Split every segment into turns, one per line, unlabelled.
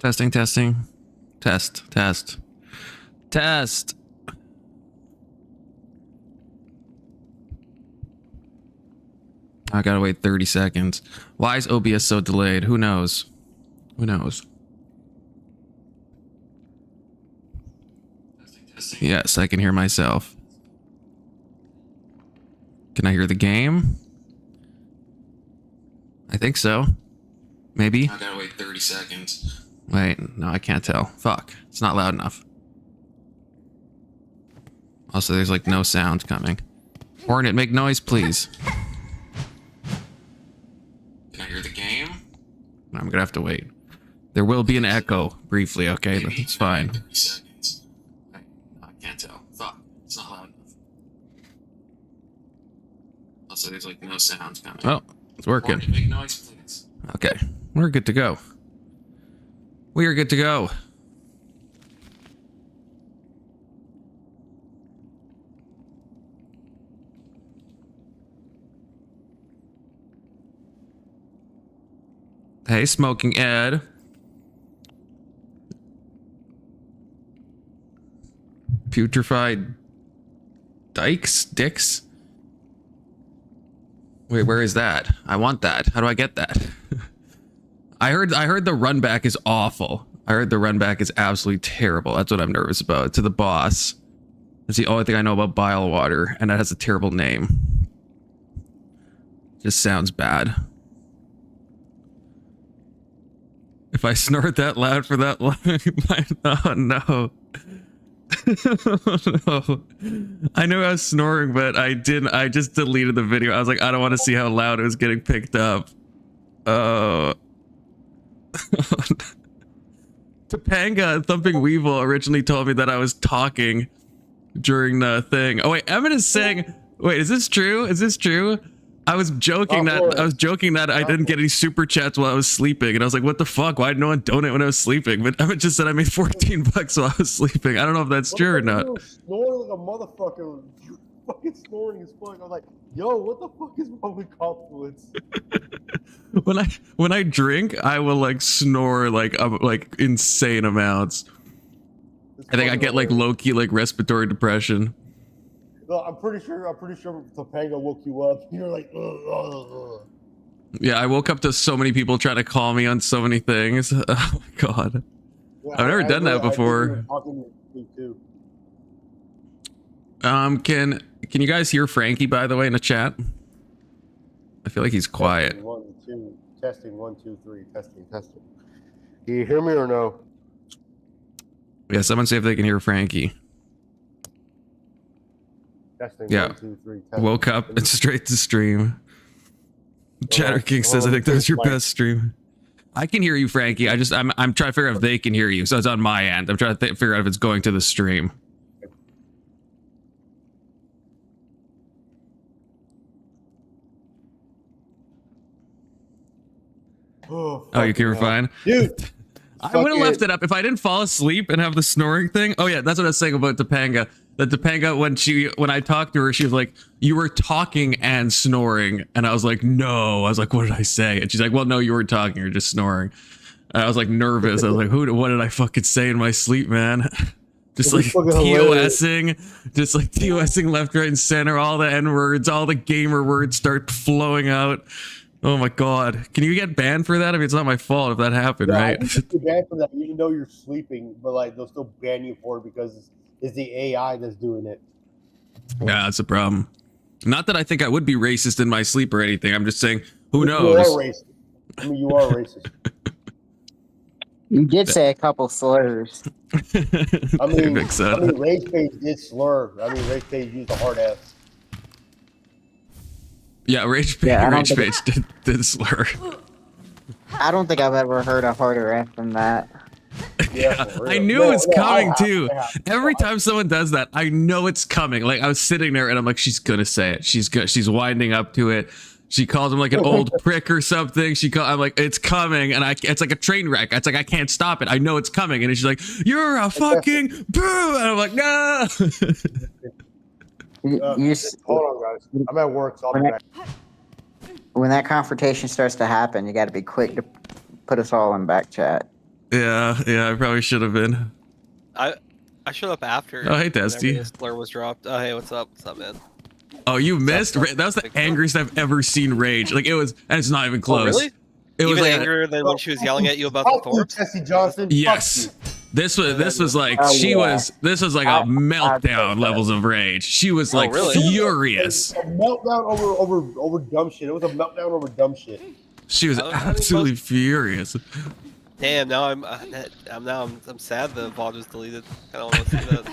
Testing, testing. Test, test. Test! I gotta wait 30 seconds. Why is OBS so delayed? Who knows? Who knows? Yes, I can hear myself. Can I hear the game? I think so. Maybe. I gotta wait 30 seconds. Wait, no, I can't tell. Fuck. It's not loud enough. Also, there's like no sound coming. Hornet, make noise, please. Can I hear the game? I'm gonna have to wait. There will be an echo briefly, okay? But it's fine. 30 seconds. No, I can't tell. Fuck. It's not loud enough. Also, there's like no sounds coming. Oh, it's working. Hornet, make noise, please. Okay, we're good to go. We are good to go. Hey, Smoking Ed. Putrefied dicks? Wait, where is that? I want that. How do I get that? I heard the run back is awful. I heard the run back is absolutely terrible. That's what I'm nervous about. To the boss. That's the only thing I know about Bilewater, and that has a terrible name. Just sounds bad. If I snort that loud for that long, oh no. No. I knew I was snoring, but I didn't. I just deleted the video. I was like, I don't want to see how loud it was getting picked up. Oh. Topanga Thumping Weevil originally told me that I was talking during the thing. Oh wait, Emmett is saying, wait, is this true? Is this true? I was joking that I didn't get any super chats while I was sleeping, and I was like, what the fuck? Why did no one donate when I was sleeping? But Emmett just said I made 14 bucks while I was sleeping. I don't know if that's true or not.
You were snoring like a motherfucker. You were fucking snoring as fuck. I was like, yo, what the fuck is wrong with confluence?
when I drink, I will like snore like insane amounts. I think I get like low-key like respiratory depression.
No, I'm pretty sure Topanga woke you up. You're like, ugh.
Yeah, I woke up to so many people trying to call me on so many things. Oh my god. Yeah, I've never done that before. Can you guys hear Frankie, by the way, in the chat? I feel like he's quiet.
Testing, 1, 2, testing, 1, 2, 3, testing. Can you hear me or no?
Yeah, someone say if they can hear Frankie.
Testing,
yeah.
1, 2, 3, testing.
Woke up and straight to stream. Chatter King says I think that was your best stream. I can hear you, Frankie. I'm trying to figure out if they can hear you. So it's on my end. I'm trying to figure out if it's going to the stream.
Oh,
you can hear fine?
Dude.
I would have left it up if I didn't fall asleep and have the snoring thing. Oh yeah, that's what I was saying about Topanga. That Topanga, when I talked to her, she was like, you were talking and snoring. And I was like, no. I was like, what did I say? And she's like, well, no, you weren't talking. You're just snoring. And I was like nervous. I was like, what did I fucking say in my sleep, man? Just like TOSing, left, right, and center. All the N words, all the gamer words start flowing out. Oh my god. Can you get banned for that? I mean, it's not my fault if that happened, right?
You get banned for that even though you're sleeping, but like they'll still ban you for it because it's the AI that's doing it.
Yeah, that's a problem. Not that I think I would be racist in my sleep or anything. I'm just saying, who knows?
You are racist. I mean, you are racist.
You did say a couple slurs.
I mean, Rage Page did slur. I mean, Rage Page used a hard F.
Yeah, Rage Page did slur.
I don't think I've ever heard a harder F than that.
Yeah, I knew it's coming too. Every time someone does that, I know it's coming. Like I was sitting there and I'm like, she's gonna say it. She's winding up to it. She calls him like an old prick or something. I'm like, it's coming, and it's like a train wreck. It's like I can't stop it. I know it's coming, and she's like, you're a fucking boo, and I'm like, no.
Hold on, guys. I'm at work, so I'll be back.
When that confrontation starts to happen, you got to be quick to put us all in back chat.
Yeah, I probably should have been.
I showed up after.
Oh, hey,
whenever
Testy.
the slur was dropped. Oh, hey, what's up? What's up, man?
Oh, you missed?
up?
That was the
Big fun.
angriest I've ever seen Rage. Like, it was, and it's not even
Oh,
close.
really?
It was
Even
like,
angrier than when she was yelling at you about the
Fuck you,
Thorpe?
Tessie Johnson.
yes.
Fuck you.
This was like,
Oh,
she
yeah.
was, this was like a
I
meltdown
felt
levels of rage. She was
Oh,
like
really?
furious.
A meltdown over dumb shit. It was a meltdown over dumb shit.
She was
I mean,
absolutely furious.
Damn, now I'm sad the VOD was deleted. I don't want to see that.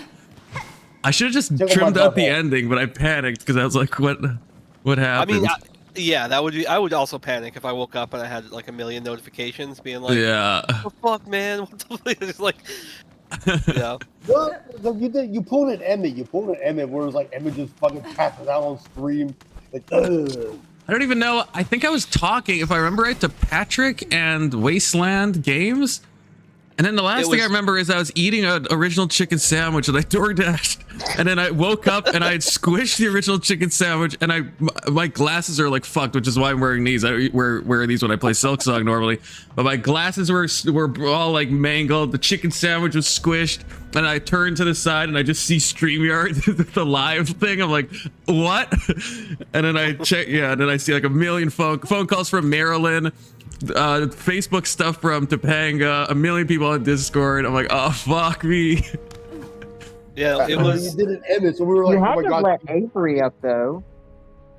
I should have just
Tickle
trimmed
my
out the
butthole.
ending, but I panicked because I was like, what
I
happened?
mean, yeah, that would be. I would also panic if I woke up and I had like a million notifications being like,
yeah.
"What the fuck, man? What the fuck?" It's like, yeah.
Well, you pulled an Emmett. You pulled an Emmett where it was like Emmett just fucking passes out on stream. Like, ugh.
I don't even know. I think I was talking, if I remember right, to Patrick and Wasteland Games. And then the last thing I remember is I was eating an original chicken sandwich and I door dashed. And then I woke up and I had squished the original chicken sandwich and my glasses are like fucked, which is why I'm wearing these. I wear these when I play Silksong normally. But my glasses were all like mangled. The chicken sandwich was squished. And I turned to the side and I just see StreamYard, the live thing. I'm like, what? And then I check, and then I see like a million phone calls from Maryland. Facebook stuff from Topanga, a million people on Discord. I'm like, oh fuck me.
Yeah, it was.
You did an Emmett, so we were like,
You
oh
had
my
to
god.
let Avery up though.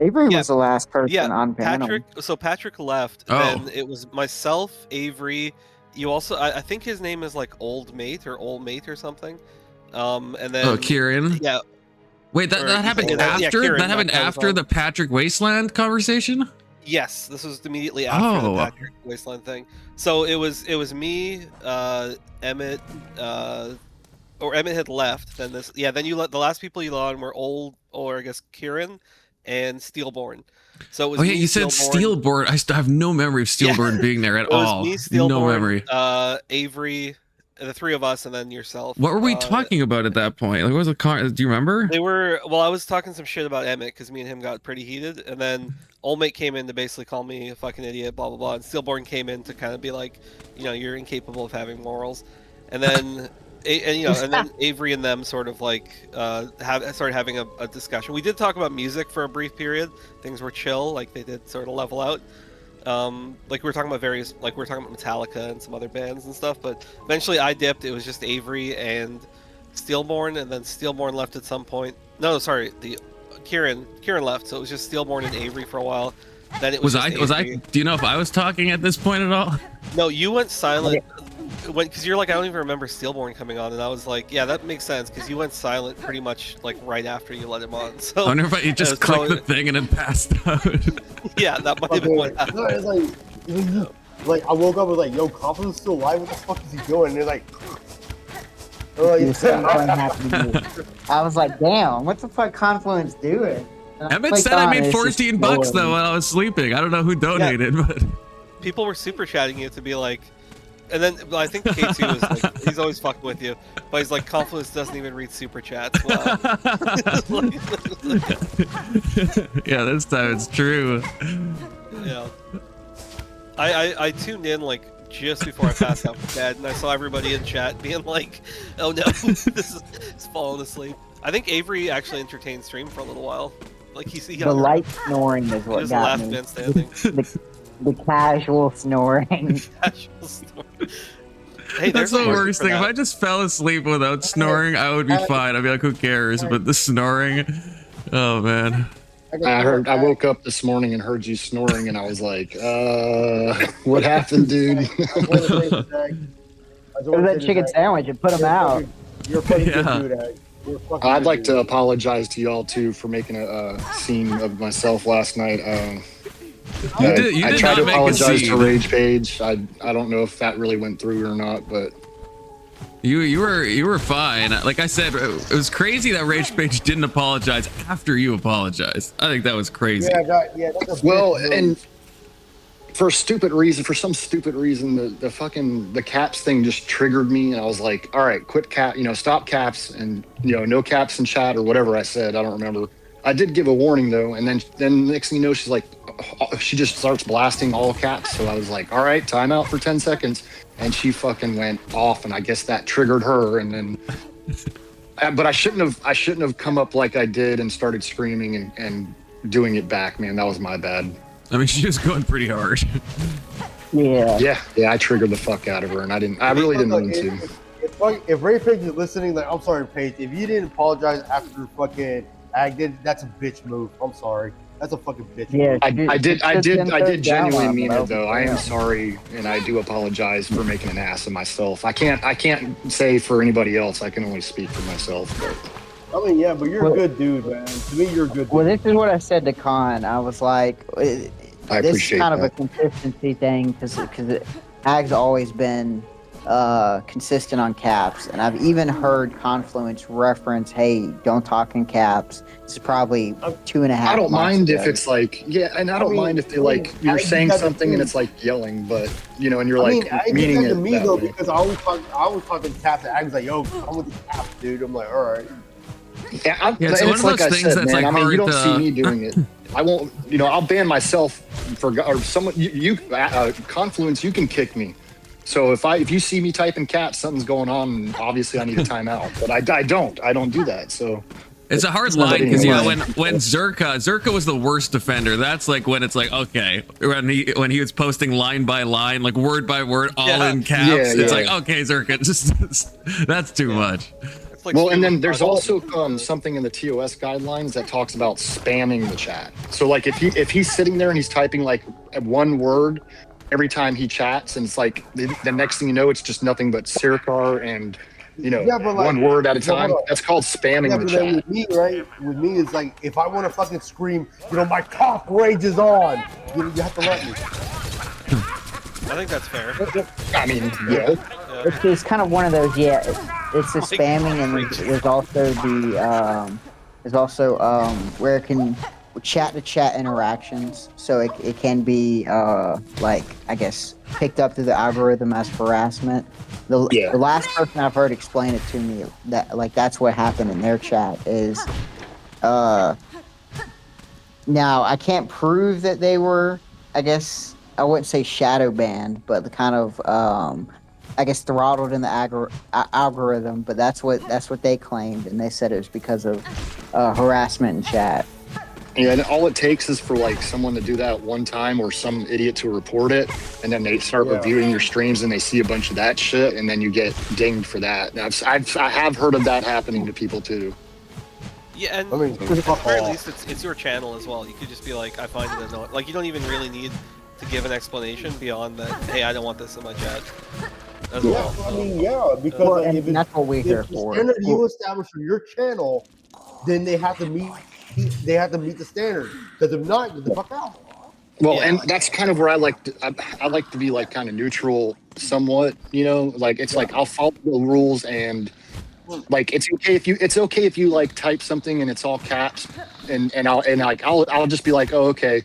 Avery
Yeah.
was the last person
Yeah,
on panel.
Patrick left.
Oh.
Then it was myself, Avery. You also, I think his name is like Old Mate or something. And then
Oh, Kieran.
yeah,
Wait, that happened
yeah,
after?
Kieran,
that happened
that was
after
on.
the Patrick Wasteland conversation?
yes, this was immediately after
Oh.
the Patrick Wasteland thing. So it was me, Emmett, or Emmett had left. Then then you let the last people you let on were I guess Kieran and Steelborn. So it was
Oh yeah,
me,
you said Steelborn. I still have no memory of Steelborn being there at
It was
all.
me, Steelborn,
No memory.
Avery, the three of us, and then yourself.
What were we talking about at that point? Like, what was the do you remember?
They were, well, I was talking some shit about Emmett because me and him got pretty heated, and then Old Mate came in to basically call me a fucking idiot, blah blah blah, and Steelborn came in to kind of be like, you're incapable of having morals, and then. And then Avery and them sort of like started having a discussion. We did talk about music for a brief period. Things were chill, like they did sort of level out. Like we were talking about Metallica and some other bands and stuff. But eventually, I dipped. It was just Avery and Steelborn, and then Steelborn left at some point. No, sorry, Kieran left, so it was just Steelborn and Avery for a while. Then it was
I? Do you know if I was talking at this point at all?
No, you went silent. Because you're like, I don't even remember Steelborn coming on, and I was like, yeah, that makes sense, because you went silent pretty much like right after you let him on. So
I wonder if you just clicked the thing and then passed out.
yeah, that might have been what happened.
No, it's like I woke up and was like, yo, Confidence still alive? What the fuck is he doing? And they're like,
He was so unhappy to me. I was like, damn, what the fuck Confluence doing? And I
Emmett
clicked
said I
on
made
it, it's just
14 bucks though
boring.
while I was sleeping. I don't know who donated, but
People were super chatting you to be like, and then I think K2 is like, he's always fucking with you, but he's like, Confluence doesn't even read super chats. Wow.
yeah, this time it's true.
Yeah. I tuned in like just before I passed out for bed, and I saw everybody in chat being like, "Oh no, this is falling asleep." I think Avery actually entertained stream for a little while. Like he
The light snoring is
he
what
was the
got
last
me.
man standing.
The casual snoring.
Casual story. Hey,
That's
there's a
the
word
worst
for
thing. If
that.
I just fell asleep without snoring, I would be fine. I'd be like, who cares? But the snoring, oh man.
I woke up this morning and heard you snoring, and I was like, what happened, dude?
It was that chicken sandwich and put him out.
You're a fucking
Yeah.
good dude, Ag. You're a fucking
I'd
good
like to
dude.
apologize to y'all too for making a scene of myself last night.
You did
I tried
not
to
make a
apologize to
scene.
Rage Page. I don't know if that really went through or not, but
You were fine. Like I said, it was crazy that Rage Page didn't apologize after you apologized. I think that was crazy.
That's a
well,
bitch,
and for some stupid reason, the caps thing just triggered me, and I was like, all right, quit stop caps, and no caps in chat or whatever I said. I don't remember. I did give a warning though, and then next thing you know, she's like, she just starts blasting all caps. So I was like, all right, timeout for 10 seconds. And she fucking went off, and I guess that triggered her. And then, but I shouldn't have come up like I did and started screaming and doing it back, man. That was my bad.
I mean, she was going pretty hard.
Yeah.
Yeah, I triggered the fuck out of her, and I really didn't mean to.
If Ray Page is listening, like, I'm sorry, Paige. If you didn't apologize after fucking acted, that's a bitch move. I'm sorry. That's a fucking bitch move.
I did genuinely mean it though. I am sorry, and I do apologize for making an ass of myself. I can't say for anybody else. I can only speak for myself. But
I mean, yeah, but you're a good dude, man. To me, you're a good dude.
Well, this is what I said to Khan. I was like,
I
this is
appreciate
kind of
that.
a consistency thing because Ag's always been consistent on caps, and I've even heard Confluence reference, "Hey, don't talk in caps." This is probably 2.5.
I don't mind
ago.
if it's like, yeah, and I don't mind if they like you're saying something and it's like yelling, but you know, and you're like
I
meaning
did that
it
to me
that
though
way.
because I always talk in caps. And I was like, "Yo, I'm with the caps, dude." I'm like, "All right."
Yeah,
Yeah, it's
and
one of those things that's, like,
I mean,
hard
you don't
to-
see me doing it. I won't, you know, I'll ban myself for or someone. Confluence, you can kick me. So if you see me typing caps, something's going on. And obviously, I need a timeout. But I don't do that. So
It's a hard
It's not
line
letting
because
me
you know
lie.
when Zerka was the worst defender. That's like when it's like okay when he was posting line by line, like word by word, all
Yeah.
in caps.
Yeah,
It's
yeah.
like okay, Zerka, just that's too much.
It's like
well, and then
screaming
there's
fire.
also something in the TOS guidelines that talks about spamming the chat. So like if he's sitting there and he's typing like one word every time he chats, and it's like the next thing you know, it's just nothing but Sirkar and you know
Yeah, but, like,
one word at a
but hold
time.
on.
That's called spamming
Yeah,
the
but then
chat.
with me, right? With me, it's like if I want to fucking scream, you know, my cock rage is on. You have to let me.
I think that's fair.
I mean, yeah.
It's kind of one of those. Yeah, it's the spamming, and there's also where it can chat to chat interactions. So it can be like I guess picked up through the algorithm as harassment. The last person I've heard explain it to me that like that's what happened in their chat is now I can't prove that they were, I guess I wouldn't say shadow banned, but the kind of I guess throttled in the algorithm, but that's what they claimed, and they said it was because of harassment in chat.
Yeah, and all it takes is for like someone to do that one time or some idiot to report it, and then they start reviewing your streams and they see a bunch of that shit, and then you get dinged for that. And I have heard of that happening to people too.
Yeah, and
I mean,
at the
fuck
very
off.
least, it's your channel as well. You could just be like, I find it annoying. Like, you don't even really need to give an explanation beyond that. Hey, I don't want this in my chat. As
Yeah,
well.
I
So,
mean, yeah, because
Well,
like,
and
if it's,
that's what we're here
if the
for.
standard you establish for your channel, then they have to meet. They have to meet the standard. Because if not, get the fuck out.
Well,
Yeah.
and that's kind of where I like to be like kind of neutral somewhat, you know, like it's like I'll follow the rules, and like it's okay if you like type something and it's all caps, and I'll just be like, oh, okay.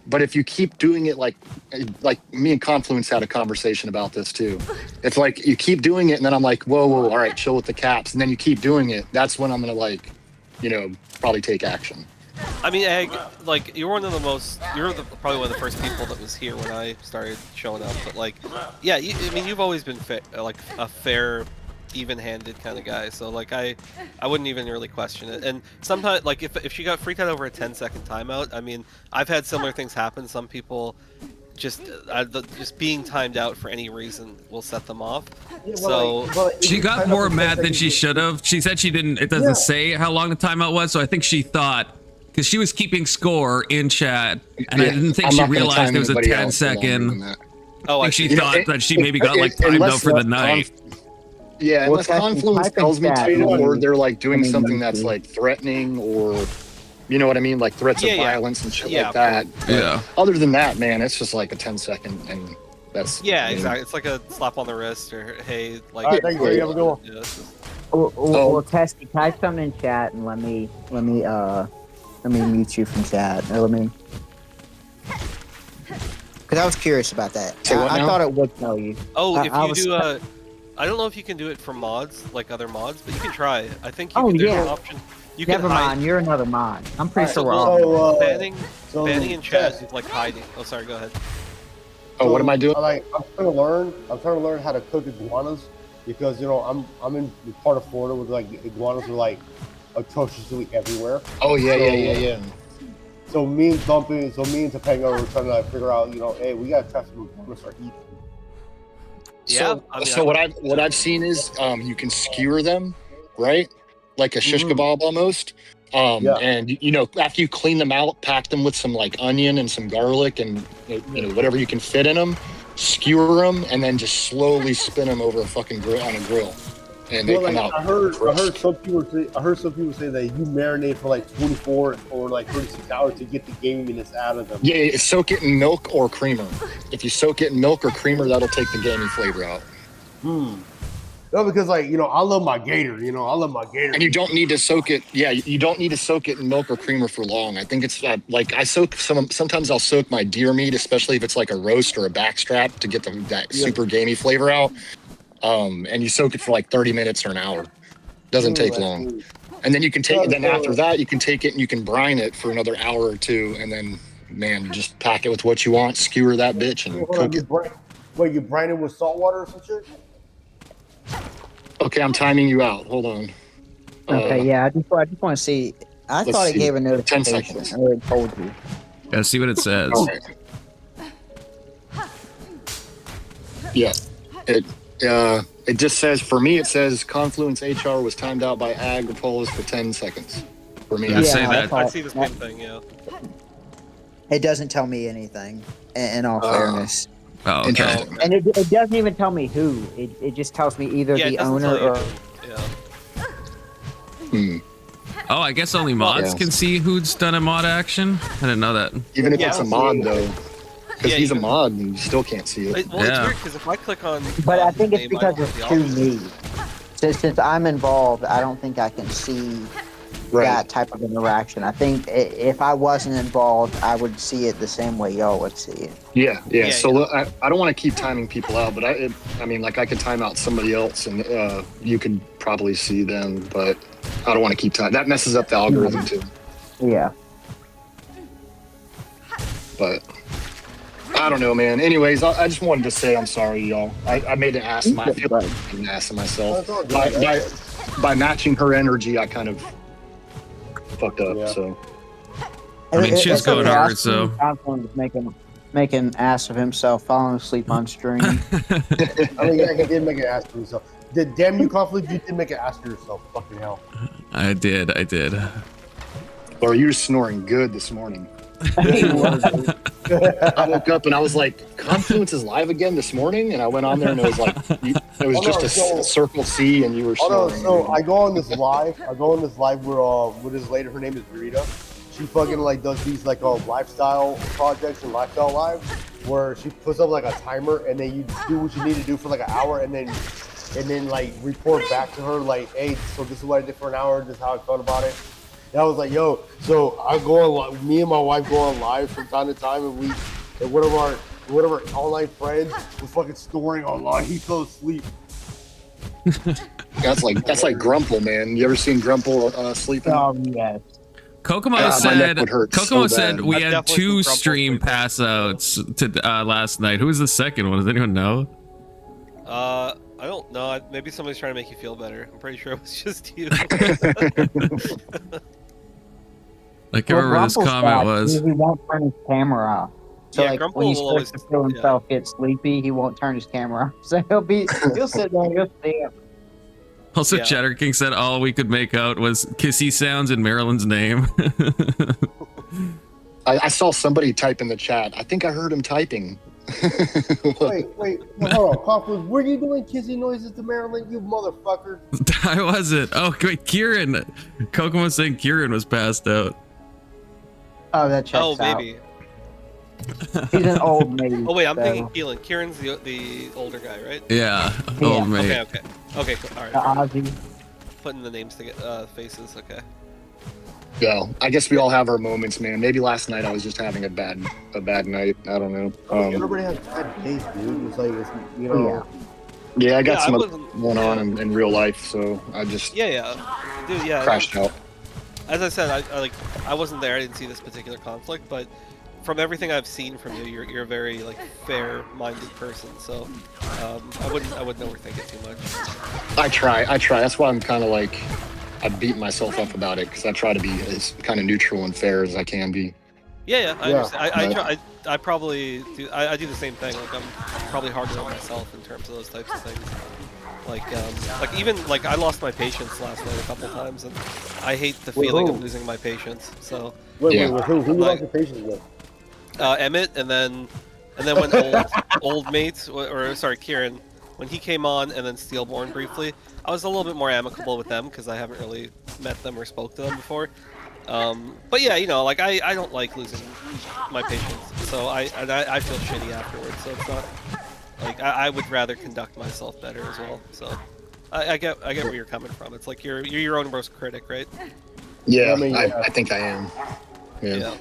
But if you keep doing it, like me and Confluence had a conversation about this too. It's like you keep doing it, and then I'm like, whoa, all right, chill with the caps, and then you keep doing it. That's when I'm gonna like, you know, probably take action.
I mean, Egg, like, you're probably one of the first people that was here when I started showing up. But like, yeah, I mean, you've always been like a fair, even-handed kind of guy. So like, I wouldn't even really question it. And sometimes, like, if she got freaked out over a 10-second timeout, I mean, I've had similar things happen. Some people just being timed out for any reason will set them off.
Yeah,
So
She got more mad than she should have. She said she didn't. It doesn't say how long the timeout was, so I think she thought because she was keeping score in chat, and I didn't think
I'm
she
not gonna
realized
time
it was a
anybody
10
else for longer than
second.
that.
oh,
I
I
think she
see.
thought that she maybe got like timed out for the night.
Yeah,
Well,
unless
Captain,
Confluence
type in
tells me
chat,
to, or they're like
I
doing
mean,
something
you
that's
see.
like threatening, or you know what I mean, like threats of
Yeah, yeah.
violence and shit
Yeah,
like that.
Yeah.
Other than that, man, it's just like a 10-second, and that's
Yeah, exactly. It's like a slap on the wrist, or hey, like.
All right, thank you. Have a good one.
Yeah, it's just-
Well, Testy, type something in chat and let me mute you from chat. Or let me. Because I was curious about that.
Say what
I
now?
thought it would tell you.
Oh,
I-
if
I
you
was-
do I don't know if you can do it for mods, like other mods, but you can try. I think you
Oh,
can, there's
yeah.
an option. You can
Never
hide.
mind, you're another mod. I'm pretty sure we're
Alright,
all.
banning in chat is like hiding. Oh, sorry. Go ahead.
Oh, what am I doing?
I'm trying to learn how to cook iguanas because I'm in part of Florida where like iguanas are like atrociously everywhere.
Oh yeah.
So me and Topanga were trying to like, figure out, hey, we gotta try some iguanas or eat them.
Yeah.
So what I've seen is you can skewer them, right? Like a shish kebab almost.
Yeah.
And after you clean them out, pack them with some like onion and some garlic and whatever you can fit in them, skewer them, and then just slowly spin them over a fucking grill on a grill, and they come out.
I heard some people say that you marinate for like 24 or like 36 hours to get the gaminess out of them.
Yeah, soak it in milk or creamer. If you soak it in milk or creamer, that'll take the gamey flavor out.
No, because I love my gator. I love my gator.
And you don't need to soak it. Yeah, you don't need to soak it in milk or creamer for long. I think it's like I soak sometimes I'll soak my deer meat, especially if it's like a roast or a backstrap, to get that super gamey flavor out. And you soak it for like 30 minutes or an hour. Doesn't take long. And then you can take it. Then after that, you can take it and you can brine it for another hour or two, and then you just pack it with what you want, skewer that bitch, and cook it.
You brine it with salt water or some shit?
Okay, I'm timing you out. Hold on.
Okay, yeah, I just want to see. I thought it gave a
10
notification.
seconds.
Or it told you.
Gotta see what it says.
Okay. Yeah. It just says, for me, it says Confluence HR was timed out by Ag Apollos for 10 seconds. For me,
Yeah, say that.
I see the same thing. Yeah.
It doesn't tell me anything. In all fairness.
Oh, okay.
Interesting.
And it doesn't even tell me who. It just tells me either
Yeah,
the
it doesn't
owner
tell
or.
you. Yeah.
Oh, I guess only mods
Yeah.
can see who's done a mod action. I didn't know that.
Even if
Yeah,
it's
I
a
don't
mod, though. Because
Yeah,
he's a
even-
mod and you still can't see it.
Well, it's
Yeah.
weird because if I click on.
But I think
his
it's
name, I
because
don't
it's
see
too
options.
me. Since I'm involved, I don't think I can see that type of interaction. I think if I wasn't involved, I would see it the same way y'all would see it.
Yeah. So look, I don't want to keep timing people out, but I mean, like I could time out somebody else and you could probably see them, but I don't want to keep time. That messes up the algorithm too.
Yeah.
But I don't know, man. Anyways, I just wanted to say I'm sorry, y'all. I made an ass. I feel like an ass of myself. By matching her energy, I kind of fucked up.
Yeah.
So
I mean, shit's
It's
going
okay.
hard,
I've
so.
seen Confluence making an ass of himself, falling asleep on stream.
I mean, yeah, he did make an ass for himself. Damn you, Conflict, you did make an ass for yourself. Fucking hell.
I did.
or you were snoring good this morning. I woke up and I was like, Confluence is live again this morning, and I went on there and it was like it was just a Circle C, and you were snoring.
So I go on this live. Where this lady, her name is Rita. She fucking like does these like lifestyle projects and lifestyle lives where she puts up like a timer, and then you do what you need to do for like an hour, and then like report back to her like, hey, so this is what I did for an hour. This is how I felt about it. And I was like, yo, so I go on. Me and my wife go on live from time to time, and one of our online friends was fucking snoring online. He fell asleep.
That's like Grumple, man. You ever seen Grumple sleeping?
Yes.
Kokomo
my
said
neck would hurt so
said
bad.
we
I've
had
definitely
2
seen Grumple
stream
sleeping.
pass outs to last night. Who was the second one? Does anyone know?
I don't know. Maybe somebody's trying to make you feel better. I'm pretty sure it was just you.
I can't remember what this comment was.
He won't turn his camera off. So
Yeah,
like
Grumple
when he
will
starts to feel
always-
himself get sleepy, he won't turn his camera off. So he'll sit there and he'll stay up.
Also,
Yeah.
Cheddar King said all we could make out was kissy sounds in Marilyn's name.
I saw somebody type in the chat. I think I heard him typing.
Wait, hold on, Conflict. Were you doing kissy noises to Marilyn, you motherfucker?
I wasn't. Oh, wait, Kieran. Kokomo was saying Kieran was passed out.
Oh, that checks
Oh,
out.
maybe.
He's an old maid.
Oh wait, I'm
so-
thinking Keelan. Kieran's the older guy, right?
Yeah,
Yeah.
old mate.
Okay, cool. All
The
right.
Ozzy.
Putting the names to get faces. Okay.
Yeah, I guess we all have our moments, man. Maybe last night I was just having a bad night. I don't know.
Everybody has bad days, dude. It's like you know.
Yeah, I got
Yeah,
some
I
other
wasn't-
going on in real life, so I just
Yeah, dude. Yeah.
crashed out.
as I said, I wasn't there. I didn't see this particular conflict, but from everything I've seen from you, you're a very like fair-minded person. So I wouldn't overthink it too much.
I try. That's why I'm kind of like I beat myself up about it because I try to be as kind of neutral and fair as I can be.
Yeah, I understand. I probably do. I do the same thing. Like I'm probably harder on myself in terms of those types of things. Like even like I lost my patience last night a couple times, and I hate the feeling of losing my patience. So
Wait, who you lost your patience with?
Emmett, and then when old mates, or sorry, Kieran, when he came on, and then Steelborn briefly, I was a little bit more amicable with them because I haven't really met them or spoke to them before. But yeah, you know, like I don't like losing my patience, so I feel shitty afterwards. So it's not like I would rather conduct myself better as well. So I get where you're coming from. It's like you're your own worst critic, right?
Yeah,
I mean,
I think I am. Yeah.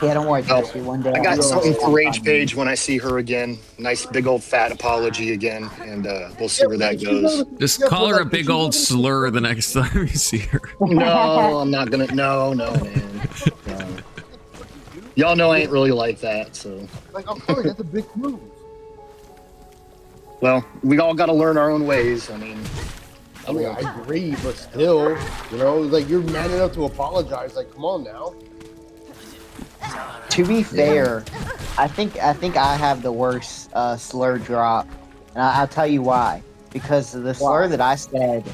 Yeah, don't worry, Jesse. One day
I got
I'll-
something for Rage Page when I see her again. Nice big old fat apology again, and we'll see where that goes.
Just call her a big old slur the next time you see her.
No, I'm not gonna. No, man. No. Y'all know I ain't really like that, so.
Like, I'm sorry, that's a big move.
Well, we all got to learn our own ways. I mean,
I agree, but still, you know, like you're man enough to apologize. Like, come on now.
To be fair, I think I have the worst slur drop, and I'll tell you why. Because the slur that I said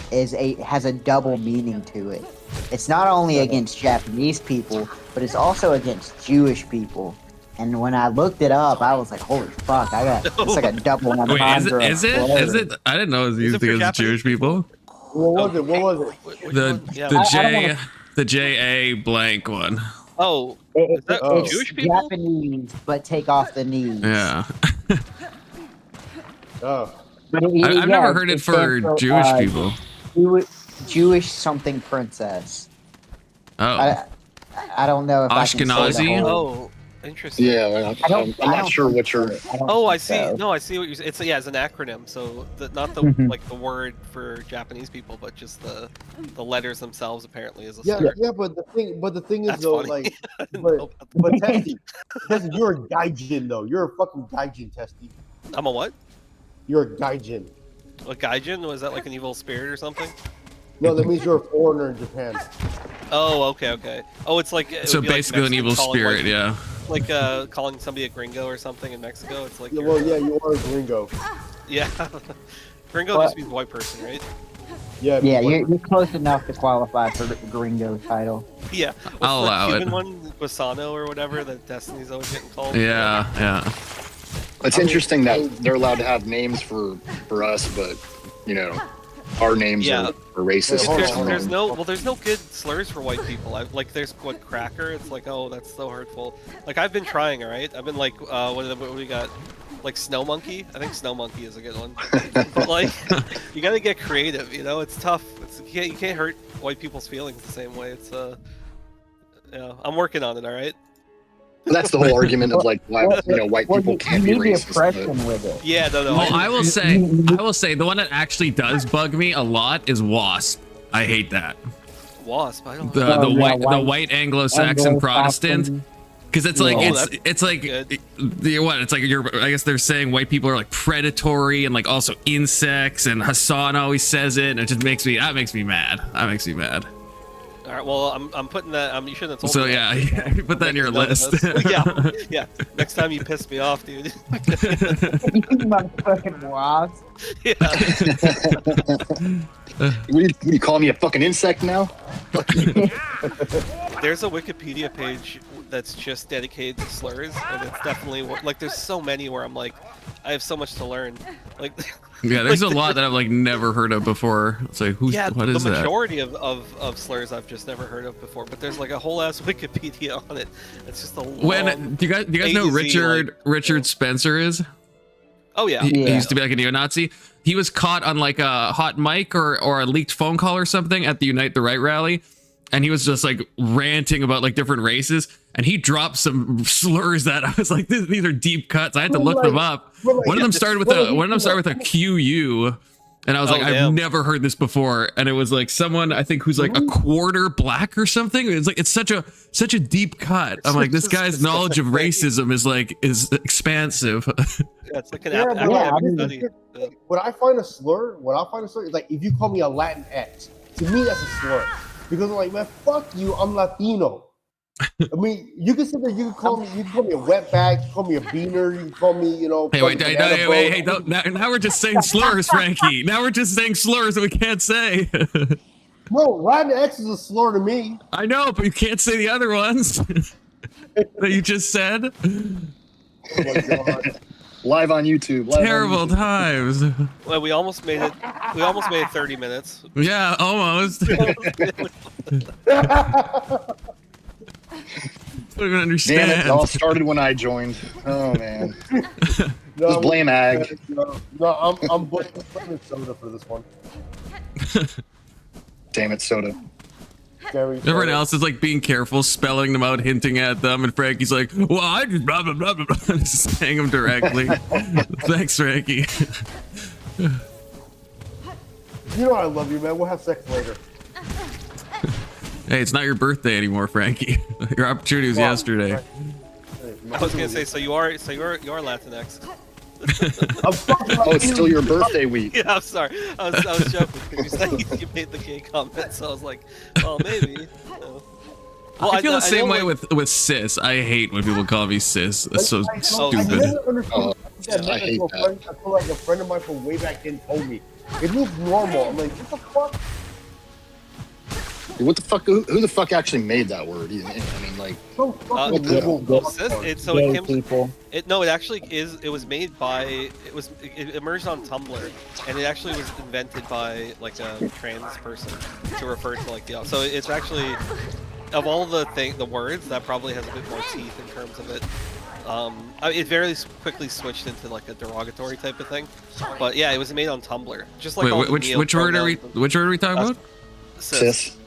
has a double meaning to it. It's not only against Japanese people, but it's also against Jewish people. And when I looked it up, I was like, "Holy fuck! It's like a double
Wait,
entendre."
is it? I didn't know it was used
for
against Jewish people.
What was it?
The JA blank one.
Oh,
It-
is that
it's
Jewish people?
Japanese, but take off the knees.
Yeah.
Oh,
But
I've never heard it for
stands
Jewish people.
Jewish something princess.
Oh.
I don't know if I can say the
Ashkenazi?
whole-
Oh, interesting.
yeah, well, I'm not sure what you're.
Oh, I
think
see.
so.
No, I see what you're saying. It's an acronym. So not the
Mhm.
like the word for Japanese people, but just the letters themselves. Apparently, is a
yeah,
slur.
yeah. But the thing is
That's
though,
funny.
like,
I didn't know
but
about that.
Testy, you're a gaijin though. You're a fucking gaijin, Testy.
I'm a what?
You're a gaijin.
A gaijin? Was that like an evil spirit or something?
No, that means you're a foreigner in Japan.
Oh, okay. Oh, it's like it
So
would be like
basically an
Mexicans
evil
calling
spirit,
white-
yeah.
Like calling somebody a gringo or something in Mexico. It's like
Yeah,
you're-
well, yeah, you are a gringo.
yeah. Gringo
What?
just means white person, right?
Yeah,
Yeah,
but-
you're close enough to qualify for the gringo title.
Yeah. What's
I'll
the
allow
Cuban
it.
one? Guasano or whatever that Destiny's always getting called.
Yeah.
It's interesting that they're allowed to have names for us, but you know, our names
Yeah.
are racist.
Hold
There's,
on, hold
there's
on.
no there's no good slurs for white people. Like there's what cracker. It's like, oh, that's so hurtful. Like I've been trying, all right. I've been like what we got, like snow monkey. I think snow monkey is a good one. But like you gotta get creative. You know, it's tough. You can't hurt white people's feelings the same way. It's yeah. I'm working on it. All right.
That's the whole argument of like why white
Well,
people can't be
you need the
racist.
oppression with it.
Yeah. No.
Well, I will say the one that actually does bug me a lot is wasp. I hate that.
Wasp. I don't.
The
Oh, yeah,
the white Anglo-Saxon Protestant. Because it's like
Oh,
it's like
good.
it's like I guess they're saying white people are like predatory and like also insects, and Hassan always says it, and it just makes me mad. That makes me mad.
All right. Well, I'm putting that. You shouldn't have told
So
me.
yeah,
that.
you put that in your list.
yeah. Next time you piss me off, dude.
You motherfucking wasp.
Yeah.
You call me a fucking insect now?
There's a Wikipedia page that's just dedicated to slurs, and it's definitely like there's so many where I'm like, I have so much to learn. Like,
Yeah, there's a
like,
lot that I've like never heard of before. It's like
yeah,
what is
the
that?
majority of slurs I've just never heard of before, but there's like a whole ass Wikipedia on it. It's just a long,
When do you guys know
A to Z,
Richard Spencer is?
Oh yeah.
He
Yeah.
used to be like a neo-Nazi. He was caught on like a hot mic or a leaked phone call or something at the Unite the Right rally, and he was just like ranting about like different races, and he dropped some slurs that I was like, these are deep cuts. I had to look them up. One of them started with a QU, And I was like, I've
damn.
never heard this before. And it was like someone I think who's like a quarter black or something. It's like it's such a deep cut. I'm like, this guy's knowledge of racism is expansive.
Yeah, it's like an
I mean,
study.
when I find a slur, is like if you call me a Latin X, to me that's a slur. Because I'm like, man, fuck you, I'm Latino. I mean, you can sit there, you can call me a wetback, you can call me a beaner, you can call me, you know.
Hey, now we're just saying slurs, Frankie. Now we're just saying slurs that we can't say.
No, Latin X is a slur to me.
I know, but you can't say the other ones that you just said.
Oh my god.
Live on YouTube.
Terrible times.
Well, we almost made it. We almost made it 30 minutes.
Yeah, almost. I don't even understand.
Damn it, it all started when I joined. Oh man. Just blame Ag.
No, I'm blaming Soda for this one.
Damn it, Soda.
Everyone else is like being careful, spelling them out, hinting at them, and Frankie's like, well, I just blah blah blah blah blah, just saying them directly. Thanks, Frankie.
You know I love you, man. We'll have sex later.
Hey, it's not your birthday anymore, Frankie. Your opportunity was yesterday.
I was gonna say, so you are Latinx.
Oh, it's still your birthday week.
Yeah, I'm sorry. I was joking because you said you made the gay comment, so I was like, well, maybe. Well,
I feel the same way with cis. I hate when people call me cis. That's so stupid.
I never understood that.
I hate that.
I feel like a friend of mine from way back then told me it looks normal. I'm like, what the fuck?
What the fuck? Who the fuck actually made that word? I mean, like,
So fucking
People.
It actually is. It was made by. It emerged on Tumblr, and it actually was invented by like a trans person to refer to like the. So it's actually, of all the words, that probably has a bit more teeth in terms of it. It very quickly switched into like a derogatory type of thing, but yeah, it was made on Tumblr. Just like
Wait, which word are we talking about?
Cis.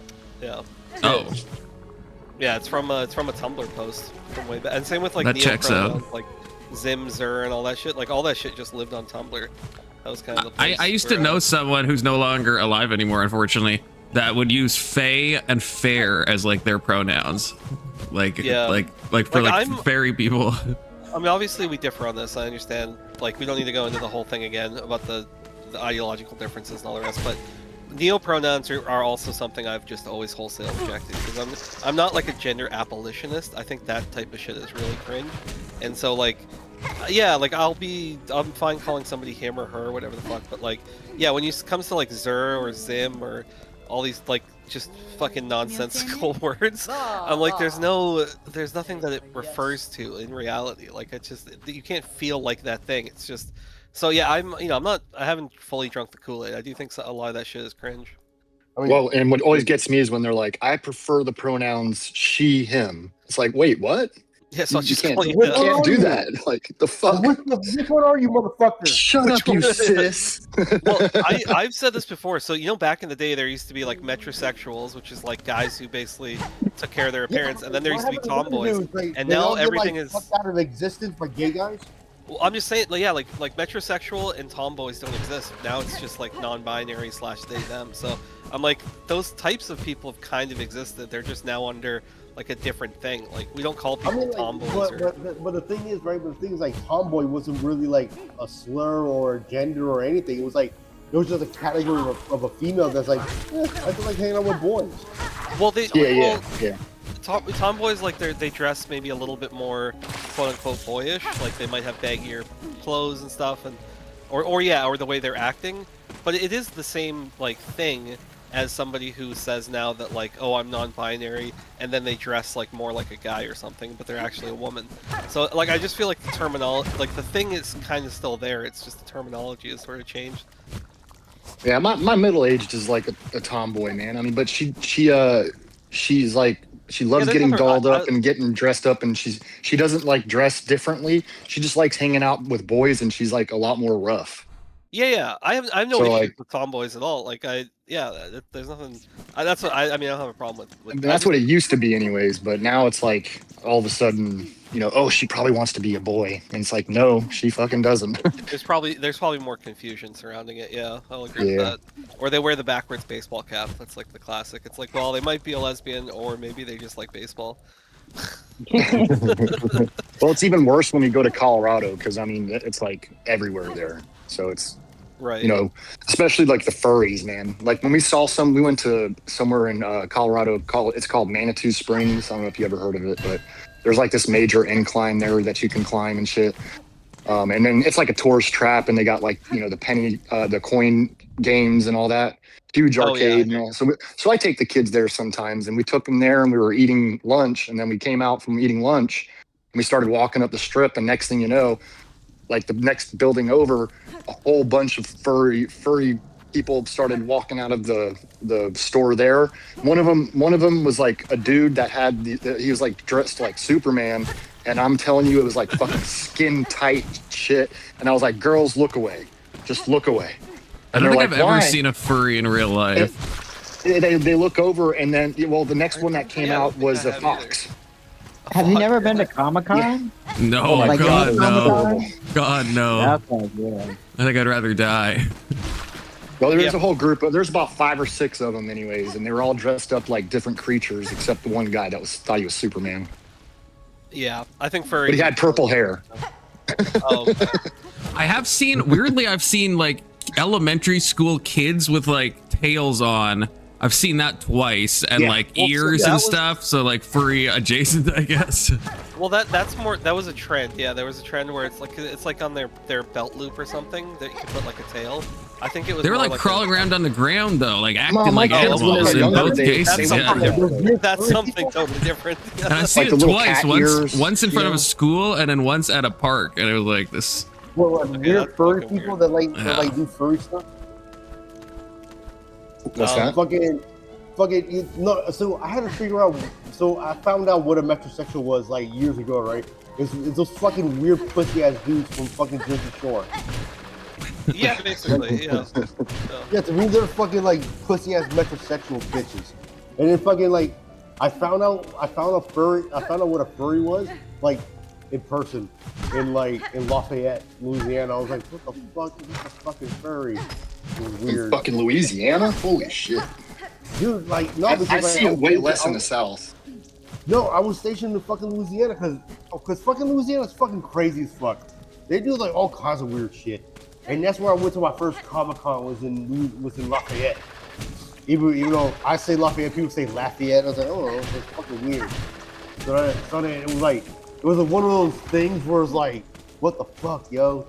Yeah.
Oh,
Yeah, it's from a Tumblr post from way back, and same with like
that checks out.
like Zim, Zer, and all that shit. Like all that shit just lived on Tumblr. That was kind of the place
I used to know someone who's no longer alive anymore, unfortunately, that would use "fae" and "fair" as like their pronouns, like fairy people.
I mean, obviously we differ on this. I understand. Like, we don't need to go into the whole thing again about the ideological differences and all the rest, but neo-pronouns are also something I've just always wholesale rejected, because I'm not like a gender abolitionist. I think that type of shit is really cringe, and so like, yeah, like I'm fine calling somebody him or her, whatever the fuck, but like, yeah, when it comes to like Zer or Zim or all these like just fucking nonsensical words, I'm like, there's nothing that it refers to in reality. Like, it's just, you can't feel like that thing. It's just. So yeah, I haven't fully drunk the Kool-Aid. I do think a lot of that shit is cringe.
I mean,
well, and what always gets me is when they're like, I prefer the pronouns she, him. It's like, wait, what?
Yeah, so
you
just
can't,
call you
you
that.
can't do that. Like, the fuck?
which one are you, motherfucker?
Shut up, you sis.
Well, I've said this before. So, back in the day, there used to be like metrosexuals, which is like guys who basically took care of their appearance, and then there used to be tomboys, and now everything is
out of existence for gay guys.
Well, I'm just saying, like, yeah, like metrosexual and tomboys don't exist. Now it's just like non-binary / they them. So I'm like, those types of people have kind of existed. They're just now under like a different thing. Like, we don't call people tomboys.
But the thing is, right? But the thing is, like, tomboy wasn't really like a slur or a gender or anything. It was like, it was just a category of a female that's like, I feel like hanging out with boys.
Well,
Yeah.
Tomboys, like, they dress maybe a little bit more quote-unquote boyish. Like, they might have baggier clothes and stuff, and or the way they're acting. But it is the same like thing as somebody who says now that, like, oh, I'm non-binary, and then they dress like more like a guy or something, but they're actually a woman. So like, I just feel like the terminology, like, the thing is kind of still there. It's just the terminology has sort of changed.
Yeah, my middle-aged is like a tomboy, man. I mean, but she's like, she loves getting dolled up and getting dressed up, and she doesn't like dress differently. She just likes hanging out with boys, and she's like a lot more rough.
Yeah. I have no issue with tomboys at all. Like, there's nothing. That's what I mean. I don't have a problem with
that's what it used to be, anyways. But now it's like, all of a sudden, oh, she probably wants to be a boy, and it's like, no, she fucking doesn't.
There's probably more confusion surrounding it. Yeah, I'll agree
Yeah.
with that. Or they wear the backwards baseball cap. That's like the classic. It's like, well, they might be a lesbian, or maybe they just like baseball.
Well, it's even worse when you go to Colorado, because I mean, it's like everywhere there. So it's,
Right.
especially like the furries, man. Like when we went to somewhere in Colorado, it's called Manitou Springs. I don't know if you ever heard of it, but there's like this major incline there that you can climb and shit. And then it's like a tourist trap, and they got like, the coin games and all that. Huge arcade and all. So I take the kids there sometimes, and we took them there, and we were eating lunch, and then we came out from eating lunch, and we started walking up the strip, and next thing you know, like the next building over, a whole bunch of furry people started walking out of the store there. One of them was like a dude that had he was like dressed like Superman, and I'm telling you, it was like fucking skin tight shit. And I was like, girls, look away, just look away.
I
And
don't
they're
think
like,
I've
"Why?"
ever seen a furry in real life.
They look over, and then the next one that came
Yeah, I don't
out
think
was
I
a
have
fox.
Have you never been to Comic-Con?
No,
Oh my
God,
God.
no. God, no.
That's not good.
I think I'd rather die.
Well, there's
Yeah.
a whole group there's about 5 or 6 of them anyways, and they were all dressed up like different creatures, except the one guy that thought he was Superman.
Yeah, I think furry.
But he had purple hair.
Oh,
I've seen like elementary school kids with like tails on. I've seen that twice, and
Yeah.
like
Well, so
ears
that
and
was-
stuff. So like furry adjacent, I guess.
well, that was a trend. Yeah, there was a trend where it's like on their belt loop or something that you could put like a tail. I think it was.
They were
more
like crawling around on the ground though, like acting
my
like
kids, when they
animals
were
in
younger,
both
they
cases.
went
Yeah.
for that.
That's something totally different.
And I've seen
Like
it
the little
twice.
cat
Once
ears,
once in front of
you
a
know?
school, and then once at a park, and it was like this.
Well, like
Okay,
weird
that's
furry
fucking
people
weird.
that like do furry stuff.
What's that?
So I had to figure out. So I found out what a metrosexual was like years ago, right? It's those fucking weird pussy ass dudes from fucking Jersey Shore.
Yeah, basically. Yeah.
Yeah, to me they're fucking like pussy ass metrosexual bitches. And then fucking like I found out what a furry was like in person in Lafayette, Louisiana. I was like, what the fuck is this a fucking furry? It was
In
weird.
fucking Louisiana? Holy shit.
Dude, like no,
I
because
see it way less in the
was-
South.
No, I was stationed in fucking Louisiana because fucking Louisiana's fucking crazy as fuck. They do like all kinds of weird shit, and that's where I went to my first Comic-Con was in Lafayette. Even though I say Lafayette, people say Lafayette. I was like, oh, it's fucking weird. So then it was like one of those things where it's like, what the fuck, yo?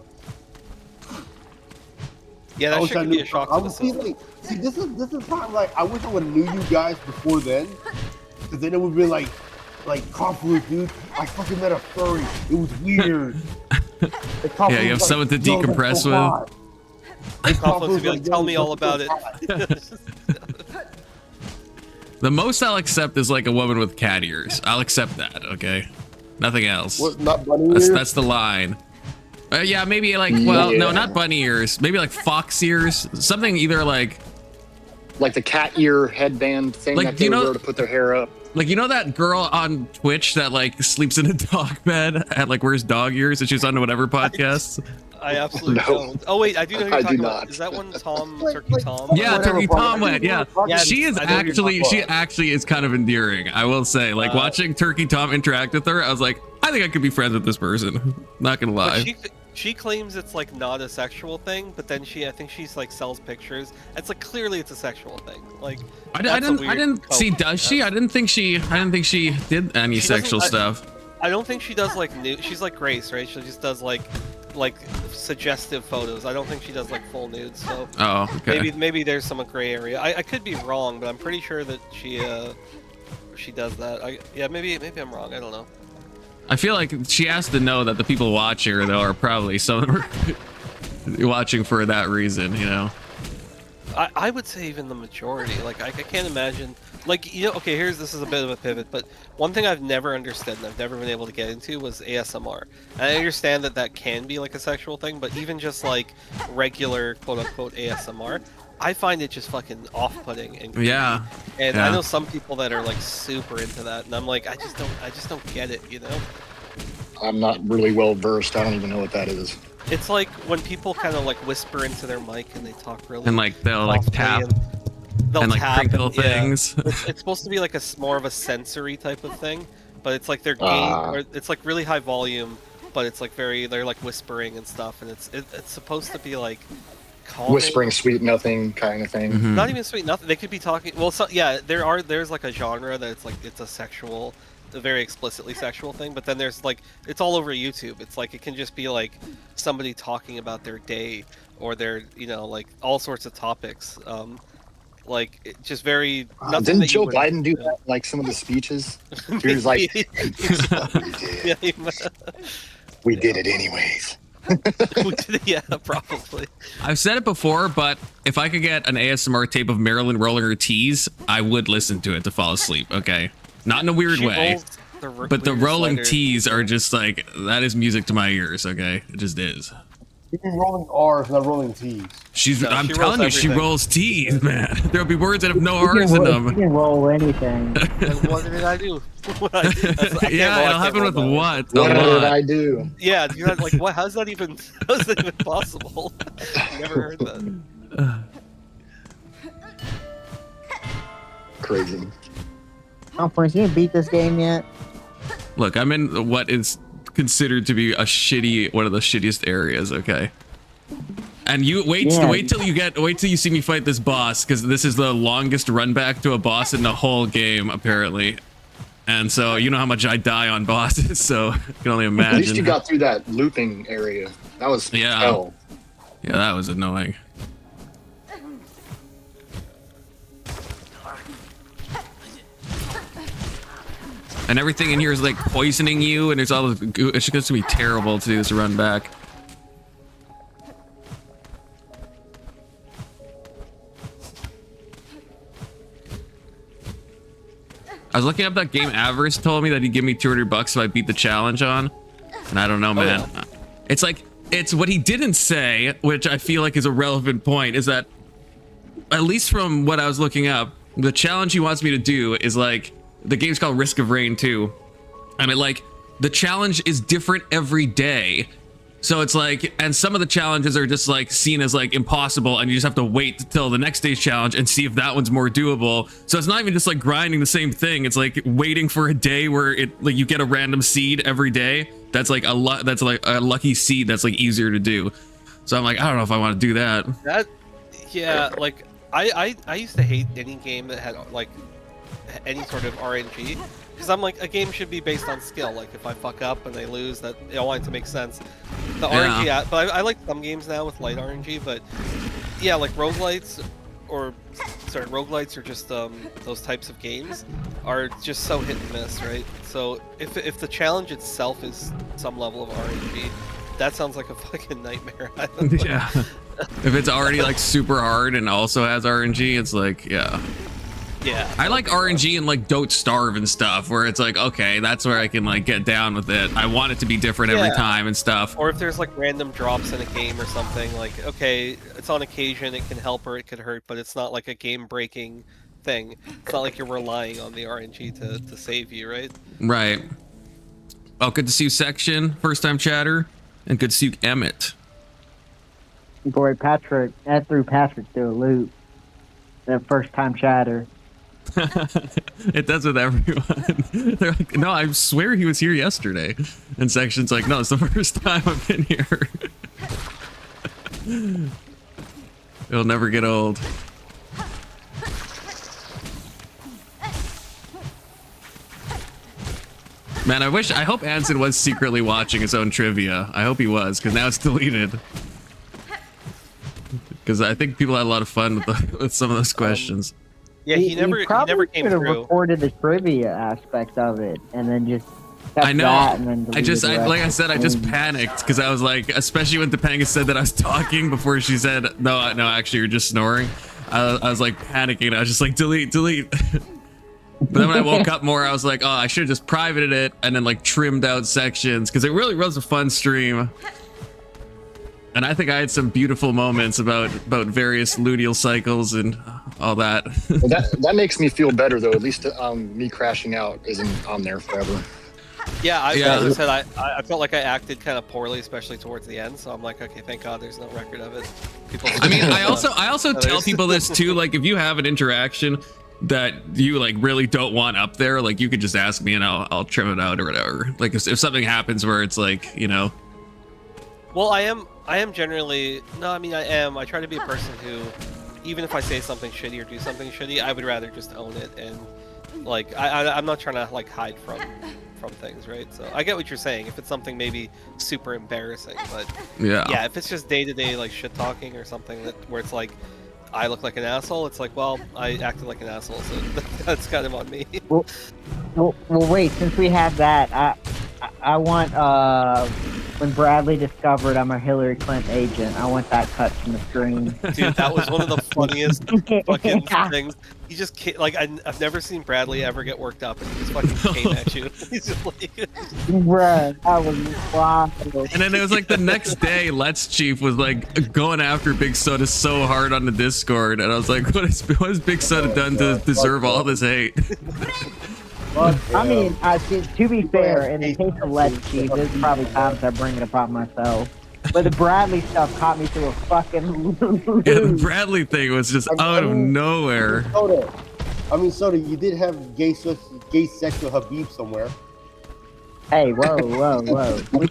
Yeah,
I
that
wish
shit
I
could
knew.
be a shock
I
to the
would see
system.
like, this is not like I wish I would have knew you guys before then, because then it would be like conflict, dude. I fucking met a furry. It was weird.
Yeah, you have someone to decompress with.
Confluence would be like, tell me all about it.
The most I'll accept is like a woman with cat ears. I'll accept that. Okay, nothing else.
What, not bunny
That's
ears?
that's the line. Yeah, maybe like no,
Yeah.
not bunny ears. Maybe like fox ears. Something either like
Like the cat ear headband thing
Like,
that
do
they
you know-
wear to put their hair up.
that girl on Twitch that like sleeps in a dog bed and like wears dog ears and she's on whatever podcast.
I absolutely
No.
don't. Oh wait, I do know who you're
I do
talking
not.
about. Is that one Tom
Like-
Turkey
like-
Tom?
Yeah,
Whatever,
Turkey
bro.
Tom went. Yeah,
Yeah,
she is
I know who you're talking
she
about.
actually is kind of endearing. I will say, like watching Turkey Tom interact with her, I was like, I think I could be friends with this person. Not gonna
But
lie.
she claims it's like not a sexual thing, but then I think she's like sells pictures. It's like clearly it's a sexual thing. Like
I
that's a
didn't
weird
see.
cope.
Does she? I didn't think she did any
She doesn't-
sexual stuff.
I don't think she does like nude. She's like Grace, right? She just does like suggestive photos. I don't think she does like full nudes. So
Oh, okay.
maybe there's some gray area. I could be wrong, but I'm pretty sure that she does that. Maybe I'm wrong. I don't know.
I feel like she has to know that the people watching her though are probably some of her watching for that reason, you know.
I would say even the majority. Like I can't imagine. Like okay, this is a bit of a pivot, but one thing I've never understood and I've never been able to get into was ASMR. And I understand that can be like a sexual thing, but even just like regular quote unquote ASMR, I find it just fucking off-putting and creepy.
Yeah.
And
Yeah.
I know some people that are like super into that, and I'm like, I just don't get it, you know?
I'm not really well versed. I don't even know what that is.
It's like when people kind of like whisper into their mic and they talk really
And like they'll like
softly
tap
they'll
and like
tap
crinkle
and- yeah.
things.
It's supposed to be like more of a sensory type of thing, but it's like their game, or it's like really high volume, but it's like they're like whispering and stuff, and it's supposed to be like calming.
Whispering sweet nothing kind of thing.
Mhm.
Not even sweet nothing. They could be talking. Well, so, yeah, there's like a genre that it's a very explicitly sexual thing. But then there's like it's all over YouTube. It's like it can just be like somebody talking about their day or their like all sorts of topics. Like just very. Nothing
Didn't
that you
Joe
would-
Biden do that? Like some of the speeches, he was like,
Yeah,
"We did it anyways."
yeah, probably.
I've said it before, but if I could get an ASMR tape of Marilyn rolling her T's, I would listen to it to fall asleep. Okay, not in a weird
She
way,
rolls
but the
weirdest
rolling
letters.
T's are just like that is music to my ears. Okay, it just is.
She's rolling R's, not rolling T's.
She's.
No,
I'm
she
telling you,
rolls
she
everything.
rolls T's, man. There'll be words that have no
You can
R's in
roll- You
them.
can roll anything.
And what did I do? I can't
Yeah,
roll- I
it'll
can't
happen
roll
with
that.
what? A
What did
lot.
I do?
Yeah, you're not like, what? How's that even possible? Never heard that.
Crazy.
Oh, Prince, you didn't beat this game yet?
Look, I'm in what is considered to be one of the shittiest areas. Okay. And you wait till you see me fight this boss, because this is the longest run back to a boss in the whole game, apparently. And so you know how much I die on bosses, so I can only
At
imagine.
least you got through that looping area. That was
Yeah.
hell.
Yeah, that was annoying. And everything in here is like poisoning you, and there's all this goo. It's just gonna be terrible to do this run back. I was looking up that game. Avarice told me that he'd give me $200 if I beat the challenge on, and I don't know, man. It's like it's what he didn't say, which I feel like is a relevant point, is that at least from what I was looking up, the challenge he wants me to do is like the game's called Risk of Rain 2, and the challenge is different every day. So it's like, and some of the challenges are just like seen as like impossible, and you just have to wait till the next day's challenge and see if that one's more doable. So it's not even just like grinding the same thing. It's like waiting for a day where you get a random seed every day. That's like a lucky seed that's like easier to do. So I'm like, I don't know if I want to do that.
Like I used to hate any game that had like any sort of RNG, because I'm like, a game should be based on skill. Like if I fuck up and they lose, that I want it to make sense. The RNG, but I like some games now with light RNG, but yeah, like roguelites or just those types of games are just so hit and miss, right? So if the challenge itself is some level of RNG, that sounds like a fucking nightmare.
Yeah. If it's already like super hard and also has RNG, it's like, yeah.
Yeah.
I like RNG and like Don't Starve and stuff, where it's like, okay, that's where I can like get down with it. I want it to be different every
Yeah.
time and stuff.
Or if there's like random drops in a game or something, like, okay, it's on occasion, it can help or it could hurt, but it's not like a game-breaking thing. It's not like you're relying on the RNG to save you, right?
Right. Oh, good to see you, Section. First time chatter. And good to see you, Emmett.
Boy, Patrick, that threw Patrick through a loop. That first time chatter.
It does with everyone. They're like, no, I swear he was here yesterday. And Section's like, no, it's the first time I've been here. It'll never get old. Man, I hope Anson was secretly watching his own trivia. I hope he was, because now it's deleted. Because I think people had a lot of fun with some of those questions.
Yeah, he never
probably
came
could have
through.
recorded the trivia aspect of it and then just kept
I know.
that and then
I just,
deleted the
like I
rest.
said, I just panicked because I was like, especially when Topanga said that I was talking before she said, no, actually, you're just snoring. I was like panicking. I was just like, delete. But then when I woke up more, I was like, oh, I should have just privated it and then like trimmed out sections, because it really was a fun stream. And I think I had some beautiful moments about various luteal cycles and all that.
Well, that makes me feel better though. At least me crashing out isn't on there forever.
Yeah,
Yeah.
as I said, I felt like I acted kind of poorly, especially towards the end. So I'm like, okay, thank God there's no record of it. People
I mean, I also tell people this too. Like, if you have an interaction that you like really don't want up there, like you could just ask me and I'll trim it out or whatever. Like if something happens where it's like, you know.
Well, I am generally no. I mean, I am. I try to be a person who, even if I say something shitty or do something shitty, I would rather just own it and like I'm not trying to like hide from things, right? So I get what you're saying. If it's something maybe super embarrassing, but yeah, if it's just day-to-day like shit talking or something where it's like I look like an asshole, it's like, well, I acted like an asshole, so that's kind of on me.
Well, wait. Since we have that, I want when Bradley discovered I'm a Hillary Clinton agent, I want that cut from the screen.
Dude, that was one of the funniest fucking things. He just came, like I've never seen Bradley ever get worked up, and he just fucking came at you. He's just like,
Bruh, that was wild.
And then it was like the next day, Let's Chief was like going after Big Soda so hard on the Discord, and I was like, what has Big Soda done to deserve all this hate?
I mean, to be fair, in the case of Let's Chief, there's probably times I bring it upon myself. But the Bradley stuff caught me through a fucking loop.
Yeah, the Bradley thing was just out of nowhere.
Soda, you did have gay sex with Habib somewhere.
Hey, whoa. We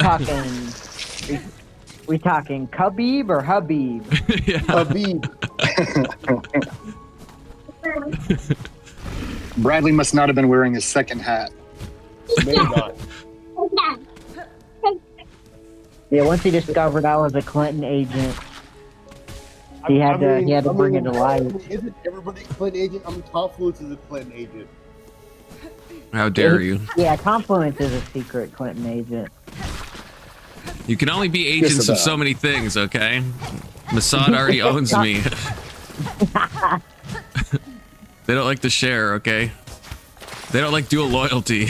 talking Khabib or Habib?
Yeah.
Habib.
Bradley must not have been wearing his second hat.
Maybe not.
Yeah, once he discovered I was a Clinton agent, he had to bring it to light.
Isn't everybody a Clinton agent? I mean, Confluence is a Clinton agent.
How dare you?
Yeah, Confluence is a secret Clinton agent.
You can only be agents of so many things, okay? Mossad already owns me. They don't like to share, okay? They don't like dual loyalty.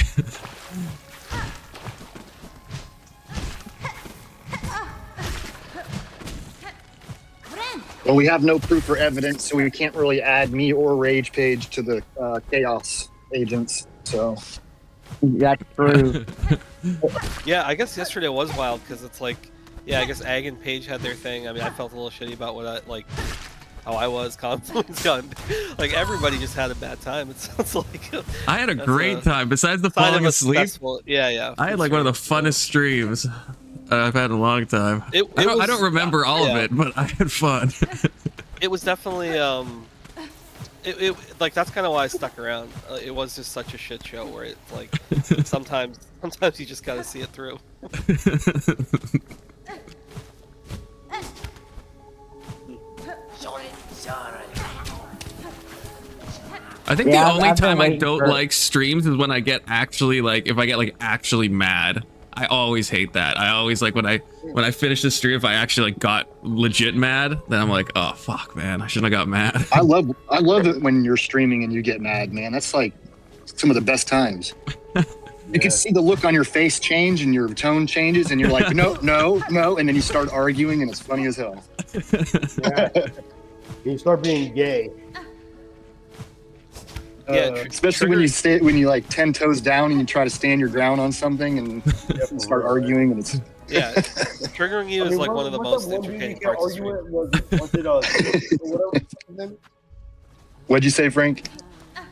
Well, we have no proof or evidence, so we can't really add me or Rage Page to the Chaos agents. So
that's true.
Yeah, I guess yesterday was wild because it's like, yeah, I guess Ag and Page had their thing. I mean, I felt a little shitty about what how I was. Confluence got, like everybody just had a bad time. It sounds like
I had a great time. Besides the falling asleep,
yeah.
I had like one of the funnest streams I've had in a long time. I don't remember all of it, but I had fun.
It was definitely it like that's kind of why I stuck around. It was just such a shit show where it's like sometimes you just gotta see it through.
I think the only time I don't like streams is when I get actually like, if I get like actually mad. I always hate that. I always like when I finish the stream, if I actually like got legit mad, then I'm like, oh fuck, man, I shouldn't have got mad.
I love it when you're streaming and you get mad, man. That's like some of the best times. You can see the look on your face change and your tone changes, and you're like, no, and then you start arguing, and it's funny as hell.
Yeah. You start being gay.
Yeah,
especially when you like 10 toes down and you try to stand your ground on something and start arguing, and it's
triggering you is like one of the most entertaining parts of stream.
What'd you say, Frank?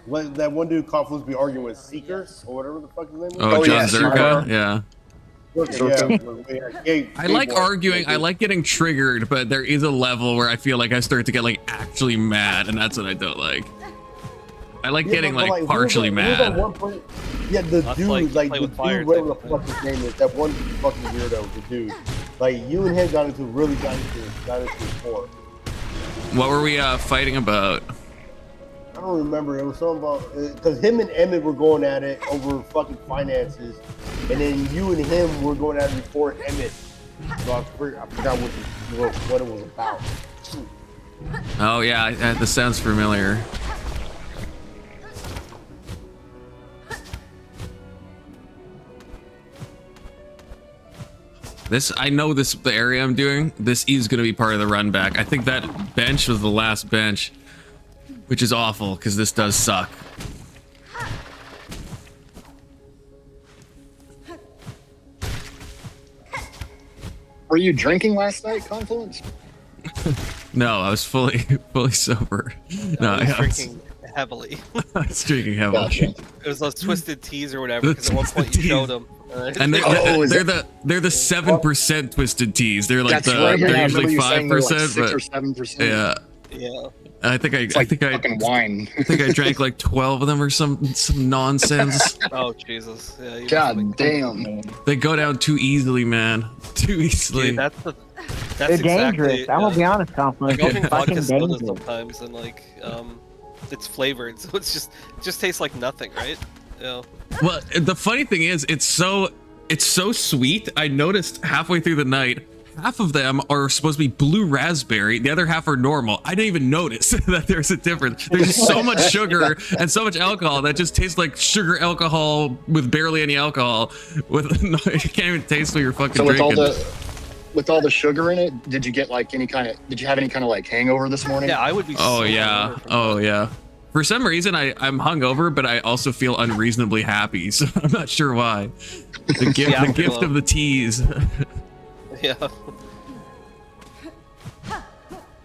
Let that one dude Confluence be arguing with Seeker or whatever the fuck his name was.
Oh, John
yeah,
Zerka, yeah. I like
boy.
arguing. I like getting triggered, but there is a level where I feel like I start to get like actually mad, and that's what I don't like. I like getting like partially mad.
Yeah, the
That's
dude,
like
the
with
dude,
fire
whatever the
type
fuck his name is, that one fucking weirdo, the dude. Like you and him got into a war.
What were we fighting about?
I don't remember. It was something about because him and Emmett were going at it over fucking finances, and then you and him were going at it before Emmett. So I forgot what it was about.
Oh yeah, this sounds familiar. This, I know this, the area I'm doing, this is going to be part of the run back. I think that bench was the last bench, which is awful because this does suck.
Were you drinking last night, Confluence?
No, I was fully sober. No,
I was
I was,
drinking heavily.
I was drinking heavily.
Gotcha.
It was those twisted teas or whatever. Because at one point you showed them.
And they're the 7% twisted teas. They're like
That's right.
they're
I
usually
remember you saying they're
5%,
like 6 or
but
7%.
yeah.
Yeah.
I think
It's like fucking wine.
I think I drank like 12 of them or some nonsense.
Oh Jesus. Yeah. You
God damn.
They go down too easily, man. Too easily.
Dude, that's
They're
exactly,
dangerous. I'm gonna be honest, Confluence.
Like I'll
They're
drink
fucking
vodka soda
dangerous.
sometimes, and like it's flavored, so it just tastes like nothing, right? Yeah.
Well, the funny thing is, it's so sweet. I noticed halfway through the night, half of them are supposed to be blue raspberry. The other half are normal. I didn't even notice that there's a difference. There's just so much sugar and so much alcohol that just tastes like sugar alcohol with barely any alcohol. With you can't even taste what you're fucking
So
drinking.
with all the sugar in it, did you have any kind of like hangover this morning?
Yeah, I would be.
Oh
so
yeah.
hungover from
Oh
that.
yeah. For some reason, I'm hungover, but I also feel unreasonably happy. So I'm not sure why. The gift,
Yeah,
the gift of the teas.
Yeah.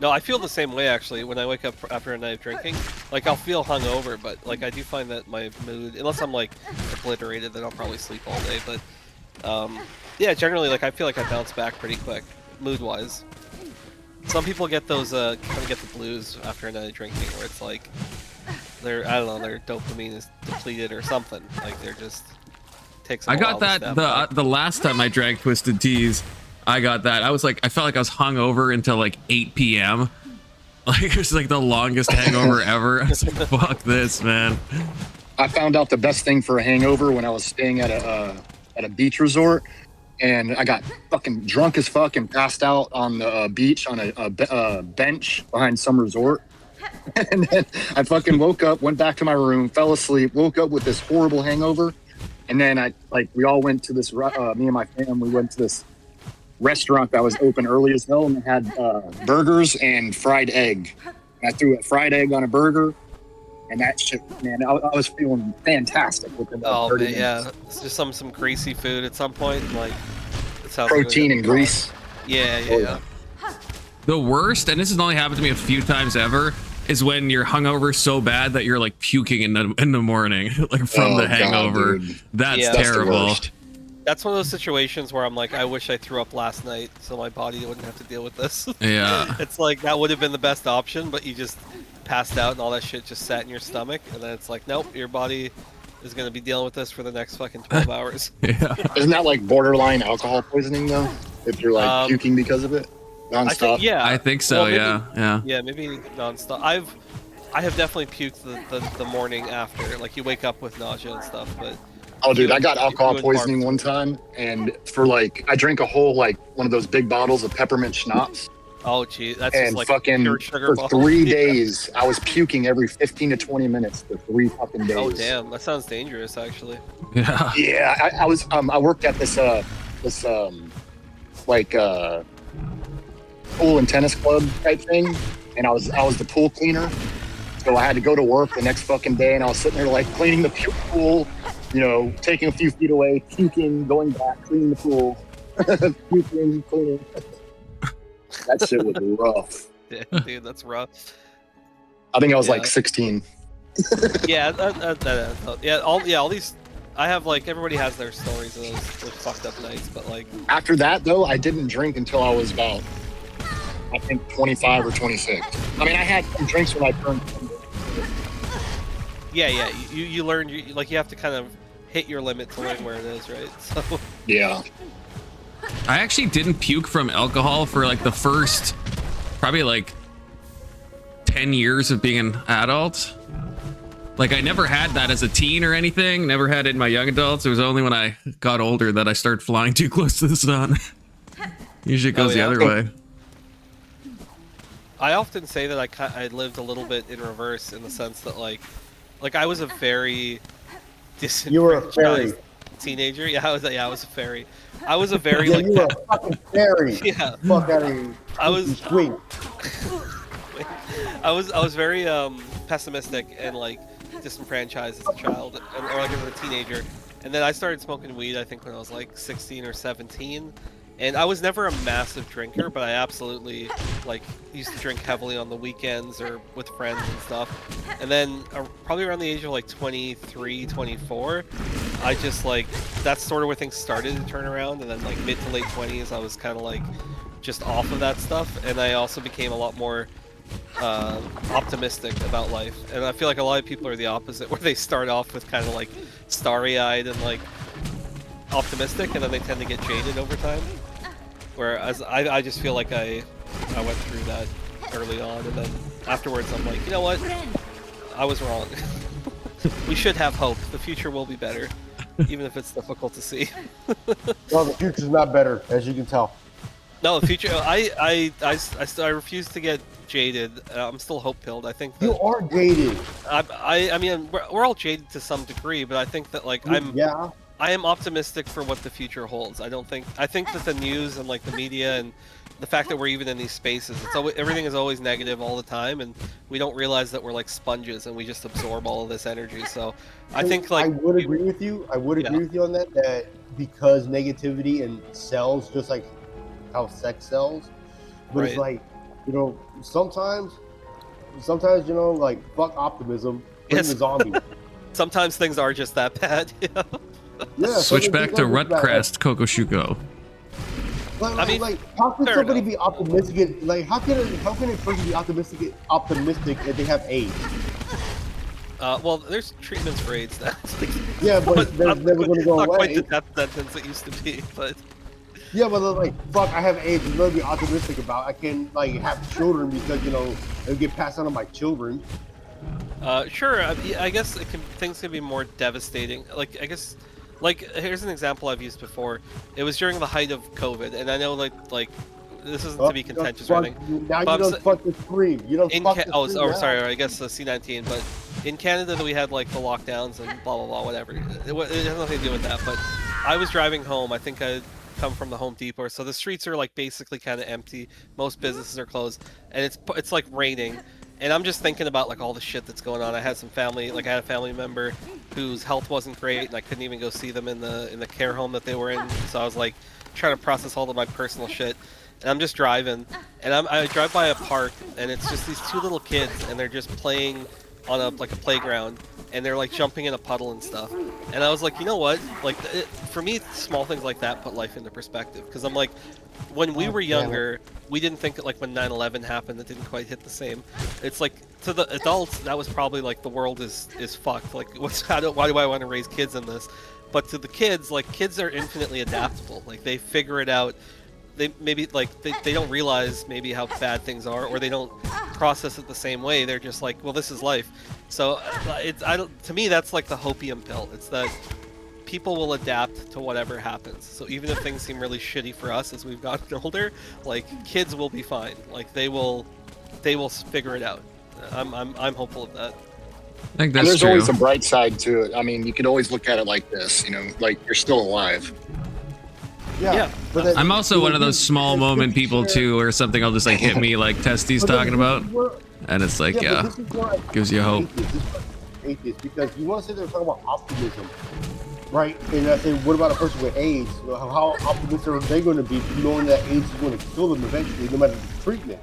No, I feel the same way actually when I wake up after a night of drinking. Like I'll feel hungover, but like I do find that my mood, unless I'm like obliterated, then I'll probably sleep all day. But yeah, generally like I feel like I bounce back pretty quick, mood-wise. Some people get those kind of get the blues after a night of drinking, where it's like I don't know, their dopamine is depleted or something. Like they're just takes.
I got that the last time I drank twisted teas. I got that. I felt like I was hungover until like 8 p.m. Like it was like the longest hangover ever. I was like, fuck this, man.
I found out the best thing for a hangover when I was staying at a beach resort, and I got fucking drunk as fuck and passed out on the beach on a bench behind some resort. And then I fucking woke up, went back to my room, fell asleep, woke up with this horrible hangover, and then we all went to this. Me and my family went to this restaurant that was open early as hell, and they had burgers and fried egg. And I threw a fried egg on a burger, and that shit, man, I was feeling fantastic within like
Oh
30
man,
minutes.
yeah, it's just some greasy food at some point. Like it sounds
Protein
good.
and grease.
Yeah.
The worst, and this has only happened to me a few times ever, is when you're hungover so bad that you're like puking in the morning, like from the
God,
hangover.
dude.
That's
Yeah.
That's the
terrible.
worst.
That's one of those situations where I'm like, I wish I threw up last night so my body wouldn't have to deal with this.
Yeah.
It's like that would have been the best option, but you just passed out and all that shit just sat in your stomach, and then it's like, nope, your body is gonna be dealing with this for the next fucking 12 hours.
Yeah.
Isn't that like borderline alcohol poisoning though? If you're like puking because of it, nonstop.
I think, yeah.
I think so.
Well, maybe-
Yeah.
Yeah, maybe nonstop. I have definitely puked the morning after. Like you wake up with nausea and stuff, but
Oh, dude, I got alcohol
you and
poisoning
Barb's-
one time, and for like, I drank a whole like one of those big bottles of peppermint schnapps,
oh gee, that's
and
just like
fucking
pure sugar
for
bomb.
3 days, I was puking every 15 to 20 minutes for 3 fucking days.
Oh damn, that sounds dangerous actually.
Yeah.
Yeah, I was I worked at this pool and tennis club type thing, and I was the pool cleaner, so I had to go to work the next fucking day, and I was sitting there like cleaning the pool, you know, taking a few feet away, puking, going back, cleaning the pool, puking, cleaning. That shit was rough.
Yeah, dude, that's rough.
I think I was
Yeah.
like 16.
Yeah, all these. I have like everybody has their stories of those fucked up nights, but like
After that, though, I didn't drink until I was about, I think, 25 or 26. I mean, I had some drinks when I turned 20.
yeah, you learn you have to kind of hit your limit to learn where it is, right? So
Yeah.
I actually didn't puke from alcohol for like the first probably like 10 years of being an adult. Like I never had that as a teen or anything, never had it in my young adults. It was only when I got older that I started flying too close to the sun. Usually it goes
Oh, yeah.
the other way.
I often say that I lived a little bit in reverse in the sense that like I was a very
You were a fairy.
disenfranchised. teenager. Yeah, I was a fairy. I was a very
Yeah,
like
you were a fucking fairy.
yeah.
Fuck out of here.
I was
Squeak.
I was very pessimistic and like disenfranchised as a child or like as a teenager. And then I started smoking weed I think when I was like 16 or 17. And I was never a massive drinker, but I absolutely like used to drink heavily on the weekends or with friends and stuff. And then probably around the age of like 23, 24, I just like that's sort of where things started to turn around. And then like mid to late 20s, I was kind of like just off of that stuff. And I also became a lot more optimistic about life. And I feel like a lot of people are the opposite, where they start off with kind of like starry-eyed and like optimistic, and then they tend to get jaded over time. Whereas I just feel like I went through that early on, and then afterwards I'm like, you know what? I was wrong. We should have hope. The future will be better, even if it's difficult to see.
Well, the future's not better, as you can tell.
No, the future. I refuse to get jaded. I'm still hope-pilled. I think that
You are jaded.
I mean, we're all jaded to some degree, but I think that like
Yeah.
I am optimistic for what the future holds. I think that the news and like the media and the fact that we're even in these spaces, everything is always negative all the time, and we don't realize that we're like sponges and we just absorb all of this energy. So I think like
I would agree with you. I would agree with you on that. That because negativity and sells just like how sex sells, but it's
Right.
like, you know, sometimes you know, like fuck optimism, bring
Yes.
the zombie.
sometimes things are just that bad.
Yeah.
Switch
sometimes
back
things
to
are just that.
Rutcrest Kokoshuko.
I mean,
Like, how can
fair
somebody
enough.
be optimistic? Like, how can a person be optimistic if they have AIDS?
Well, there's treatments for AIDS now.
Yeah, but they're never going to go
not quite
away.
the death sentence it used to be, but
Yeah, but they're like, fuck, I have AIDS. There's nothing to be optimistic about. I can like have children because, you know, it'll get passed on to my children.
sure. I guess things can be more devastating. Like I guess, like here's an example I've used before. It was during the height of COVID, and I know like this isn't to be contentious or anything.
Now
but
you
I'm
don't fuck the scream. You don't fuck the
oh,
scream now.
sorry, I guess the C-19, but in Canada we had like the lockdowns and blah blah blah, whatever. It has nothing to do with that. But I was driving home. I think I come from the Home Depot, so the streets are like basically kind of empty. Most businesses are closed, and it's like raining. And I'm just thinking about like all the shit that's going on. I had some family, like I had a family member whose health wasn't great, and I couldn't even go see them in the care home that they were in. So I was like trying to process all of my personal shit. And I'm just driving, and I drive by a park, and it's just these two little kids, and they're just playing on a playground, and they're like jumping in a puddle and stuff. And I was like, you know what? Like for me, small things like that put life into perspective. Because I'm like, when we were younger, we didn't think that like when 9/11 happened, it didn't quite hit the same. It's like to the adults, that was probably like the world is fucked. Like why do I want to raise kids in this? But to the kids, like kids are infinitely adaptable. Like they figure it out. They maybe like they don't realize maybe how bad things are, or they don't process it the same way. They're just like, well, this is life. So to me that's like the hopium pill. It's that people will adapt to whatever happens. So even if things seem really shitty for us as we've gotten older, like kids will be fine. Like they will figure it out. I'm hopeful of that.
I think
And
that's
there's
true.
always a bright side to it. I mean, you could always look at it like this, you know, like you're still alive.
Yeah.
But then-
I'm also one of those small moment people too, or something. I'll just like hit me like Testy's
but then
talking
this
about,
is where-
and it's like,
but
yeah,
this is where I
gives you hope.
atheist, because you want to sit there and talk about optimism, right? And I say, what about a person with AIDS? How optimistic are they going to be knowing that AIDS is going to kill them eventually, no matter the treatment?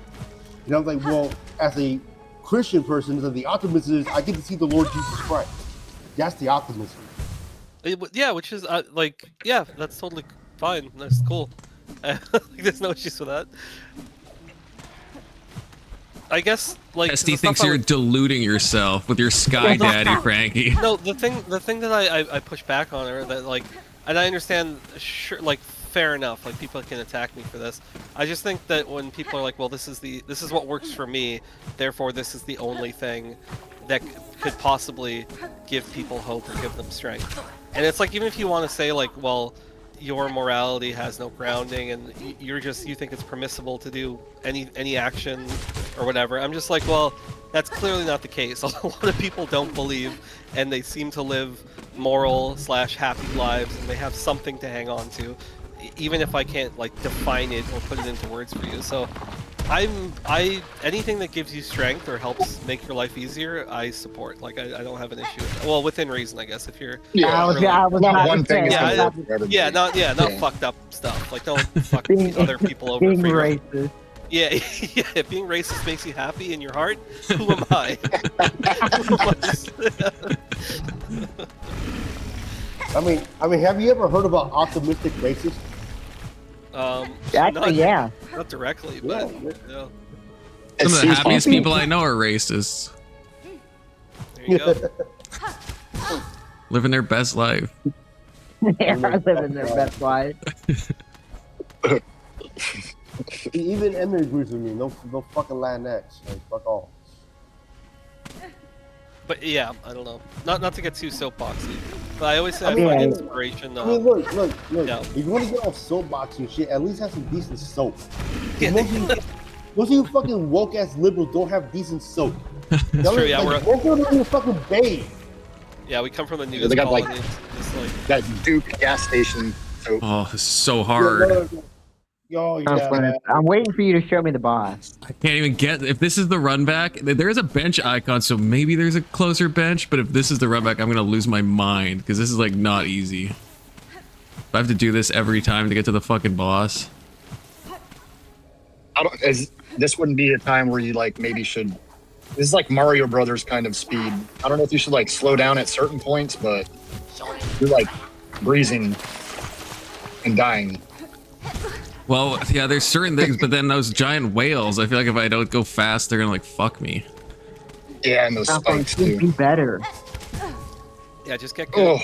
You know, I'm like, well, as a Christian person, the optimism is I get to see the Lord Jesus Christ. That's the optimism.
Yeah, which is like, yeah, that's totally fine. That's cool. There's no issues with that. I guess like
Testy
the stuff
thinks
I
you're
would-
deluding yourself with your Sky Daddy, Frankie.
No, the thing that I push back on are that like, and I understand, sure, like fair enough, like people can attack me for this. I just think that when people are like, well, this is what works for me, therefore this is the only thing that could possibly give people hope or give them strength. And it's like, even if you want to say like, well, your morality has no grounding, and you think it's permissible to do any action or whatever. I'm just like, well, that's clearly not the case. A lot of people don't believe, and they seem to live moral/happy lives, and they have something to hang on to, even if I can't like define it or put it into words for you. So anything that gives you strength or helps make your life easier, I support. Like I don't have an issue with that. Well, within reason, I guess. If you're
I was
not
about
one
to
thing is
say,
gonna
I
work
was
for everybody.
not fucked up stuff. Like don't fuck
Being-
other people over
being
for your
racist.
Yeah, if being racist makes you happy in your heart, who am I? Who am I?
I mean, have you ever heard about optimistic racists?
Actually, yeah.
Not directly, but
Yeah.
yeah.
Some of the
seems
happiest
awesome.
people I know are racists,
There you go.
living their best life.
They're living their best life.
Even Emmett agrees with me. No fucking Latinx. Like, fuck off.
But yeah, I don't know. Not to get too soapboxy, but I always say I
I mean,
find
yeah.
inspiration.
I mean, look.
Yeah.
If you want to get off soapbox and shit, at least have some decent soap. 'Cause
Yeah.
Most of you fucking woke ass liberals don't have decent soap. Y'all
true,
are,
yeah,
like, woke up in your fucking bathe.
Yeah, we come from the news
they got, like-
colony. It's like
That Duke gas station. So
Oh, this is so hard.
Yo, yeah, man.
I'm waiting for you to show me the boss.
I can't even get if this is the run back. There is a bench icon, so maybe there's a closer bench. But if this is the run back, I'm gonna lose my mind because this is like not easy. I have to do this every time to get to the fucking boss.
this wouldn't be a time where you like maybe should. This is like Mario Brothers kind of speed. I don't know if you should like slow down at certain points, but you're like breezing and dying.
Well, yeah, there's certain things, but then those giant whales. I feel like if I don't go fast, they're gonna like fuck me.
Yeah, and those
Something
spikes
should be
too.
better.
yeah, just get good.
Oh,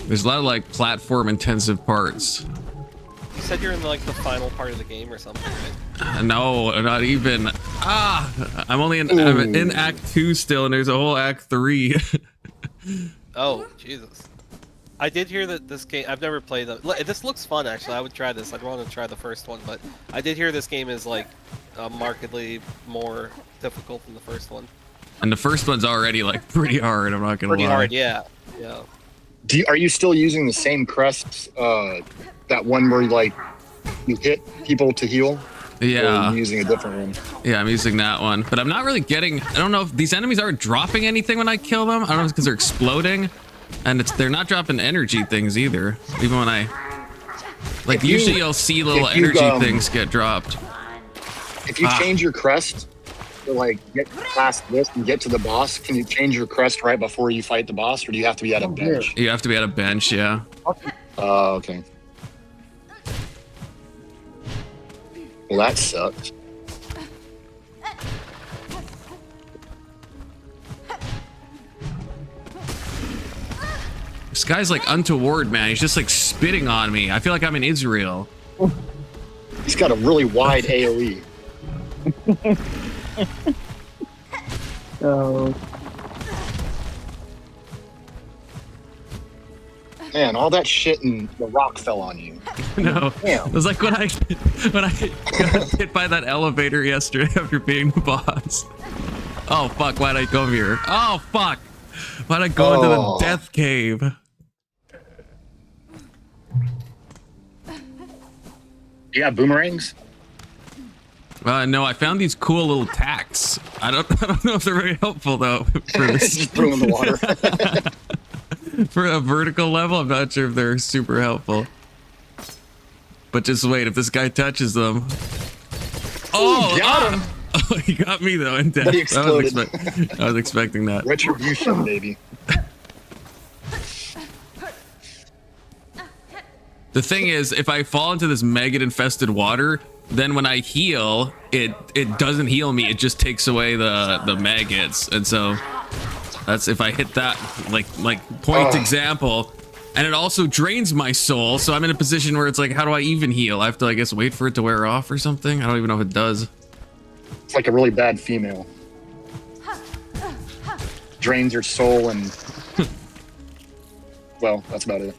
There's a lot of like platform intensive parts.
You said you're in like the final part of the game or something, right?
No, not even. I'm only I'm in Act 2 still, and there's a whole Act 3.
Oh, Jesus. I did hear that this game, I've never played it. This looks fun, actually. I would try this. I'd want to try the first one, but I did hear this game is like markedly more difficult than the first one.
And the first one's already like pretty hard. I'm not gonna
Pretty
lie.
hard, yeah. Yeah.
are you still using the same crests? That one where like you hit people to heal? Or are
Yeah,
you using a different one?
yeah, I'm using that one, but I'm not really getting. I don't know if these enemies aren't dropping anything when I kill them. I don't know if it's because they're exploding, and they're not dropping energy things either. Even when I like, usually you'll see little
if you,
energy things get dropped.
If you change your crest to like get past this and get to the boss, can you change your crest right before you fight the boss, or do you have to be at a bench?
You have to be at a bench, yeah.
Okay. Well, that sucks.
This guy's like untoward, man. He's just like spitting on me. I feel like I'm in Israel.
He's got a really wide AoE.
So
Man, all that shit and the rock fell on you.
No,
Damn.
it was like when I got hit by that elevator yesterday after being the boss. Oh fuck! Why'd I go here? Oh fuck! Why'd I go into the
Oh.
death cave?
You got boomerangs?
No, I found these cool little tacks. I don't know if they're very helpful though for this.
Just threw them in the water.
For a vertical level, I'm not sure if they're super helpful. But just wait, if this guy touches them. Oh,
got him.
Oh, he got me though in death.
But he
I was,
exploded.
I was expecting that.
Retribution, baby.
The thing is, if I fall into this maggot infested water, then when I heal, it doesn't heal me. It just takes away the maggots, and so that's if I hit that like point example. And it also drains my soul, so I'm in a position where it's like, how do I even heal? I have to, I guess, wait for it to wear off or something. I don't even know if it does.
It's like a really bad female. Drains your soul and Well, that's about it.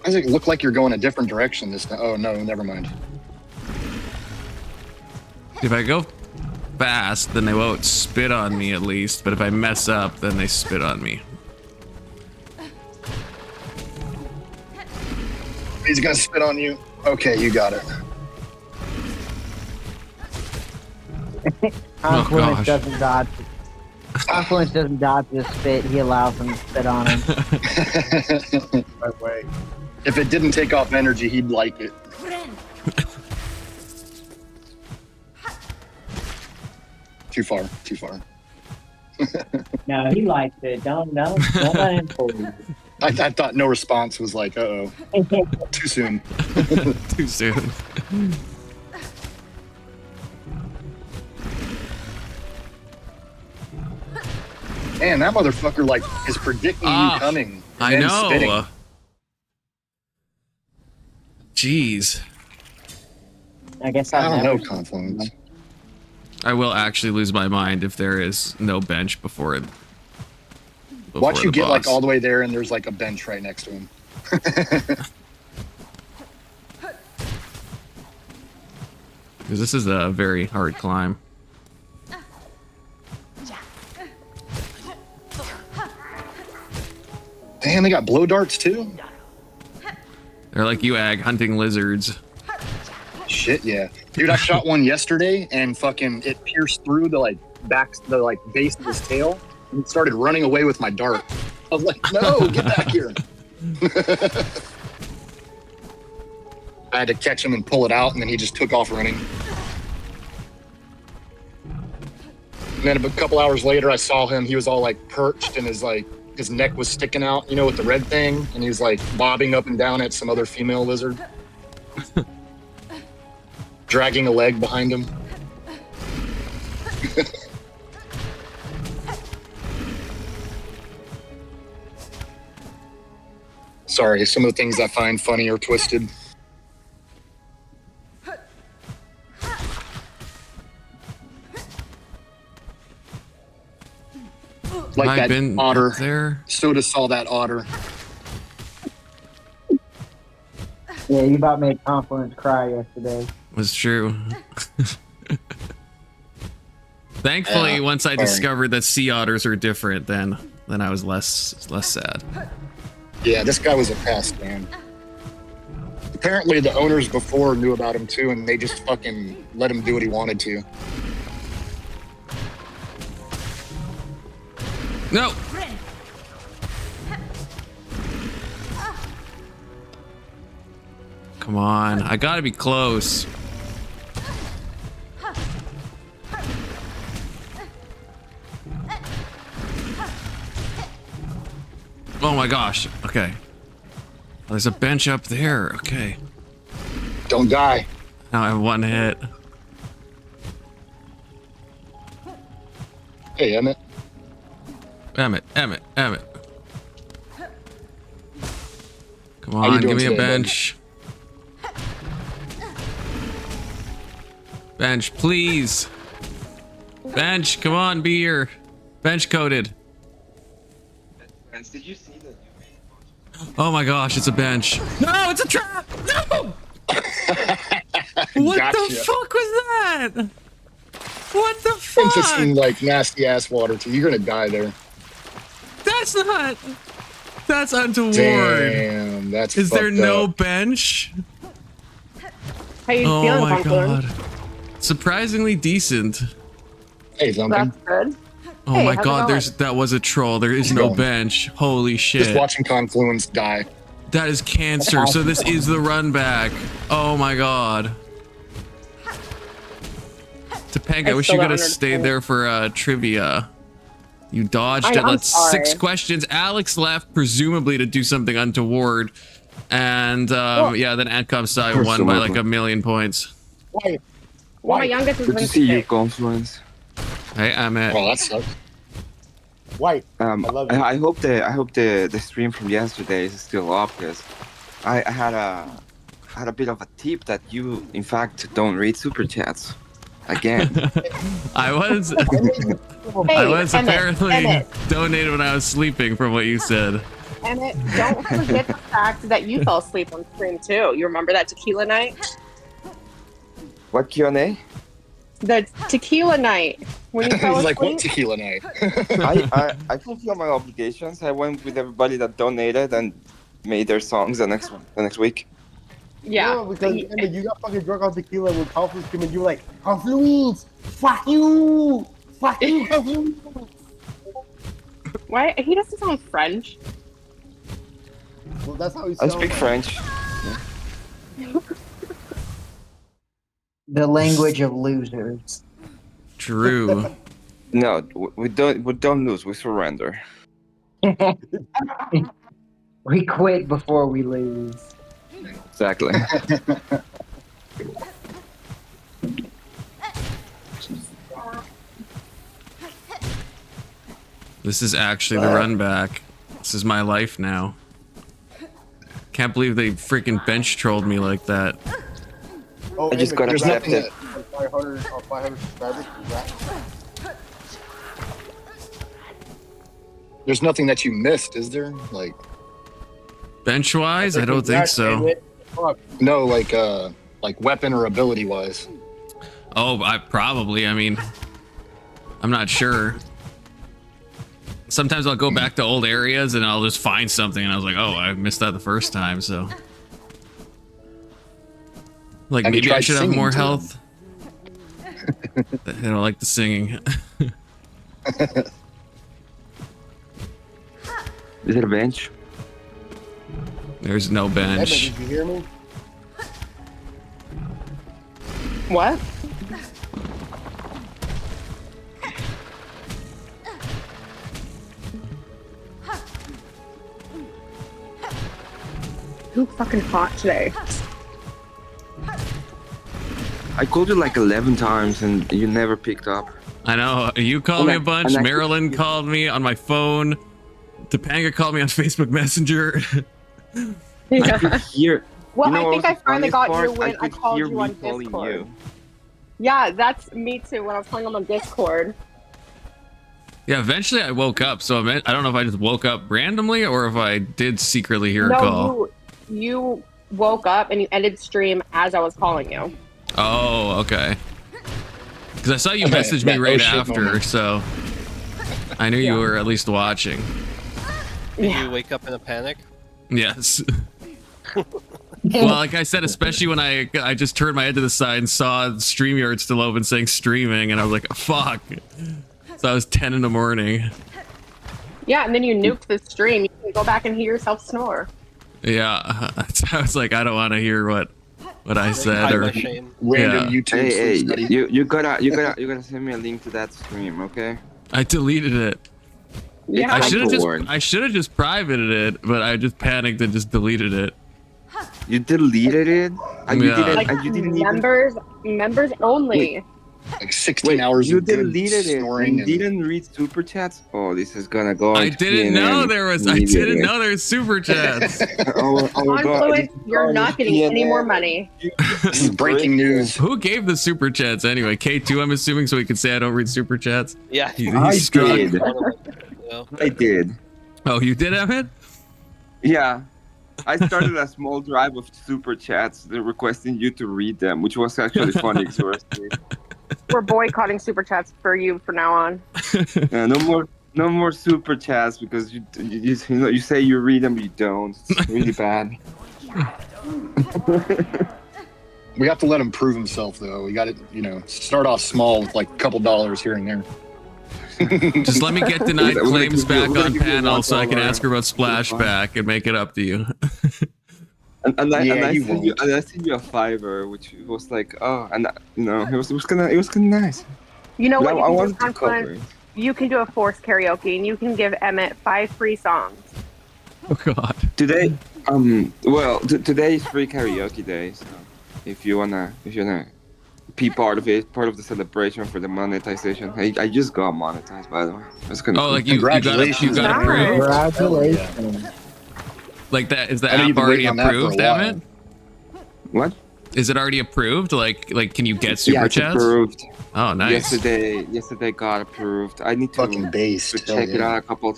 Why does it look like you're going a different direction this time? Oh, no, never mind.
If I go fast, then they won't spit on me at least. But if I mess up, then they spit on me.
He's gonna spit on you. Okay, you got it.
Confluence
gosh.
doesn't dodge. Confluence doesn't dodge the spit. He allows them to spit on him.
Right way.
If it didn't take off energy, he'd like it. Too far, too far.
No, he likes it. Don't let him fool you.
I thought no response was like, uh-oh. Too soon.
Too soon.
Man, that motherfucker like is predicting you coming. and
I
then
know.
spitting.
I
Jeez.
guess
I
I've
don't know,
never-
Confluence.
I will actually lose my mind if there is no bench before it.
Watch
before
you
the
get like
boss.
all the way there and there's like a bench right next to him.
Because this is a very hard climb.
Damn, they got blow darts too?
They're like you, Ag, hunting lizards.
Shit, yeah. Dude, I shot one yesterday and fucking it pierced through the like base of his tail and it started running away with my dart. I was like, no, get back here. I had to catch him and pull it out and then he just took off running. And then a couple hours later I saw him, he was all like perched and his neck was sticking out, you know, with the red thing, and he was like bobbing up and down at some other female lizard. Dragging a leg behind him. Sorry, some of the things I find funny or twisted. Like
I've
that
been
otter.
up there.
Soda saw that otter.
Yeah, you about made Confluence cry yesterday.
Was true. Thankfully, once I
sorry.
discovered that sea otters are different, then I was less sad.
Yeah, this guy was a pest, man. Apparently, the owners before knew about him too, and they just fucking let him do what he wanted to.
No. Come on, I gotta be close. Oh my gosh. Okay. There's a bench up there. Okay.
Don't die.
Now I have one hit.
Hey, Emmett.
Emmett. Come
How you
on, give
doing
me a
today,
bench. Bench, please. Bench, come on, be here. Bench coated.
Did you see that?
Oh my gosh, it's a bench. No, it's a trap! No! What
Gotcha.
the fuck was that? What the
Into some
fuck?
like nasty ass water too. You're gonna die there.
That's not. That's untoward.
Damn, that's.
Is there
fucked
no
up.
bench?
How you
Oh
feeling,
my
Confluence?
god. Surprisingly decent.
Hey, Duncan.
That's good.
Oh
Hey,
my
how's it
god,
going?
that was a troll. There is
How's it
no
going?
bench. Holy
Just
shit.
watching Confluence die.
That is cancer. So this is the run back. Oh my god. Topanga, I wish you
still
could have
don't
stayed
understand.
there for trivia. You dodged it.
I'm
That's 6
sorry.
questions. Alex left, presumably to do something untoward. And yeah, then Adcom Sai
You're
won
so
by
welcome.
like 1,000,000 points.
Why?
Well, my youngest has
Good
been
to see you,
sick.
Confluence.
Hey, Emmett.
Well, that sucks.
White.
I
love you.
I hope the stream from yesterday is still up because I had a had a bit of a tip that you, in fact, don't read super chats. Again.
I was
Hey,
I was
Emmett,
apparently
Emmett,
donated when I was sleeping from what you said.
Emmett, don't forget the fact that you fell asleep on stream too. You remember that tequila night?
What Q&A?
The tequila night when you fell
He's
asleep.
like, what tequila night?
I fulfilled my obligations. I went with everybody that donated and made their songs the next week.
Yeah.
No, because Emmett, you got fucking drunk on tequila when Confluence came in. You were like, Confluence, fuck you, Confluence.
Why? He doesn't sound French.
Well, that's how he
I
sounds.
speak French.
The language of losers.
True.
No, we don't lose. We surrender.
We quit before we lose.
Exactly.
This is actually the run back. This is my life now. Can't believe they freaking bench trolled me like that.
Oh,
I just got
Emmett,
accepted.
500 subscribers. Congrats.
There's nothing that you missed, is there? Like,
Bench wise, I don't think
Congrats,
so.
Emmett. Fuck.
no, like weapon or ability wise.
Oh, I mean, I'm not sure. Sometimes I'll go back to old areas and I'll just find something and I was like, oh, I missed that the first time, so. Like,
Have you
maybe I
tried
should have
singing
more
too?
health. I don't like the singing.
Is it a bench?
There's no
Emmett,
bench.
did you hear me?
What? Too fucking hot today.
I called you like 11 times and you never picked up.
I know, you called me a bunch,
And I-
Marilyn called me on my phone, Topanga called me on Facebook Messenger.
I could hear.
Well,
you know
I
what
think
was
I
the
finally
funniest
got
part?
you when I
could
called
hear
you
me
on
calling
Discord.
you.
Yeah, that's me too when I was playing on the Discord.
Yeah, eventually I woke up, so I don't know if I just woke up randomly or if I did secretly hear a call.
No, you woke up and you ended stream as I was calling you.
Oh, okay. Because I saw you message me
That
right
oh shit
after,
moment.
so I knew you
Yeah.
were at least watching.
Did
Yeah.
you wake up in a panic?
Yes. Well, like I said, especially when I just turned my head to the side and saw StreamYard still open saying streaming, and I was like, fuck. So I was 10 in the morning.
Yeah, and then you nuked the stream. You can go back and hear yourself snore.
Yeah, I was like, I don't want to hear what I said
Hide
or
my shame.
Random
Yeah.
YouTube
Hey,
sleep study.
you gotta send me a link to that stream, okay?
I deleted it.
Yeah,
I should have just
Warn.
privated it, but I just panicked and just deleted it.
You deleted it? And you
Yeah.
didn't,
like
and you didn't even.
members only.
Like 16
Wait,
hours
you
of good
deleted it
snoring.
and didn't read super chats? Oh, this is gonna go.
I
into
didn't know
CNN
there was. I
immediately.
didn't know there was super chats.
Oh god.
Confluence, you're
Oh,
not getting any
CNN.
more money.
This is breaking news.
Who gave the super chats anyway? K2, I'm assuming, so he could say I don't read super chats.
Yeah.
He
I
struck.
did.
Yeah.
I did.
Oh, you did, Emmett?
Yeah. I started a small drive of super chats requesting you to read them, which was actually funny. 'Cause we were asleep.
We're boycotting super chats for you from now on.
No more super chats because you say you read them, you don't. It's really bad.
We have to let him prove himself, though. We got to, start off small with like a couple dollars here and there.
Just let me get denied
We're gonna
claims
give you-
back
we're gonna
on
give you
panel so I can
$1
ask her about splashback and make it up to you.
And I
you
sent you,
won't.
and I sent you a Fiverr, which was like, oh, and it was kind of nice.
You know
But
what
I
you
wanted
can
to
do,
cover
Confluence?
it.
You can do a forced karaoke, and you can give Emmett 5 free songs.
Oh god.
Today, today is free karaoke day. So if you wanna be part of it, part of the celebration for the monetization. I just got monetized, by the way. That's kind of
Oh, like you got
Congratulations.
approved?
Congratulations.
Like that? Is the
I know
app
you've been
already
waiting on that for a
approved,
while.
Emmett?
What?
Is it already approved? Like can you get super
Yeah, it's
chats?
approved.
Oh, nice.
Yesterday got approved. I need to
Fucking based.
to check it out. A couple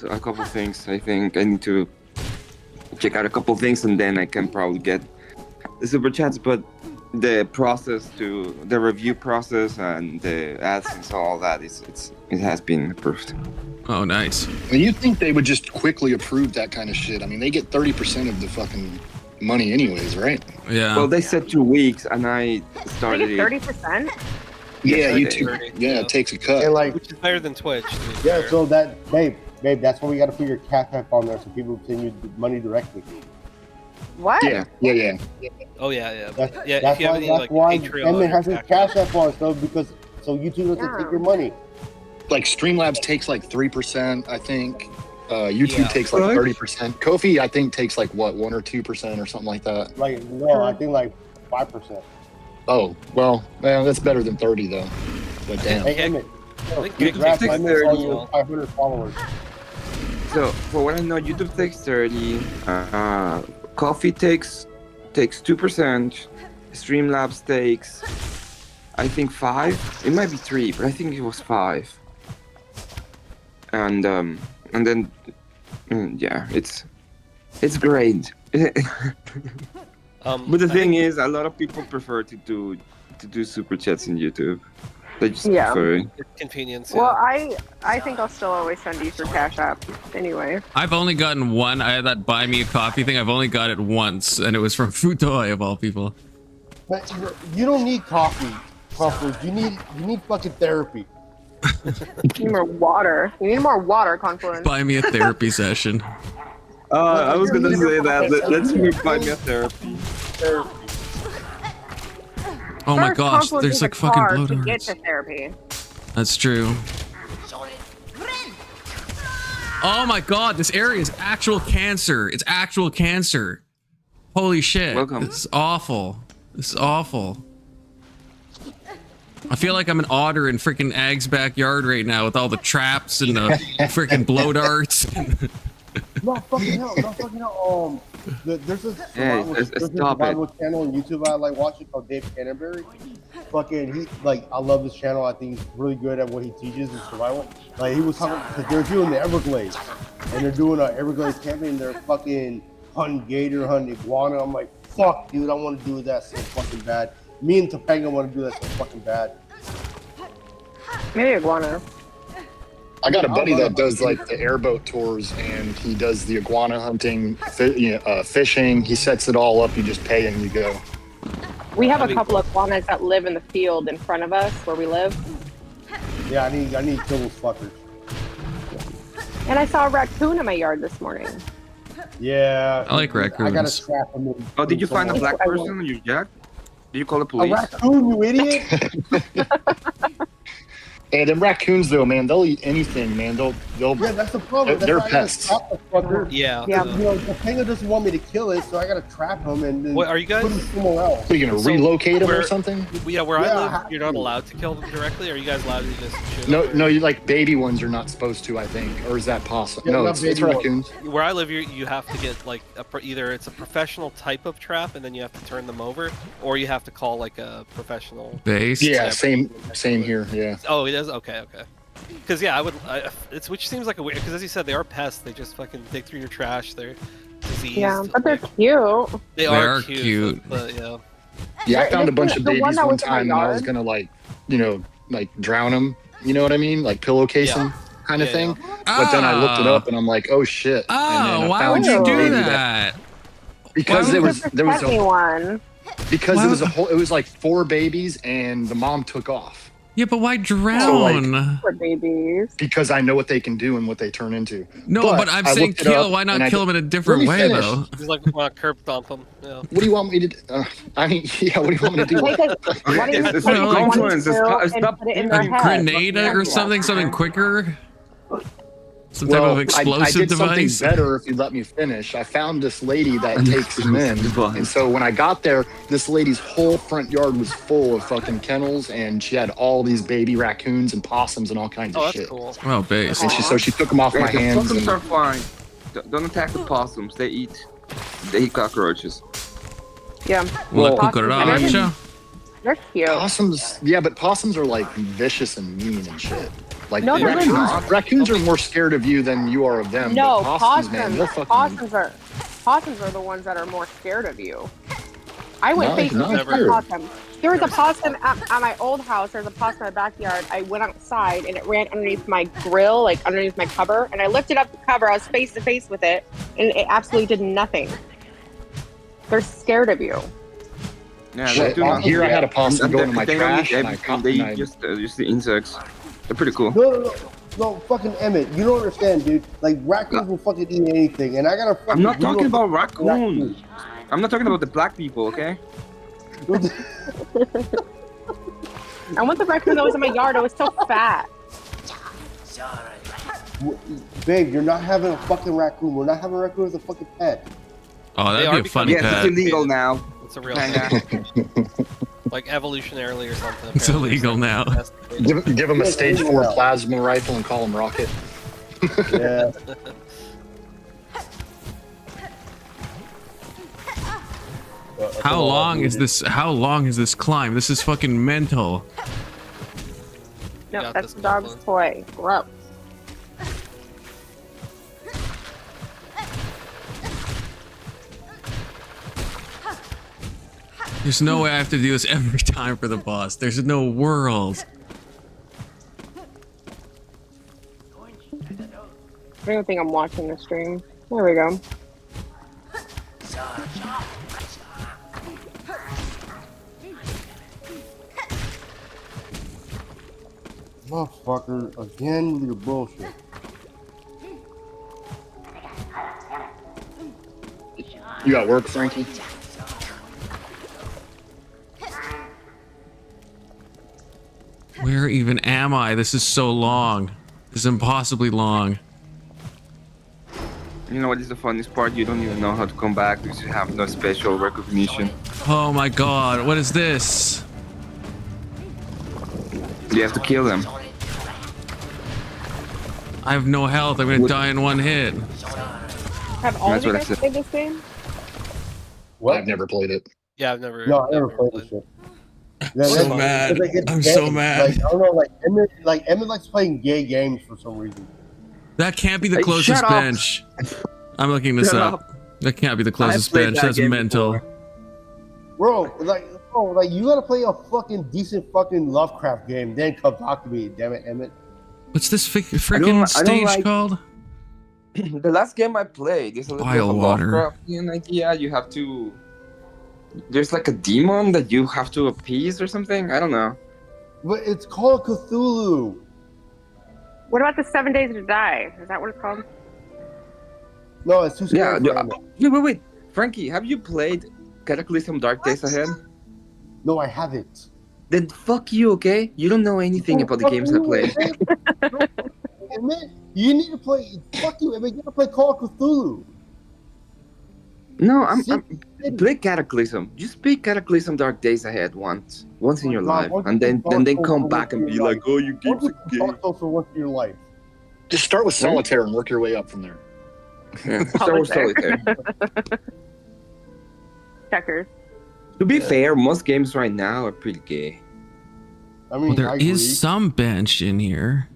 things. I think I need to check out a couple things, and then I can probably get the super chats. But the review process and the ads and so all that it has been approved.
Oh, nice.
I mean, you'd think they would just quickly approve that kind of shit. I mean, they get 30% of the fucking money anyways, right?
Yeah.
Well, they said 2 weeks, and I
I
started
think it's 30%.
Yeah,
I
YouTube.
did.
Yeah, it takes a cut.
And like,
Which is better than Twitch. To be
yeah,
fair.
so that, babe, that's why we got to put your Cash App on there so people can send you the money directly.
What?
Yeah.
Oh yeah.
That's,
Yeah,
that's
if you have
why,
any
that's
like
why
Patreon
Emmett
or
has his
Cash
Cash
App.
App on, so YouTube doesn't
Yeah.
take your money.
Like Streamlabs takes like 3%, I think. YouTube
Yeah.
takes like
What?
30%. Kofi, I think, takes like what, 1 or 2% or something like that.
Like, no, I think like 5%.
Oh, well, that's better than 30 though. But damn.
Hey,
Yeah.
Emmett,
I think
congrats
YouTube
on
takes
your
30.
500 followers.
So for what I know, YouTube takes 30. Coffee takes 2%. Streamlabs takes, I think 5. It might be 3, but I think it was 5. And then yeah, it's great. But the thing is, a lot of people prefer to do super chats in YouTube. They just
Yeah.
prefer it.
It's convenience.
Well,
Yeah.
I think I'll still always send you through Cash App anyway.
I've only gotten one. I had that buy me a coffee thing. I've only got it once, and it was from Futoy of all people.
But you don't need coffee, Crawford. You need fucking therapy.
You need more water. You need more water, Confluence.
Buy me a therapy session.
I was gonna say that. Let's find me a therapy.
Therapy.
Oh my
First,
gosh,
Confluence
there's
needs
like
a
fucking
car
blow
to get
darts.
to therapy.
That's true. Oh my god, this area is actual cancer. It's actual cancer. Holy shit.
Welcome.
This is awful. This is awful. I feel like I'm an otter in freaking Ag's backyard right now with all the traps and the freaking blow darts.
No fucking hell. No fucking hell. There's a
Stop
survival channel on YouTube I like watching called Dave Canterbury. Fucking, he like I love this channel. I think he's really good at what he teaches in survival. Like he was talking because they're doing the Everglades and they're doing an Everglades camping. They're fucking hunting gator, hunting iguana. I'm like, fuck, dude, I want to do that so fucking bad. Me and Topanga want to do that so fucking bad.
Maybe iguana.
I got a buddy that does like the airboat tours, and he does the iguana hunting, fishing. He sets it all up. You just pay and you go.
We have a couple of iguanas that live in the field in front of us where we live.
Yeah, I need to kill those fuckers.
And I saw a raccoon in my yard this morning.
Yeah.
I like raccoons.
I gotta trap them. in-
Oh, did you find a
somewhere.
black person on your jack? Did you call the
A
police?
raccoon, you idiot!
And them raccoons, though, man, they'll eat anything, man. They'll.
Yeah, that's the problem.
They're
That's why I gotta
pests.
trap the fucker.
Yeah.
Yeah.
You know, the Topanga doesn't want me to kill it, so I gotta trap him and then
What are you guys?
put him somewhere else.
Are you gonna
So
relocate them or
where-
something?
Yeah, where I
Yeah,
live,
how-
you're not allowed to kill them directly. Are you guys allowed to just shoot
No,
them?
no, you like baby ones are not supposed to, I think, or is that possible?
Yeah,
No,
not
it's
baby ones.
raccoons.
Where I live, you have to get like either it's a professional type of trap, and then you have to turn them over, or you have to call like a professional.
Based.
Yeah, same here. Yeah.
Oh, it is. Okay. Because yeah, it's which seems like a weird. Because as you said, they are pests. They just fucking dig through your trash. They're diseased.
Yeah, but they're
like,
cute.
they are cute. But, yeah.
Yeah, I found a bunch of
The one
babies
that
one
was in my
time, and I was
yard?
gonna like drown them. You know what I mean? Like pillowcase
Yeah.
them, kind of
Yeah,
thing. But then I looked it up, and I'm like, oh shit. and then
Oh,
I
why
found
would you
a
do
baby
that?
Because
Why
there
would
was there was
Sent me
a,
one.
because
Why
it was a
would-
whole. It was like 4 babies, and the mom took off.
Yeah, but why drown?
For babies.
Because I know what they can do and what they turn into.
No, but I'm
I
saying
looked it
kill.
up,
Why not
and I
kill
did-
him in a different
Let
way,
me finish.
though?
Just like want to curb stomp them. Yeah.
What do you want me to do? I mean, yeah, what do you want me to do?
Why don't you
It's
take
not
one
influence, it's
pill
not-
and
stop
put it in
A
their head?
grenade or
Yeah.
something quicker? Some type of
I
explosive
did something
device?
better if you let me finish. I found this lady that takes them in. And so when I got there, this lady's whole front yard was full of fucking kennels, and she had all these baby raccoons and possums and all kinds
Oh,
of
that's
shit.
cool.
Oh, base.
And so she took them off my
Yeah, the
hands.
possums
And,
are fine. Don't attack the possums. They eat cockroaches.
Yeah.
Well,
Cucaracha.
They're cute.
Possums, yeah, but possums are like vicious and mean and shit. Like
No, they're
raccoons are more scared of you than you are of them.
No,
but possums, man, they'll fucking.
Possums are the ones that are more scared of you. I went
No,
face to
not
face with a
sure.
possum. There was a possum at my old house. There was a possum in my backyard. I went outside and it ran underneath my grill, like underneath my cover. And I lifted up the cover. I was face to face with it, and it absolutely did nothing. They're scared of you.
Yeah,
Shit, here I had a possum go into my
they don't
trash,
eat
and I
everything.
caught
They
and
eat just the insects. They're pretty cool.
No, fucking Emmett, you don't understand, dude. Like raccoons will fucking eat anything, and I gotta.
I'm not talking
real
about raccoons. I'm not talking about the black people, okay?
I want the raccoon that was in my yard. It was so fat.
Babe, you're not having a fucking raccoon. We're not having a raccoon as a fucking pet.
Oh,
They
that'd
are
be a funny
becoming-
Yes,
pet.
it's illegal now.
It's a real
Panda.
thing. Like evolutionarily or something.
It's
apparently.
illegal now.
give him a stage 4 plasma rifle and call him Rocket.
Yeah.
How long is this? How long is this climb? This is fucking mental.
No,
Got
that's
this,
dog's
Malcolm.
toy. Gross.
There's no way I have to do this every time for the boss. There's no world.
I don't think I'm watching the stream. There we go.
Motherfucker, again with your bullshit.
You got work, Frankie?
Where even am I? This is so long. This is impossibly long.
You know what is the funniest part? You don't even know how to come back because you have no special recognition.
Oh my god, what is this?
You have to kill them.
I have no health. I'm gonna die in one hit.
Have all of
That's
you
what I
guys
said.
played this game?
What?
I've never played it.
Yeah, I've never.
No, I never played this shit. Yeah,
So
that's-
mad.
it's
I'm
gay.
so mad.
Like, I don't know, like Emmett likes playing gay games for some reason.
That can't be the
Hey,
closest
shut up.
bench. I'm looking this
Shut
up. That can't be the closest
played
bench.
that
That's
game
mental.
before.
Bro, like you gotta play a fucking decent fucking Lovecraft game, then come talk to me, damn it, Emmett.
What's this freaking
I don't
stage
like-
called?
The last game I played is a little bit of a
Bilewater.
Lovecraftian idea. You have to. There's like a demon that you have to appease or something. I don't know.
But it's called Cthulhu.
What about the 7 Days to Die? Is that what it's called?
No, it's too
Yeah.
scary for Emmett.
Wait. Frankie, have you played Cataclysm Dark Days Ahead?
No, I haven't.
Then fuck you, okay? You don't know anything about the games I played.
Emmett, you need to play. Fuck you, Emmett. You gotta play Call of Cthulhu.
No, I'm play Cataclysm. Just play Cataclysm Dark Days Ahead once in your life, and then come back and be like, oh, you
What
games
was
are
the
gay.
Dark Souls for once in your life?
Just start with Solitaire and work your way up from there.
Yeah, Star Wars Solitaire.
Checkers.
To be fair, most games right now are pretty gay.
I mean,
Well, there
I agree.
is some bench in here.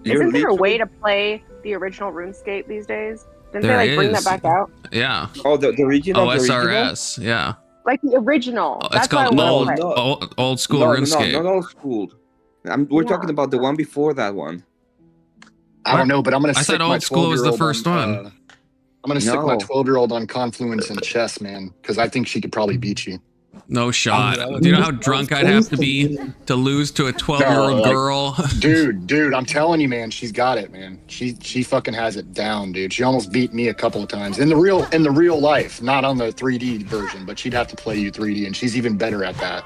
Isn't there a
literally-
way to play the original RuneScape these days? Didn't
There
they like bring that
is.
back out?
Yeah.
Oh, the original. the original?
OSRS. Yeah.
Like the original.
Oh, it's
That's what I
called
want
old,
to play.
No.
old school
No,
RuneScape.
not old school. We're
Yeah.
talking about the one before that one.
I don't know, but I'm gonna.
I
stick
thought
my
old school was the
12-year-old
first
on,
one.
I'm gonna stick my
No.
12-year-old on Confluence and chess, man, because I think she could probably beat you.
No shot. Do you know how drunk I'd have to be to lose to a 12-year-old
No, like-
girl?
Dude, I'm telling you, man, she's got it, man. She fucking has it down, dude. She almost beat me a couple of times in the real life, not on the 3D version, but she'd have to play you 3D, and she's even better at that.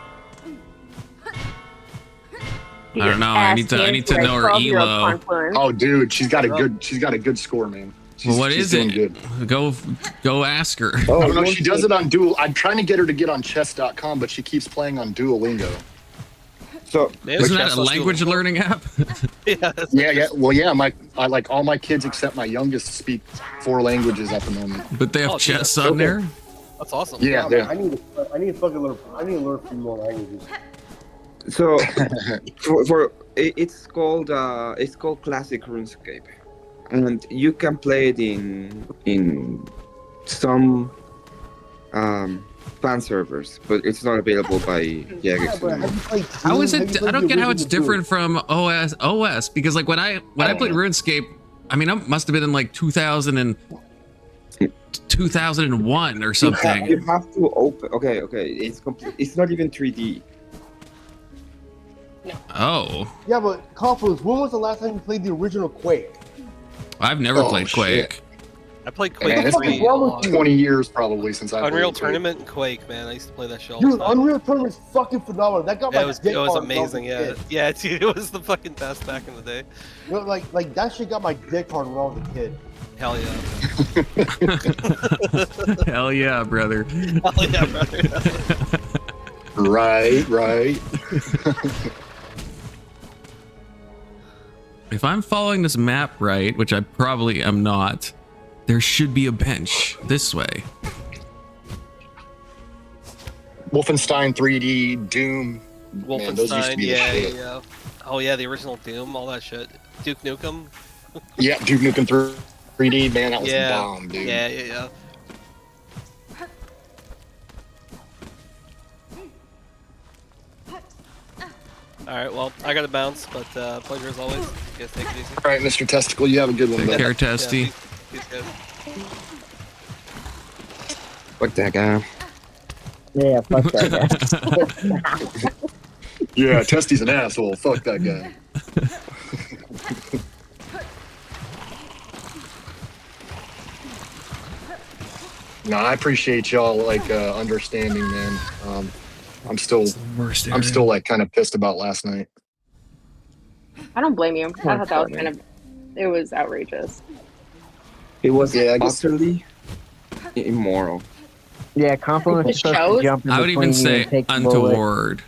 I don't know. I need to know her elo.
Oh, dude, she's got a good score, man.
Well, what
she's
is
doing
it?
Good.
Go ask her.
I don't know. She does it on Duel. I'm trying to get her to get on chess.com, but she keeps playing on Duolingo.
So
Maybe
Isn't that
Chess
a
must do
language
little-
learning app?
Yeah, that's
Yeah. Well, yeah. I like all my kids except my youngest speak 4 languages at the moment.
But they have
Oh,
chess
yeah.
on there.
That's awesome.
Yeah.
Man, I need to fucking learn. I need to learn a few more languages.
So it's called Classic RuneScape, and you can play it in some fan servers, but it's not available by Jagex
but
anymore.
have you played
How is
Doom? Have
it?
you played
I don't
the
get how it's
original Doom?
different from OS because like when I played RuneScape, I mean, I must have been in like 2001 or something.
You have to open. Okay. It's complete. It's not even 3D.
Oh,
Yeah, but Confluence, when was the last time you played the original Quake?
I've never
Oh,
played
shit.
Quake.
I played
Man,
Quake
it's
3
been
a lot.
20 years probably since I
Unreal
played
Tournament and Quake, man. I used to play that shit all the
Dude,
time.
Unreal Tournament's fucking phenomenal. That got
Yeah,
my
it was
dick hard when I
amazing.
a
Yeah,
kid.
yeah, dude, it was the fucking best back in the day.
You know, like that shit got my dick hard when I was a kid.
Hell yeah.
Hell yeah, brother.
Hell yeah, brother.
Right.
If I'm following this map right, which I probably am not, there should be a bench this way.
Wolfenstein 3D, Doom. Man, those used to
Wolfenstein,
be the shit.
yeah. Oh yeah, the original Doom, all that shit. Duke Nukem.
Yeah, Duke Nukem 3D, man, that was
Yeah.
bomb, dude.
Yeah. Alright, well, I gotta bounce, but pleasure as always. You guys take it easy.
All right, Mr. Testicle, you have a good one,
Take
bud.
care, Testy.
Yeah, peace, guys.
Fuck that guy.
Yeah, fuck that guy.
Yeah, Testy's an asshole. Fuck that guy. No, I appreciate y'all like understanding, man. I'm still like kind of pissed about last night.
I don't blame you. I thought that was kind of, it was outrageous.
It was
Yeah, I guess-
utterly immoral.
Yeah, Confluence
It
is supposed to
shows?
jump in
I would
between
even
you
say
and take the bullet.
untoward.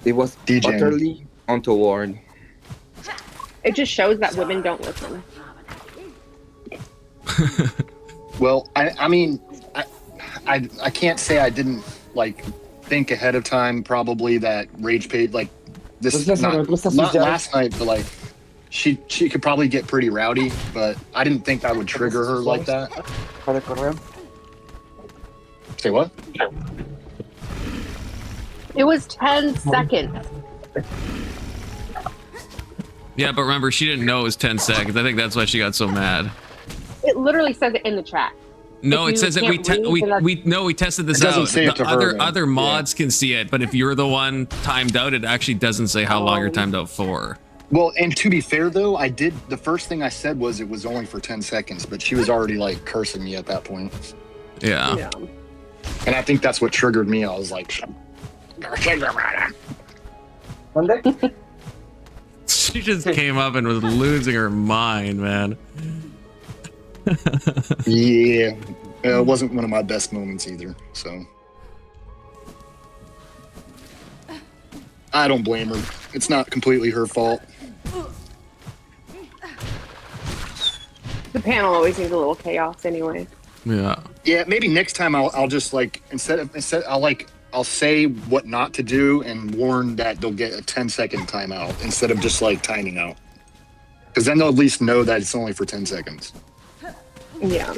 It was
DJ.
utterly untoward.
It just shows that women don't listen.
Well, I mean, I can't say I didn't like think ahead of time. Probably that Rage Page like this not last night, but like she could probably get pretty rowdy. But I didn't think I would trigger her like that. Say what?
It was 10 seconds.
Yeah, but remember, she didn't know it was 10 seconds. I think that's why she got so mad.
It literally says it in the chat.
No,
If
it
you
says that we
can't read, then that's-
we tested this
It doesn't
out.
say it
The
to her, man.
other mods can see it, but if you're the one timed out, it actually doesn't say how long you're timed out for.
Well, and to be fair though, I did the first thing I said was it was only for 10 seconds, but she was already like cursing me at that point.
Yeah.
Yeah.
And I think that's what triggered me. I was like,
She just came up and was losing her mind, man.
yeah, it wasn't one of my best moments either. So I don't blame her. It's not completely her fault.
The panel always needs a little chaos anyway.
Yeah.
Yeah, maybe next time I'll just like instead I'll say what not to do and warn that they'll get a 10-second timeout instead of just like timing out. Because then they'll at least know that it's only for 10 seconds.
Yeah.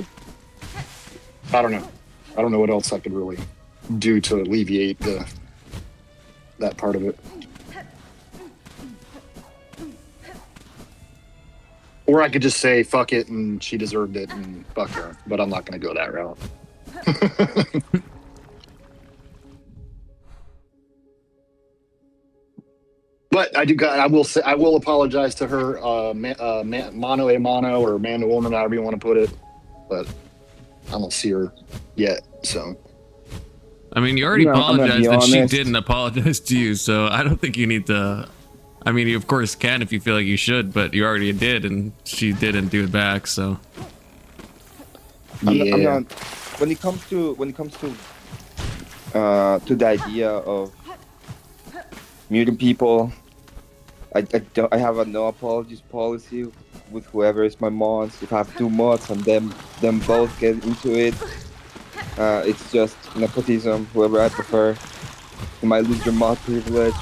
I don't know. I don't know what else I could really do to alleviate that part of it. Or I could just say fuck it and she deserved it and fuck her. But I'm not going to go that route. But I will apologize to her, mano a mano or man to woman, however you want to put it. But I don't see her yet, so.
I mean, you already
No, I'm gonna
apologized
be
and she
honest.
didn't apologize to you, so I don't think you need to. I mean, you of course can if you feel like you should, but you already did, and she didn't do it back, so.
I'm
Yeah.
not, when it comes to the idea of muting people. I have a no apologies policy with whoever is my mods. If I have 2 mods and them both get into it, it's just nepotism. Whoever I prefer. You might lose your mod privilege.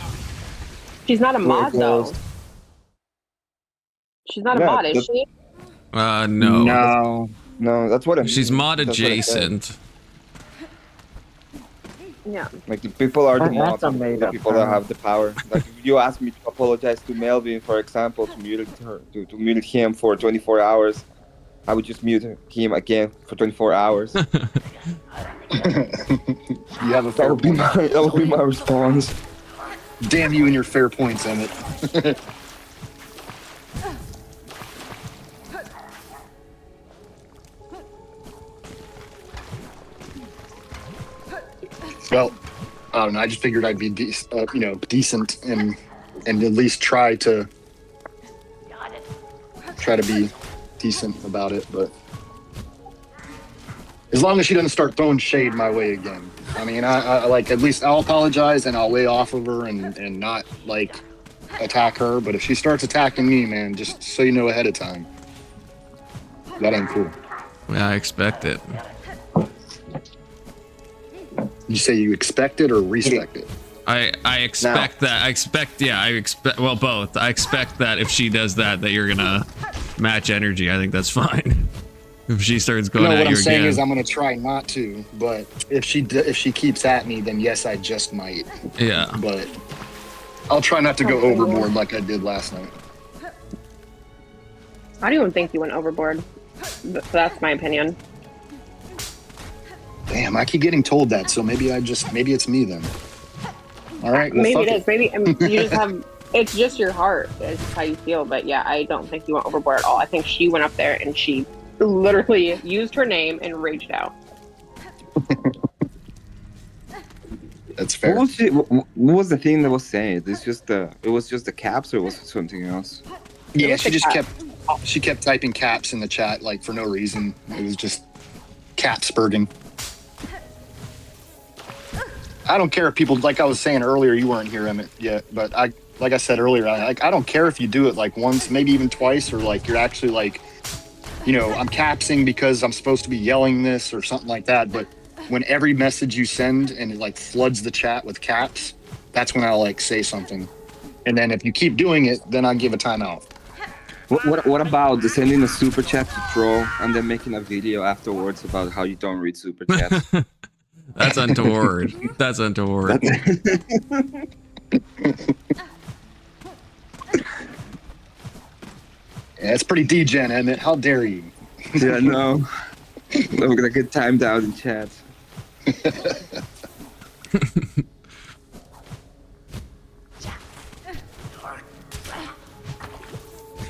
She's not a mod though.
closed.
She's not a
Yeah,
mod, is she?
No.
No, that's what I mean.
She's mod
That's what I said.
adjacent.
Yeah.
Like the people are the
That's
mods,
a
the
made-up
people that
term.
have the power. Like if you ask me to apologize to Melvin, for example, to mute him for 24 hours, I would just mute him again for 24 hours.
You have a
That
fair
would be
point.
my response.
Damn you and your fair points, Emmett. Well, I don't know. I just figured I'd be, decent and at least try to be decent about it. But as long as she doesn't start throwing shade my way again. I mean, I like at least I'll apologize and I'll lay off of her and not like attack her. But if she starts attacking me, man, just so you know ahead of time, that ain't cool.
Yeah, I expect it.
You say you expect it or respect it?
I expect that. I expect well both. I expect that if she does that you're gonna match energy. I think that's fine. If she starts going
No,
at
what I'm
you
saying
again.
is I'm gonna try not to. But if she keeps at me, then yes, I just might.
Yeah.
But I'll try not to go overboard like I did last night.
I don't even think you went overboard. That's my opinion.
Damn, I keep getting told that, so maybe it's me then. All right, well,
Maybe
fuck
it is. Maybe you just have. It's just your heart. It's just how you feel. But yeah, I don't think you went overboard at all. I think she went up there and she literally used her name and raged out.
That's fair.
What was the thing that was saying? It was just the caps, or was it something else?
Yeah,
was
she
the
just
cap.
kept typing caps in the chat like for no reason. It was just Capsbergen. I don't care if people, like I was saying earlier, you weren't here Emmett yet, but like I said earlier, I don't care if you do it like once, maybe even twice, or like you're actually like, I'm capsing because I'm supposed to be yelling this or something like that. But when every message you send and it like floods the chat with caps, that's when I'll like say something. And then if you keep doing it, then I give a timeout.
What about sending a super chat to troll and then making a video afterwards about how you don't read super chats?
That's untoward. That's untoward.
Yeah, it's pretty degen, Emmett. How dare you?
Yeah, no. I'm gonna get timed out in chat.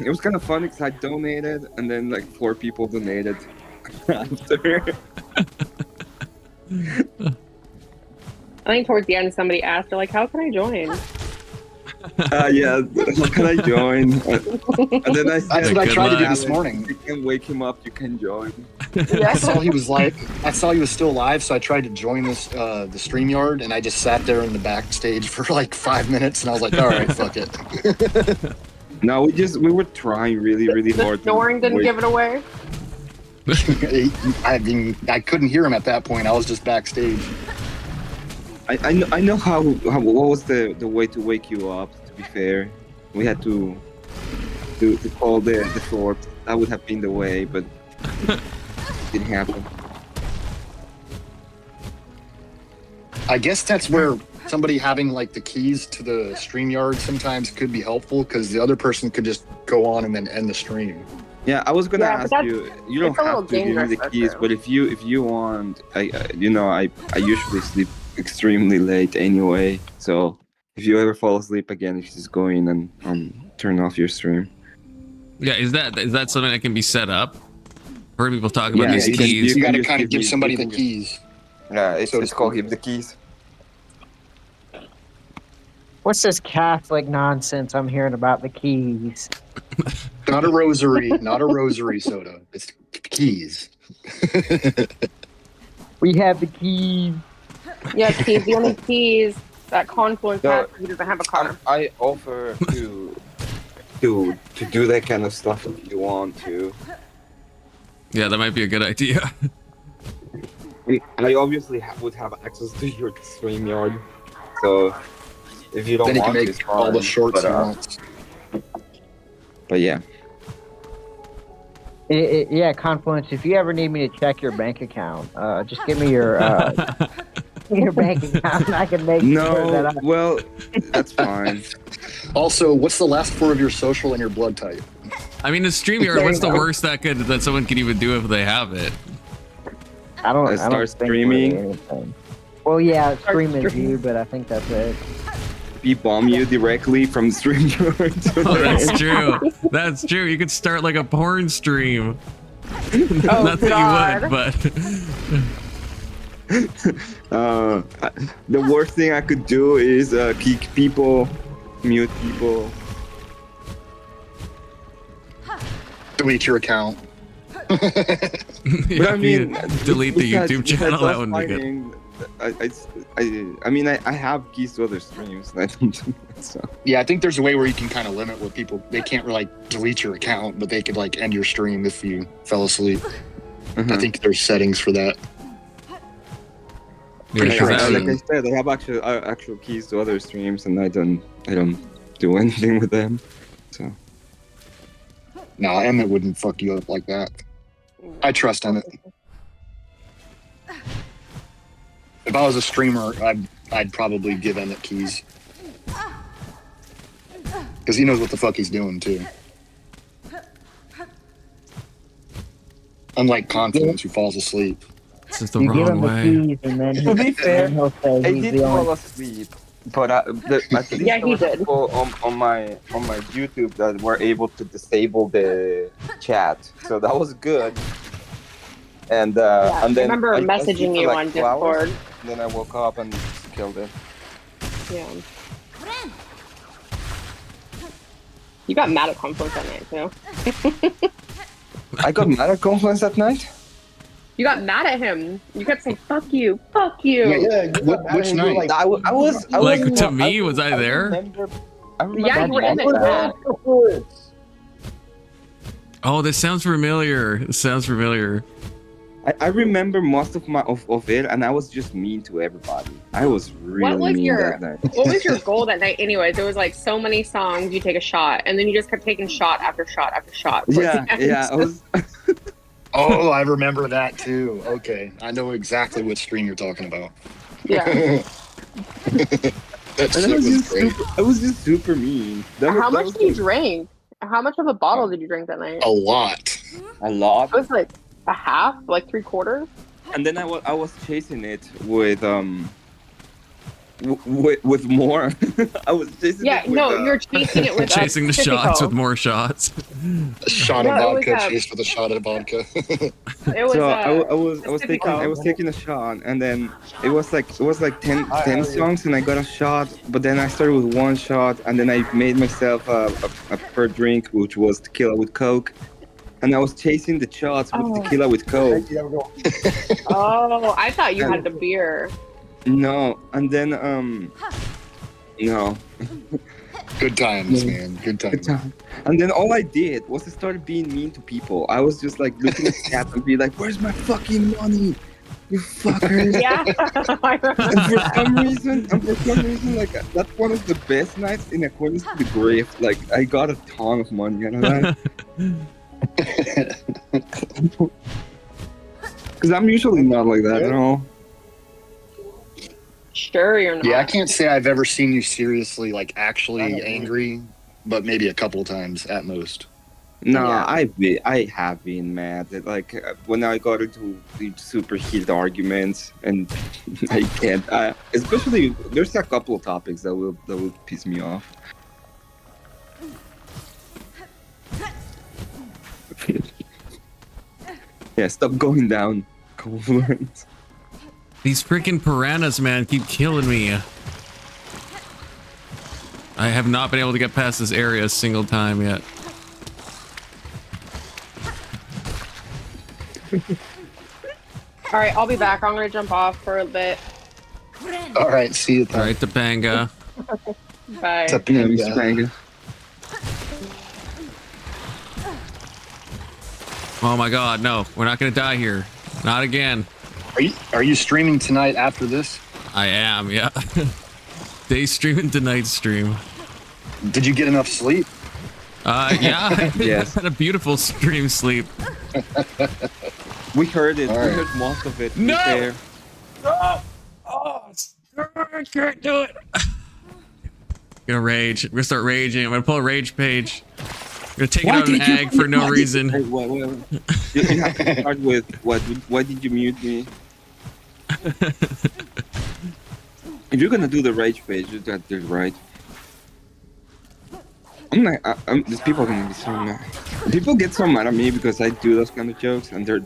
It was kind of fun because I donated and then like 4 people donated after.
I think towards the end, somebody asked her, like, how can I join?
Yeah, how can I join? And then I said,
That's what I
Good
tried to do
luck.
this morning.
You can wake him up, you can join.
I saw he was still live, so I tried to join the StreamYard, and I just sat there in the backstage for like 5 minutes, and I was like, all right, fuck it.
No, we were trying really
The
hard.
snoring didn't give it away.
I mean, I couldn't hear him at that point. I was just backstage.
I know how what was the way to wake you up. To be fair, we had to call the fort. That would have been the way, but it didn't happen.
I guess that's where somebody having like the keys to the StreamYard sometimes could be helpful, because the other person could just go on and then end the stream.
Yeah, I was gonna
Yeah, but
ask you. You don't
it's a little
have to give me
dangerous,
the
that's
keys,
true.
but if you want, I usually sleep extremely late anyway. So if you ever fall asleep again, you just go in and turn off your stream.
Yeah, is that something that can be set up? I've heard people talk about
Yeah,
these
you can-
keys.
You got to
just
kind of give
me-
somebody
you
the
can just-
keys.
Yeah, it's
So to
called
speak.
Give the Keys.
What's this Catholic nonsense I'm hearing about the keys?
Not a rosary, not a rosary soda. It's keys.
We have the keys.
Yeah, keys. The only keys That Confluence
No,
has, he doesn't have a car.
I offer to do that kind of stuff if you want to.
Yeah, that might be a good idea.
I obviously would have access to your StreamYard, so if you don't
Then he can
want to,
make
it's
all the
fine,
shorts
but,
he wants.
But yeah.
Yeah, Confluence. If you ever need me to check your bank account, just give me your your bank account, and I can make sure that
No, well, that's fine.
Also, what's the last four of your social and your blood type?
I mean, the StreamYard,
There
what's
you
the
go.
worst that someone can even do if they have it?
I don't.
I
I
start
don't think
streaming.
really anything. Well, yeah,
Start
streaming
streaming.
you, but I think that's it.
We bomb you directly from StreamYard.
Oh, that's true. That's true. You could start like a porn stream.
Oh,
Not that
God.
you would, but
The worst thing I could do is kick people, mute people.
Delete your account.
yeah,
But I mean,
delete the
besides-
YouTube
besides
channel. That
us
wouldn't be good.
fighting, I mean, I have keys to other streams, and I don't do that. So
Yeah, I think there's a way where you can kind of limit what people. They can't really delete your account, but they could like end your stream if you fell asleep. I think there's settings for that.
Yeah,
Pretty sure
that
I've
would-
like I said, I have actual keys to other streams, and I don't do anything with them. So
No, Emmett wouldn't fuck you up like that. I trust Emmett. If I was a streamer, I'd probably give Emmett keys. Because he knows what the fuck he's doing, too. Unlike Confidence, who falls asleep.
This is the
You give
wrong
him the
way.
keys, and then
To be fair,
he'll say
I
he's
did
the only.
fall asleep, but at least
Yeah,
there
he
were
did.
people on my YouTube that were able to disable the chat, so that was good. And
Yeah,
and then
I remember
I
messaging
sleep for
you
like
on
2 hours,
Discord.
and then I woke up and killed it.
Yeah. You got mad at Confluence that night, too.
I got mad at Confluence that night.
You got mad at him. You kept saying, fuck you, fuck you.
Yeah, you got mad
Which
and you were
night?
like,
I was
Like, to me, was I there?
I remember
Yeah, you were in the chat.
Oh, this sounds familiar. This sounds familiar.
I remember most of it, and I was just mean to everybody. I was really
What was
mean
your
that night.
What was your goal that night? Anyways, there was like so many songs you take a shot, and then you just kept taking shot after shot after shot. towards
Yeah,
the end.
yeah. I was.
Oh, I remember that, too. Okay. I know exactly what stream you're talking about.
Yeah.
That
And
shit was great.
I was just super mean.
How much did you drink? How much of a bottle did you drink that night?
A lot.
A lot.
It was like a half, like 3/4.
And then I was chasing it with with more. I was chasing
Yeah,
it with,
no, you're chasing it with
Chasing the
Pacifico.
shots with more shots.
A shot of
No, it was,
vodka chased with a shot of vodka.
It was.
So I was
Pacifico.
taking a shot, and then it was like 10 songs, and I got a shot. But then I started with one shot, and then I made myself a per drink, which was tequila with Coke. And I was chasing the shots with tequila with Coke.
Oh, I thought you had the beer.
No, and then no.
Good times, man. Good times.
And then all I did was I started being mean to people. I was just like looking at the cat and be like, "Where's my fucking money, you fuckers?"
Yeah. I remember
And for
that.
some reason, like that's one of the best nights in accordance to the grave. Like I got a ton of money out of that. Because I'm usually not like that at all.
Sure, you're not.
Yeah, I can't say I've ever seen you seriously, like, actually angry, but maybe a couple times at most.
No,
Yeah.
I have been mad. Like when I got into the super heated arguments, and I can't. Especially there's a couple of topics that will piss me off. Yeah, stop going down, Confluence.
These freaking piranhas, man, keep killing me. I have not been able to get past this area a single time yet.
All right, I'll be back. I'm gonna jump off for a bit.
All right, see you.
All right, Topanga.
Bye.
Yeah, Mr. Panga.
Oh my God, no, we're not gonna die here. Not again.
Are you streaming tonight after this?
I am, yeah. Day stream into night stream.
Did you get enough sleep?
Yeah.
Yes.
I had a beautiful stream sleep.
We heard it.
All
We
right.
heard most of it.
No!
There.
Oh, I can't do it. I'm gonna rage. I'm gonna start raging. I'm gonna pull a rage page. I'm gonna take it out an egg for no reason.
Hey, wait. You have to start with what? Why did you mute me? If you're gonna do the rage page, you got this right. These people are gonna be so mad. People get so mad at me because I do those kind of jokes, and they're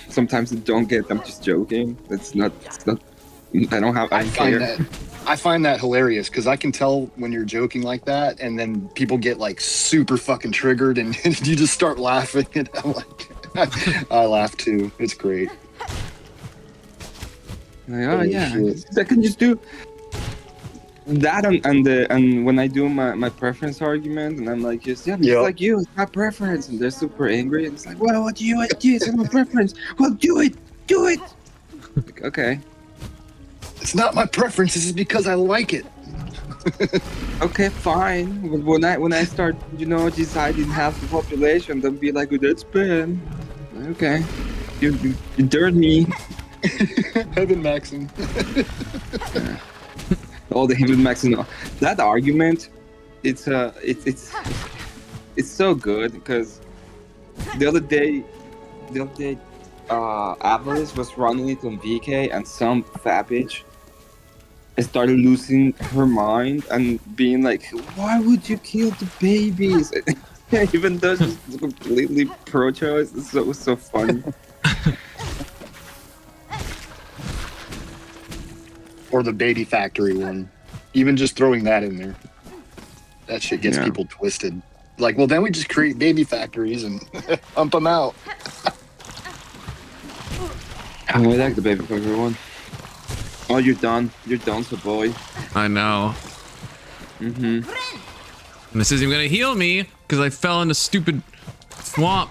sometimes they don't get. I'm just joking. It's not. I don't have. I
find that hilarious because I can tell when you're joking like that, and then people get like super fucking triggered, and you just start laughing, and I'm like, I laugh too. It's great.
Like, oh yeah, I can just do that and when I do my preference argument, and I'm like, just yeah, just like you, it's my preference, and they're super angry, and it's like, well, what do you? It's my preference. Well, do it. Like, okay.
It's not my preference. This is because I like it.
Okay, fine. But when I start, deciding half the population, they'll be like, oh, that's bad. Okay, you dirt me.
Heaven Maxim.
All the Heaven Maxim. That argument, it's so good because the other day, Avalis was running it on VK, and some fat bitch started losing her mind and being like, why would you kill the babies? Even though she's completely pro-choice. It was so funny.
Or the baby factory one. Even just throwing that in there. That shit gets people twisted. Like, well, then we just create baby factories and pump them out.
I like the baby factory one. Oh, you're done. You're done, so boy.
I know.
Mm-hmm.
And this isn't gonna heal me because I fell in a stupid swamp.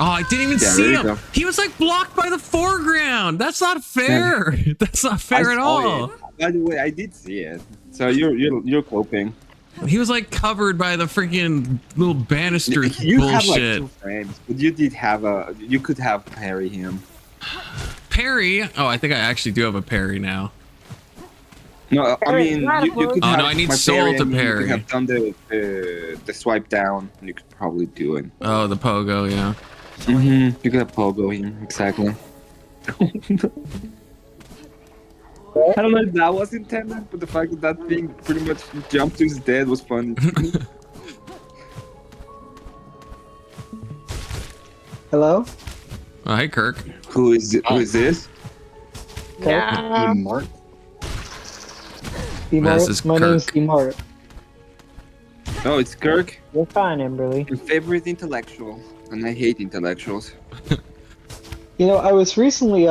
Oh, I didn't even see him. He was like blocked by the foreground. That's not fair. Yeah. That's not fair at all.
By the way, I did see it. So you're coping.
He was like covered by the freaking little banister
bullshit.
Have like
2 frames, but you could have parry him.
Parry? Oh, I think I actually do have a parry now.
No, I mean you could.
Oh no, I need soul to parry.
You could have done the swipe down. You could probably do it.
Oh, the pogo, yeah.
Mm-hmm. You could have pogo here, exactly. I don't know if that was intended, but the fact that thing pretty much jumped to his dead was funny.
Hello?
Oh, hey, Kirk.
Who is this?
Yeah.
Mark.
This is
My name is
Kirk.
Mart.
Oh, it's Kirk.
You're fine, Emberly.
My favorite intellectual, and I hate intellectuals.
You know, I was recently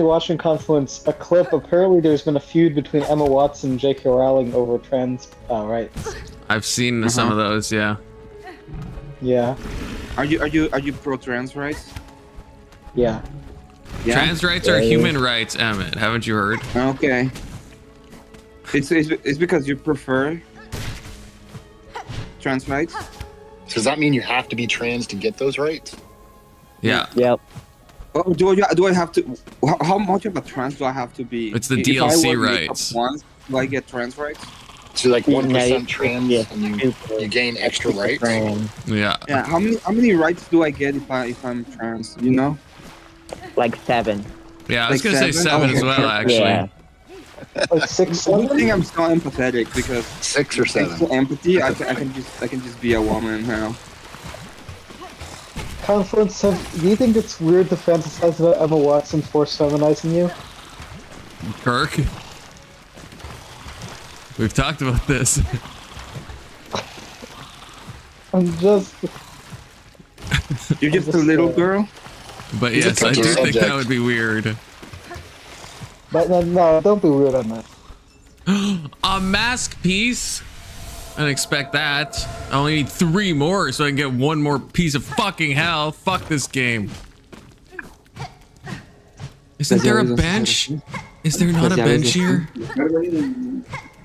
watching Confluence a clip. Apparently, there's been a feud between Emma Watson and J.K. Rowling over trans rights.
I've seen some of those, yeah.
Yeah.
Are you pro trans rights?
Yeah.
Yeah.
Trans rights are human rights, Emmett. Haven't you heard?
Okay. It's because you prefer trans rights.
Does that mean you have to be trans to get those rights?
Yeah.
Yep.
Oh, do I have to? How much of a trans do I have to be?
It's the
If
DLC
I work
rights.
Once, do I get trans rights?
So like 1%
you-
trans,
yeah.
and you gain extra rights.
Yeah.
Yeah. How many rights do I get if I'm trans? You know?
Like 7.
Yeah, I was
Like
gonna say 7 as well, actually.
Yeah. Like 6,
I don't
7?
think I'm so empathetic because
6 or 7.
thanks to empathy, I can just be a woman now.
Confluence, do you think it's weird to fantasize about Emma Watson force feminizing you?
Kirk. We've talked about this.
I'm just...
You're just a little girl.
But
He's a
yes, I
touchy
do think
subject.
that would be weird.
But no, don't be weird on that.
A mask piece. I didn't expect that. I only need 3 more so I can get 1 more piece of fucking hell. Fuck this game. Isn't there a bench? Is there not a bench here?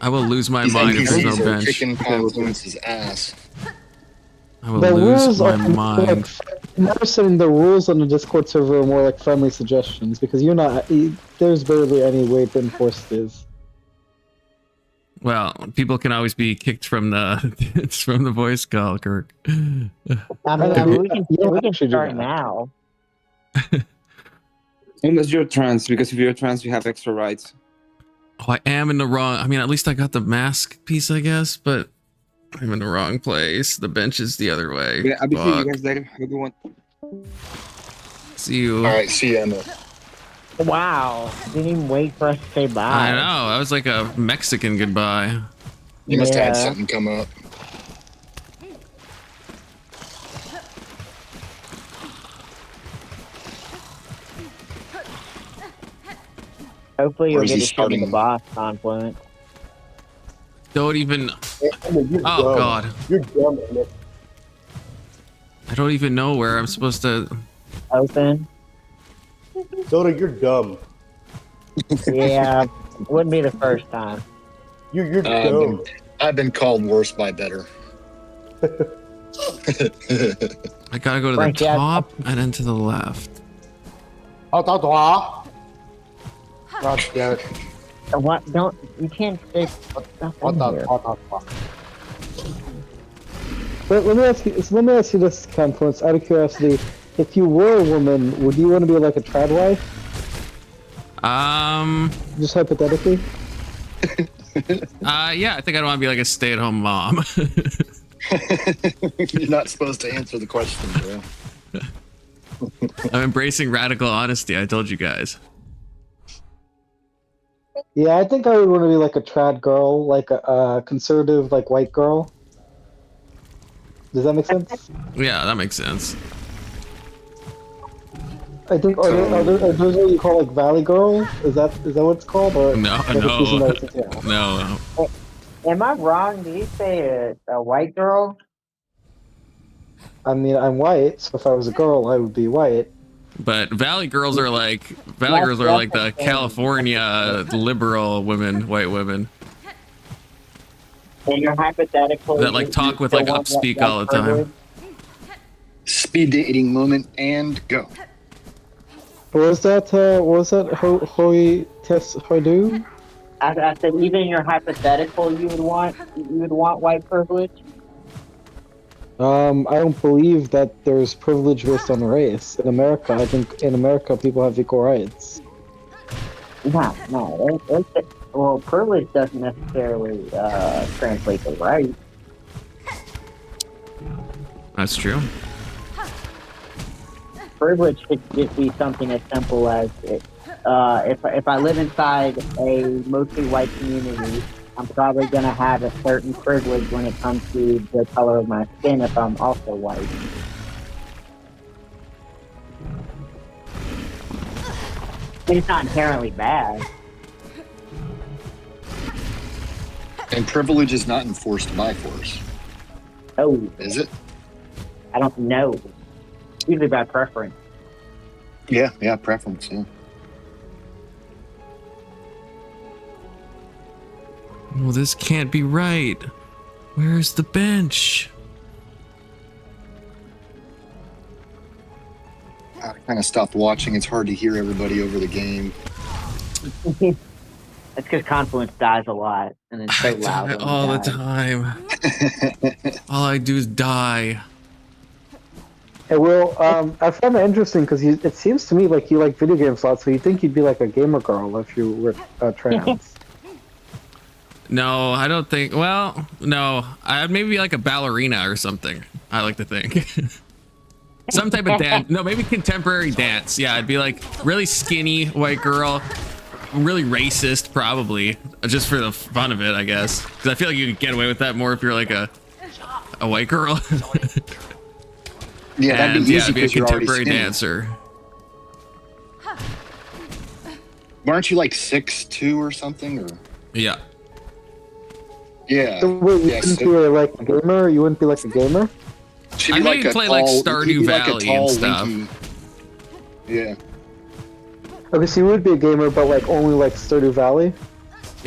I will lose my
These
mind if there's no
NPCs are
bench.
kicking Confluence's ass.
I will
The
lose
rules
my
are more
mind.
like, I'm never saying the rules on the Discord server are more like friendly suggestions because there's barely any way to enforce this.
Well, people can always be kicked from the it's from the voice call, Kirk.
I mean,
you-
we can,
you don't
we can
actually do
start
that.
now.
Unless you're trans, because if you're trans, you have extra rights.
Oh, I am in the wrong. I mean, at least I got the mask piece, I guess, but I'm in the wrong place. The bench is the other way.
Yeah, I'll be seeing you
Fuck.
guys later. Have a good one.
See you.
All right, see you, Emma.
Wow. Didn't even wait for us to say bye.
I know. That was like a Mexican goodbye.
You must have had
Yeah.
something come up.
Hopefully
Or
you'll
is
get
he
to show me the
starting-
boss, Confluent.
Don't even.
Emma, you're
Oh
dumb.
God.
You're dumb, Emma.
I don't even know where I'm supposed to.
Open.
Soda, you're dumb.
Yeah, wouldn't be the first time.
You're
Um,
dumb.
I've been called worse by better.
I gotta go to the
Frank, yeah.
top and then to the left.
God damn it.
What? Don't, you can't stick stuff in here.
But let me ask you this, Confluence, out of curiosity. If you were a woman, would you want to be like a trad wife? Just hypothetically?
Yeah, I think I'd want to be like a stay-at-home mom.
You're not supposed to answer the question, bro.
I'm embracing radical honesty. I told you guys.
Yeah, I think I would want to be like a trad girl, like a conservative, like white girl. Does that make sense?
Yeah, that makes sense.
I think are those what you call like Valley Girl? Is that what it's called? Or
No,
am I just using
no,
that as a term?
no.
Am I wrong? Did you say a white girl?
I mean, I'm white, so if I was a girl, I would be white.
But Valley girls are like the California liberal women, white women
And you're hypothetical.
that like talk with like upspeak all the time.
Speed dating moment and go.
What was that? Hoi Tess Hoidu?
I said even in your hypothetical, you would want white privilege.
I don't believe that there's privilege based on race in America. I think in America people have equal rights.
No. Well, privilege doesn't necessarily translate to right.
That's true.
Privilege could just be something as simple as if I live inside a mostly white community, I'm probably gonna have a certain privilege when it comes to the color of my skin if I'm also white. It's not inherently bad.
And privilege is not enforced by force,
Oh,
is it?
I don't know. Usually by preference.
Yeah, preference, yeah.
Well, this can't be right. Where's the bench?
I kind of stopped watching. It's hard to hear everybody over the game.
That's because Confluence dies a lot, and it's so
I
loud.
die
when he
all the
dies.
time. All I do is die.
Hey, Will, I found it interesting because it seems to me like you like video games a lot, so you think you'd be like a gamer girl if you were trans.
No, I don't think. Well, no, I'd maybe be like a ballerina or something. I like to think. Some type of dance. No, maybe contemporary dance. Yeah, I'd be like really skinny white girl, really racist probably, just for the fun of it, I guess. Because I feel like you could get away with that more if you're like a white girl.
Yeah, that'd
and
be
yeah,
easy
be a
because you're already
contemporary
skinny.
dancer.
Aren't you like 6'2" or something? Or
Yeah.
yeah,
So wait, you
yeah,
wouldn't
so-
be like a gamer? You wouldn't be like a gamer?
she'd
I
be
know
like
you
a
play,
tall,
like,
you'd
Stardew
be like a
Valley and
tall,
stuff.
lanky- Yeah.
Okay, so you would be a gamer, but like only like Stardew Valley?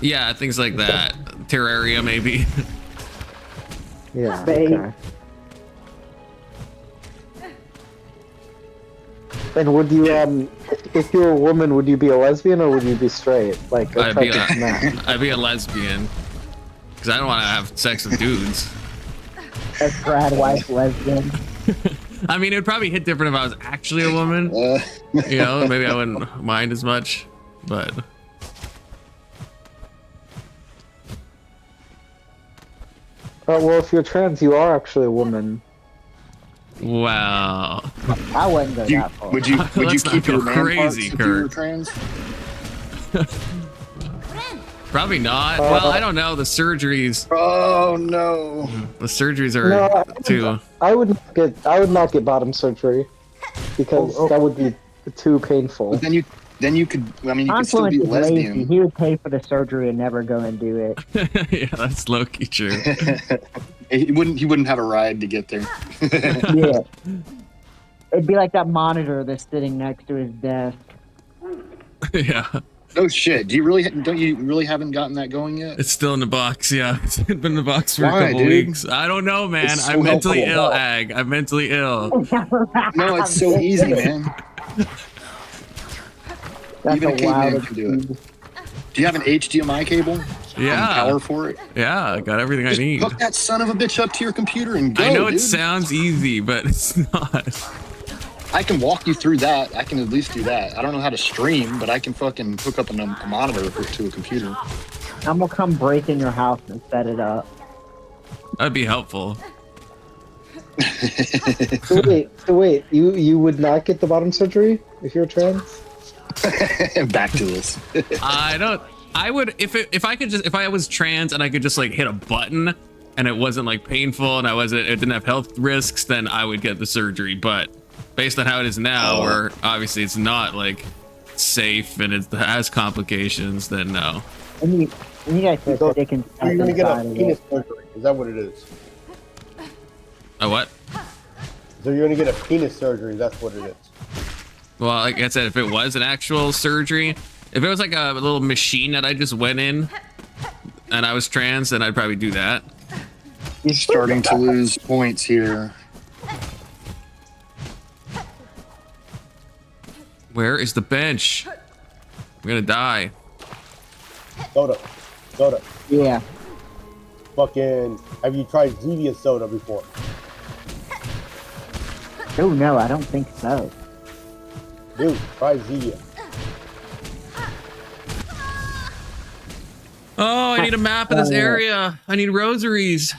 Yeah, things like that. Terraria, maybe.
Yeah.
Babe.
Okay. And would you if you were a woman, would you be a lesbian or would you be straight? Like
I'd be
attracted to men?
I'd be a lesbian. Because I don't want to have sex with dudes.
A grad wife lesbian.
I mean, it would probably hit different if I was actually a woman. You know, maybe I wouldn't mind as much. But
Well, if you're trans, you are actually a woman.
wow.
I wouldn't go
You,
that far.
would you
Let's not
keep your
go
man
crazy,
parts if you were
Kurt.
trans?
Probably not. Well, I don't know. The surgeries.
Oh no!
The surgeries
No,
are too.
I would not get bottom surgery because that would be too painful.
But then you could. I mean, you could still
Confluence
be
is lazy.
lesbian.
He would pay for the surgery and never go and do it.
Yeah, that's low-key true.
He wouldn't have a ride to get there.
Yeah. It'd be like that monitor that's sitting next to his desk.
Yeah,
No shit. Don't you really haven't gotten that going yet?
it's still in the box. Yeah, it's been in the box for
Why,
a couple
dude?
weeks. I don't know, man.
It's so
I'm mentally
helpful.
ill, Ag. I'm mentally ill.
No, it's so easy, man.
That's
Even a
a
caveman
wild
can do it. Do you have an HDMI cable? And
Yeah,
power for it?
yeah. I got everything I
Just
need.
hook that son of a bitch up to your computer and go.
I know it
dude.
sounds easy, but it's not.
I can walk you through that. I can at least do that. I don't know how to stream, but I can fucking hook up a monitor to a computer.
I'm gonna come break in your house and set it up.
That'd be helpful.
So wait, you would not get the bottom surgery if you're trans?
Back to this.
I don't. I would if I was trans and I could just like hit a button and it wasn't like painful and it didn't have health risks, then I would get the surgery. But based on how it is now, where obviously it's not like safe and it has complications, then no.
And you guys said
So,
they can
You're gonna get
inside
a
of
penis
it.
surgery. Is that what it is?
A what?
So you're gonna get a penis surgery. That's what it is.
Well, like I said, if it was an actual surgery, if it was like a little machine that I just went in and I was trans, then I'd probably do that.
He's starting to lose points here.
Where is the bench? I'm gonna die.
Soda.
Yeah.
Fucking. Have you tried Zevia soda before?
Oh no, I don't think so.
Dude, try Zevia.
Oh, I need a map of this area. I need rosaries.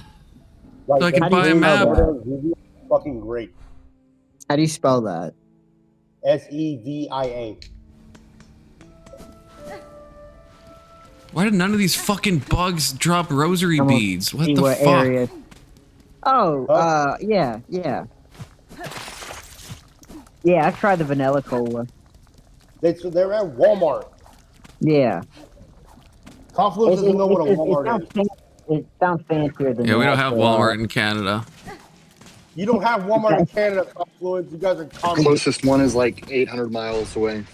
So I can
How do
buy
you
a map.
spell
Zevia is fucking great.
How do you spell that?
Sevia.
Why did none of these fucking bugs drop rosary
I'm gonna
beads? What
See
the
what
fuck?
area. Oh, yeah. Yeah, I tried the vanilla cola.
They're at Walmart.
Yeah.
Confluence doesn't know what a Walmart is.
It sounds fancier than
Yeah, we
that,
don't have
so,
Walmart in Canada.
You don't have Walmart in Canada, Confluence. You guys are communists.
Closest one is like 800 miles away.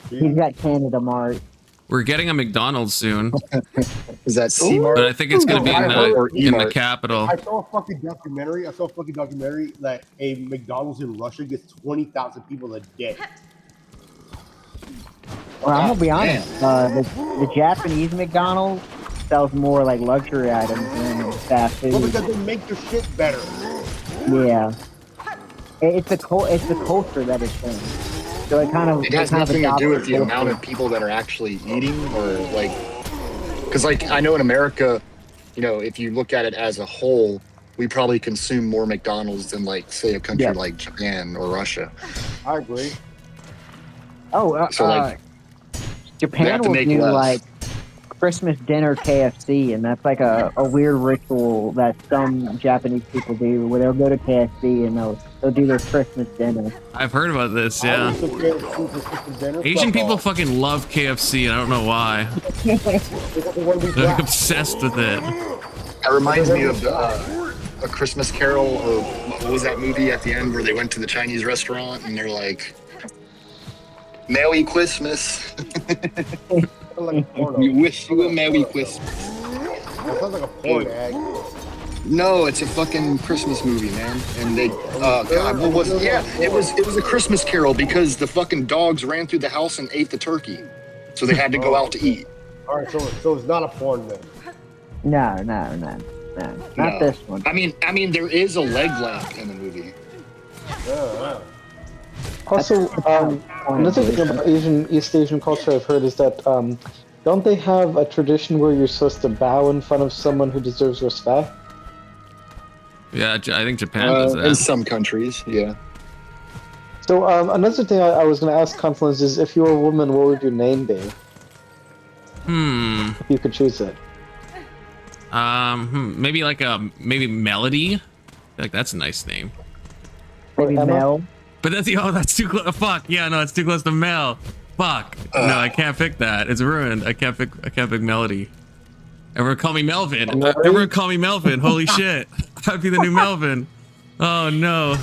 He's got Canada Mart.
We're getting a McDonald's soon,
Is that C-Mart?
but I think it's gonna be in
Or
the
E-Mart.
capital.
I saw a fucking documentary. That a McDonald's in Russia gets 20,000 people a day.
Well, I'm gonna be
God
honest. The Japanese McDonald's sells more like luxury items than fast
Well,
food.
because they make their shit better.
Yeah. It's the culture that it's in. So it kind of
It has
kind of
nothing to do with
adopts
the
culture.
amount of people that are actually eating, or like, because like I know in America, you know, if you look at it as a whole, we probably consume more McDonald's than like say a country
Yeah.
like Japan or Russia.
I agree.
Oh,
So, like, they
Japan
have to
will
make
do
less.
like Christmas dinner KFC, and that's like a weird ritual that some Japanese people do, where they'll go to KFC and they'll do their Christmas dinner.
I've heard about this. Yeah. Asian people fucking love KFC, and I don't know why. They're like obsessed with it.
That reminds me of A Christmas Carol, or what was that movie at the end where they went to the Chinese restaurant and they're like, Merry Christmas. We wish you a Merry Christmas.
That sounds like a porn ad.
No, it's a fucking Christmas movie, man. And they, God, what was it? Yeah, it was a Christmas Carol because the fucking dogs ran through the house and ate the turkey. So they had to go out to eat.
All right, so it's not a porn then.
No, not this one.
I mean, there is a leg lamp in the movie.
Also, another thing about East Asian culture I've heard is that don't they have a tradition where you're supposed to bow in front of someone who deserves respect?
Yeah, I think Japan does that.
In some countries, yeah.
So another thing I was going to ask Confluence is, if you were a woman, what would your name be? If you could choose it.
Maybe like maybe Melody. Like that's a nice name.
Maybe Mel.
But that's too close. Fuck yeah, no, it's too close to Mel. Fuck no, I can't pick that. It's ruined. I can't pick Melody. Everyone call me Melvin. Everyone call me Melvin. Holy shit, I'd be the new Melvin. Oh no.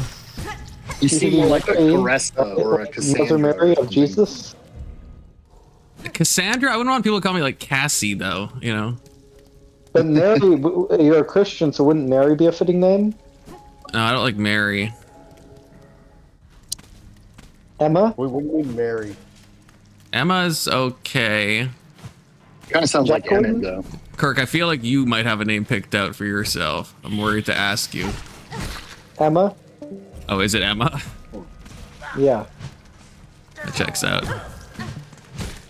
You seem more like a Caressa or a Cassandra.
Mother Mary of Jesus.
Cassandra. I wouldn't want people to call me like Cassie though. You know.
But Mary, you're a Christian, so wouldn't Mary be a fitting name?
No, I don't like Mary.
Emma?
What do you mean Mary?
Emma's okay.
Kind of sounds like Emmett, though.
Kirk, I feel like you might have a name picked out for yourself. I'm worried to ask you.
Emma?
Oh, is it Emma?
Yeah.
That checks out.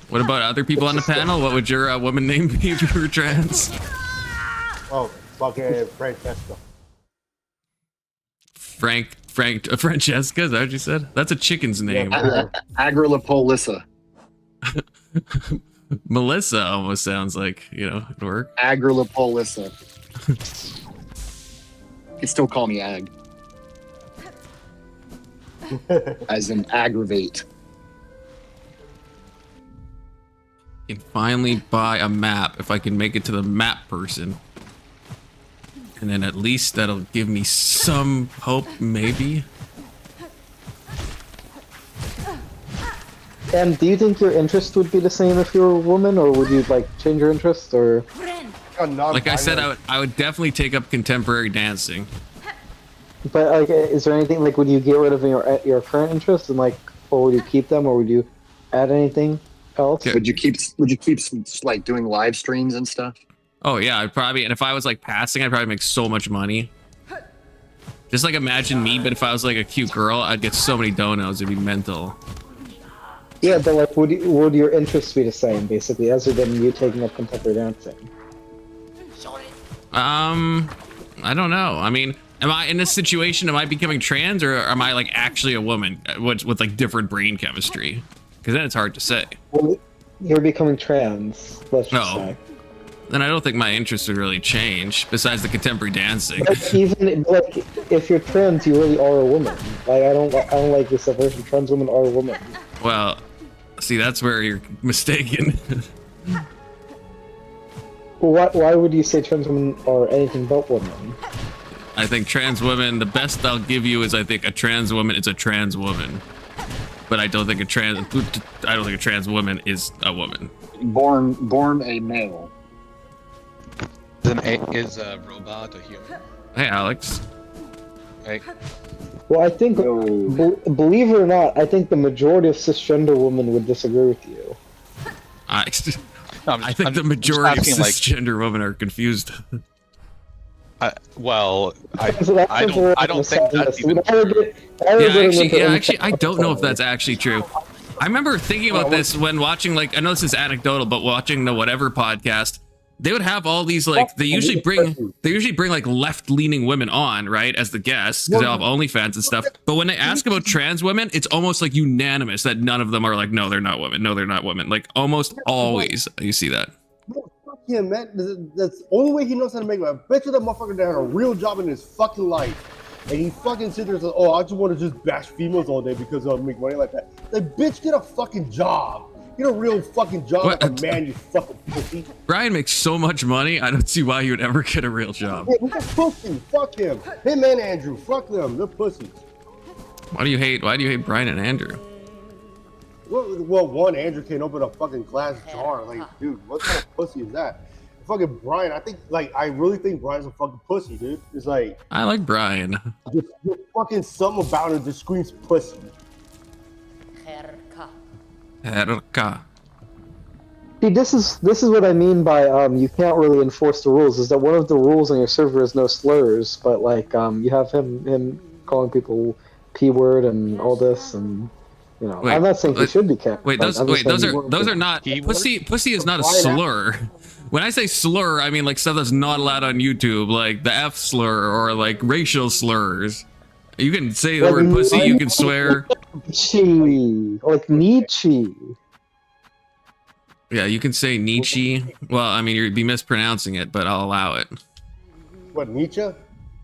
What about other people on the panel? What would your woman name be if you were trans?
Oh, fucking Francesca.
Francesca, is that what you said? That's a chicken's name.
Agrilipolissa.
Melissa almost sounds like, it'd work.
Agrilipolissa. You can still call me Ag. As in aggravate.
I can finally buy a map if I can make it to the map person. And then at least that'll give me some hope, maybe.
And do you think your interest would be the same if you were a woman, or would you change your interest, or?
Like I said, I would definitely take up contemporary dancing.
But is there anything would you get rid of your current interests, and or would you keep them, or would you add anything else?
Yeah.
Would you keep doing live streams and stuff?
Oh yeah, I'd probably, and if I was passing, I'd probably make so much money. Just imagine me, but if I was a cute girl, I'd get so many donuts, it'd be mental.
Yeah, but would your interests be the same, basically, other than you taking up contemporary dancing?
I don't know. I mean, am I in this situation? Am I becoming trans, or am I actually a woman with different brain chemistry? Because then it's hard to say.
Well, you're becoming trans. Let's just say.
Then I don't think my interests would really change. Besides the contemporary dancing.
Even if you're trans, you really are a woman. I don't like this subversion. Trans women are a woman.
Well, see, that's where you're mistaken.
Well, why would you say trans women are anything but women?
I think trans women, the best I'll give you is I think a trans woman is a trans woman. But I don't think a trans woman is a woman.
Born a male.
Is a robot a human?
Hey, Alex.
Hey.
Well, I think, believe it or not, I think the majority of cisgender women would disagree with you.
I think the majority of cisgender women are confused.
I don't think that's even true.
Actually, I don't know if that's actually true. I remember thinking about this when watching, I know this is anecdotal, but watching the Whatever podcast, they would have all these they usually bring left-leaning women on, right, as the guests, because they all have OnlyFans and stuff. But when they ask about trans women, it's almost unanimous that none of them are no, they're not women. No, they're not women. Almost always you see that.
him, man. That's the only way he knows how to make it. I bet you that motherfucker that had a real job in his fucking life. And he fucking sits there and says, oh, I just want to just bash females all day because I'll make money like that. Like, bitch, get a fucking job. Get a real fucking job like a man, you fucking pussy.
Brian makes so much money, I don't see why he would ever get a real job.
Yeah, he's a pussy. Fuck him. Him and Andrew. Fuck them. They're pussies.
Why do you hate Brian and Andrew?
Well, one, Andrew can't open a fucking glass jar. Like, dude, what kind of pussy is that? Fucking Brian, I really think Brian's a fucking pussy, dude. It's like,
I like Brian.
just fucking something about him just screams pussy.
Herka.
See, this is what I mean by you can't really enforce the rules. Is that one of the rules on your server is no slurs, but like you have him calling people p word and all this, and you know, I'm not saying he should be kept.
Those are not pussy is not a slur. When I say slur, I mean like stuff that's not allowed on YouTube, like the F slur or like racial slurs. You can say the word pussy, you can swear.
Like Nietzsche.
Yeah, you can say Nietzsche. Well, I mean, you'd be mispronouncing it, but I'll allow it.
What, Nietzsche?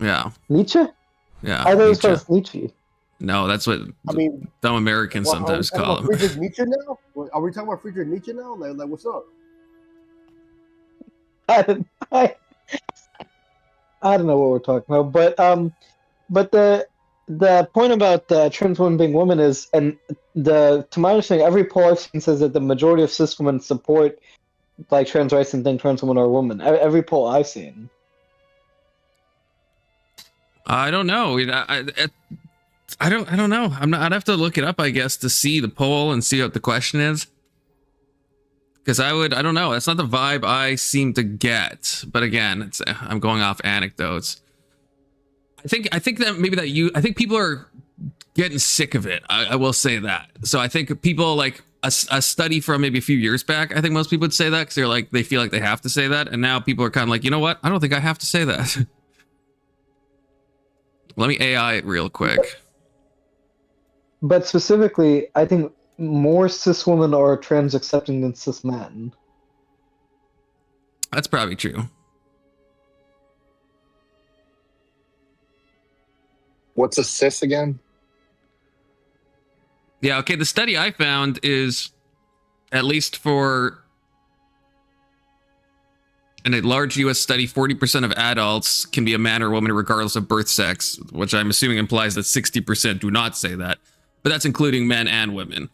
Yeah.
Nietzsche?
Yeah.
I thought it was pronounced Nietzsche.
No, that's what dumb Americans sometimes call him.
Friedrich Nietzsche now? Are we talking about Friedrich Nietzsche now? Like what's up?
I don't know what we're talking about, but the point about trans women being women is, and to my understanding, every poll I've seen says that the majority of cis women support like trans rights and think trans women are women. Every poll I've seen.
I don't know. I don't know. I'd have to look it up, I guess, to see the poll and see what the question is. Because I don't know. That's not the vibe I seem to get. But again, I'm going off anecdotes. I think that people are getting sick of it. I will say that. So I think people like a study from maybe a few years back. I think most people would say that because they feel like they have to say that. And now people are kind of like, you know what? I don't think I have to say that. Let me AI it real quick.
But specifically, I think more cis women are trans accepting than cis men.
That's probably true.
What's a cis again?
Yeah, okay, the study I found is, at least for in a large U.S. study, 40% of adults can be a man or woman regardless of birth sex, which I'm assuming implies that 60% do not say that. But that's including men and women.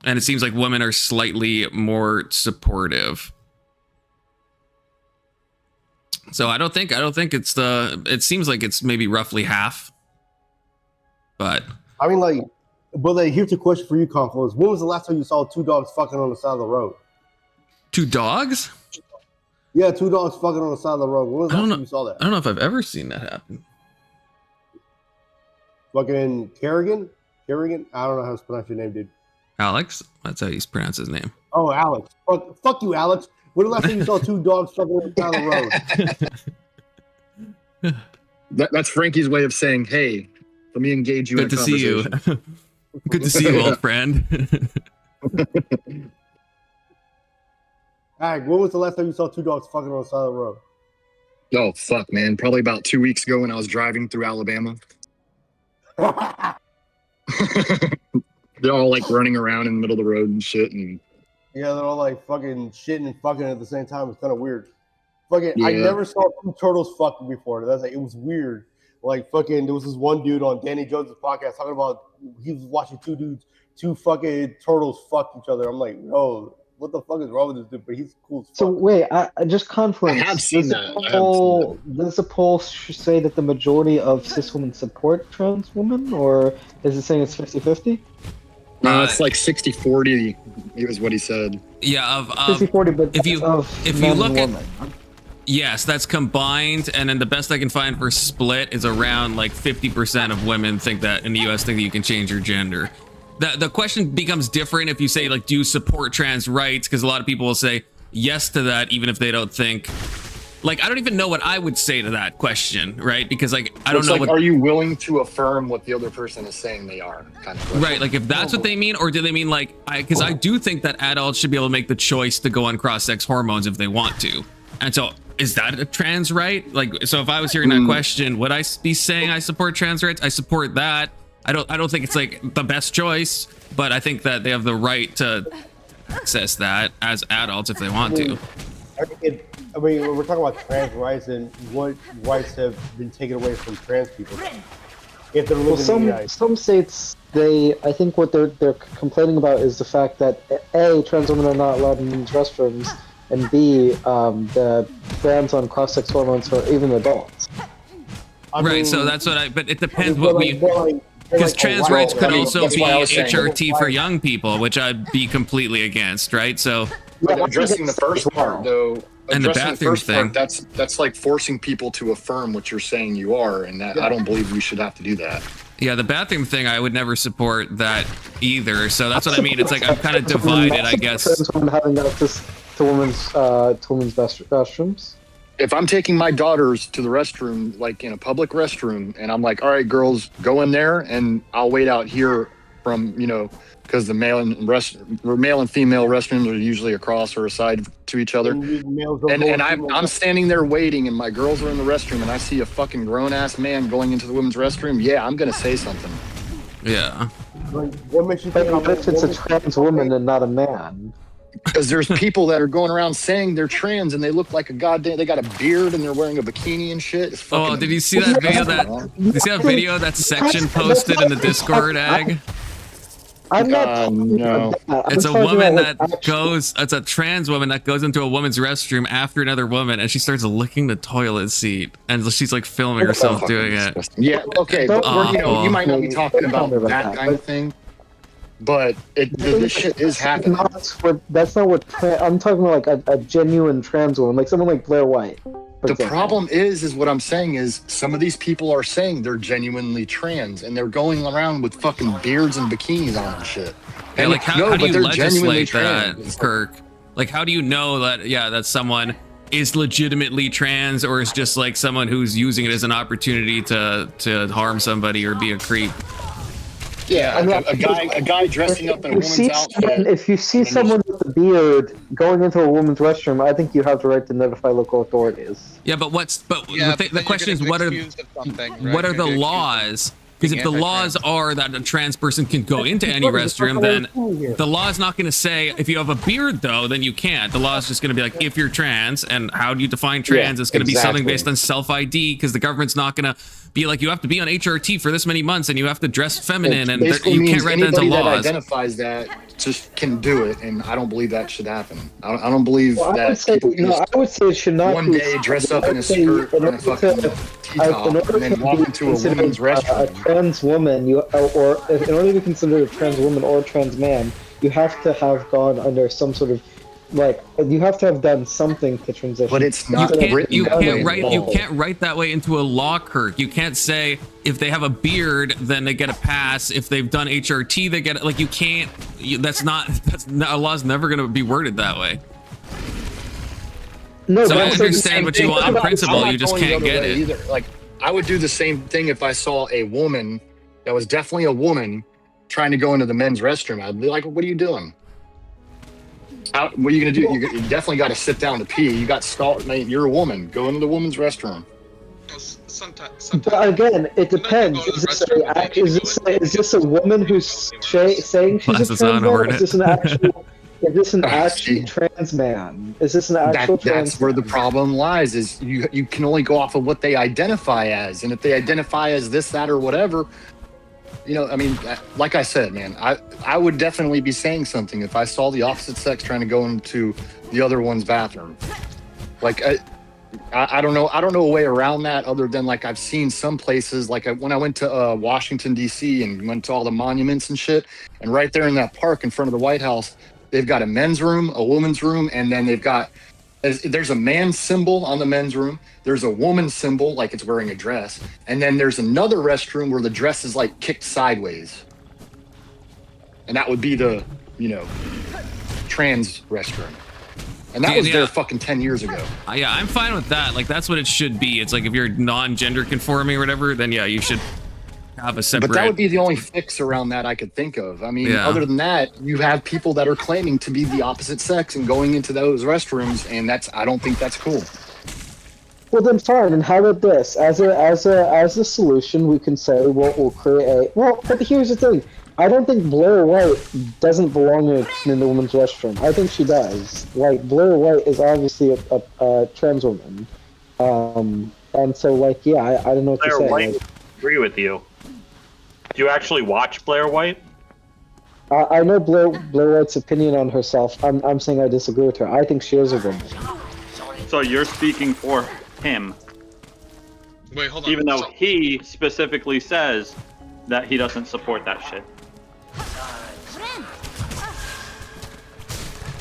And it seems like women are slightly more supportive. So I don't think it's it seems like it's maybe roughly half. But
I mean, here's a question for you, Confluence. When was the last time you saw two dogs fucking on the side of the road?
Two dogs?
Yeah, two dogs fucking on the side of the road. When was the last time you saw that?
I don't know if I've ever seen that happen.
Fucking Kerrigan? Kerrigan? I don't know how to pronounce your name, dude.
Alex? That's how you pronounce his name.
Oh, Alex. Fuck you, Alex. When the last time you saw two dogs fucking on the side of the road?
That's Frankie's way of saying, hey, let me engage you in a conversation.
Good to see you. Good to see you, old friend.
All right, when was the last time you saw two dogs fucking on the side of the road?
Oh, fuck, man. Probably about 2 weeks ago when I was driving through Alabama. They're all like running around in the middle of the road and shit. And
yeah, they're all like fucking shitting and fucking at the same time. It's kind of weird. Fucking,
yeah.
I never saw two turtles fucking before. That's like, it was weird. Like fucking, there was this one dude on Danny Jones' podcast talking about he was watching two fucking turtles fuck each other. I'm like, yo, what the fuck is wrong with this dude? But he's cool as fuck.
So wait, I just Confluence.
I have seen that.
Does the poll say that the majority of cis women support trans women, or is it saying it's 50-50?
No, it's like 60-40 is what he said.
Yeah, of
60-40, but
if you look at
women.
Yes, that's combined, and then the best I can find for split is around like 50% of women think that in the US think that you can change your gender. The question becomes different if you say like, do you support trans rights? Because a lot of people will say yes to that, even if they don't think Like, I don't even know what I would say to that question, right? Because like I don't
It's
know
like,
what.
are you willing to affirm what the other person is saying they are? Kind of question.
Right, like if that's what they mean, or do they mean like because I do think that adults should be able to make the choice to go on cross-sex hormones if they want to. And so is that a trans right? Like, so if I was hearing that question, would I be saying I support trans rights? I support that. I don't think it's like the best choice, but I think that they have the right to access that as adults if they want to.
I mean, we're talking about trans rights and what rights have been taken away from trans people. If they're living in the United States.
Some states, I think what they're complaining about is the fact that A, trans women are not allowed in men's restrooms, and B, the bans on cross-sex hormones for even adults.
Right, so that's what but it depends what we, because trans rights could also be HRT for young people, which I'd be completely against, right? So
But addressing the first part, though,
and the
addressing
bathroom
first part,
thing.
that's like forcing people to affirm what you're saying you are, and that I don't believe we should have to do that.
Yeah, the bathroom thing, I would never support that either. So that's what I mean. It's like I'm kind of divided, I guess.
Trans women having access to women's restrooms.
If I'm taking my daughters to the restroom, like in a public restroom, and I'm like, all right, girls, go in there, and I'll wait out here from, because the male and female restrooms are usually across or aside to each other. And I'm standing there waiting, and my girls are in the restroom, and I see a fucking grown-ass man going into the women's restroom. Yeah, I'm going to say something.
Yeah.
What makes you
But
think
if it's a trans woman and not a man?
Because there's people that are going around saying they're trans, and they look like they got a beard, and they're wearing a bikini and shit. It's fucking,
did you see that video that Section posted in the Discord, Ag?
I'm not
no.
It's a woman it's a trans woman that goes into a woman's restroom after another woman, and she starts licking the toilet seat, and she's like filming herself doing it.
Yeah, okay, but you might not be talking about that kind of thing, but this shit is happening.
That's not what I'm talking about. Like a genuine trans woman, like someone like Blair White.
The problem is what I'm saying is some of these people are saying they're genuinely trans, and they're going around with fucking beards and bikinis on and shit.
Yeah,
And
like how do you legislate that,
trans.
Kirk? Like how do you know that someone is legitimately trans, or is just like someone who's using it as an opportunity to harm somebody or be a creep?
Yeah, a guy dressing up in a woman's outfit.
If you see someone with a beard going into a woman's restroom, I think you have the right to notify local authorities.
Yeah, but the question is, what are the laws? Because if the laws are that a trans person can go into any restroom, then the law is not going to say if you have a beard, though, then you can't. The law is just going to be like if you're trans, and how do you define trans? It's going to be something based on self-ID, because the government's not going to be like you have to be on HRT for this many months and you have to dress feminine, and you can't write that into laws.
That identifies that just can do it, and I don't believe that should happen. I don't believe that
I would say it should not.
One day dress up in a skirt and a fucking t-top, and then walk into a woman's restroom.
A trans woman, in order to be considered a trans woman or a trans man, you have to have gone under some sort of you have to have done something to transition.
But it's not
you can't write that way into a law, Kirk. You can't say if they have a beard then they get a pass. If they've done HRT they get it. Like you can't. A law's never going to be worded that way.
No,
so I understand what you want in principle. You just can't get it.
Either. Like I would do the same thing if I saw a woman that was definitely a woman trying to go into the men's restroom. I'd be like, "What are you doing? What are you gonna do? You definitely got to sit down to pee. You got stalled. You're a woman. Go into the woman's restroom."
Sometimes.
But again, it depends. Is this a woman who's saying she's a trans man? Or is this an actual trans man? Is this an actual trans man?
That's where the problem lies. Is you can only go off of what they identify as, and if they identify as this, that, or whatever. I mean, like I said, man, I would definitely be saying something if I saw the opposite sex trying to go into the other one's bathroom. Like, I don't know a way around that other than like I've seen some places, like when I went to Washington, D.C. and went to all the monuments and shit, and right there in that park in front of the White House, they've got a men's room, a woman's room, and then there's a man's symbol on the men's room. There's a woman's symbol, like it's wearing a dress. And then there's another restroom where the dress is like kicked sideways. And that would be the, trans restroom. And that was
Yeah.
there fucking 10 years ago.
Yeah, I'm fine with that. Like, that's what it should be. It's like if you're non-gender conforming or whatever, then yeah, you should have a separate.
But that would be the only fix around that I could think of. I mean,
Yeah.
other than that, you have people that are claiming to be the opposite sex and going into those restrooms, and I don't think that's cool.
Well, then fine. And how about this? As a solution, we can say, well, we'll create a. Well, but here's the thing. I don't think Blair White doesn't belong in the women's restroom. I think she does. Like, Blair White is obviously a trans woman. And so, like, yeah, I don't know what
Blair
to say.
White,
Like,
agree with you. Do you actually watch Blair White?
I know Blair White's opinion on herself. I'm saying I disagree with her. I think she is a woman.
So you're speaking for him,
Wait, hold on.
even though
So-
he specifically says that he doesn't support that shit.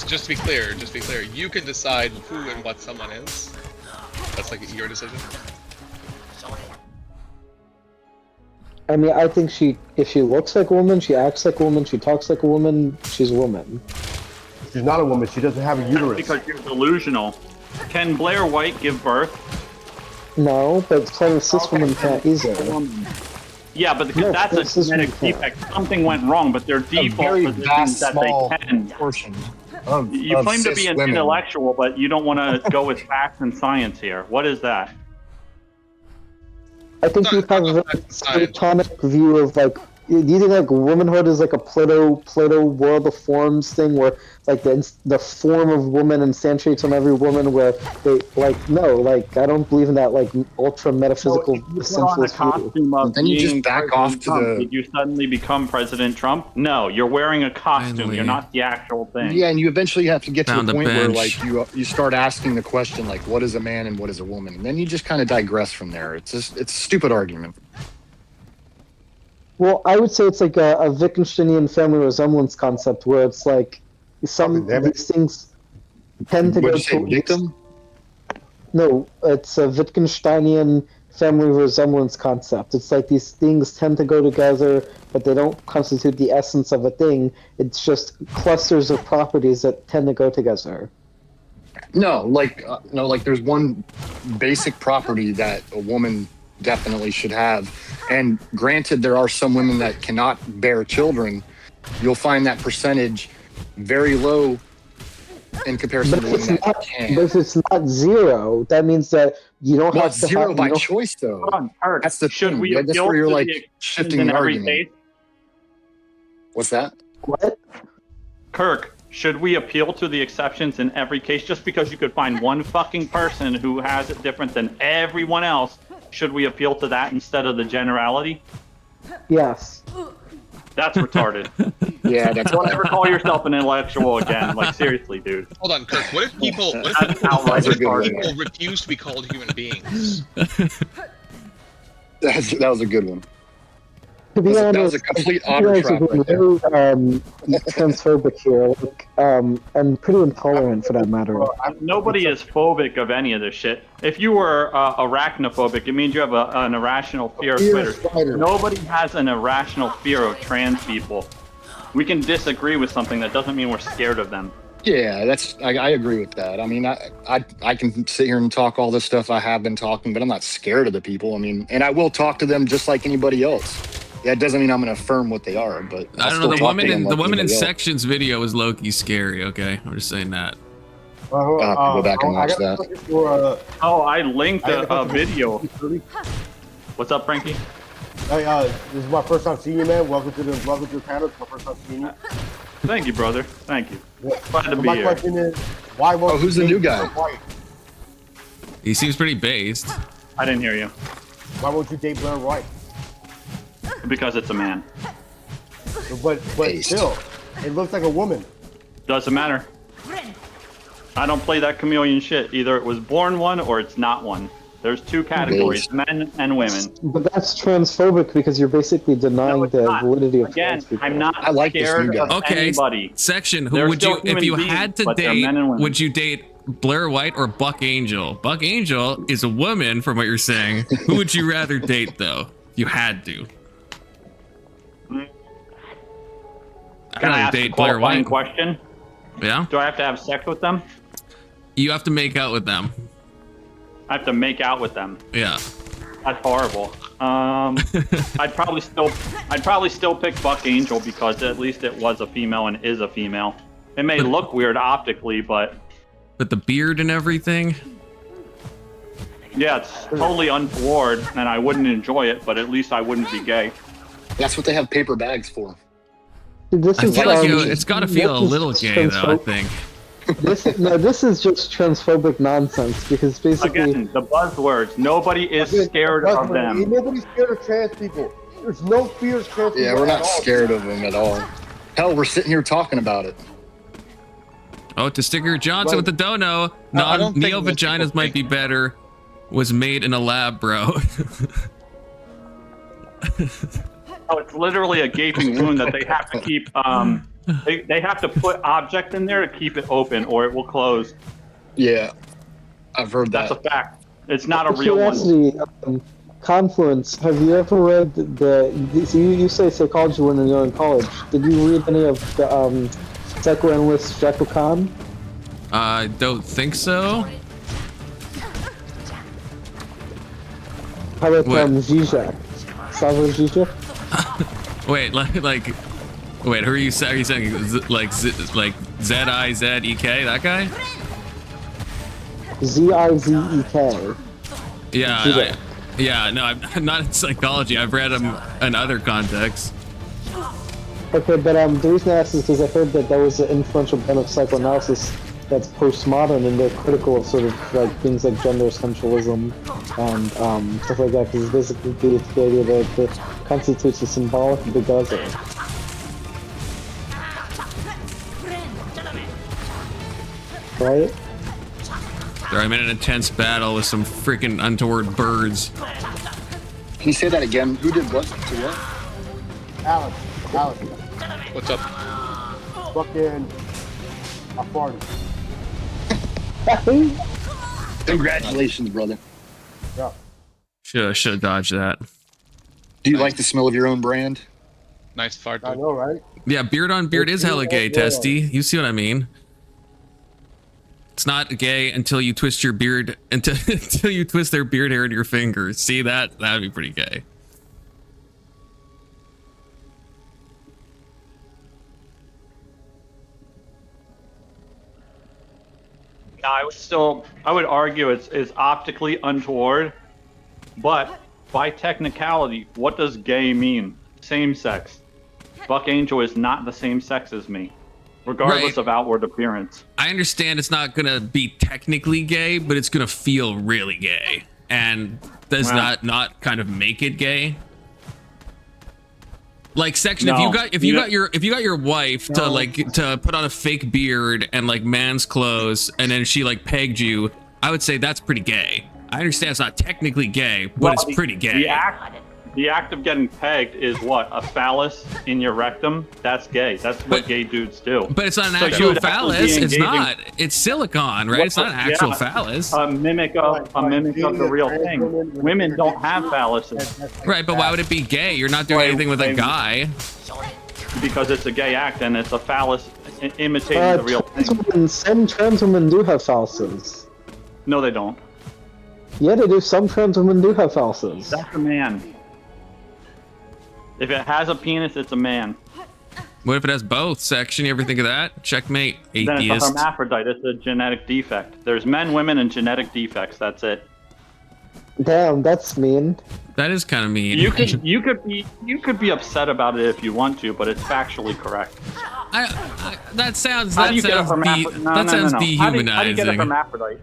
just to be clear, you can decide who and what someone is. That's like your decision.
I mean, I think if she looks like a woman, she acts like a woman, she talks like a woman, she's a woman.
She's not a woman. She doesn't have a uterus.
Because you're delusional. Can Blair White give birth?
No, but some cis women can't either.
Yeah, but because
No,
that's
this
a
is
genetic
unfair.
defect. Something went wrong, but their
A
default
very
position
vast,
is that
small
they can.
portion of
You
of
claim to
cis
be an
women.
intellectual, but you don't want to go with facts and science here. What is that?
I think you have a very platonic view of like. Do you think like womanhood is like a Plato world of forms thing where like the form of woman instantiates on every woman where they like no like I don't believe in that like ultra metaphysical
You put on a
essentialist view.
costume of
Then you just
being
back
President
off to
Trump.
the-
Did you suddenly become President Trump? No, you're wearing a costume.
Finally.
You're not the actual thing.
Yeah, and you eventually have to get to
Found
a
a
point where
bench.
like you start asking the question like, what is a man and what is a woman, and then you just kind of digress from there. It's a stupid argument.
Well, I would say it's like a Wittgensteinian family resemblance concept where it's like some
Damn it.
these things tend to
What'd
go
you say,
to
victim?
No, it's a Wittgensteinian family resemblance concept. It's like these things tend to go together, but they don't constitute the essence of a thing. It's just clusters of properties that tend to go together.
No, like there's one basic property that a woman definitely should have. And granted, there are some women that cannot bear children. You'll find that percentage very low in comparison
But
to women that
but
can.
if it's not zero, that means that you don't
Well,
have
it's
to
zero
have,
by
you don't-
choice, though.
Hold on, Kurt.
That's the
Should
thing.
we
Yeah, that's
appeal
where you're
to
like
the
shifting
in
the
every
argument.
case?
What's that?
What?
Kirk, should we appeal to the exceptions in every case just because you could find one fucking person who has it different than everyone else? Should we appeal to that instead of the generality?
Yes.
That's retarded.
Yeah, that's
Don't ever call yourself an intellectual again. Like, seriously, dude.
Hold on, Kirk. What if people? What
That's
if
outright
That's a good one.
retarded.
people refuse to be called human beings?
that was a good one.
To be honest,
That was a complete
you
otter
guys
trap
have been
right there.
very transphobic here, like, and pretty intolerant for that matter.
Nobody is phobic of any of this shit. If you were arachnophobic, it means you have an irrational fear of
Fear of
spiders.
spiders.
Nobody has an irrational fear of trans people. We can disagree with something that doesn't mean we're scared of them.
Yeah, I agree with that. I mean, I can sit here and talk all this stuff I have been talking, but I'm not scared of the people. I mean, and I will talk to them just like anybody else. That doesn't mean I'm going to affirm what they are, but
I don't know. The woman in sections video was low key scary. Okay, I'm just saying that.
I'll have to go back and watch that.
Oh, I linked a video. What's up, Frankie?
Hey, this is my first time seeing you, man. Welcome to the panel. It's my first time seeing you.
Thank you, brother. Thank you. Glad to be
My
here.
question is, why won't
who's
you
the
date
new guy?
Blair White?
He seems pretty based.
I didn't hear you.
Why won't you date Blair White?
Because it's a man.
But
Based.
still, it looks like a woman.
Doesn't matter. I don't play that chameleon shit. Either it was born one or it's not one. There's two categories, men and women.
But that's transphobic because you're basically denying
No, it's
the
not.
validity of
Again,
trans people.
I'm not
I like this
scared
new guy.
of
Okay,
anybody.
section. Who
They're
would you,
still
if
human
you
beings,
had to
but they're
date,
men and women.
would you date Blair White or Buck Angel? Buck Angel is a woman, from what you're saying. Who would you rather date, though? If you had to. I'd
Can I
rather
ask a
date Blair
qualifying
White.
question?
Yeah.
Do I have to have sex with them?
You have to make out with them.
I have to make out with them.
Yeah.
That's horrible. I'd probably still pick Buck Angel because at least it was a female and is a female. It may look weird optically, but
the beard and everything.
Yeah, it's totally untoward, and I wouldn't enjoy it, but at least I wouldn't be gay.
That's what they have paper bags for.
This
I
is,
feel like it's got to feel a little gay, though, I think.
This is just transphobic nonsense because basically
Again, the buzzwords. Nobody is scared of them.
Nobody's scared of trans people. There's no fear of trans people.
Yeah, we're not
at all.
scared of them at all. Hell, we're sitting here talking about it.
Oh, Testiger Johnson with the dono.
I don't think
Neo
most
vaginas
people
might be better. Was made in a lab, bro.
Oh, it's literally a gaping wound that they have to keep. They have to put object in there to keep it open, or it will close.
Yeah, I've heard that.
That's a fact. It's not a real one.
curiosity, Confluence. Have you ever read so you say psychology when you're in college? Did you read any of the psychoanalyst Jekyll Khan?
I don't think so.
How about
What?
Zizek? Slavoj Zizek?
Wait, wait, who are you saying? Are you saying like Z-I-Z-E-K, that guy?
Zizek.
Yeah, yeah. No, I'm not in psychology. I've read him in other contexts.
Okay, but the reason I asked is because I heard that there was an influential band of psychoanalysis that's postmodern and they're critical of sort of like things like gender essentialism and stuff like that because it's basically the idea that it constitutes a symbolic of the desert. Right?
Sorry, I'm in an intense battle with some freaking untoward birds.
Can you say that again? Who did what to what?
Alex.
What's up?
Fucking. I farted.
Congratulations, brother.
Yeah.
Should have dodged that.
Do you like the smell of your own brand?
Nice fart,
I
dude.
know, right?
Yeah, beard on beard is hella gay,
Yeah.
Testy. You see what I mean? It's not gay until you twist your beard until you twist their beard hair in your fingers. See that? That'd be pretty gay.
Yeah, I would argue it's optically untoward, but by technicality, what does gay mean? Same sex. Buck Angel is not the same sex as me, regardless
Right.
of outward appearance.
I understand it's not gonna be technically gay, but it's gonna feel really gay. And does
Wow.
not kind of make it gay? Like section,
No.
if you got your wife to put on a fake beard and like man's clothes, and then she like pegged you, I would say that's pretty gay. I understand it's not technically gay, but
Well,
it's pretty gay.
The act of getting pegged is what? A phallus in your rectum? That's gay. That's what gay dudes do.
But it's not an
So you
actual
would actually
phallus.
be
It's
engaging-
not. It's silicone, right? It's not an actual
Yeah.
phallus.
A mimic of the real thing. Women don't have phalluses
Right, but why would it be gay? You're not doing
Why-
anything with a
why-
guy.
because it's a gay act and it's a phallus imitating the real thing.
Some trans women do have phalluses.
No, they don't.
Yeah, they do. Some trans women do have phalluses.
That's a man. If it has a penis, it's a man.
What if it has both? Section, you ever think of that? Checkmate,
Then it's a
atheist.
hermaphrodite. It's a genetic defect. There's men, women, and genetic defects. That's it.
Damn, that's mean.
That is kind of mean.
You could be upset about it if you want to, but it's factually correct.
That sounds
How do you get a hermaphrodite?
that sounds
How do you
dehumanizing.
get a hermaphrodite?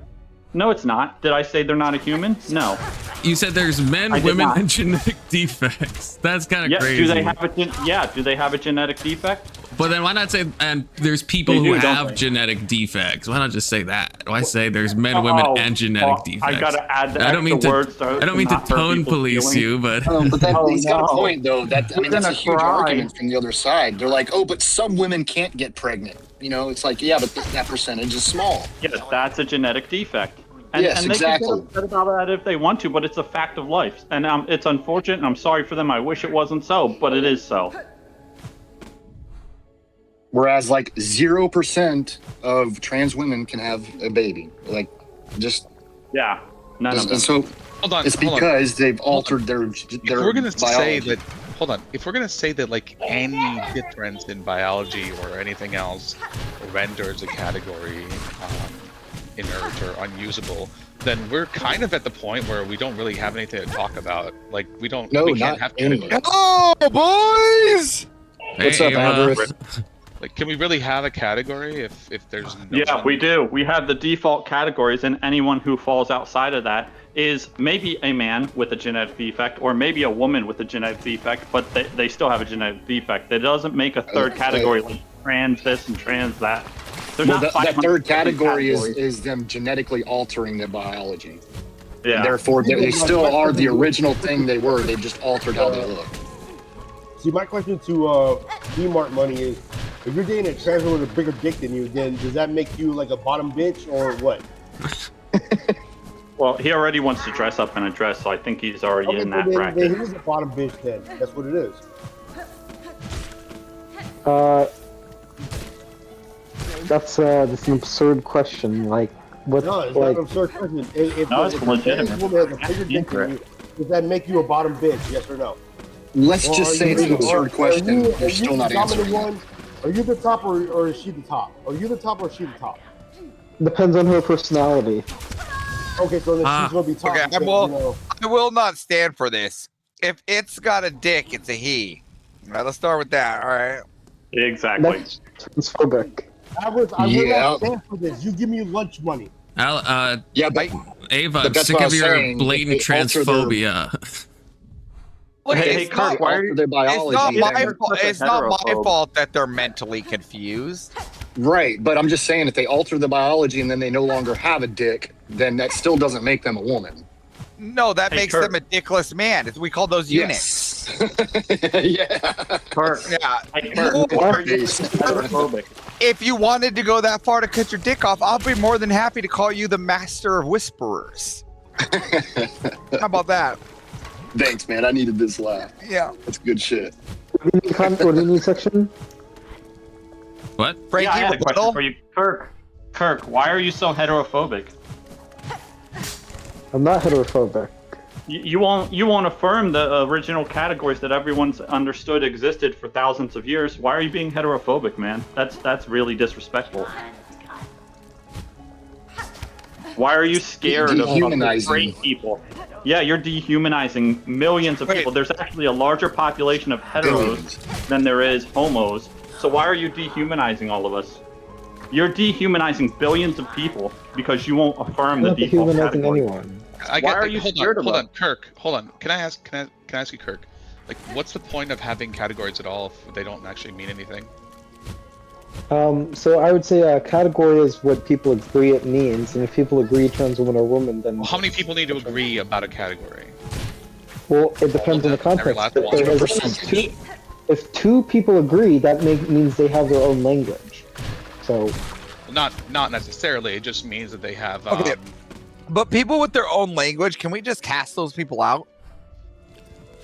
No, it's not. Did I say they're not a human? No.
You said there's men,
I did
women,
not.
and genetic defects. That's kind of
Yeah.
crazy.
Do they have do they have a genetic defect?
But then why not say and there's people
They
who
do, don't
have
they?
genetic defects? Why not just say that? Why say there's men, women, and genetic defects?
I gotta add the
I don't mean
extra
to.
words to
I don't mean to
not hurt
tone
people's
police
feelings.
you, but.
But he's got a
no.
point, though. That's a
gonna
huge
cry.
argument from the other side. They're like, oh, but some women can't get pregnant. You know, it's like, yeah, but that percentage is small.
Yes, that's a genetic defect. And,
Yes,
and they
exactly.
can get upset about that if they want to, but it's a fact of life. And it's unfortunate, and I'm sorry for them. I wish it wasn't so, but it is so.
Whereas like 0% of trans women can have a baby. Like just
Yeah, none of them.
and so
Hold on.
it's because they've altered their
If we're gonna say
biology.
that, hold on. If we're gonna say that like any difference in biology or anything else renders a category inert or unusable, then we're kind of at the point where we don't really have anything to talk about. Like we can't have categories.
Oh, boys!
What's up, Avarice?
Like, can we really have a category if there's no?
Yeah, we do. We have the default categories, and anyone who falls outside of that is maybe a man with a genetic defect or maybe a woman with a genetic defect, but they still have a genetic defect. That doesn't make a third category like trans this and trans that.
Well, that third category is them genetically altering their biology.
Yeah.
And therefore, they still are the original thing they were. They've just altered how they look.
See, my question to D-Mart Money is, if you're dating a trans woman with a bigger dick than you, then does that make you like a bottom bitch or what?
Well, he already wants to dress up in a dress, so I think he's already in that
then
bracket.
he's a bottom bitch then. That's what it is.
That's an absurd question. Like, what?
No, it's
like,
not an absurd question. If
No, it's
a
legitimate.
trans woman has a bigger dick than you, does that make you a bottom bitch? Yes or no?
Let's
Or
just
are
say
you-
it's an absurd
are
question.
you-
You're
are
still
you
not
the dominant
answering it.
one? Are you the top or is she the top? Are you the top or is she the top?
depends on her personality.
Okay, so then she's gonna be top.
Okay,
because,
I will not stand for this. If it's got a dick, it's a he. All right, let's start with that. All right.
Exactly.
That's transphobic.
I will not stand for this. You give me lunch money.
Yeah, but
Ava,
but
I'm
that's
sick
what I
of
was
your
saying.
blatant
They alter their-
transphobia.
Look,
Hey,
it's
Kirk,
not,
why are you?
their
it's
biology.
not my
You're
fault.
such a
It's not my
heterophobe.
fault that they're mentally confused.
Right, but I'm just saying if they alter the biology and then they no longer have a dick, then that still doesn't make them a woman.
No, that
Hey,
makes
Kirk.
them a dickless man. We call those units.
Yes. Yeah.
Kirk,
Yeah.
hey, Kirk, why are you heterophobic?
If you wanted to go that far to cut your dick off, I'll be more than happy to call you the master of whisperers. How about that?
Thanks, man. I needed this laugh.
Yeah.
That's good shit.
What do you need section?
What?
Frankie,
Yeah, I had a question
rebuttal?
for you, Kirk. Kirk, why are you so heterophobic?
I'm not heterophobic.
You won't affirm the original categories that everyone's understood existed for thousands of years. Why are you being heterophobic, man? That's really disrespectful. Why are you scared of
Dehumanizing.
straight people? Yeah, you're dehumanizing millions of
Wait.
people. There's actually a larger population of heteros than there is homos. So why are you dehumanizing all of us? You're dehumanizing billions of people because you won't affirm
I'm
the
not
default
dehumanizing
category.
anyone.
Why are you
hold
scared
on,
of
hold
us?
on, Kirk. Hold on. Can I ask you, Kirk? Like, what's the point of having categories at all if they don't actually mean anything?
So I would say a category is what people agree it means, and if people agree trans woman or woman, then
Well, how many people need to agree about a category?
well, it depends on the
Every
context.
last one.
If two people agree, that means they have their own language. So
Not necessarily. It just means that they have.
Okay. But people with their own language, can we just cast those people out?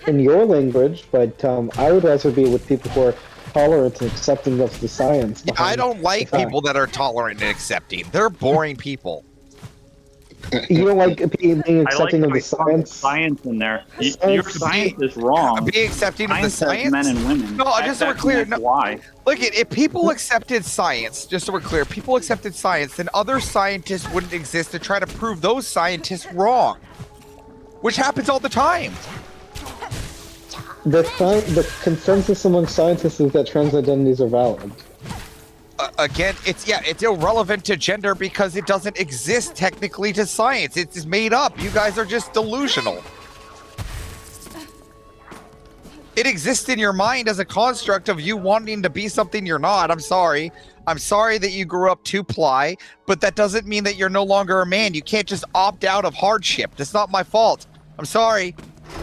in your language, but I would rather be with people who are tolerant and accepting of the science.
I
behind
don't like
the fact.
people that are tolerant and accepting. They're boring people.
You don't like being
I like
accepting of
how
the
you put
science.
in there.
Science-
Your science is wrong.
Be accepting of the
Science has
science.
men and women.
No, just so we're
That's
clear. No,
why.
look, if people accepted science, just so we're clear, people accepted science, then other scientists wouldn't exist to try to prove those scientists wrong, which happens all the time.
The consensus among scientists is that trans identities are valid.
Again, it's irrelevant to gender because it doesn't exist technically to science. It's made up. You guys are just delusional. It exists in your mind as a construct of you wanting to be something you're not. I'm sorry. I'm sorry that you grew up two-ply, but that doesn't mean that you're no longer a man. You can't just opt out of hardship. That's not my fault. I'm sorry.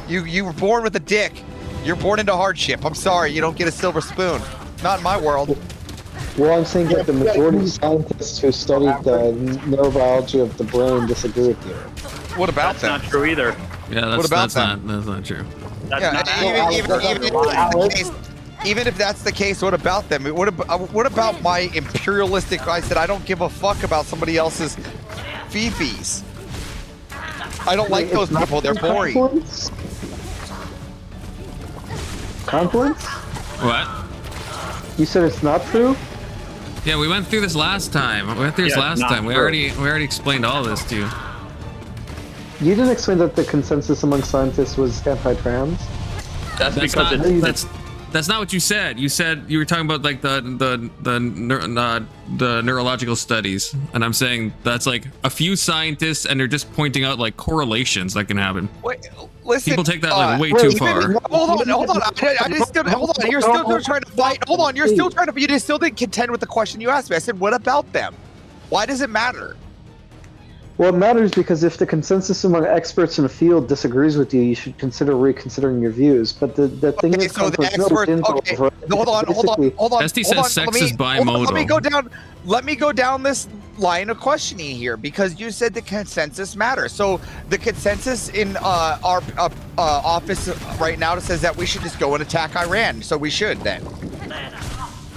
You were born with a dick. You're born into hardship. I'm sorry. You don't get a silver spoon. Not in my world.
Well, I'm saying that the majority of scientists who studied the neurobiology of the brain disagree with you.
What about
That's
that?
not true either.
Yeah,
What about
that's not true.
That's
Yeah,
not
even in Even if that's the case, what about them? What about my imperialistic? I said I don't give a fuck about somebody else's fifis. I don't like those people. They're boring.
Confluence?
What?
You said it's not true?
Yeah, we went through this last time. We went through this last time. We already explained all this to you.
You didn't explain that the consensus among scientists was anti-trans.
That's not what you said. You said you were talking about like the neurological studies, and I'm saying that's like a few scientists, and they're just pointing out like correlations that can happen.
Wait, listen,
people take that like way too far.
Hold on. I just still hold on. You're still trying to fight. Hold on. You're still trying to. You just still didn't contend with the question you asked me. I said, what about them? Why does it matter?
Well, it matters because if the consensus among experts in the field disagrees with you, you should consider reconsidering your views. But the thing is,
so the experts. Okay, hold on.
Esty says sex is bimodal.
Let me go down this line of questioning here because you said the consensus matters. So the consensus in our office right now says that we should just go and attack Iran. So we should then.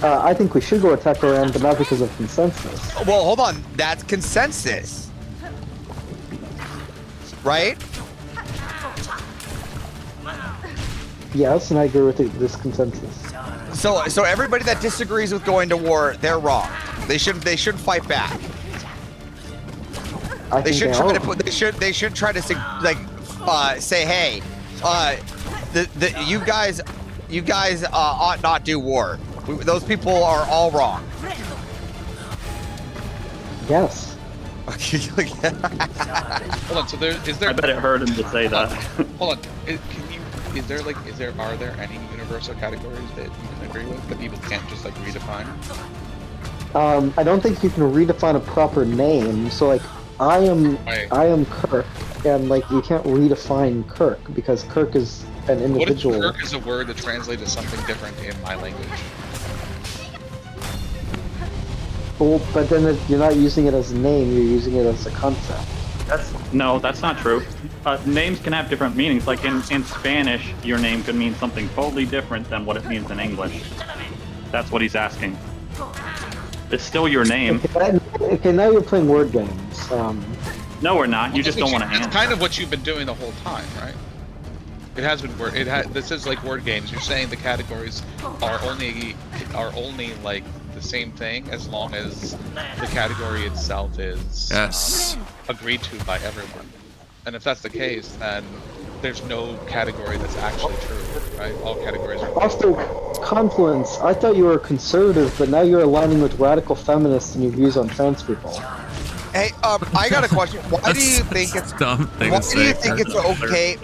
I think we should go attack Iran, but not because of consensus.
Well, hold on. That's consensus. Right?
Yes, and I agree with this consensus.
So everybody that disagrees with going to war, they're wrong. They shouldn't fight back. They should try to say, hey, you guys ought not do war. Those people are all wrong.
Yes.
Hold on. So is there?
I bet it hurt him to say that.
Hold on. Are there any universal categories that you can agree with that people can't just like redefine?
I don't think you can redefine a proper name. So like, I am Kirk, and like you can't redefine Kirk because Kirk is an individual.
What if Kirk is a word that translates to something different in my language?
Well, but then you're not using it as a name, you're using it as a concept.
That's not true. Names can have different meanings. Like in Spanish, your name could mean something totally different than what it means in English. That's what he's asking. It's still your name.
Okay, now you're playing word games.
No, we're not. You just don't want to
That's
answer.
kind of what you've been doing the whole time, right? It has been word. This is like word games. You're saying the categories are only like the same thing as long as the category itself is agreed to by everyone. And if that's the case, then there's no category that's actually true, right? All categories are.
Also, Confluence, I thought you were conservative, but now you're aligning with radical feminists in your views on trans people.
Hey, I got a question. Why do you think it's
dumb thing
Why
to
do you
say.
think it's okay?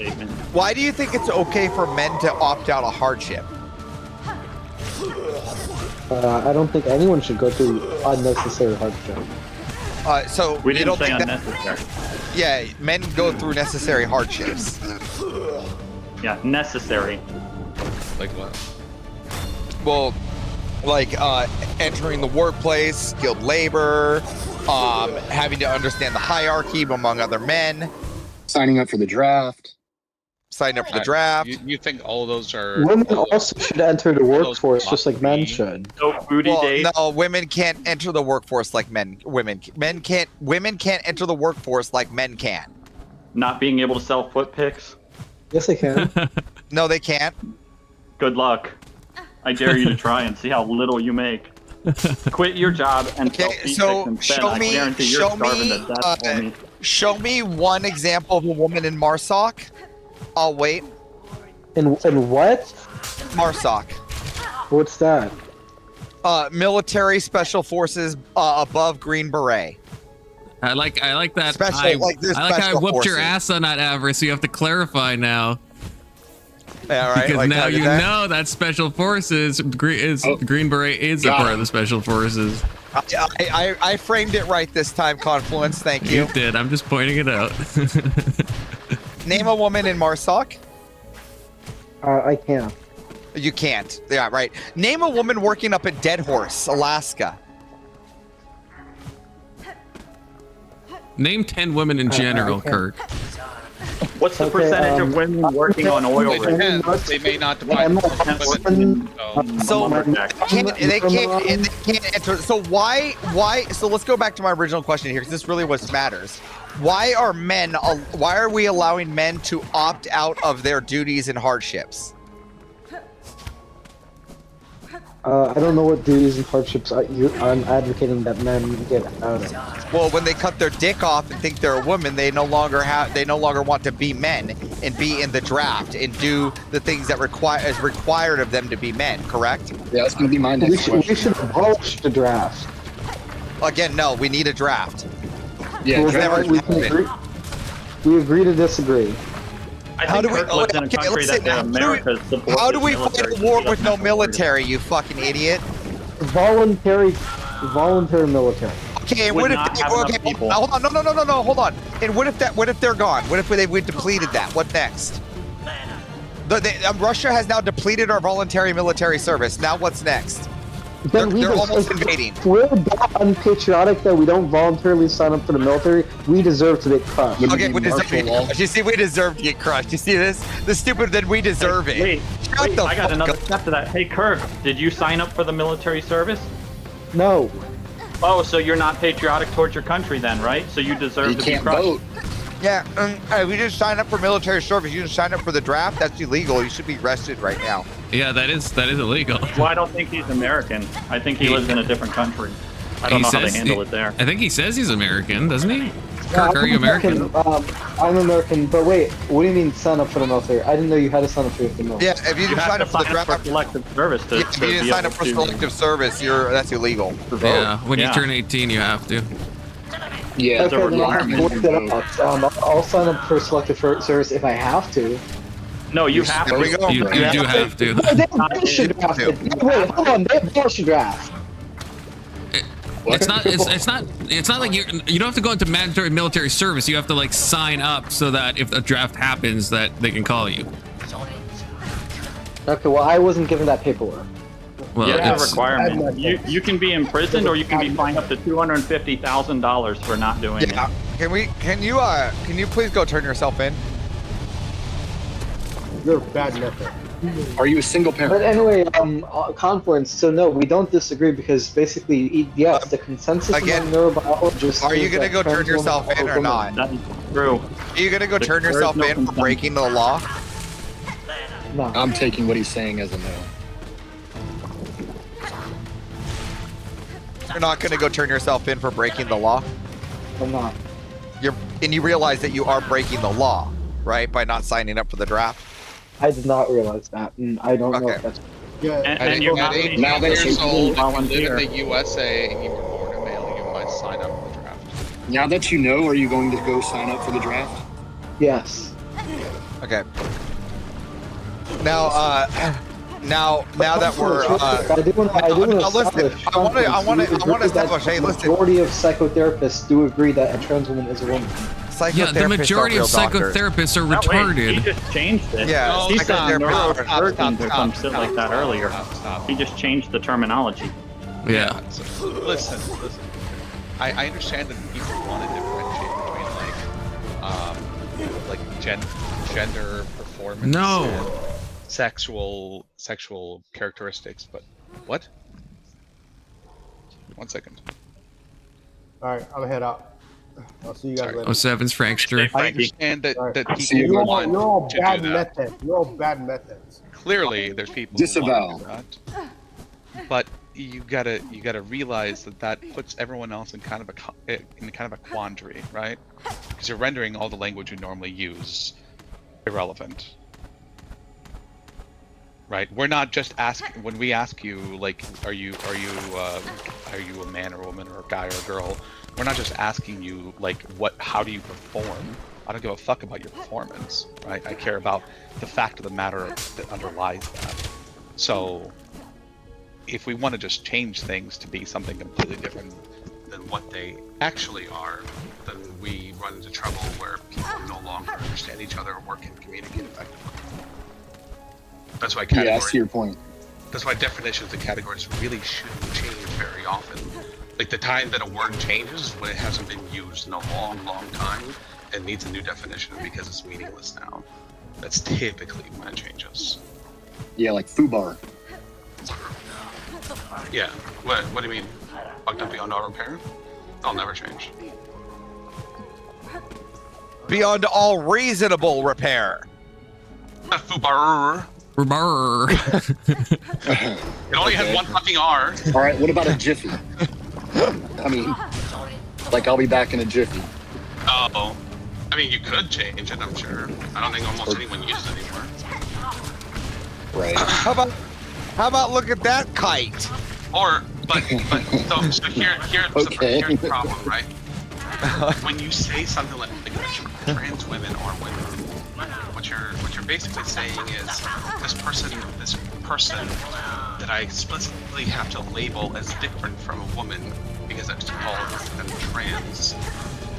Why do you think it's okay for men to opt out of hardship?
I don't think anyone should go through unnecessary hardship.
So
We
you
didn't
don't
say
think
unnecessary.
Yeah, men go through necessary hardships.
Yeah, necessary.
Like what?
Well, like entering the workplace, skilled labor, having to understand the hierarchy among other men,
Signing up for the draft.
signing up for the draft.
You think all of those are?
Women also should enter the workforce just like men should.
No booty days.
No, women can't enter the workforce like men. Women can't enter the workforce like men can.
Not being able to sell foot pics.
Yes, they can.
No, they can't.
Good luck. I dare you to try and see how little you make. Quit your job and sell
Okay,
feet
so
pics instead.
show
I
me,
guarantee you're starving to death for me.
show me one example of a woman in MARSOC. I'll wait.
In what?
MARSOC.
What's that?
Military Special Forces above Green Beret.
I like that.
Special,
I
like this
like how I
special
whooped your
forces.
ass on that, Avarice, so you have to clarify now.
Yeah, right.
Because
like
now
how did
you
that?
know that Special Forces, Green Beret is a
Got
part
it.
of the Special Forces.
I framed it right this time, Confluence. Thank you.
You did. I'm just pointing it out.
Name a woman in MARSOC.
I can't.
You can't. Yeah, right. Name a woman working up at Dead Horse, Alaska.
Name 10 women in general,
okay.
Kirk.
What's the
Okay,
percentage of women working on oil
It
rigs?
depends. They may not define
So
Lumberjack.
they can't enter. So why? So let's go back to my original question here, because this really what matters. Why are we allowing men to opt out of their duties and hardships?
I don't know what duties and hardships I'm advocating that men get out of.
Well, when they cut their dick off and think they're a woman, they no longer want to be men and be in the draft and do the things that is required of them to be men. Correct?
Yeah, that's gonna be my next question.
We should abolish the draft.
Again, no. We need a draft.
Yeah,
Well,
draft-
we agree to disagree.
I
How
think
do we?
Kirk lives in a country that America supports.
How do we
its
fight
military,
a
so
war
he
with
doesn't
no
have to worry about it.
military? You fucking idiot.
Voluntary military.
Okay, and
Would
what if?
not have enough
Okay,
people.
hold on. No. Hold on. And what if they're gone? What if we depleted that? What next? Russia has now depleted our voluntary military service. Now what's next? They're almost invading.
If we're that unpatriotic that we don't voluntarily sign up for the military, we deserve to get crushed.
Okay, we deserve to get crushed. You see, we deserve to get crushed. You see this? The stupid, then we deserve it.
Wait,
Shut the
I got
fuck
another
up.
step to that. Hey, Kirk, did you sign up for the military service?
No.
Oh, so you're not patriotic towards your country then, right? So you deserve
You
to be
can't
crushed.
vote.
Yeah, we just signed up for military service. You didn't sign up for the draft. That's illegal. You should be arrested right now.
Yeah, that is illegal.
Well, I don't think he's American. I think he lives in a different country. I don't know how they handle it there.
I think he says he's American, doesn't he? Kirk, are you American?
I'm American, but wait, what do you mean sign up for the military? I didn't know you had to sign up for the military.
Yeah, if you
You
didn't
have
sign
to
up for the
sign up
draft,
for selective service to,
if you didn't sign up for selective service, that's illegal.
Yeah, when you
Yeah.
turn 18, you have to.
Yeah,
It's a
Okay, then I'll
requirement.
work that out. I'll sign up for selective service if I have to.
No, you have
There we
to.
go.
You do have to.
They should draft it. Wait, hold on. They should draft.
It's not like you don't have to go into mandatory military service. You have to like sign up so that if a draft happens that they can call you.
Okay, well, I wasn't given that paperwork.
Well,
Yeah, it's a
it's,
requirement. You can be imprisoned or you can be fined up to $250,000 for not doing
Yeah.
it.
Can you please go turn yourself in?
You're a bad method.
Are you a single parent?
But anyway, conference. So no, we don't disagree because basically, yes, the consensus
Again,
among neurobiologists.
Are you
is
gonna
that
go turn
trans women
yourself
are
in or
women.
not?
That is true.
Are you gonna go turn
There is
yourself
no
in for
consent.
breaking the law?
No.
I'm taking what he's saying as a no.
You're not gonna go turn yourself in for breaking the law?
I'm not.
And you realize that you are breaking the law, right? By not signing up for the draft.
I did not realize that, and I don't know
Okay.
if that's.
Yeah.
And you're not being
now that
years
you're
old, if you live
volunteer.
in the USA and you were born a male, you might sign up for the draft.
Now that you know, are you going to go sign up for the draft?
Yes.
Okay. Now that we're
I do want to
listen, I want to establish. Hey,
the
listen.
majority of psychotherapists do agree that a trans woman is a woman.
yeah, the majority of
psychotherapists.
psychotherapists are
Wait, he
retarded.
just changed it.
Yeah,
he said
psychotherapist.
neurosurgeons or some shit like that earlier.
Stop.
He just changed the terminology.
Yeah.
So, listen. I understand that people want to differentiate between gender performance
No.
and sexual characteristics, but what? 1 second.
All right, I'm head out. I'll see you guys later.
Oh, Sevens, Frankster.
I understand that,
Alright.
that
See you
people
later.
want
You're all
to
bad
do that.
methods. You're all bad methods.
Clearly, there's people
Disavow.
who want to do that. But you gotta realize that puts everyone else in kind of a quandary, right? Because you're rendering all the language you normally use irrelevant. Right? We're not just asking when we ask you like, are you a man or a woman or a guy or a girl? We're not just asking you like how do you perform? I don't give a fuck about your performance, right? I care about the fact of the matter that underlies that. So if we want to just change things to be something completely different than what they actually are, then we run into trouble where people no longer understand each other or can communicate effectively. That's why
Yeah, I see your point.
that's why definitions and categories really shouldn't change very often. Like the time that a word changes is when it hasn't been used in a long, long time and needs a new definition because it's meaningless now. That's typically when it changes.
Yeah, like foobar.
Yeah. What do you mean? Fucked up beyond all repair? They'll never change.
Beyond all reasonable repair.
Foobar. It only has one fucking R.
All right, what about a jiffy? I mean, like I'll be back in a jiffy.
Oh. I mean, you could change it, I'm sure. I don't think almost anyone uses it anymore.
Right.
How about look at that kite?
Or, but so here's
Okay.
the problem, right? When you say something like trans women are women, what you're basically saying is this person that I explicitly have to label as different from a woman because I've called them trans,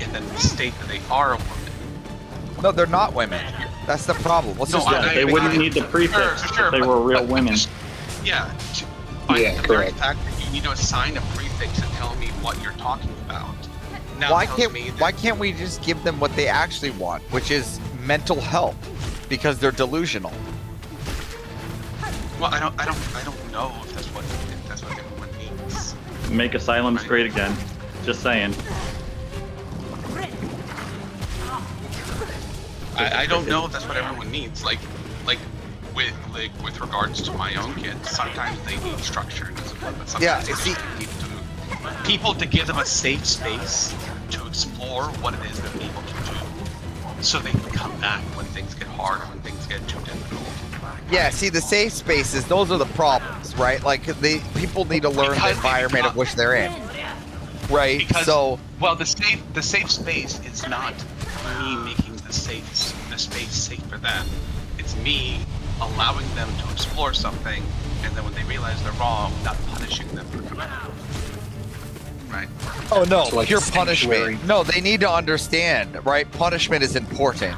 and then state that they are a woman.
No, they're not women. That's the problem. Let's just
They wouldn't need the prefix if they were real women.
Yeah.
Yeah,
the very
correct.
fact that you need to assign a prefix and tell me what you're talking about. Now
why
tells
can't
me that,
why can't we just give them what they actually want, which is mental health, because they're delusional.
Well, I don't know if that's what everyone needs.
Make asylums great again. Just saying.
I don't know if that's what everyone needs. Like with regards to my own kids, sometimes they need structure and discipline, but sometimes they need people to give them a safe space to explore what it is they're able to do, so they can come back when things get hard or when things get too difficult.
Yeah, see, the safe spaces, those are the problems, right? Like, people need to learn the environment of which they're in, right?
Because,
so,
well, the safe space is not me making the space safe for them. It's me allowing them to explore something, and then when they realize they're wrong, not punishing them for coming out. Right?
oh no,
So, like,
pure
a sanctuary.
punishment. No, they need to understand, right? Punishment is important,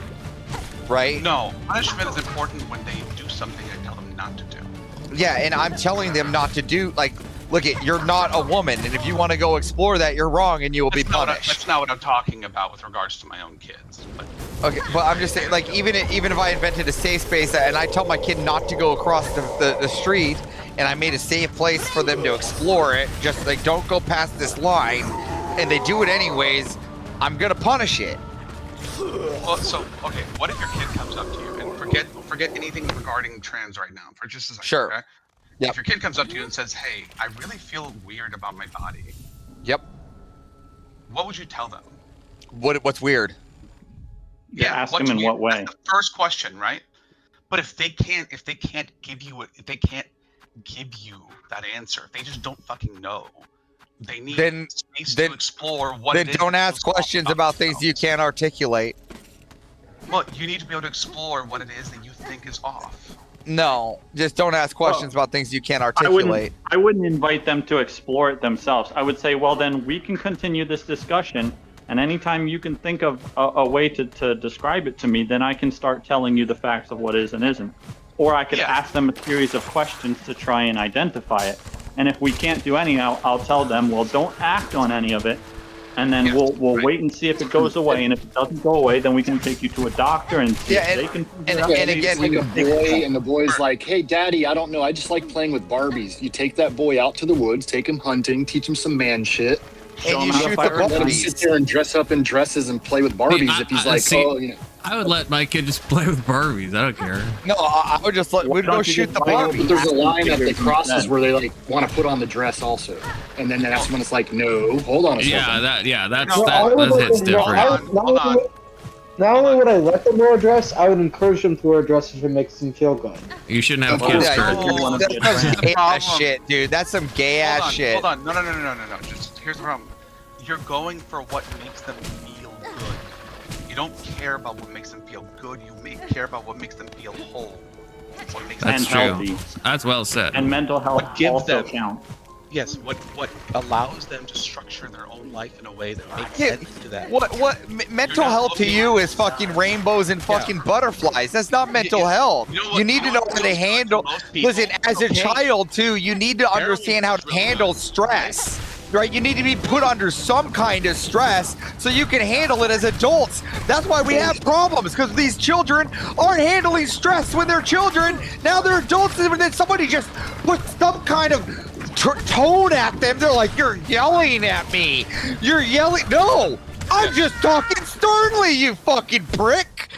right?
No, punishment is important when they do something I tell them not to do.
Yeah, and I'm telling them not to do, like, look it, you're not a woman, and if you want to go explore that, you're wrong, and you will be punished.
That's not what I'm talking about with regards to my own kids. But
Okay, but I'm just saying, like, even if I invented a safe space and I tell my kid not to go across the street, and I made a safe place for them to explore it, just like, don't go past this line, and they do it anyways, I'm gonna punish it.
well, so okay, what if your kid comes up to you and forget anything regarding trans right now for just a second?
Sure.
Okay?
Yep.
If your kid comes up to you and says, "Hey, I really feel weird about my body,"
Yep.
what would you tell them?
What's weird?
Yeah, ask
what's
them in
weird?
what way.
That's the first question, right? But if they can't give you that answer, if they just don't fucking know, they need space to explore what
Then
it is
don't
that
ask
feels off
questions about things you can't articulate.
Well, you need to be able to explore what it is that you think is off.
No, just don't ask questions about things you can't
I
articulate.
wouldn't invite them to explore it themselves. I would say, well, then we can continue this discussion, and anytime you can think of a way to describe it to me, then I can start telling you the facts of what is and isn't. Or I could ask them a series of questions to try and identify it. And if we can't do any, I'll tell them, well, don't act on any of it, and then we'll wait and see if it goes away. And if it doesn't go away, then we can take you to a doctor and see if they can.
And again,
like a boy, and the boy's like, "Hey, Daddy, I don't know. I just like playing with Barbies." You take that boy out to the woods, take him hunting, teach him some man shit,
and you shoot the
let him
Barbies.
sit there and dress up in dresses and play with Barbies. If he's like, "Oh, you know."
I would let my kid just play with Barbies. I don't care.
No, I would just we'd go shoot the
But
Barbies.
there's a line that they crosses where they like want to put on the dress also, and then that's when it's like, no, hold on a second.
That's
No,
hits different.
Not only would I let them wear a dress, I would encourage them to wear a dress if it makes them feel good.
You shouldn't have kids for
That's some gay ass shit, dude. That's some gay ass shit.
Hold on. No. Just here's the problem. You're going for what makes them feel good. You don't care about what makes them feel good. You care about what makes them feel whole. What makes
That's
them
true.
healthy.
That's well said.
And mental health
What gives
also
them
counts.
Yes, what allows them to structure their own life in a way that makes
Yeah,
sense to them.
Mental health to you is fucking rainbows and fucking butterflies. That's not mental health. You need to know how to handle. Listen, as a child too, you need to understand how to handle stress. right? You need to be put under some kind of stress so you can handle it as adults. That's why we have problems, because these children aren't handling stress when they're children. Now they're adults, and then somebody just puts some kind of tone at them. They're like, "You're yelling at me. You're yelling." No, I'm just talking sternly, you fucking prick.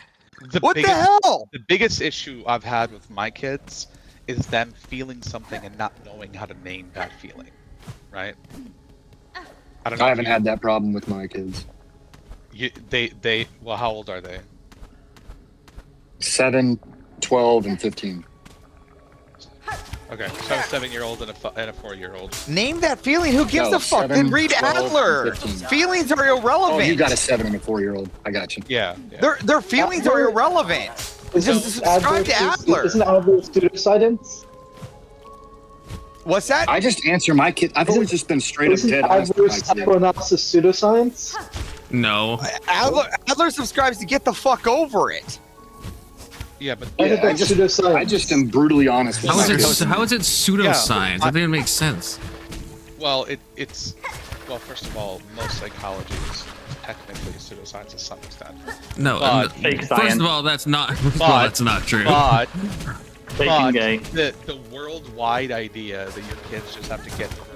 What the hell?
The biggest issue I've had with my kids is them feeling something and not knowing how to name that feeling, right? I don't know.
I haven't had that problem with my kids.
Well, how old are they?
7, 12, and 15.
Okay, so a 7-year-old and a 4-year-old.
Name that feeling. Who gives a fuck?
7,
Then read
12,
Adler.
15.
Feelings are irrelevant.
Oh, you got a 7 and a 4-year-old. I got you.
Yeah.
Their feelings are irrelevant. Just subscribe to Adler.
Isn't Adler pseudoscience?
What's that?
I just answer my kid. I've always just been straight up dead honest with
Adler
my kid.
psychoanalysis pseudoscience?
No.
Adler subscribes to get the fuck over it.
Yeah, but
I
just am brutally honest with
How
my
is it?
kids.
How is it pseudoscience? I think it makes sense.
Well, well, first of all, most psychology is technically pseudoscience to some extent.
No,
But-
first of all, that's not. Well, that's not true.
But
Faking gay.
the worldwide idea that your kids just have to get over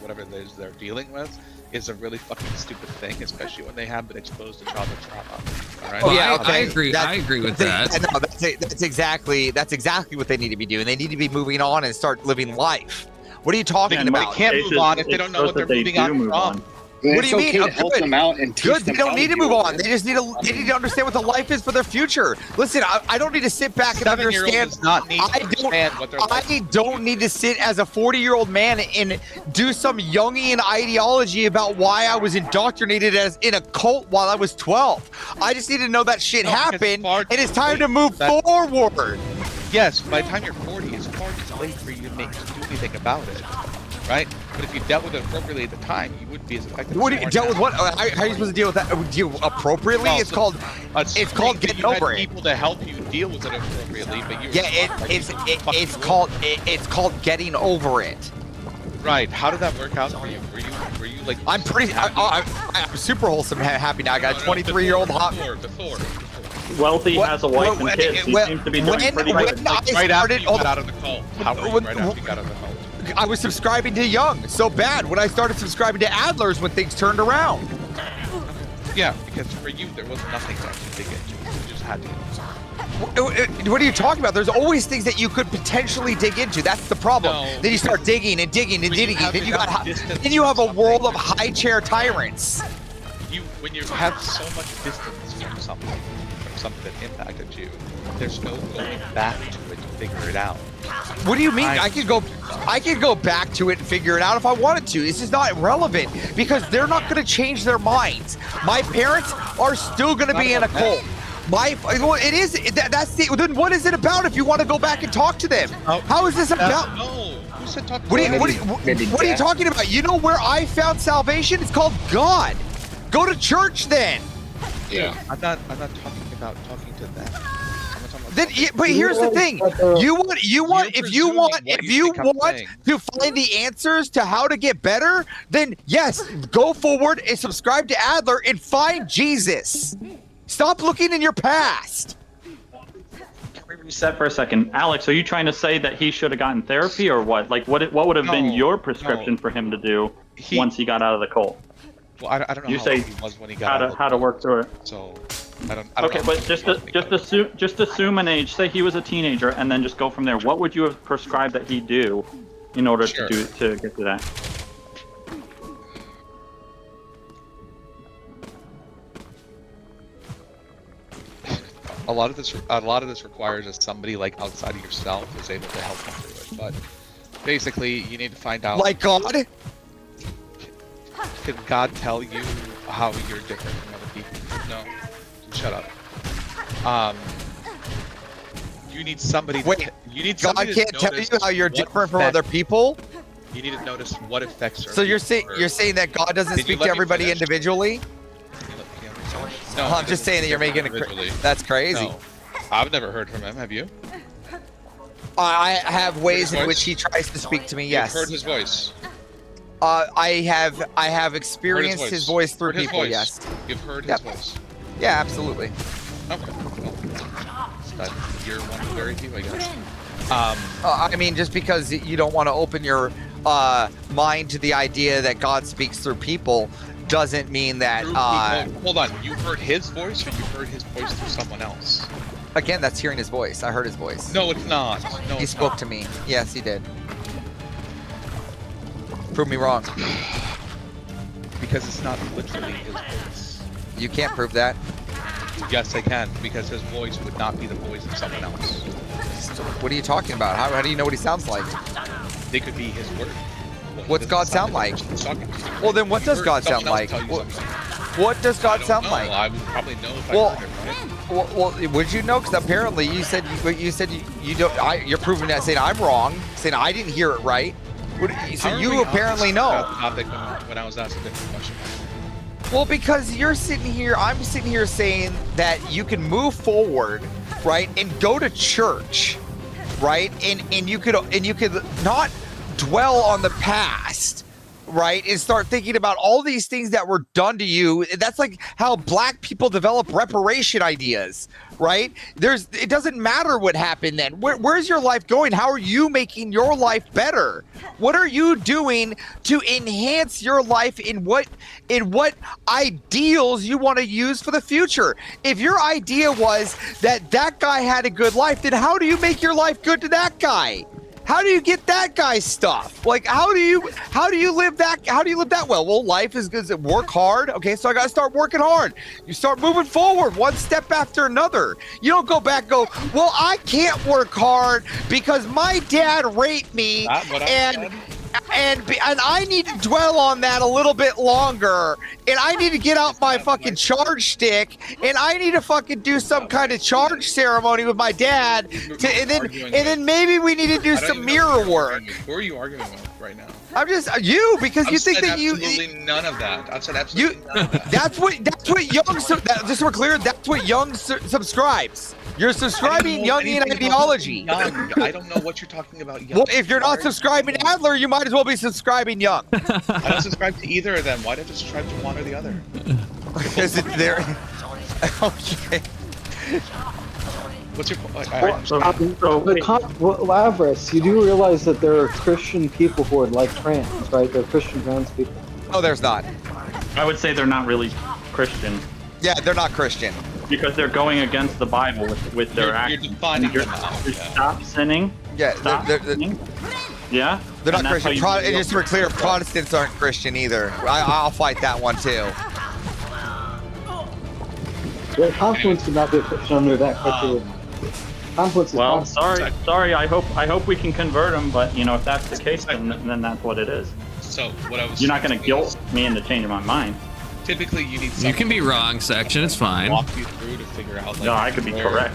whatever it is they're dealing with is a really fucking stupid thing, especially when they have been exposed to childhood trauma. All right?
Oh, yeah, okay.
I agree. I agree with that.
No, that's exactly what they need to be doing. They need to be moving on and start living life. What are you talking about?
They can't move on if they don't know what they're moving on from.
What do you mean?
Okay to help them out and teach
Good. They
them
don't
how
need to
deal
move
with
on.
it.
They just need to understand what the life is for their future. Listen, I don't need to sit back and
7-year-old
understand.
does not need to understand what their life
I don't need to sit as a 40-year-old man and do some Jungian ideology about why I was indoctrinated as in a cult while I was 12. I just need to know that shit happened, and it's time to move forward.
Yes, by the time you're 40, it's far too late for you to do anything about it, right? But if you dealt with it appropriately at the time, you wouldn't be as effective.
What do you dealt with? What? How are you supposed to deal with that? Deal appropriately?
Well,
It's
so-
called
It's
called
great that
getting
you had
over it.
people to help you deal with it appropriately, but you
It's called getting over it.
Right. How did that work out for you? Were you like?
I'm pretty. I'm super wholesome, happy now. I got a 23-year-old hot.
Before.
Wealthy has a wife and kids. He seems to be doing pretty good.
Right after you got out of the cult. How were you right after you got out of the cult?
I was subscribing to Young so bad. When I started subscribing to Adler's, when things turned around.
Yeah, because for you there was nothing that you dig into. You just had to.
What are you talking about? There's always things that you could potentially dig into. That's the problem.
No,
Then you start digging and digging and digging. Then you have a world of high chair tyrants.
When you have so much distance from something that impacted you, there's no going back to it to figure it out.
What do you mean? I could go back to it and figure it out if I wanted to. This is not relevant because they're not going to change their minds. My parents are still going to be in a cult. It is. That's the. Then what is it about? If you want to go back and talk to them, how is this about?
No. Who said talk to
What
them?
are you talking about? You know where I found salvation? It's called God. Go to church then.
Yeah.
I'm not talking about talking to them.
Then, but here's the thing: if you want to find the answers to how to get better, then yes, go forward and subscribe to Adler and find Jesus. Stop looking in your past.
Can we reset for a second? Alex, are you trying to say that he should have gotten therapy or what? Like, what would have been your prescription for him to do once he got out of the cult?
Well, I don't know
You
how
say
he was when he got out
how to work through it.
So I don't
Okay,
know.
but just assume an age. Say he was a teenager, and then just go from there. What would you have prescribed that he do in order to get to that?
A lot of this requires that somebody like outside of yourself is able to help you through it. But basically, you need to find out.
Like God?
Can God tell you how you're different from other people? No. Shut up. You need somebody. You need
God
somebody
can't
to
tell you
notice
how you're
what
different from
effect-
other people.
You need to notice what effects are.
So you're saying that God doesn't
Did you
speak
let
to
me
everybody
finish?
individually?
No,
I'm just saying that you're making it.
individually.
That's crazy.
No. I've never heard from him. Have you?
I have ways in
voice?
which he tries to speak to me.
You've
Yes.
heard his voice.
I have experienced his voice through
Heard his
people.
voice.
Yes.
You've heard his
Yep.
voice.
Yeah, absolutely.
Okay. Well, you're one of the very few, I guess.
I mean, just because you don't want to open your mind to the idea that God speaks through people doesn't mean that.
Hold on. You heard his voice, or you heard his voice through someone else?
Again, that's hearing his voice. I heard his voice.
No, it's not. No,
He
it's
spoke
not.
to me. Yes, he did. Prove me wrong.
Because it's not literally his voice.
You can't prove that.
Yes, I can, because his voice would not be the voice of someone else.
What are you talking about? How do you know what he sounds like?
They could be his word.
What's God sound like? Well, then what does God sound like? What does God sound like?
I would probably know if
Well,
I heard it, right?
well, would you know? Because apparently you said you don't. You're proving that, saying I'm wrong, saying I didn't hear it right. So
How are
you
we
apparently
on
know.
this topic when I was asked a different question.
Well, because you're sitting here, I'm sitting here saying that you can move forward, right, and go to church, right, and you could not dwell on the past, right, and start thinking about all these things that were done to you. That's like how black people develop reparation ideas, right? It doesn't matter what happened then. Where's your life going? How are you making your life better? What are you doing to enhance your life in what ideals you want to use for the future? If your idea was that guy had a good life, then how do you make your life good to that guy? How do you get that guy's stuff? Like, how do you live that well? Well, life is good. Work hard. Okay, so I got to start working hard. You start moving forward one step after another. You don't go back and go, well, I can't work hard because my dad raped me and I need to dwell on that a little bit longer, and I need to get out my fucking charge stick, and I need to fucking do some kind of charge ceremony with my dad, and then maybe we need to do some mirror work.
Who are you arguing with right now?
I'm just you because you think that you
absolutely none of that. I've said absolutely none of that.
that's what Young. Just so we're clear, that's what Young subscribes. You're subscribing Jungian ideology.
I don't know what you're talking about. Young.
Well, if you're not subscribing to Adler, you might as well be subscribing Young.
I don't subscribe to either of them. Why do I subscribe to one or the other?
Because they're okay.
What's your point?
Lavris, you do realize that there are Christian people who are like trans, right? They're Christian trans people.
No, there's not.
I would say they're not really Christian.
Yeah, they're not Christian.
Because they're going against the Bible with their actions.
You're defining them out.
Stop sinning.
Yeah, they're
sinning. Yeah.
They're not
And that's
Christian.
how you-
Just to be clear, Protestants aren't Christian either. I'll fight that one too.
Yeah, Confluence would not be a Christian under that criteria. Confluence is
Well,
Protestant.
sorry. I hope we can convert them, but you know, if that's the case, then that's what it is.
So what I was.
You're not going to guilt me into changing my mind.
Typically, you need.
You can be wrong, section. It's fine.
Walk you through to figure out. Like,
No, I could be
where-
correct.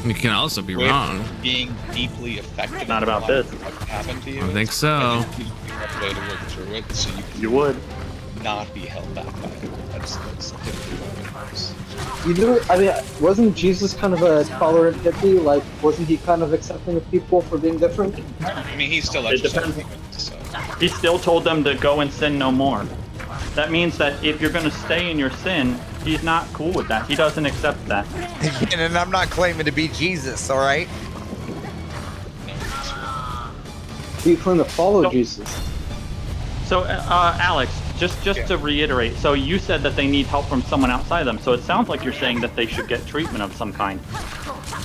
You can also be
with
wrong.
Being deeply affected.
Not about
by
this.
What happened to you?
I think so.
You have a way to work through it, so
You would.
not be held back by it. That's typically what it works.
You know, I mean, wasn't Jesus kind of a tolerant hippie? Like, wasn't he kind of accepting of people for being different?
I mean, he's still
It
exercising
depends.
it, so.
He still told them to go and sin no more. That means that if you're going to stay in your sin, he's not cool with that. He doesn't accept that.
And I'm not claiming to be Jesus, all right?
Do you claim to follow Jesus?
So, Alex, just to reiterate, so you said that they need help from someone outside them. So it sounds like you're saying that they should get treatment of some kind.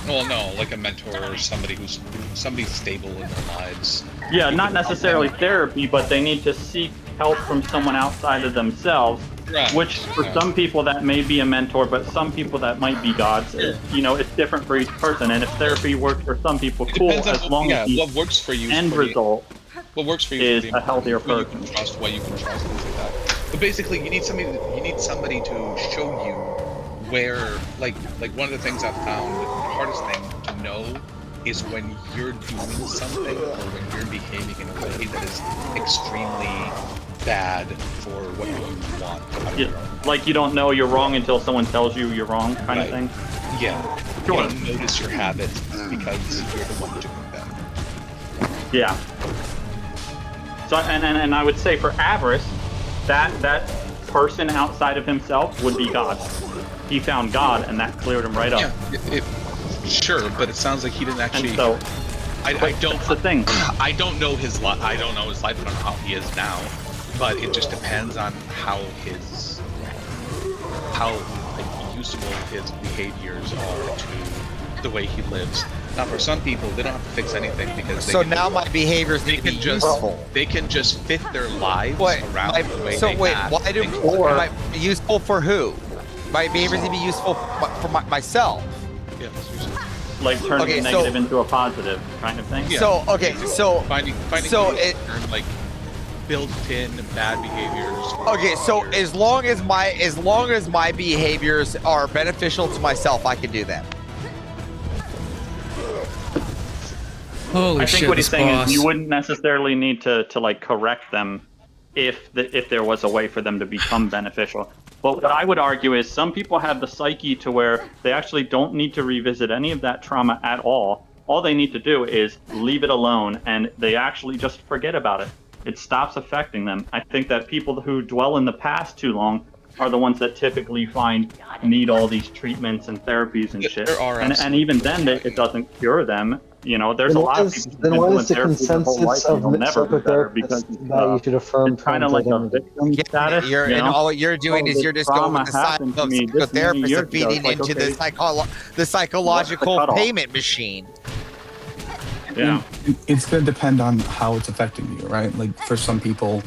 Well, no, like a mentor or somebody who's stable in their lives.
Yeah, not necessarily therapy, but they need to seek help from someone outside of themselves.
Right.
Which for some people that may be a mentor, but some people that might be gods. You know, it's different for each person. And if therapy works for some people, cool.
Depends on
As long as the
what works for you.
end result
What works for you
is
for
a healthier
who you
person.
can trust, what you can trust, things like that. But basically, you need somebody to show you where, like one of the things I've found the hardest thing to know is when you're doing something or when you're behaving in a way that is extremely bad for what you want.
Like you don't know you're wrong until someone tells you you're wrong, kind of thing.
Yeah.
Sure.
You don't notice your habits because you're the one doing them.
Yeah. So and I would say for Avarice, that person outside of himself would be God. He found God, and that cleared him right up.
Yeah, sure, but it sounds like he didn't actually.
And so,
I don't.
That's the thing.
I don't know his life. I don't know his life. I don't know how he is now. But it just depends on how like, useful his behaviors are to the way he lives. Now, for some people, they don't have to fix anything because they
So
can
now my behaviors need to be useful.
They can just fit their lives around the way
So
they
wait,
act.
why do useful for who? My behaviors need to be useful for myself.
Yeah,
Like turning
Okay,
a negative into a positive kind of thing.
Yeah.
So okay, so
finding
so
ways
it
to turn, like built-in bad behaviors.
okay. So as long as my behaviors are beneficial to myself, I can do them.
Holy
I think
shit,
what he's
this
saying
boss.
is you wouldn't necessarily need to like correct them if there was a way for them to become beneficial. But what I would argue is some people have the psyche to where they actually don't need to revisit any of that trauma at all. All they need to do is leave it alone, and they actually just forget about it. It stops affecting them. I think that people who dwell in the past too long are the ones that typically need all these treatments and therapies and shit. And even then, it doesn't cure them. You know, there's a lot of people
Then
who've
what
been
is the
doing therapy their whole life
consensus
and
of
they'll never be better
psychotherapists
because
that you should affirm
it's kind of like a
trans identity?
victim status.
And all what you're doing is
this
you're just going with the side
trauma
of
happened to me this many
psychotherapist
years
and
ago.
feeding
It's like,
into
okay,
the psychological
cutoff?
payment machine.
Yeah.
It's going to depend on how it's affecting you, right? Like for some people,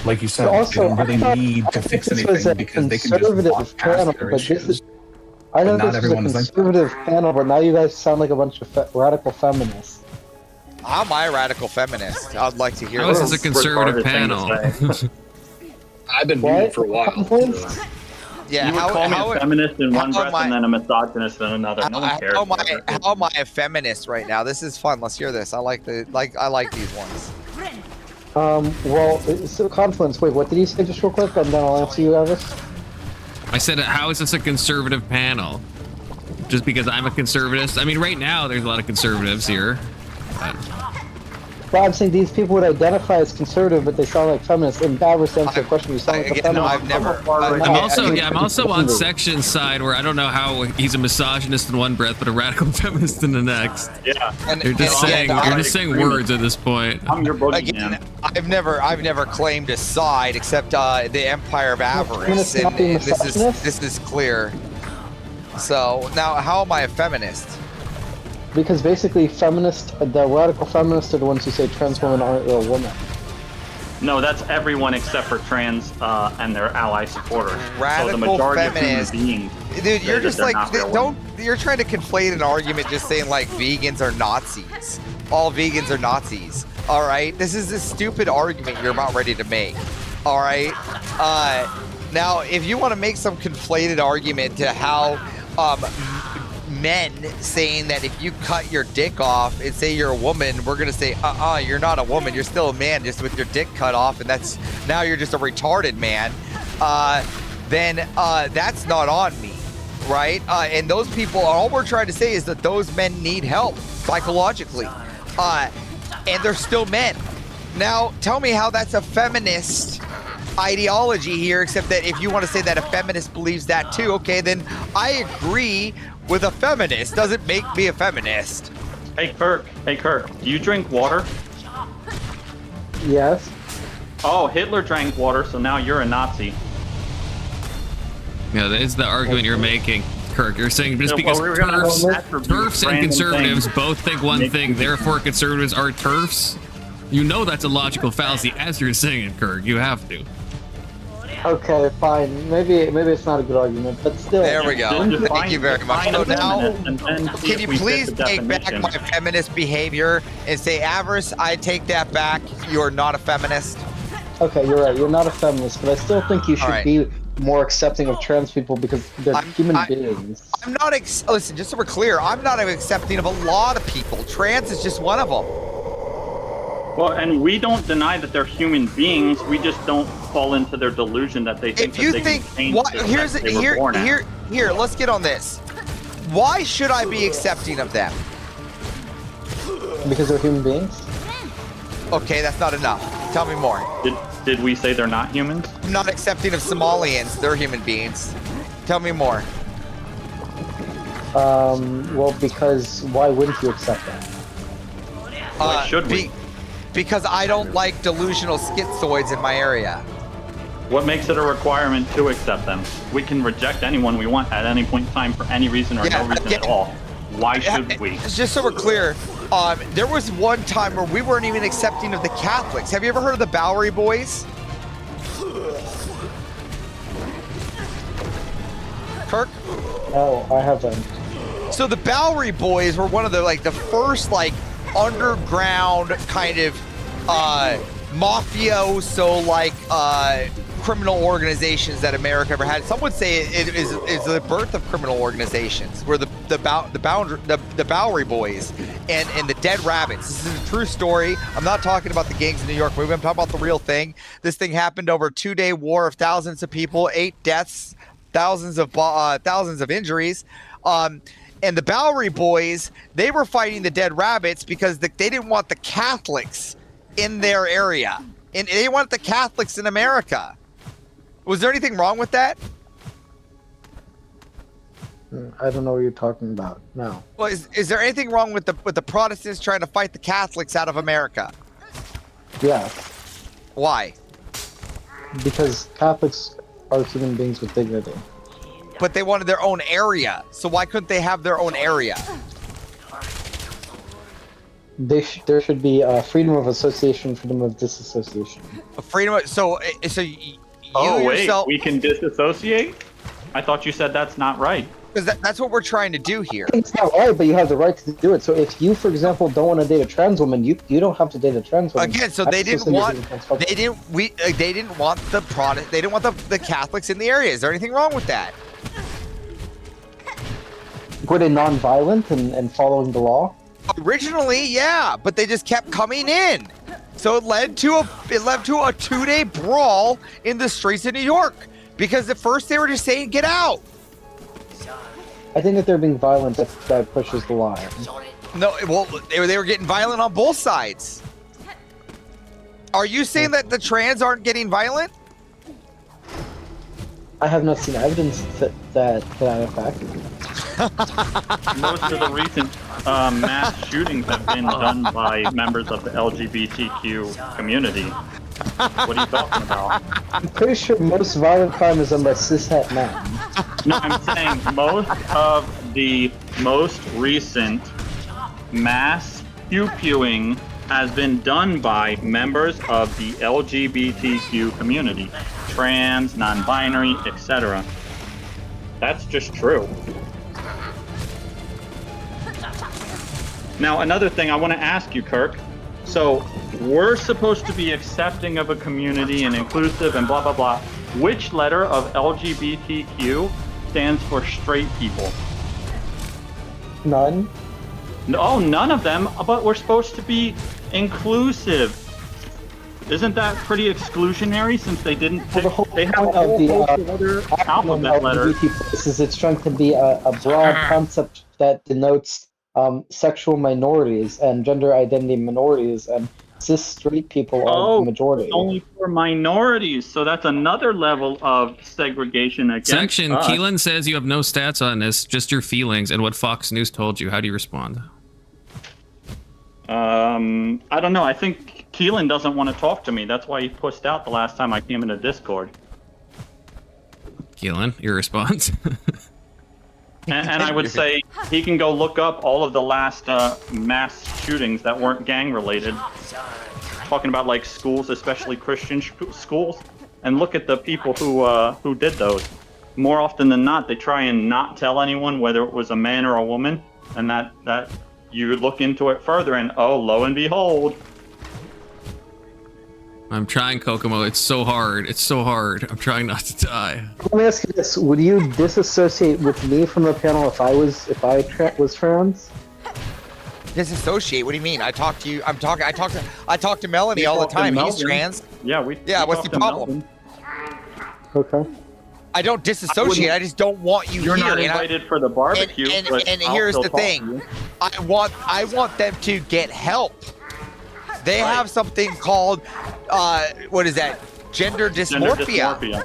like you said,
But also,
they don't really
I thought-
need
I
to
thought
fix
this was
anything
a
because they can just
conservative
walk
panel,
past their
but this
issues.
is- I
But
know
not
this was a
everyone is like that.
conservative panel, but now you guys sound like a bunch of radical feminists.
How am I a radical feminist? I'd like to hear
How is
this.
this a conservative panel?
I've been
What?
muted for a while.
Yeah,
You would call me a feminist in one
how
breath
am I-
and then a misogynist in another. No one cares.
How am I a feminist right now? This is fun. Let's hear this. I like these ones.
Well, so Confluence, wait, what did you say just real quick? And then I'll answer you, Elvis.
I said, how is this a conservative panel? Just because I'm a conservative? I mean, right now there's a lot of conservatives here.
Well, I'm saying these people would identify as conservative, but they sound like feminists. And Davos, to answer your question, you sound like a
Again, no,
feminist.
I'm also on Section's side where I don't know how he's a misogynist in one breath, but a radical feminist in the next.
Yeah.
You're just saying words at this point.
I'm your
Again, I've never claimed a side except the Empire of Avarice,
feminist not
and
being
this is clear. So now, how am I a feminist?
Because basically, the radical feminists are the ones who say trans women aren't real women.
No, that's everyone except for trans and their ally supporters. So the
Radical
majority
feminist.
of human beings.
Dude, you're just
they're
like,
not real women.
you're trying to conflate an argument just saying like vegans are Nazis. All vegans are Nazis. All right, this is a stupid argument you're about ready to make. All right, now if you want to make some conflated argument to how men saying that if you cut your dick off and say you're a woman, we're gonna say, you're not a woman, you're still a man, just with your dick cut off, and now you're just a retarded man. Then that's not on me, right? And those people, all we're trying to say is that those men need help psychologically, and they're still men. Now, tell me how that's a feminist ideology here, except that if you want to say that a feminist believes that too, okay, then I agree with a feminist. Doesn't make me a feminist.
Hey Kirk, do you drink water?
Yes.
Oh, Hitler drank water, so now you're a Nazi.
Yeah, that is the argument you're making, Kirk. You're saying just because
we're gonna
TERFs and
random
conservatives
things.
both think one thing, therefore conservatives are TERFs? You know that's a logical fallacy as you're saying it, Kirk. You have to.
Okay, fine. Maybe it's not a good argument, but still.
There we go. Thank you very much. So now, can you
we fit
please
the
take back
definition.
my feminist behavior and say, Avarice, I take that back. You're not a feminist.
Okay, you're right. You're not a feminist, but I still think you should
Alright.
be more accepting of trans people because they're human beings.
I'm not, listen, just so we're clear, I'm not accepting of a lot of people. Trans is just one of them.
Well, and we don't deny that they're human beings. We just don't fall into their delusion that they think
If you
that they
think,
can change
what,
the
here's
sex they were born at.
here, let's get on this. Why should I be accepting of them?
Because they're human beings?
Okay, that's not enough. Tell me more.
Did we say they're not humans?
I'm not accepting of Somalians. They're human beings. Tell me more.
Well, because why wouldn't you accept that?
Why should we?
Because I don't like delusional schizoids in my area.
What makes it a requirement to accept them? We can reject anyone we want at any point in time for any reason or no reason at all. Why should we?
Just so we're clear, there was one time where we weren't even accepting of the Catholics. Have you ever heard of the Bowery Boys? Kirk?
Oh, I haven't.
So the Bowery Boys were one of the first underground kind of mafioso criminal organizations that America ever had. Some would say it is the birth of criminal organizations, where the Bowery Boys and the Dead Rabbits. This is a true story. I'm not talking about the gangs in New York movie. I'm talking about the real thing. This thing happened over a 2-day war of thousands of people, 8 deaths, thousands of injuries. And the Bowery Boys, they were fighting the Dead Rabbits because they didn't want the Catholics in their area. And they wanted the Catholics in America. Was there anything wrong with that?
I don't know what you're talking about. No.
Well, is there anything wrong with the Protestants trying to fight the Catholics out of America?
Yeah.
Why?
Because Catholics are human beings with dignity.
But they wanted their own area. So why couldn't they have their own area?
There should be freedom of association, freedom of disassociation.
So yourself,
we can disassociate? I thought you said that's not right.
Because that's what we're trying to do here.
It's not right, but you have the right to do it. So if you, for example, don't want to date a trans woman, you don't have to date a trans woman.
Again, so they didn't want the Catholics in the area. Is there anything wrong with that?
Were they non-violent and following the law?
Originally, yeah, but they just kept coming in. So it led to a 2-day brawl in the streets of New York. Because at first they were just saying, get out.
I think that they're being violent, that pushes the line.
No, well, they were getting violent on both sides. Are you saying that the trans aren't getting violent?
I have not seen evidence to that effect.
Most of the recent mass shootings have been done by members of the LGBTQ community. What are you talking about?
I'm pretty sure most violent crime is done by cishet men.
No, I'm saying most of the most recent mass pew-pewing has been done by members of the LGBTQ community. Trans, non-binary, etc. That's just true. Now, another thing I want to ask you, Kirk. So, we're supposed to be accepting of a community and inclusive and blah, blah, blah. Which letter of LGBTQ stands for straight people?
None.
No, none of them, but we're supposed to be inclusive. Isn't that pretty exclusionary since they didn't pick,
Well, the whole
they have a
point
whole
of the
host of other alphabet letters.
LGBT+ is it's trying to be a broad concept that denotes sexual minorities and gender identity minorities, and cis straight people are the majority.
Only for minorities, so that's another level of segregation against
Section,
us.
Keelan says you have no stats on this, just your feelings and what Fox News told you. How do you respond?
I don't know. I think Keelan doesn't want to talk to me. That's why he pushed out the last time I came into Discord.
Keelan, your response?
And I would say he can go look up all of the last mass shootings that weren't gang related. Talking about like schools, especially Christian schools, and look at the people who did those. More often than not, they try and not tell anyone whether it was a man or a woman, and that you look into it further, and oh, lo and behold.
I'm trying, Kokomo. It's so hard. It's so hard. I'm trying not to die.
Let me ask you this: would you disassociate with me from the panel if I was trans?
Disassociate? What do you mean? I talk to Melanie all the time. He's trans.
Yeah,
what's the problem?
Okay.
I don't disassociate. I just don't want you
You're
here.
not invited for the barbecue.
And here's the thing: I want them to get help. They have something called, what is that? Gender dysmorphia.
Gender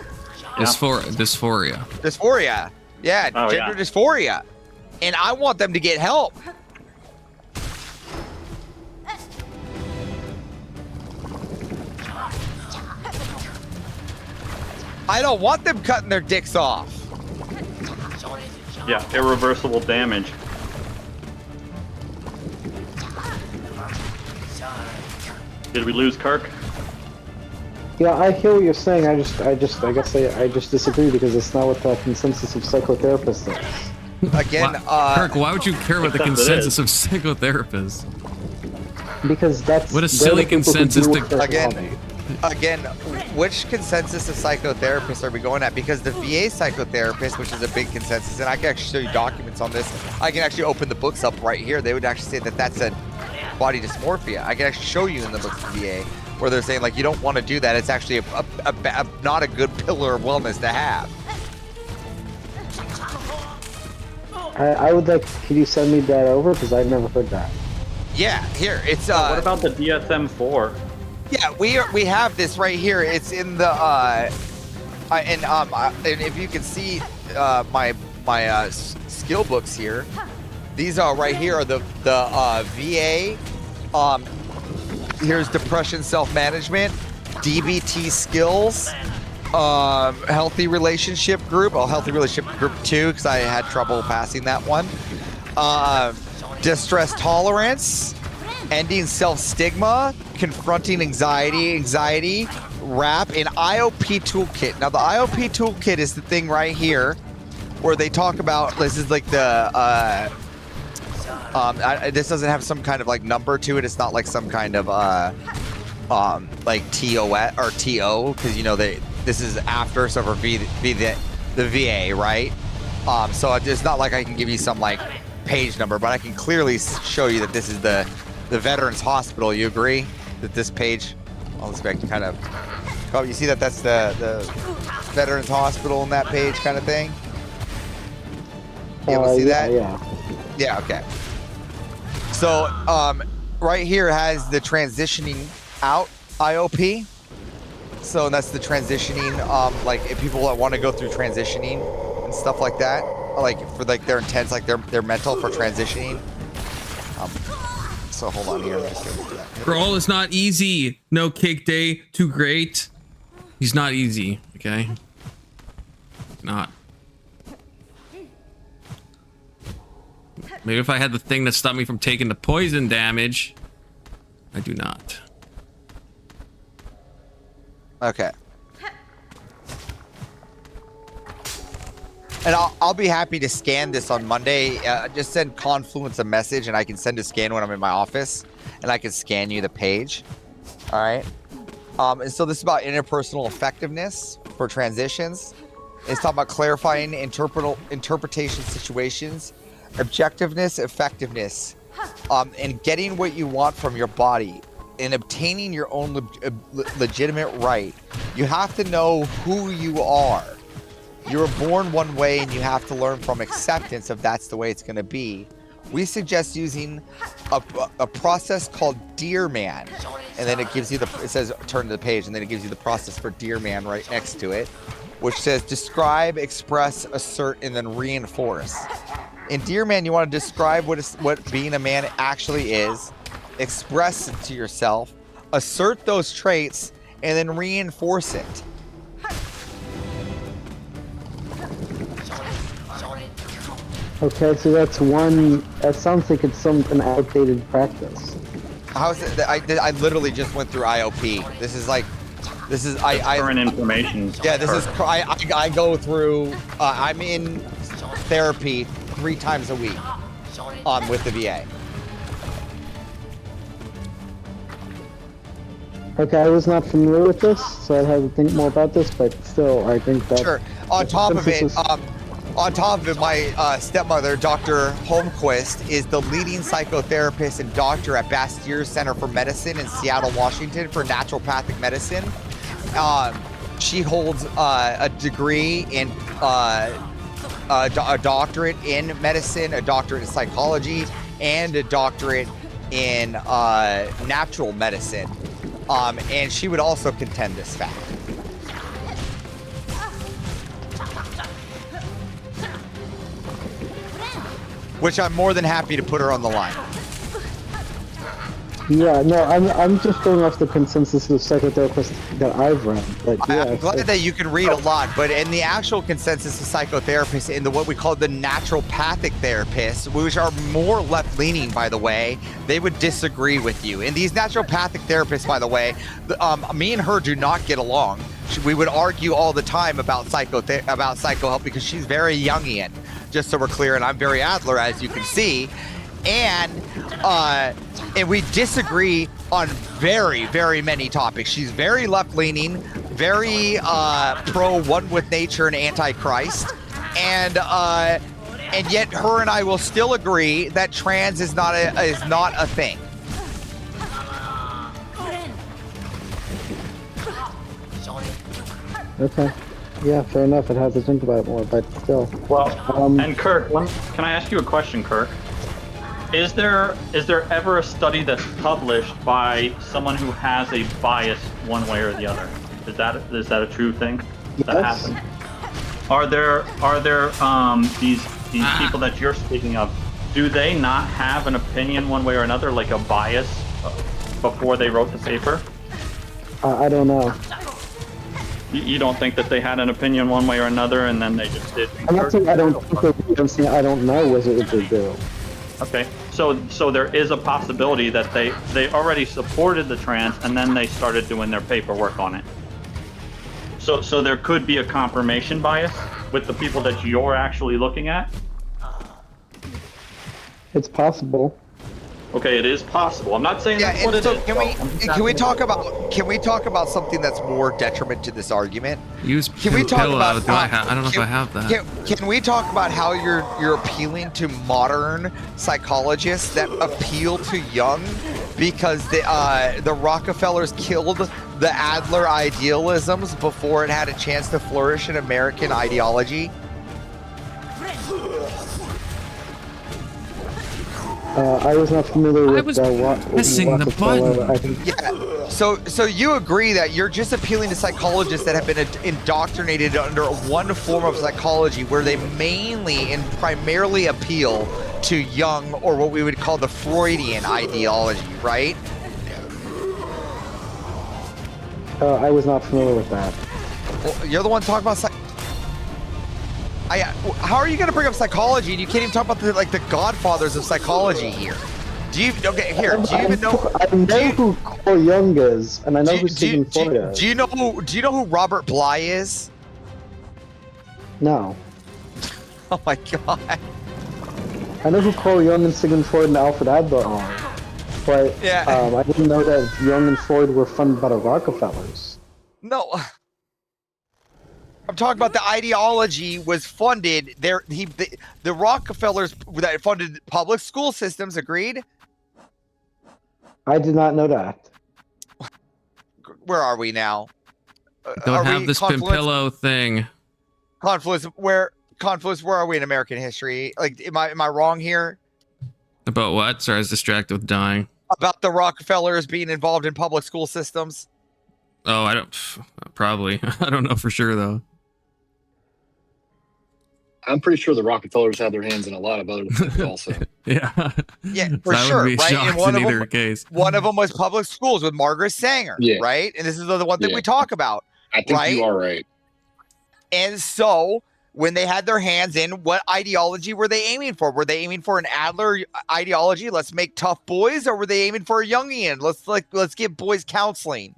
dysmorphia.
Dysphoria.
Dysphoria. Yeah,
Oh,
gender
yeah.
dysphoria. And I want them to get help. I don't want them cutting their dicks off.
Yeah, irreversible damage. Did we lose Kirk?
Yeah, I hear what you're saying. I guess I disagree because it's not what the consensus of psychotherapists is.
Again,
Kirk, why would you care about the
Except it
consensus
is.
of psychotherapists?
Because that's
What a
they're
silly
the people who
consensus
deal
to-
with personality.
Again, which consensus of psychotherapists are we going at? Because the VA psychotherapist, which is a big consensus, and I can actually show you documents on this. I can actually open the books up right here. They would actually say that that's a body dysmorphia. I can actually show you in the books of VA where they're saying like you don't want to do that. It's actually not a good pillar of wellness to have.
I would like. Could you send me that over? Because I've never heard that.
Yeah, here it's.
What about the DSM-4?
Yeah, we have this right here. It's in the and if you can see my skill books here, these are right here are the VA. Here's depression self-management, DBT skills, healthy relationship group. Oh, healthy relationship group 2 because I had trouble passing that one. Distress tolerance. Ending self-stigma, confronting anxiety, RAP, and IOP toolkit. Now, the IOP toolkit is the thing right here where they talk about, this is like the, this doesn't have some kind of like number to it. It's not like some kind of, like TOS or TO, because, you know, this is after, so for the VA, right? So it's not like I can give you some like page number, but I can clearly show you that this is the Veterans Hospital. You agree that this page, I'll expect to kind of, oh, you see that that's the Veterans Hospital in that page kind of thing? You able to see that? Yeah, okay. So, right here has the transitioning out IOP. So that's the transitioning, like if people that want to go through transitioning and stuff like that, like for like their intents, like their mental for transitioning. So hold on here.
Brawl is not easy. No cake day, too great. He's not easy, okay? Not. Maybe if I had the thing that stopped me from taking the poison damage. I do not.
Okay. And I'll be happy to scan this on Monday. Just send Confluence a message and I can send a scan when I'm in my office and I can scan you the page. All right. And so this is about interpersonal effectiveness for transitions. It's talking about clarifying interpretation situations, objectiveness, effectiveness, and getting what you want from your body and obtaining your own legitimate right. You have to know who you are. You were born one way and you have to learn from acceptance if that's the way it's going to be. We suggest using a process called Dear Man. And then it gives you it says turn to the page and then it gives you the process for Dear Man right next to it, which says describe, express, assert, and then reinforce. In Dear Man, you want to describe what being a man actually is, express it to yourself, assert those traits, and then reinforce it.
Okay, so that's one. That sounds like it's an outdated practice.
How is it? I literally just went through IOP. This is
Current information.
Yeah, this is I go through. I'm in therapy 3 times a week. With the VA.
Okay, I was not familiar with this, so I'd have to think more about this. But still, I think that.
Sure. On top of it, my stepmother, Dr. Holmquist, is the leading psychotherapist and doctor at Bastyr Center for Medicine in Seattle, Washington for naturopathic medicine. She holds a degree in a doctorate in medicine, a doctorate in psychology, and a doctorate in natural medicine, and she would also contend this fact. Which I'm more than happy to put her on the line.
Yeah, no, I'm just going off the consensus of psychotherapists that I've read. But yeah,
I'm glad that you can read a lot, but in the actual consensus of psychotherapists, in the what we call the naturopathic therapists, which are more left-leaning, by the way, they would disagree with you. And these naturopathic therapists, by the way, me and her do not get along. We would argue all the time about psychohelp because she's very Jungian, just so we're clear, and I'm very Adler, as you can see. And we disagree on very, very many topics. She's very left-leaning, very pro one with nature and anti-Christ, and yet her and I will still agree that trans is not a thing.
Okay. Yeah, fair enough. I'd have to think about it more, but still.
Well, and Kirk, can I ask you a question, Kirk? Is there ever a study that's published by someone who has a bias one way or the other? Is that a true thing? Does that happen? Are there these people that you're speaking of? Do they not have an opinion one way or another, like a bias, before they wrote the paper?
I don't know.
You don't think that they had an opinion one way or another, and then they just did?
I'm not saying I don't think they do. I'm saying I don't know what they do.
Okay, so there is a possibility that they already supported the trans, and then they started doing their paperwork on it. So there could be a confirmation bias with the people that you're actually looking at?
It's possible.
Okay, it is possible. I'm not saying that's what it is.
Can we talk about something that's more detriment to this argument?
Use
pillow.
I don't know if I have that.
Can we talk about how you're appealing to modern psychologists that appeal to young, because the Rockefellers killed the Adler idealisms before it had a chance to flourish in American ideology?
I was not familiar with
missing the button.
Yeah. So you agree that you're just appealing to psychologists that have been indoctrinated under one form of psychology where they mainly and primarily appeal to young, or what we would call the Freudian ideology, right?
I was not familiar with that.
Well, you're the one talking about how are you going to bring up psychology and you can't even talk about the godfathers of psychology here? Do you even know?
I know who Carl Jung is, and I know who Sigmund Freud is.
Do you know who Robert Bly is?
No.
Oh my god.
I know who Carl Jung and Sigmund Freud and Alfred Adler are, but I didn't know that Jung and Freud were funded by the Rockefellers.
No. I'm talking about the ideology was funded. The Rockefellers that funded public school systems, agreed?
I did not know that.
Where are we now?
Don't have this Pimpillo thing.
Confluence, where are we in American history? Like, am I wrong here?
About what? Sorry, I was distracted with dying.
About the Rockefellers being involved in public school systems?
Oh, I don't. Probably. I don't know for sure though.
I'm pretty sure the Rockefellers had their hands in a lot of other things also.
Yeah, for sure, right? And one of them was public schools with Margaret Sanger, right? And this is the one that we talk about.
I think you are right.
And so, when they had their hands in, what ideology were they aiming for? Were they aiming for an Adler ideology? Let's make tough boys, or were they aiming for a Jungian? Let's give boys counseling.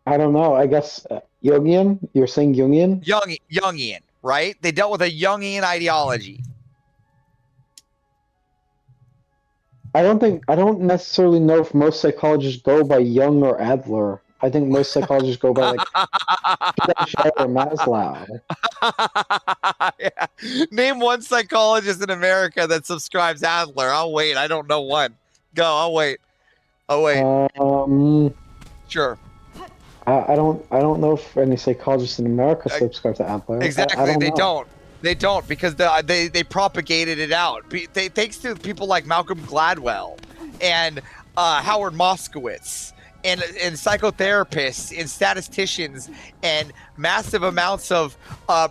I don't know. I guess Jungian? You're saying Jungian?
Jungian, right? They dealt with a Jungian ideology.
I don't necessarily know if most psychologists go by Jung or Adler. I think most psychologists go by or Maslow.
Yeah. Name one psychologist in America that subscribes Adler. I'll wait. I don't know one. Go. I'll wait. Sure.
I don't know if any psychologists in America subscribe to Adler.
Exactly, they don't. They don't, because they propagated it out. Thanks to people like Malcolm Gladwell and Howard Moskowitz and psychotherapists and statisticians and massive amounts of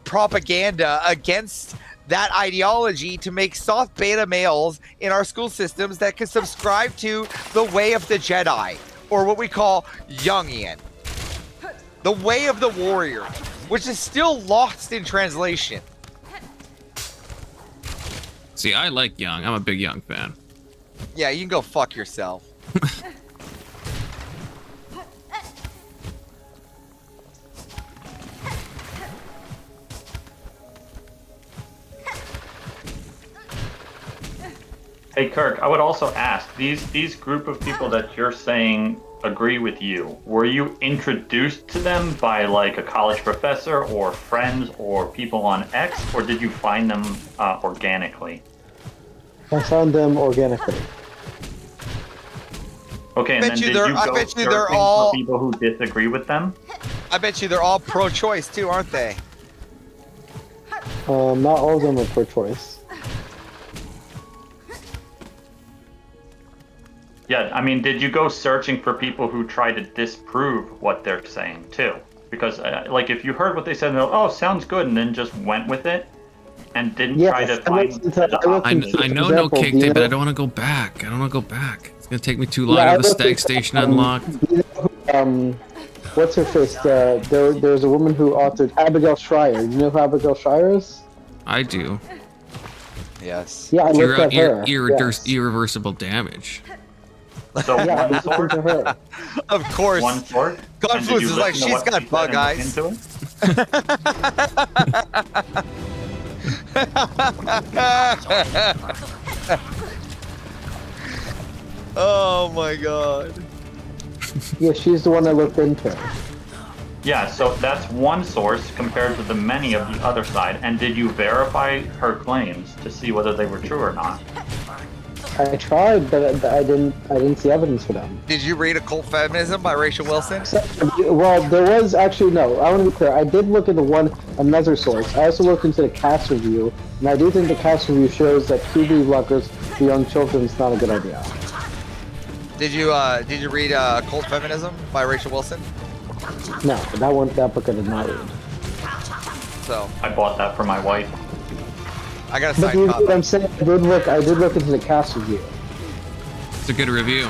propaganda against that ideology to make soft beta males in our school systems that can subscribe to the way of the Jedi, or what we call Jungian. The way of the warrior, which is still lost in translation.
See, I like Young. I'm a big Young fan.
Yeah, you can go fuck yourself.
Hey Kirk, I would also ask, these group of people that you're saying agree with you, were you introduced to them by like a college professor or friends or people on X, or did you find them organically?
I found them organically.
Okay, and then did you go searching for people who disagree with them?
I bet you they're all pro-choice too, aren't they?
Not all of them are pro-choice.
Yeah, I mean, did you go searching for people who try to disprove what they're saying too? Because like if you heard what they said, and oh, sounds good, and then just went with it, and didn't try to find.
I know no cake day, but I don't want to go back. I don't want to go back. It's gonna take me too long to have the stag station unlocked.
What's her face? There's a woman who authored Abigail Schreier. You know who Abigail Schreier is?
I do.
Yes.
Yeah, I looked at her.
There's irreversible damage.
So
yeah,
one sword?
Of course.
One sword?
Confluence is like, she's got bug eyes. Oh my god.
Yeah, she's the one I looked into.
Yeah, so that's one source compared to the many of the other side. And did you verify her claims to see whether they were true or not?
I tried, but I didn't see evidence for them.
Did you read Occult Feminism by Rachel Wilson?
Well, there was actually no. I want to be clear. I did look at another source. I also looked into the cast review, and I do think the cast review shows that puberty blockers for young children is not a good idea.
Did you read Occult Feminism by Rachel Wilson?
No, that book I did not read.
So
I bought that for my wife.
I got a
But
signed copy.
what I'm saying, I did look into the cast review.
It's a good review.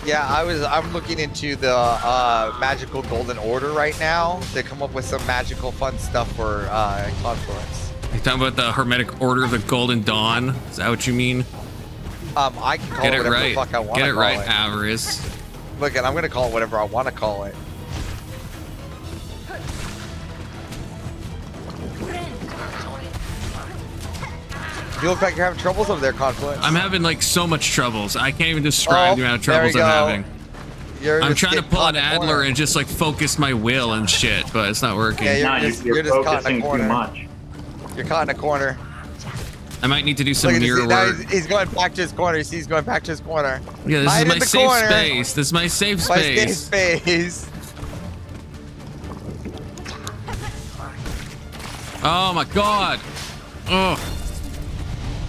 Yeah, I'm looking into the Magical Golden Order right now to come up with some magical fun stuff for Confluence.
You talking about the Hermetic Order of the Golden Dawn? Is that what you mean?
I can call
Get
it
it
whatever
right.
the fuck I want to
Get it
call
right,
it.
Avarice.
Look, and I'm gonna call it whatever I want to call it. You look like you're having troubles over there, Confluence.
I'm having like so much troubles. I can't even describe the amount of troubles I'm having. I'm trying to pull an Adler and just like focus my will and shit, but it's not working.
Yeah, you're just caught in a corner.
Too much.
You're caught in a corner.
I might need to do some
Look,
mirror
now
work.
he's going back to his corner. He's going back to his corner.
Yeah, this
Hide
is
in
my
the
safe
corner.
space. This is my safe
My
space.
safe space.
Oh my god. Oh.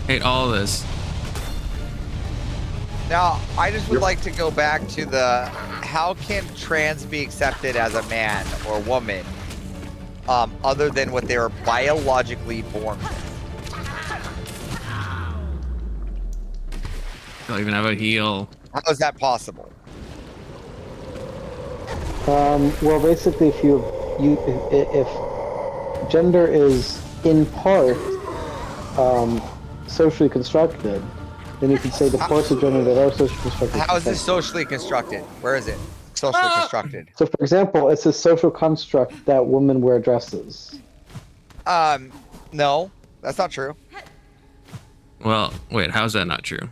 Hate all of this.
Now, I just would like to go back to the how can trans be accepted as a man or woman other than what they are biologically born with?
Don't even have a heel.
How is that possible?
Well, basically, if gender is in part socially constructed, then you could say the parts of gender that are socially constructed.
How is this socially constructed? Where is it socially constructed?
So, for example, it's a social construct that women wear dresses.
No, that's not true.
Well, wait, how's that not true?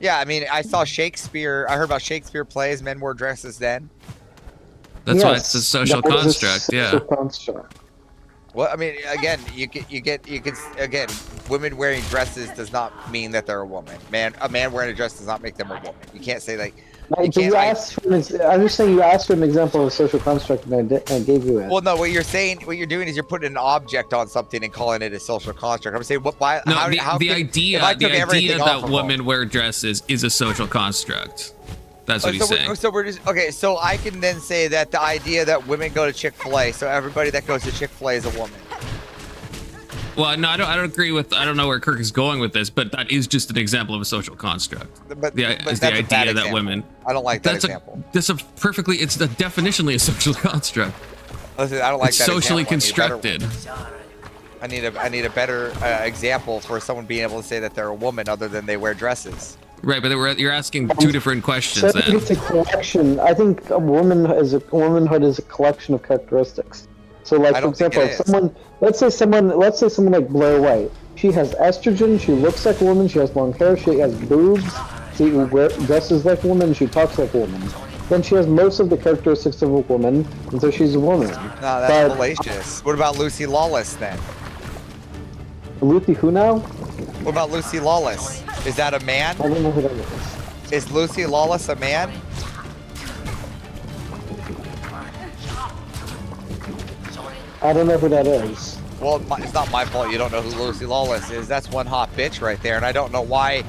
Yeah, I mean, I saw Shakespeare. I heard about Shakespeare plays. Men wore dresses then.
That's why it's a social
that is a
construct, yeah.
social construct.
Well, I mean, again, you can again, women wearing dresses does not mean that they're a woman. A man wearing a dress does not make them a woman. You can't say like,
I'm just saying you asked for an example of a social construct, and I gave you it.
Well, no, what you're doing is you're putting an object on something and calling it a social construct. I'm saying, why?
No,
how
the
can,
idea,
if I took everything
that
off of
women wear dresses is a social construct. That's what he's saying.
So we're just okay. So I can then say that the idea that women go to Chick-fil-A, so everybody that goes to Chick-fil-A is a woman.
Well, no, I don't agree with. I don't know where Kirk is going with this, but that is just an example of a social construct.
But
the
that's
idea
a bad
that
example.
women.
I don't like that example.
It's definitionally a social construct.
Listen, I don't like
it's
that
socially
example.
constructed.
I need a better example for someone being able to say that they're a woman other than they wear dresses.
Right, but you're asking two different questions.
So I think it's a collection. I think womanhood is a collection of characteristics. So, like for example, let's say someone like Blair White. She has estrogen. She looks like a woman. She has long hair. She has boobs. She dresses like a woman. She talks like a woman. Then she has most of the characteristics of a woman, and so she's a woman.
No, that's fallacious. What about Lucy Lawless then?
Lucy who now?
What about Lucy Lawless? Is that a man?
I don't know who that is.
Is Lucy Lawless a man?
I don't know who that is.
Well, it's not my fault you don't know who Lucy Lawless is. That's one hot bitch right there, and I don't know why.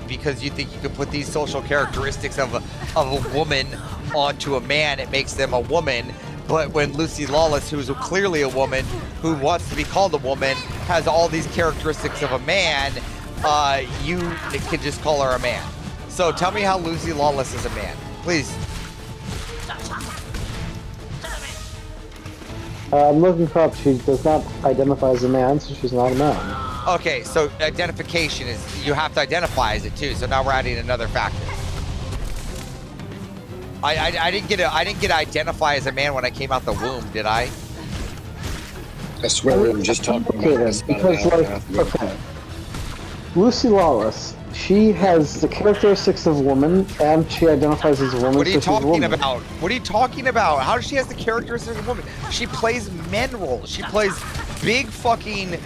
Because you think you could put these social characteristics of a woman onto a man, it makes them a woman. But when Lucy Lawless, who's clearly a woman, who wants to be called a woman, has all these characteristics of a man, you can just call her a man. So tell me how Lucy Lawless is a man, please.
I'm looking her up. She does not identify as a man, so she's not a man.
Okay, so identification is, you have to identify as it too. So now we're adding another factor. I didn't get to identify as a man when I came out the womb, did I?
I swear we were just talking about this
okay. Lucy Lawless, she has the characteristics of a woman, and she identifies as a woman.
What are you talking about? What are you talking about? How does she have the characteristics of a woman? She plays men roles. She plays big fucking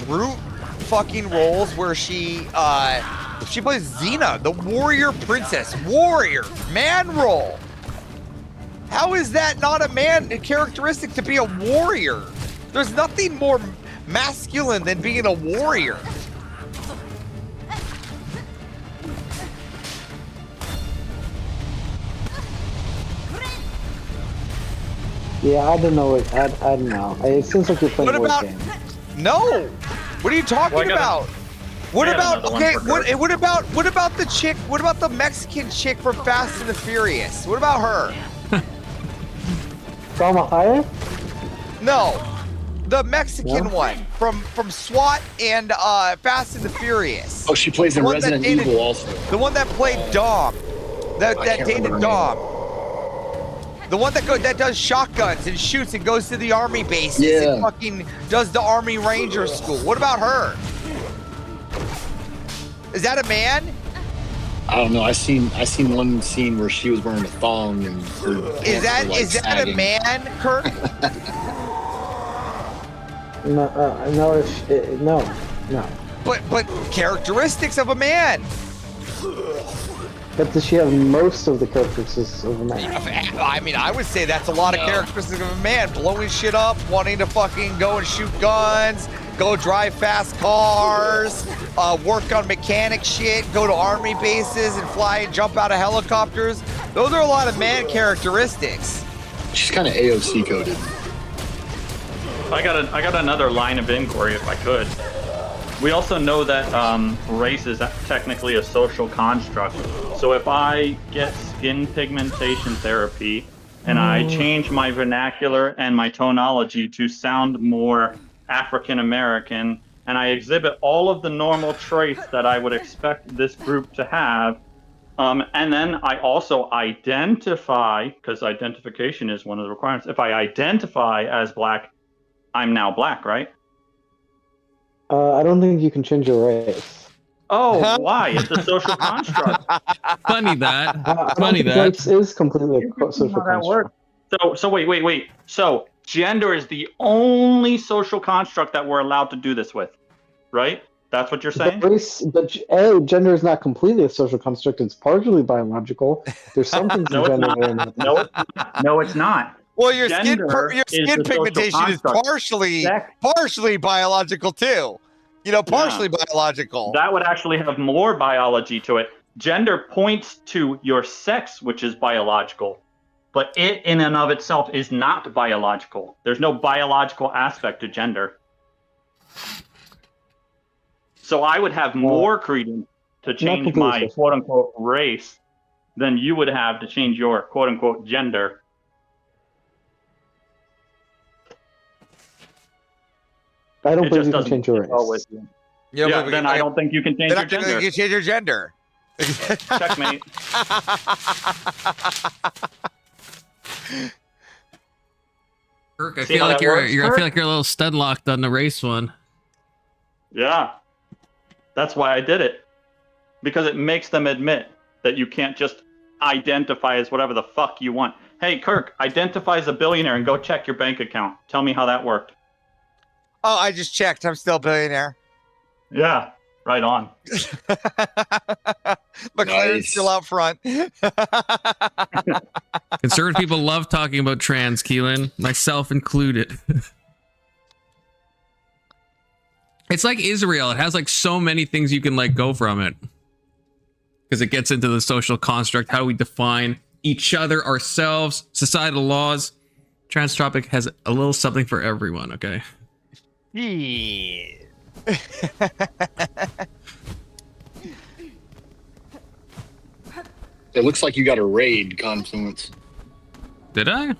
brute fucking roles where she plays Xena, the warrior princess, warrior man role. How is that not a man characteristic to be a warrior? There's nothing more masculine than being a warrior.
Yeah, I don't know. I don't know. It seems like you're playing
What about?
game.
No. What are you talking about? What about? Okay. What about the chick? What about the Mexican chick from Fast and the Furious? What about her?
Salma Hayek?
No, the Mexican one from SWAT and Fast and the Furious.
Oh, she plays in Resident Evil also.
The one that played Dom. That dated Dom. The one that does shotguns and shoots and goes to the army bases and fucking does the Army Ranger school. What about her? Is that a man?
I don't know. I seen one scene where she was wearing a thong and her
Is that a man, Kirk?
No.
But characteristics of a man.
But does she have most of the characteristics of a man?
I mean, I would say that's a lot of characteristics of a man. Blowing shit up, wanting to fucking go and shoot guns, go drive fast cars, work on mechanic shit, go to army bases and fly and jump out of helicopters. Those are a lot of man characteristics.
She's kind of AOC coded.
I got another line of inquiry if I could. We also know that race is technically a social construct. So if I get skin pigmentation therapy and I change my vernacular and my tonology to sound more African American, and I exhibit all of the normal traits that I would expect this group to have, and then I also identify, because identification is one of the requirements, if I identify as black, I'm now black, right?
I don't think you can change your race.
Oh, why? It's a social construct.
Funny that.
Race is completely a social construct.
So wait. So gender is the only social construct that we're allowed to do this with, right? That's what you're saying?
Gender is not completely a social construct. It's partially biological. There's some things in
No, it's
gender
not.
that are not.
No, it's not.
Well, your
Gender
skin
is the social
pigmentation is
construct.
partially biological too. You know, partially biological.
That would actually have more biology to it. Gender points to your sex, which is biological, but it in and of itself is not biological. There's no biological aspect to gender. So I would have more credence to change my quote-unquote race than you would have to change your quote-unquote gender.
I don't believe you can change your race.
Yeah, then I don't think you can change your gender.
You can change your gender.
Checkmate.
Kirk, I feel like you're a little stunlocked on the race one.
Yeah. That's why I did it. Because it makes them admit that you can't just identify as whatever the fuck you want. Hey, Kirk, identify as a billionaire and go check your bank account. Tell me how that worked.
Oh, I just checked. I'm still a billionaire.
Yeah, right on.
McLaren's still out front.
Conservative people love talking about trans, Keelan, myself included. It's like Israel. It has like so many things you can like go from it. Because it gets into the social construct, how we define each other, ourselves, societal laws. Trans topic has a little something for everyone, okay?
Yeah.
It looks like you got a raid, Confluence.
Did I?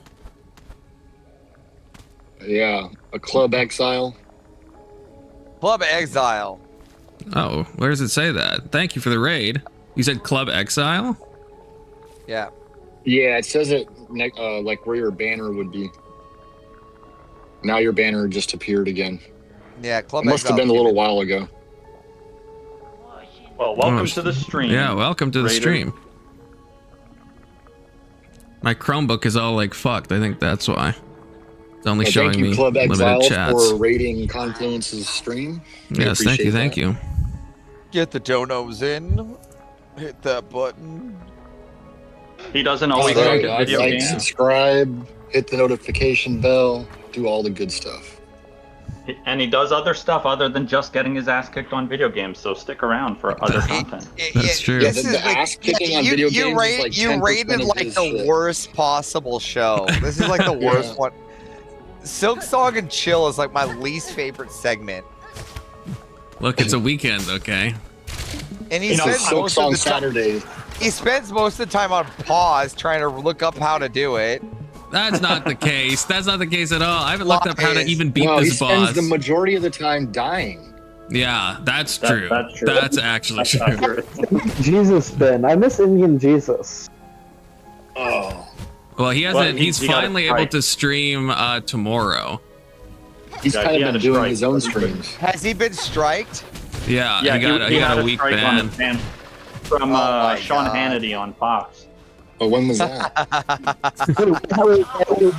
Yeah, a Club Exile.
Club Exile.
Oh, where does it say that? Thank you for the raid. You said Club Exile?
Yeah.
Yeah, it says it like where your banner would be. Now your banner just appeared again.
Yeah, Club
It must have been a little while ago.
Well, welcome to the stream.
Yeah, welcome to the
Raider.
stream. My Chromebook is all like fucked. I think that's why. It's only showing
thank you,
me
Club
limited
Exile,
chats.
for rating Confluence's stream. We
Yes, thank you,
appreciate
thank
that.
you.
Get the donos in. Hit that button.
He doesn't always look at video
like,
games.
subscribe, hit the notification bell, do all the good stuff.
And he does other stuff other than just getting his ass kicked on video games, so stick around for other content.
That's true.
Yeah, the ass kicking on video games is like
you
10%
rated
of
like
his
the
shit.
worst possible show. This is like the worst one. Silksong and Chill is like my least favorite segment.
Look, it's a weekend, okay?
And he spends most of the
Saturday.
He spends most of the time on pause trying to look up how to do it.
That's not the case. That's not the case at all. I haven't looked up how to even beat
No, he
this
spends
boss.
the majority of the time dying.
Yeah, that's true.
That's true.
That's actually
That's
true.
accurate.
Jesus, Ben. I miss Indian Jesus.
Oh.
Well, he hasn't.
Well,
he's
he got a
finally able
strike.
to stream tomorrow.
He's
Yeah,
kind
he
of
had
been
a
doing
strike.
his own streams.
Has he been striked?
Yeah,
Yeah,
he got a week
strike on
ban.
his ban from
my
Sean
God.
Hannity on Fox.
But when was that?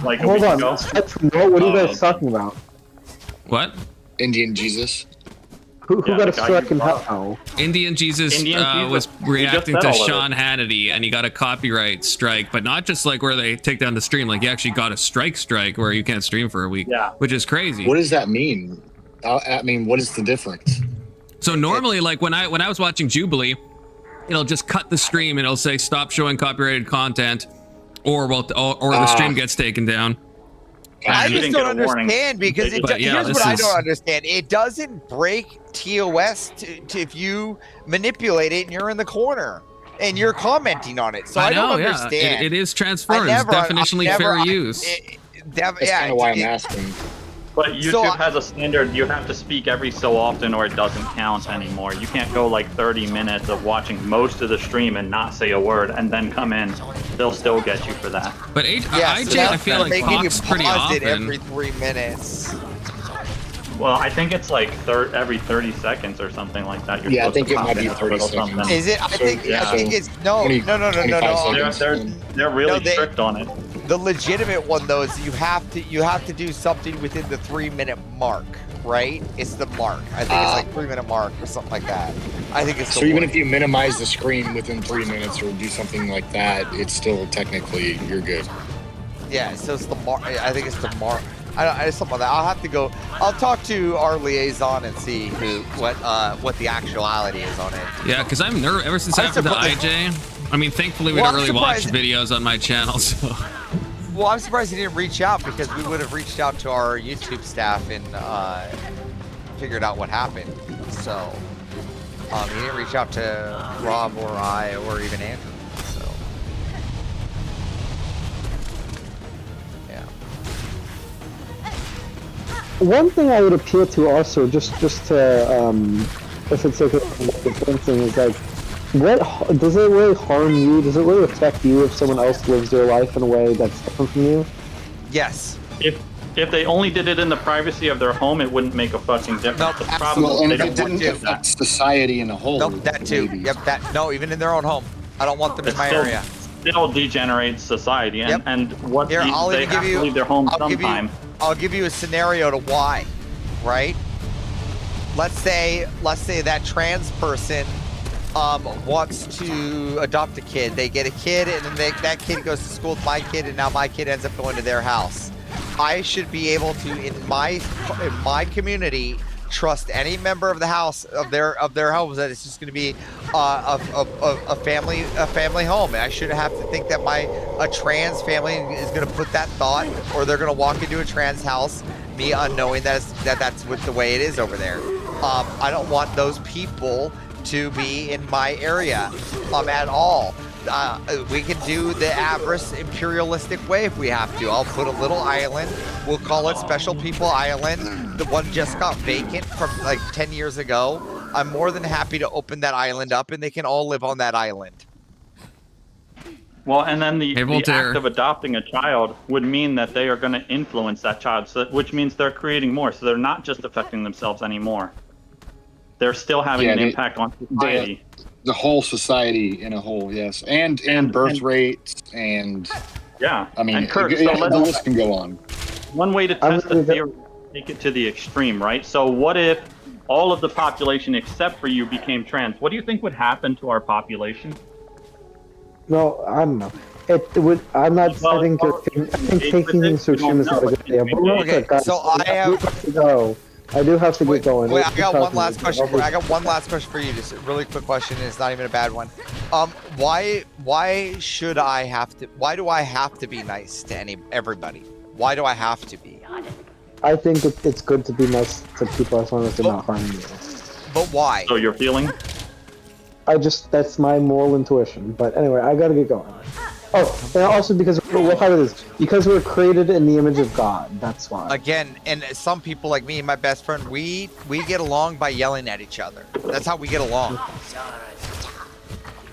Like a
Hold
week
on.
ago.
What are you guys talking about?
What?
Indian Jesus.
Who
Yeah,
got a
the guy
strike
you
and
brought.
how?
Indian Jesus,
Indian Jesus.
was
We
reacting
just
to
said all of
Sean Hannity, and he got a copyright strike, but not just like where they take down the stream. Like he actually got a strike where you can't stream for a week,
Yeah.
which is crazy.
What does that mean? I mean, what is the difference?
So normally, like when I was watching Jubilee, it'll just cut the stream and it'll say stop showing copyrighted content, or the stream gets taken down.
I
You
just
didn't
don't
get a warning.
understand because
But yeah,
here's
this
what I
is-
don't understand. It doesn't break TOS to if you manipulate it and you're in the corner and you're commenting on it. So I,
know,
don't
yeah.
understand.
It is transferred. It's definitionally fair use.
That's kind of why I'm asking.
But YouTube
So
has a standard. You have to speak every so often, or it doesn't count anymore. You can't go like 30 minutes of watching most of the stream and not say a word, and then come in. They'll still get you for that.
But
Yeah,
IJ,
so
I feel like
they give you
talks pretty
pause it
often.
every 3 minutes.
Well, I think it's like every 30 seconds or something like that. You're
Yeah, I
supposed
think
to
it
pop
might
in
be
a
30
little
seconds.
something.
Is it? I think it's no.
25 seconds.
They're really
No,
strict on it.
The legitimate one though is you have to do something within the 3 minute mark. right? It's the mark. I think it's like 3-minute mark or something like that. I think it's
So even if you minimize the screen within 3 minutes or do something like that, it's still technically you're good.
Yeah, so it's the mark. I think it's the mark. I something like that. I'll have to go. I'll talk to our liaison and see what the actuality is on it.
Yeah, because I'm nervous ever since after the IJ. I mean, thankfully we don't really watch videos on my channel, so.
Well, I'm surprised he didn't reach out because we would have reached out to our YouTube staff and figured out what happened. So he didn't reach out to Rob or I or even Andrew. So yeah.
One thing I would appeal to also, just to, if it's okay, the thing is like, what does it really harm you? Does it really affect you if someone else lives their life in a way that's different from you?
Yes.
If they only did it in the privacy of their home, it wouldn't make a fucking difference.
Nope,
The problem
Well,
is
and
they
if
don't
it
want
didn't
to do that.
affect society in a whole.
Nope, that too.
maybe.
Yep, that. No, even in their own home. I don't want them in my area.
Still degenerates society, and, and what
Here, I'll
they
even
have
give
to
you.
leave their home
I'll
sometime.
I'll give you a scenario to why, right? Let's say that trans person wants to adopt a kid. They get a kid, and then that kid goes to school with my kid, and now my kid ends up going to their house. I should be able to, in my community, trust any member of the house of their homes that it's just going to be a family home. And I shouldn't have to think that a trans family is going to put that thought, or they're going to walk into a trans house, me unknowing that's what the way it is over there. I don't want those people to be in my area at all. We can do the Avarice imperialistic way if we have to. I'll put a little island. We'll call it Special People Island. The one just got vacant from like 10 years ago. I'm more than happy to open that island up, and they can all live on that island.
Well, and then the act of adopting a child would mean that they are going to influence that child, which means they're creating more. So they're not just affecting themselves anymore. They're still having an impact on society.
The whole society in a whole, yes, and birth rates and
yeah.
I mean,
and Kurt,
the list can go on.
One way to test the theory, take it to the extreme, right? So what if all of the population except for you became trans? What do you think would happen to our population?
No, I don't know. It would. I'm not. I think taking things to extreme is not a good idea. But
Okay, so I have
to go. I do have to get going.
Wait, I got one last question. I got one last question for you. Just a really quick question. And it's not even a bad one. Why should I have to? Why do I have to be nice to everybody? Why do I have to be?
I think it's good to be nice to people as long as they're not harming you.
But why?
So you're feeling?
That's my moral intuition. But anyway, I gotta get going. Oh, and also because because we're created in the image of God. That's why.
Again, and some people like me and my best friend, we get along by yelling at each other. That's how we get along.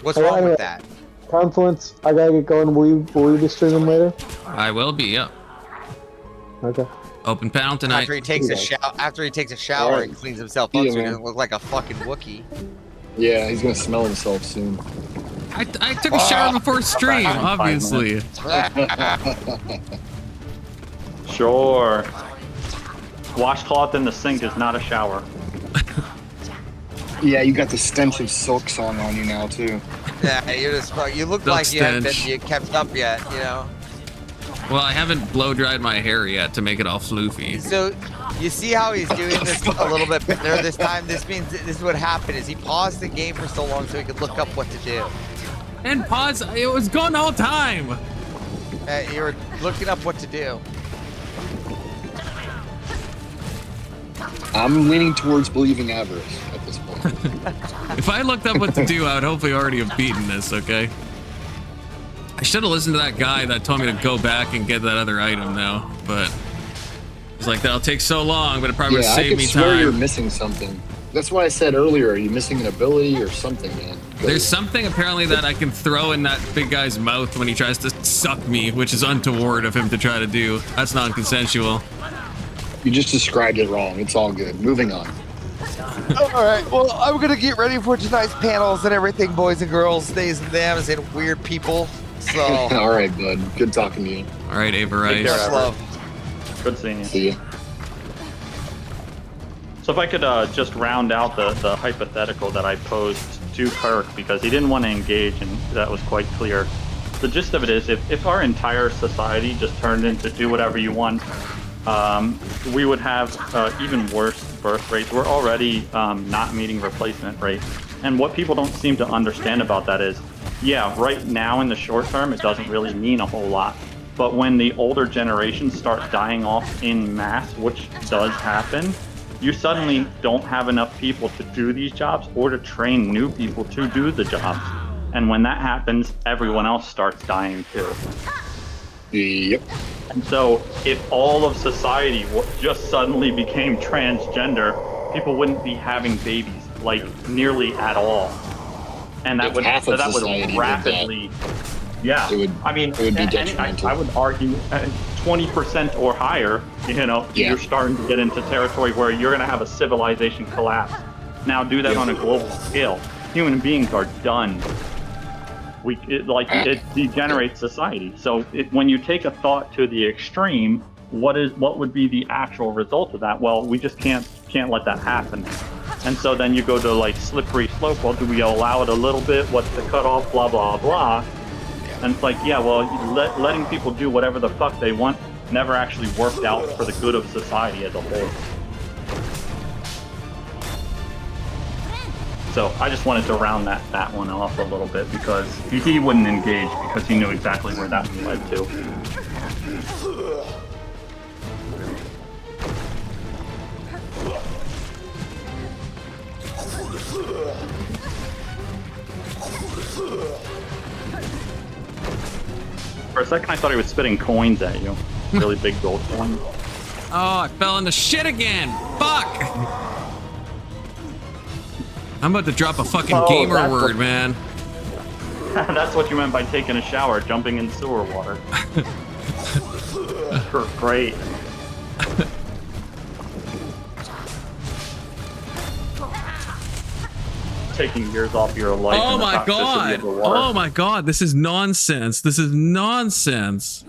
What's wrong with that?
Confluence, I gotta get going. Will you be streaming later?
I will be. Yep.
Okay.
Open panel tonight.
After he takes a shower and cleans himself up, so he doesn't look like a fucking Wookiee.
Yeah, he's gonna smell himself soon.
I took a shower before stream, obviously.
Sure. Washcloth in the sink is not a shower.
Yeah, you got the stench of Silksong on you now too.
Yeah, you look like you haven't been kept up yet, you know.
Well, I haven't blow dried my hair yet to make it all floofy.
So, you see how he's doing this a little bit better this time? This means this is what happened, is he paused the game for so long so he could look up what to do.
And pause, it was gone the whole time.
You were looking up what to do.
I'm leaning towards believing Avarice at this point.
If I looked up what to do, I would hopefully already have beaten this, okay? I should have listened to that guy that told me to go back and get that other item now, but it's like, that'll take so long, but it probably would save me time.
You're missing something. That's why I said earlier, are you missing an ability or something, man?
There's something apparently that I can throw in that big guy's mouth when he tries to suck me, which is untoward of him to try to do. That's non-consensual.
You just described it wrong. It's all good. Moving on.
Alright, well, I'm gonna get ready for tonight's panels and everything, boys and girls, theys and thems, and weird people. So.
Alright, bud. Good talking to you.
Alright, Ava Rice.
Much love.
Good seeing you.
See you.
So if I could just round out the hypothetical that I posed to Kirk, because he didn't want to engage, and that was quite clear. The gist of it is, if our entire society just turned into do whatever you want, we would have even worse birth rates. We're already not meeting replacement rate. And what people don't seem to understand about that is, yeah, right now in the short term, it doesn't really mean a whole lot. But when the older generations start dying off in mass, which does happen, you suddenly don't have enough people to do these jobs or to train new people to do the jobs. And when that happens, everyone else starts dying too.
Yep.
And so if all of society just suddenly became transgender, people wouldn't be having babies, like, nearly at all. And that would rapidly... Yeah, it would be detrimental. I would argue 20% or higher, you're starting to get into territory where you're going to have a civilization collapse. Now do that on a global scale. Human beings are done. It degenerates society. So when you take a thought to the extreme, what would be the actual result of that? Well, we just can't let that happen. And so then you go to like slippery slope. Well, do we allow it a little bit? What's the cutoff? Blah, blah, blah. And it's like, yeah, well, letting people do whatever the fuck they want never actually worked out for the good of society as a whole. So I just wanted to round that one off a little bit, because he wouldn't engage because he knew exactly where that led to. For a second, I thought he was spitting coins at you. Really big gold coins.
Oh, I fell into shit again. Fuck! I'm about to drop a fucking gamer word, man.
That's what you meant by taking a shower, jumping in sewer water. Great. Taking years off your life.
Oh my god! Oh my god! This is nonsense. This is nonsense.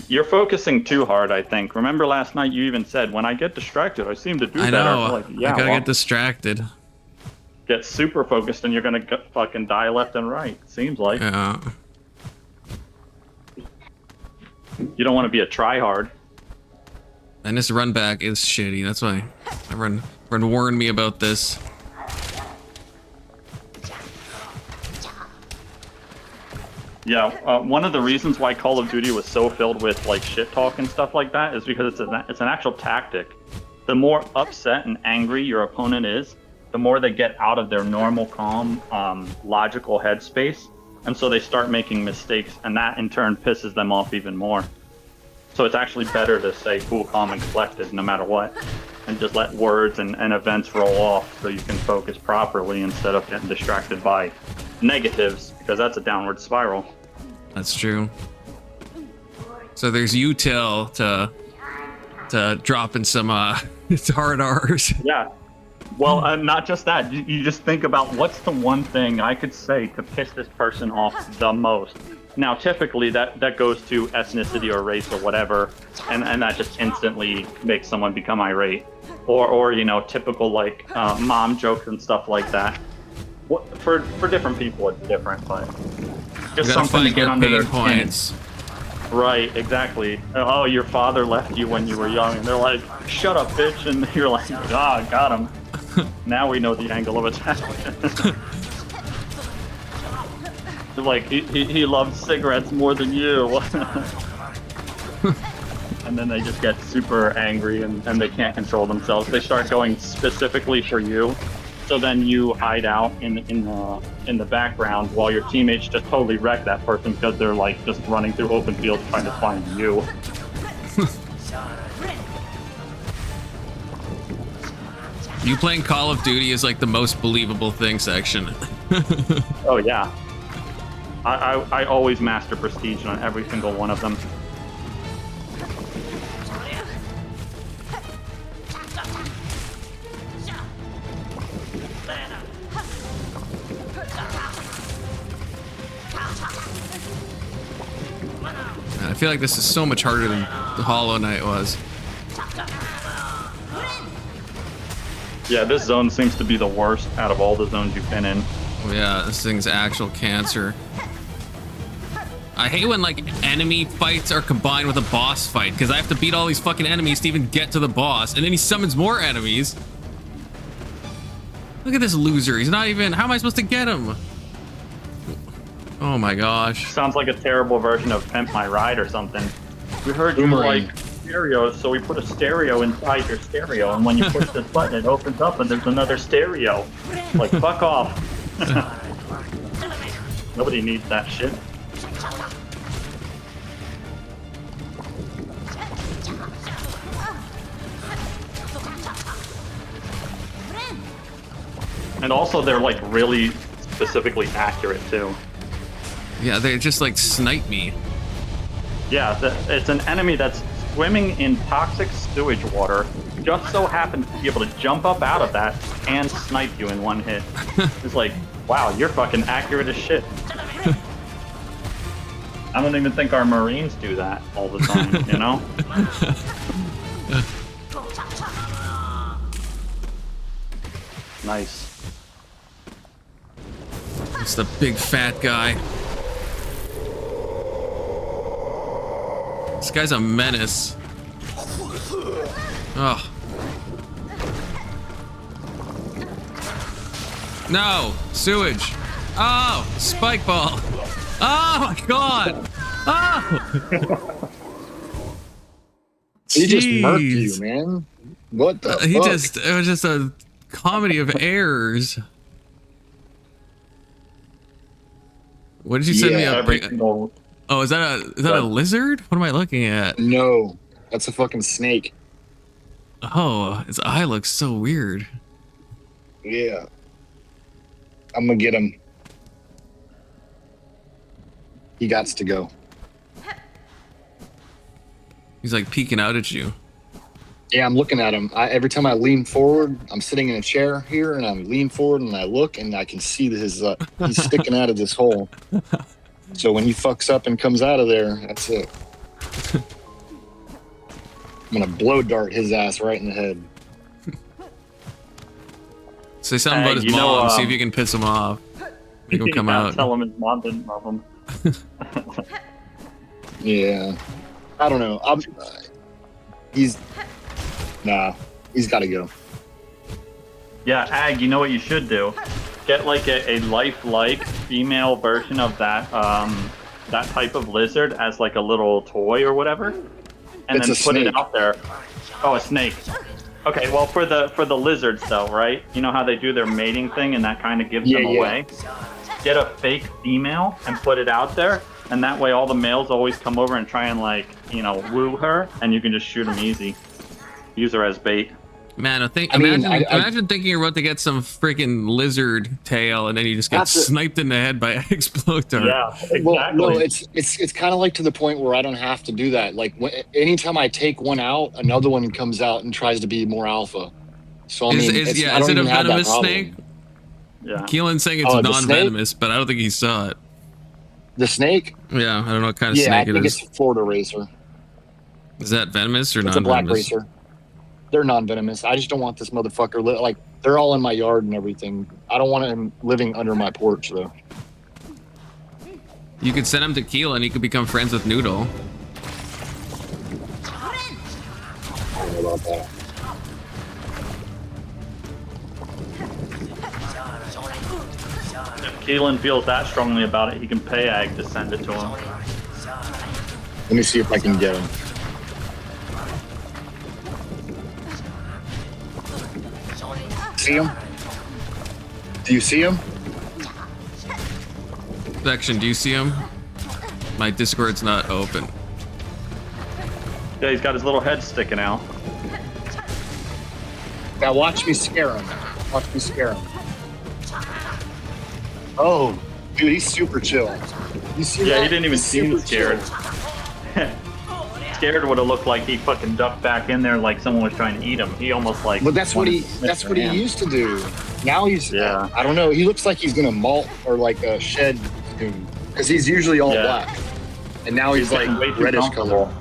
You're focusing too hard, I think. Remember last night you even said, when I get distracted, I seem to do better.
I know.
Like, yeah,
I gotta get distracted.
Get super focused and you're gonna fucking die left and right. Seems like.
Yeah.
You don't want to be a tryhard.
And this run back is shitty. That's why everyone warned me about this.
Yeah, one of the reasons why Call of Duty was so filled with like shit talk and stuff like that is because it's an actual tactic. The more upset and angry your opponent is, the more they get out of their normal, calm, logical headspace, and so they start making mistakes, and that in turn pisses them off even more. So it's actually better to stay cool, calm, and collected no matter what, and just let words and events roll off so you can focus properly instead of getting distracted by negatives, because that's a downward spiral.
That's true. So there's util to dropping some hard R's.
Yeah. Well, not just that. You just think about what's the one thing I could say to piss this person off the most. Now, typically that goes to ethnicity or race or whatever, and that just instantly makes someone become irate. Or typical like mom jokes and stuff like that. For different people it's different, but just something to get under their points. Right, exactly. Oh, your father left you when you were young, and they're like, "Shut up, bitch!" And you're like, "Ah, got him." Now we know the angle of attack. Like he loves cigarettes more than you. And then they just get super angry and they can't control themselves. They start going specifically for you. So then you hide out in the background while your teammates just totally wreck that person because they're like just running through open fields trying to find you.
You playing Call of Duty is like the most believable thing section.
Oh yeah. I always master prestige on every single one of them.
I feel like this is so much harder than the Hollow Knight was.
Yeah, this zone seems to be the worst out of all the zones you've been in.
Oh, yeah, this thing's actual cancer. I hate when like enemy fights are combined with a boss fight because I have to beat all these fucking enemies to even get to the boss, and then he summons more enemies. Look at this loser. He's not even. How am I supposed to get him? Oh my gosh.
Sounds like a terrible version of Pimp My Ride or something. We heard you like stereos, so we put a stereo inside your stereo, and when you push this button, it opens up and there's another stereo. Like, fuck off. Nobody needs that shit. And also, they're like really specifically accurate too.
Yeah, they just like snipe me.
Yeah, it's an enemy that's swimming in toxic sewage water, just so happens to be able to jump up out of that and snipe you in one hit. It's like, wow, you're fucking accurate as shit. I don't even think our Marines do that all the time, you know? Nice.
It's the big fat guy. This guy's a menace. Oh. No! Sewage! Oh! Spike ball! Oh my god! Oh!
He just murked you, man. What the fuck?
It was just a comedy of errors. What did you send me up? Oh, is that a lizard? What am I looking at?
No, that's a fucking snake.
Oh, his eye looks so weird.
Yeah. I'm gonna get him. He gots to go.
He's like peeking out at you.
Yeah, I'm looking at him. Every time I lean forward, I'm sitting in a chair here, and I lean forward and I look, and I can see that he's sticking out of this hole. So when he fucks up and comes out of there, that's it. I'm gonna blow dart his ass right in the head.
Say something about his mom. See if you can piss him off. Make him come out.
Tell him his mom didn't love him.
Yeah. I don't know. He's got to go.
Yeah, Ag, you know what you should do? Get like a lifelike female version of that that type of lizard as like a little toy or whatever, and then put it out there. Oh, a snake. Okay, well for the lizards though, right? You know how they do their mating thing and that kind of gives them away? Get a fake female and put it out there, and that way all the males always come over and try and like, you know, woo her, and you can just shoot them easy. Use her as bait.
Man, imagine thinking you're about to get some freaking lizard tail, and then you just get sniped in the head by Exploder.
Yeah, exactly.
Well, no, it's kind of like to the point where I don't have to do that. Like anytime I take one out, another one comes out and tries to be more alpha. So I mean,
is it a venomous snake?
Yeah.
Keelan's saying it's non-venomous, but I don't think he saw it.
The snake?
Yeah, I don't know what kind of snake it is.
I think it's a Florida racer.
Is that venomous or
non-venomous? It's a black racer. They're non-venomous. I just don't want this motherfucker. Like, they're all in my yard and everything. I don't want him living under my porch, though.
You could send him to Keelan and he could become friends with Noodle.
I don't know about that.
If Keelan feels that strongly about it, he can pay Ag to send it to him.
Let me see if I can get him. See him? Do you see him?
Section, do you see him? My Discord's not open.
Yeah, he's got his little head sticking out.
Now watch me scare him. Watch me scare him. Oh, dude, he's super chill. You see
Yeah,
that?
he didn't even
He's
seem
super
scared.
chill.
Scared would have looked like he fucking ducked back in there like someone was trying to eat him. He almost like.
But that's what he used to do. Now he's I don't know. He looks like he's gonna molt or like a shed soon because he's usually all black, and now he's like reddish color.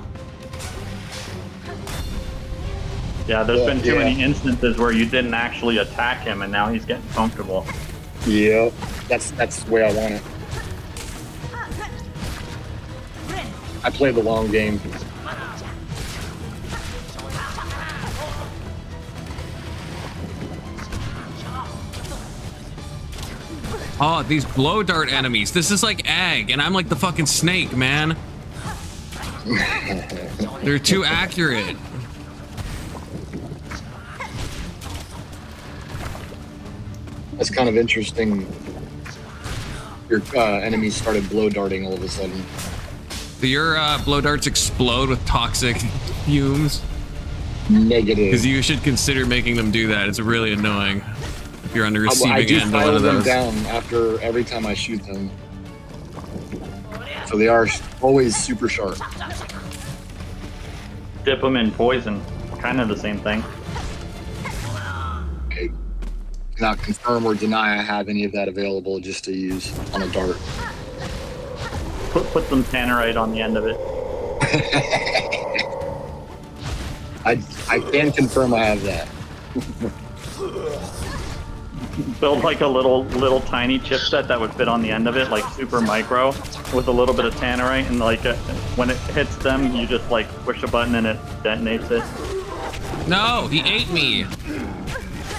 Yeah, there's been too
Yeah.
many instances where you didn't actually attack him, and now he's getting comfortable.
Yeah, that's the way I want it. I play the long game.
Oh, these blow dart enemies. This is like Ag, and I'm like the fucking snake, man. They're too accurate.
That's kind of interesting. Your enemies started blow darting all of a sudden.
Do your blow darts explode with toxic fumes?
Negative.
Because you should consider making them do that. It's really annoying if you're on the
I
receiving
do
end of
fire
one of
them
those.
down after every time I shoot them. So they are always super sharp.
Dip them in poison. Kind of the same thing.
I cannot confirm or deny I have any of that available just to use on a dart.
Put some tannerite on the end of it.
I can confirm I have that.
Build like a little tiny chipset that would fit on the end of it, like super micro, with a little bit of tannerite, and like when it hits them, you just like push a button and it detonates it.
No, he ate me.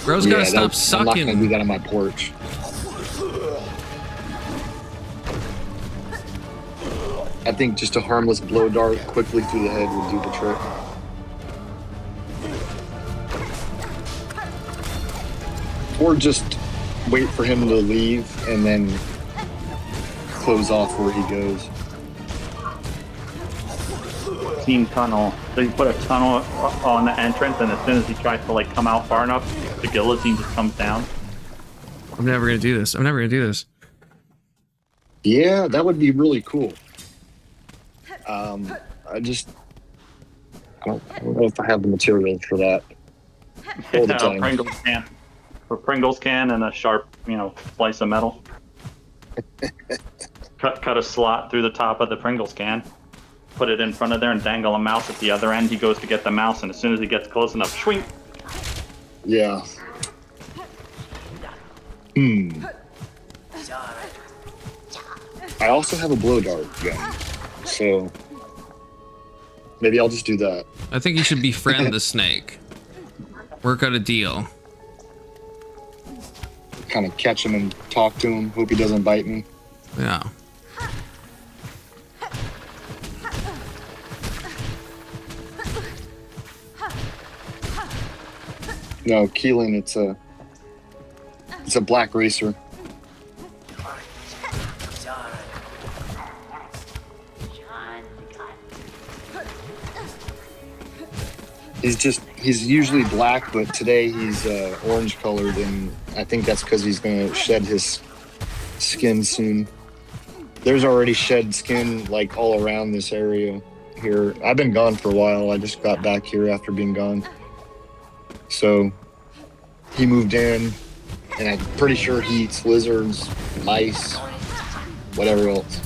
Bro's gotta stop
I'm not
sucking.
gonna do that on my porch. I think just a harmless blow dart quickly through the head would do the trick. Or just wait for him to leave and then close off where he goes.
Team tunnel. So you put a tunnel on the entrance, and as soon as he tries to like come out far enough, the guillotine just comes down.
I'm never gonna do this. I'm never gonna do this.
Yeah, that would be really cool. I don't know if I have the materials for that. All the
Yeah,
time.
a Pringles can and a sharp, slice of metal. cut a slot through the top of the Pringles can. Put it in front of there and dangle a mouse at the other end. He goes to get the mouse, and as soon as he gets close enough, swing.
Yeah. I also have a blow dart gun, so maybe I'll just do that.
I think you should befriend the snake. Work out a deal.
Kind of catch him and talk to him. Hope he doesn't bite me.
Yeah.
No, Keelan, it's a black racer. He's usually black, but today he's orange colored, and I think that's because he's gonna shed his skin soon. There's already shed skin like all around this area here. I've been gone for a while. I just got back here after being gone. So he moved in, and I'm pretty sure he eats lizards, mice, whatever else.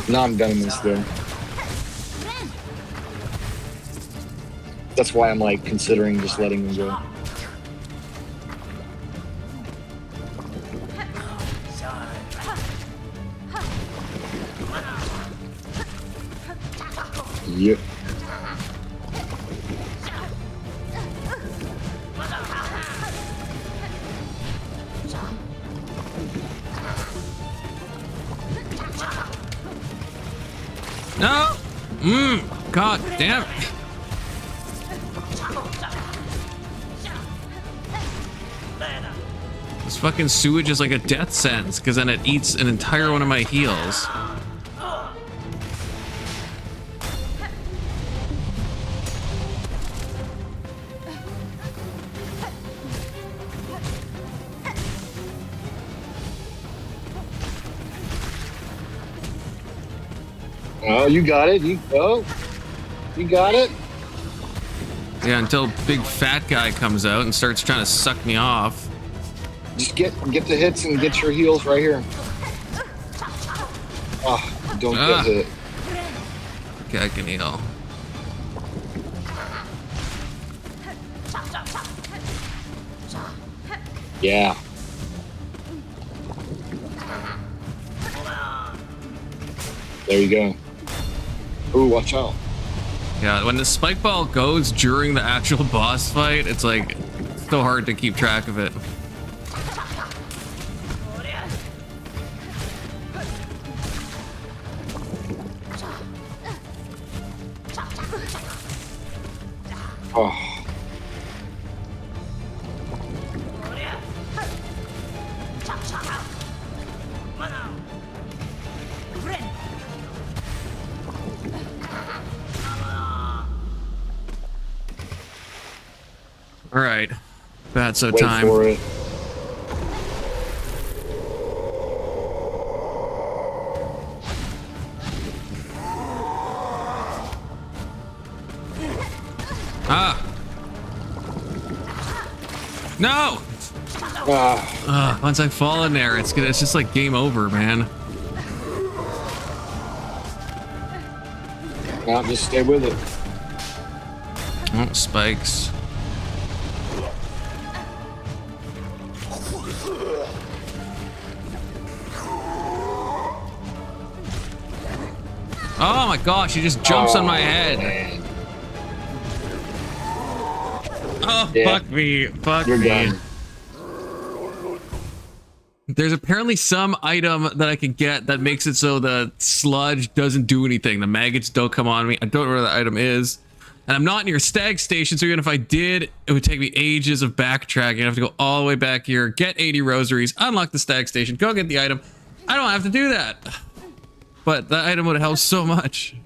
Non-venomous though. That's why I'm like considering just letting him go. Yep.
No! God damn it. This fucking sewage is like a death sentence, because then it eats an entire one of my heals.
Oh, you got it. You got it.
Yeah, until big fat guy comes out and starts trying to suck me off.
Just get the hits and get your heals right here. Oh. Don't get hit.
Okay, I can heal.
Yeah. There you go. Ooh, watch out.
Yeah, when the spike ball goes during the actual boss fight, it's like so hard to keep track of it.
Oh.
All right, bad so
Wait
time.
for it.
Ah! No! Once I fall in there, it's just like game over, man.
Now just stay with it.
Oh, spikes. Oh my gosh, he just jumps on my head.
Man.
Oh,
Yeah.
fuck me. Fuck
You're
me.
done.
There's apparently some item that I can get that makes it so the sludge doesn't do anything. The maggots don't come on me. I don't know where the item is. And I'm not near Stag Station, so even if I did, it would take me ages of backtracking. I'd have to go all the way back here, get 80 rosaries, unlock the Stag Station, go get the item. I don't have to do that. But that item would help so much.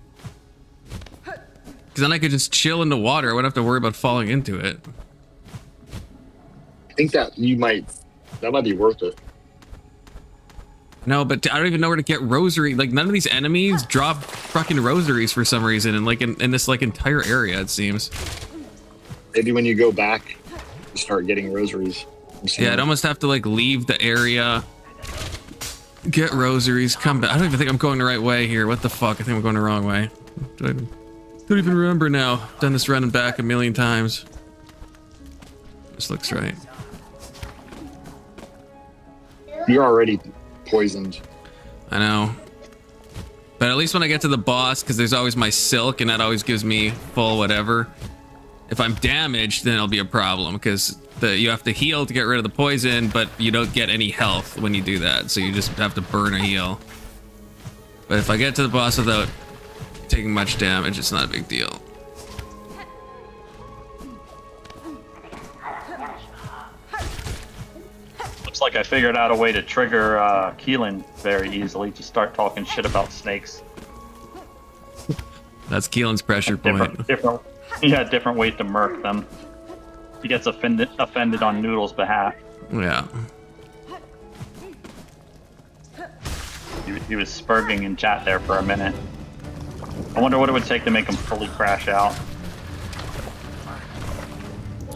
Because then I could just chill in the water. I wouldn't have to worry about falling into it.
I think that might be worth it.
No, but I don't even know where to get rosary. Like, none of these enemies drop fucking rosaries for some reason. And like in this like entire area, it seems.
Maybe when you go back, you start getting rosaries.
Yeah, I'd almost have to like leave the area, get rosaries, come back. I don't even think I'm going the right way here. What the fuck? I think I'm going the wrong way. I don't even remember now. Done this run and back a million times. This looks right.
You're already poisoned.
I know. But at least when I get to the boss, because there's always my silk, and that always gives me full whatever. If I'm damaged, then it'll be a problem, because you have to heal to get rid of the poison, but you don't get any health when you do that, so you just have to burn a heal. But if I get to the boss without taking much damage, it's not a big deal.
Looks like I figured out a way to trigger Keelan very easily. Just start talking shit about snakes.
That's Keelan's pressure point.
Different way to murk them. He gets offended on Noodle's behalf.
Yeah.
He was spurging in chat there for a minute. I wonder what it would take to make him fully crash out.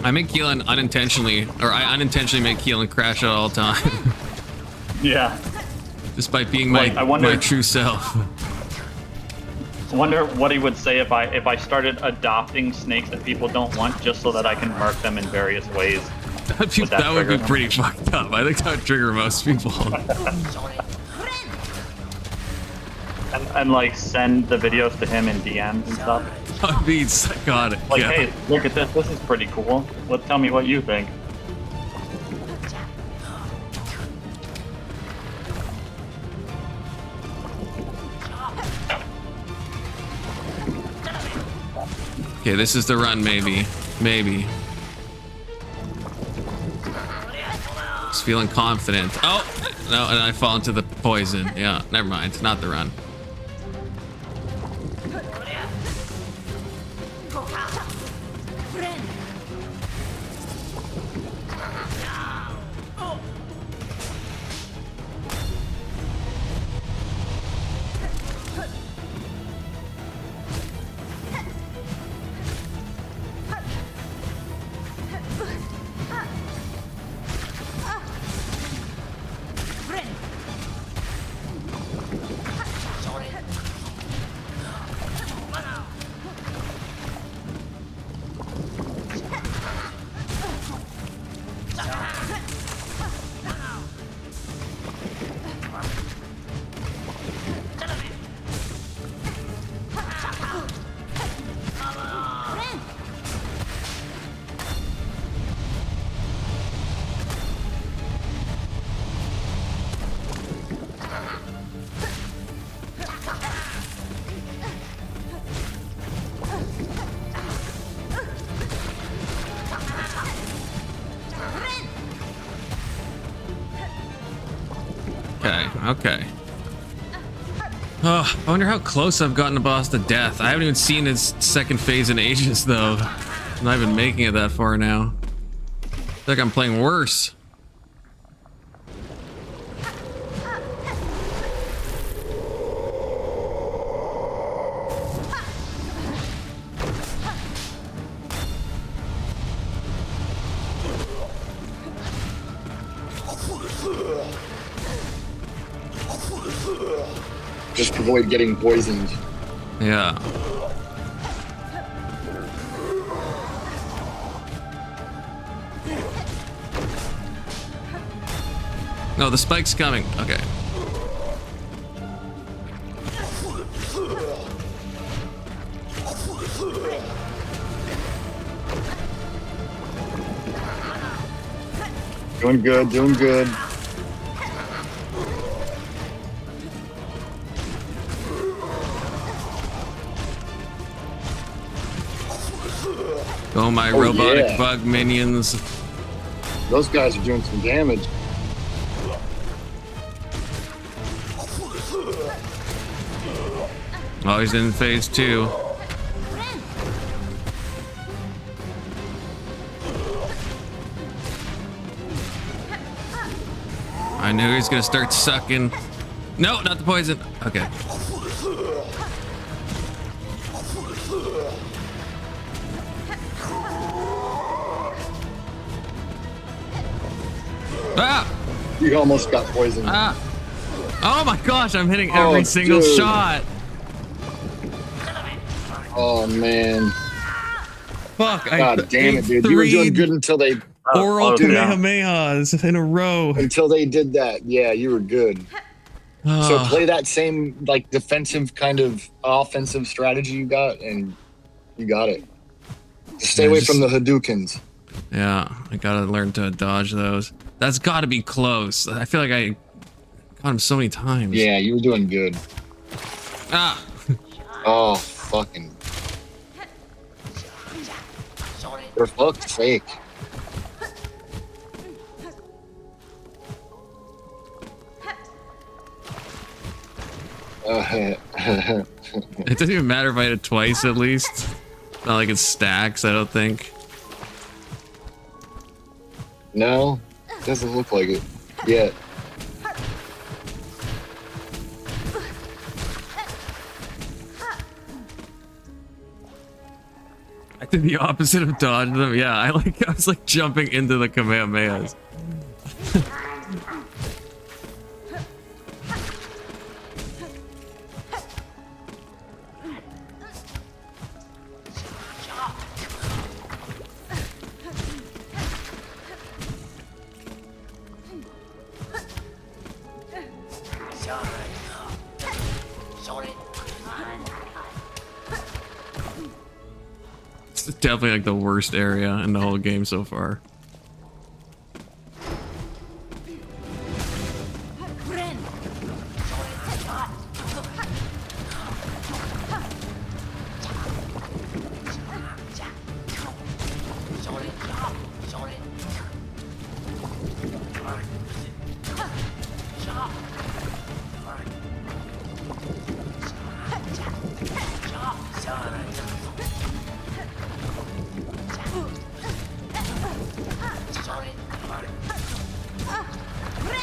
I make Keelan unintentionally, or I unintentionally make Keelan crash out all the time.
Yeah.
Just by being my true self.
I wonder what he would say if I started adopting snakes that people don't want just so that I can mark them in various ways.
That would be pretty fucked up. I think that would trigger most people.
and like send the videos to him in DMs and stuff.
I mean, God,
like,
yeah.
Hey, look at this. This is pretty cool. Tell me what you think.
Okay, this is the run, maybe. Maybe. Just feeling confident. Oh! No, and I fall into the poison. Yeah, never mind. Not the run. Okay, okay. Oh, I wonder how close I've gotten the boss to death. I haven't even seen his second phase in ages, though. I'm not even making it that far now. I feel like I'm playing worse.
Just avoid getting poisoned.
Yeah. No, the spike's coming. Okay.
Doing good, doing good.
Oh, my
Oh,
robotic
yeah.
bug minions.
Those guys are doing some damage.
Oh, he's in phase 2. I knew he was gonna start sucking. No, not the poison. Okay. Ah!
You almost got poisoned.
Ah! Oh my gosh, I'm hitting every
Oh,
single
dude.
shot.
Oh man.
Fuck,
God damn it, dude. You were
three
doing good until they
oral
yeah.
Kamehamehas in a row.
until they did that. Yeah, you were good. So
Ah.
play that same like defensive kind of offensive strategy you got, and you got it. Just stay
Yeah,
away
just-
from the Hadoukens.
Yeah, I gotta learn to dodge those. That's gotta be close. I feel like I got him so many times.
Yeah, you were doing good.
Ah!
Oh, fucking. For fuck's sake.
It doesn't even matter if I hit it twice at least. Not like it stacks, I don't think.
No, doesn't look like it yet.
I did the opposite of dodge them. Yeah, I was like jumping into the Kamehamehas. It's definitely like the worst area in the whole game so far.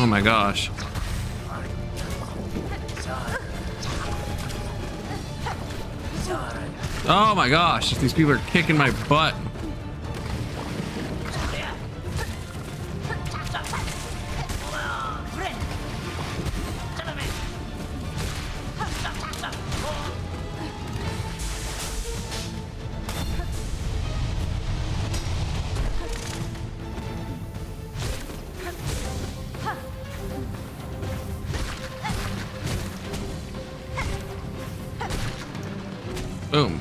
Oh my gosh. Oh my gosh, these people are kicking my butt. Boom.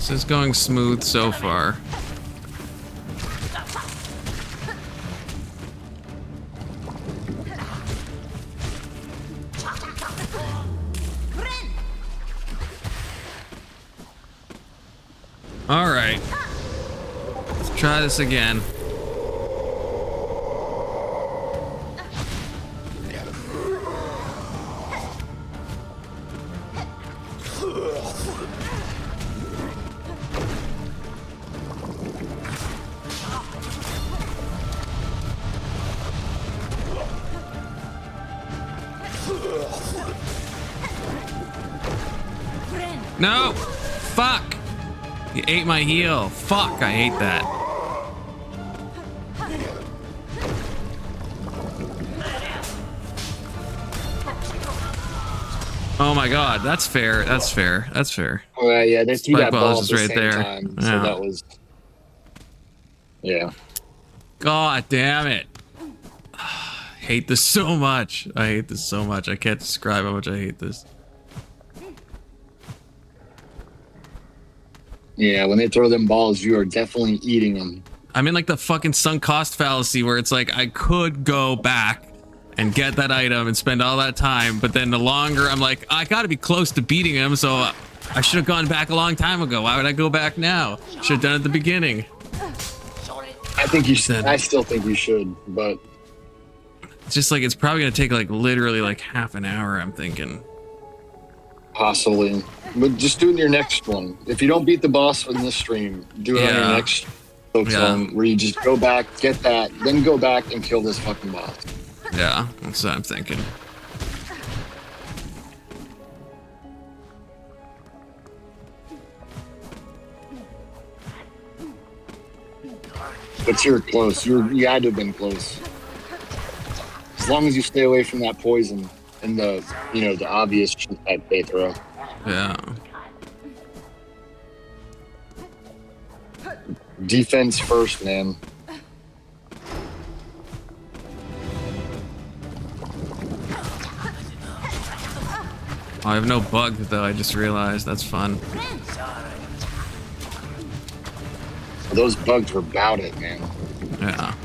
This is going smooth so far. All right. Let's try this again. No! Fuck! You ate my heel. Fuck, I hate that. Oh my god, that's fair. That's fair. That's fair.
Well, yeah, they threw
Spike
that
ball
ball
is
at
just
the
right
same
there.
time, so
Yeah.
that was. Yeah.
God damn it. Hate this so much. I hate this so much. I can't describe how much I hate this.
Yeah, when they throw them balls, you are definitely eating them.
I'm in like the fucking sunk cost fallacy where it's like I could go back and get that item and spend all that time, but then the longer I'm like, I gotta be close to beating him, so I should have gone back a long time ago. Why would I go back now? Should have done it at the beginning.
I think you should. I still think you should, but
it's just like it's probably gonna take like literally like half an hour, I'm thinking.
Possibly. But just do it in your next one. If you don't beat the boss in this stream, do it on your next Silksong, where you just go back, get that, then go back and kill this fucking boss.
Yeah, that's what I'm thinking.
But you're close. You had to have been close. As long as you stay away from that poison and the, the obvious shit that they throw.
Yeah.
Defense first, man.
Oh, I have no bug though, I just realized. That's fun.
Those bugs were about it, man.
Yeah. Ah.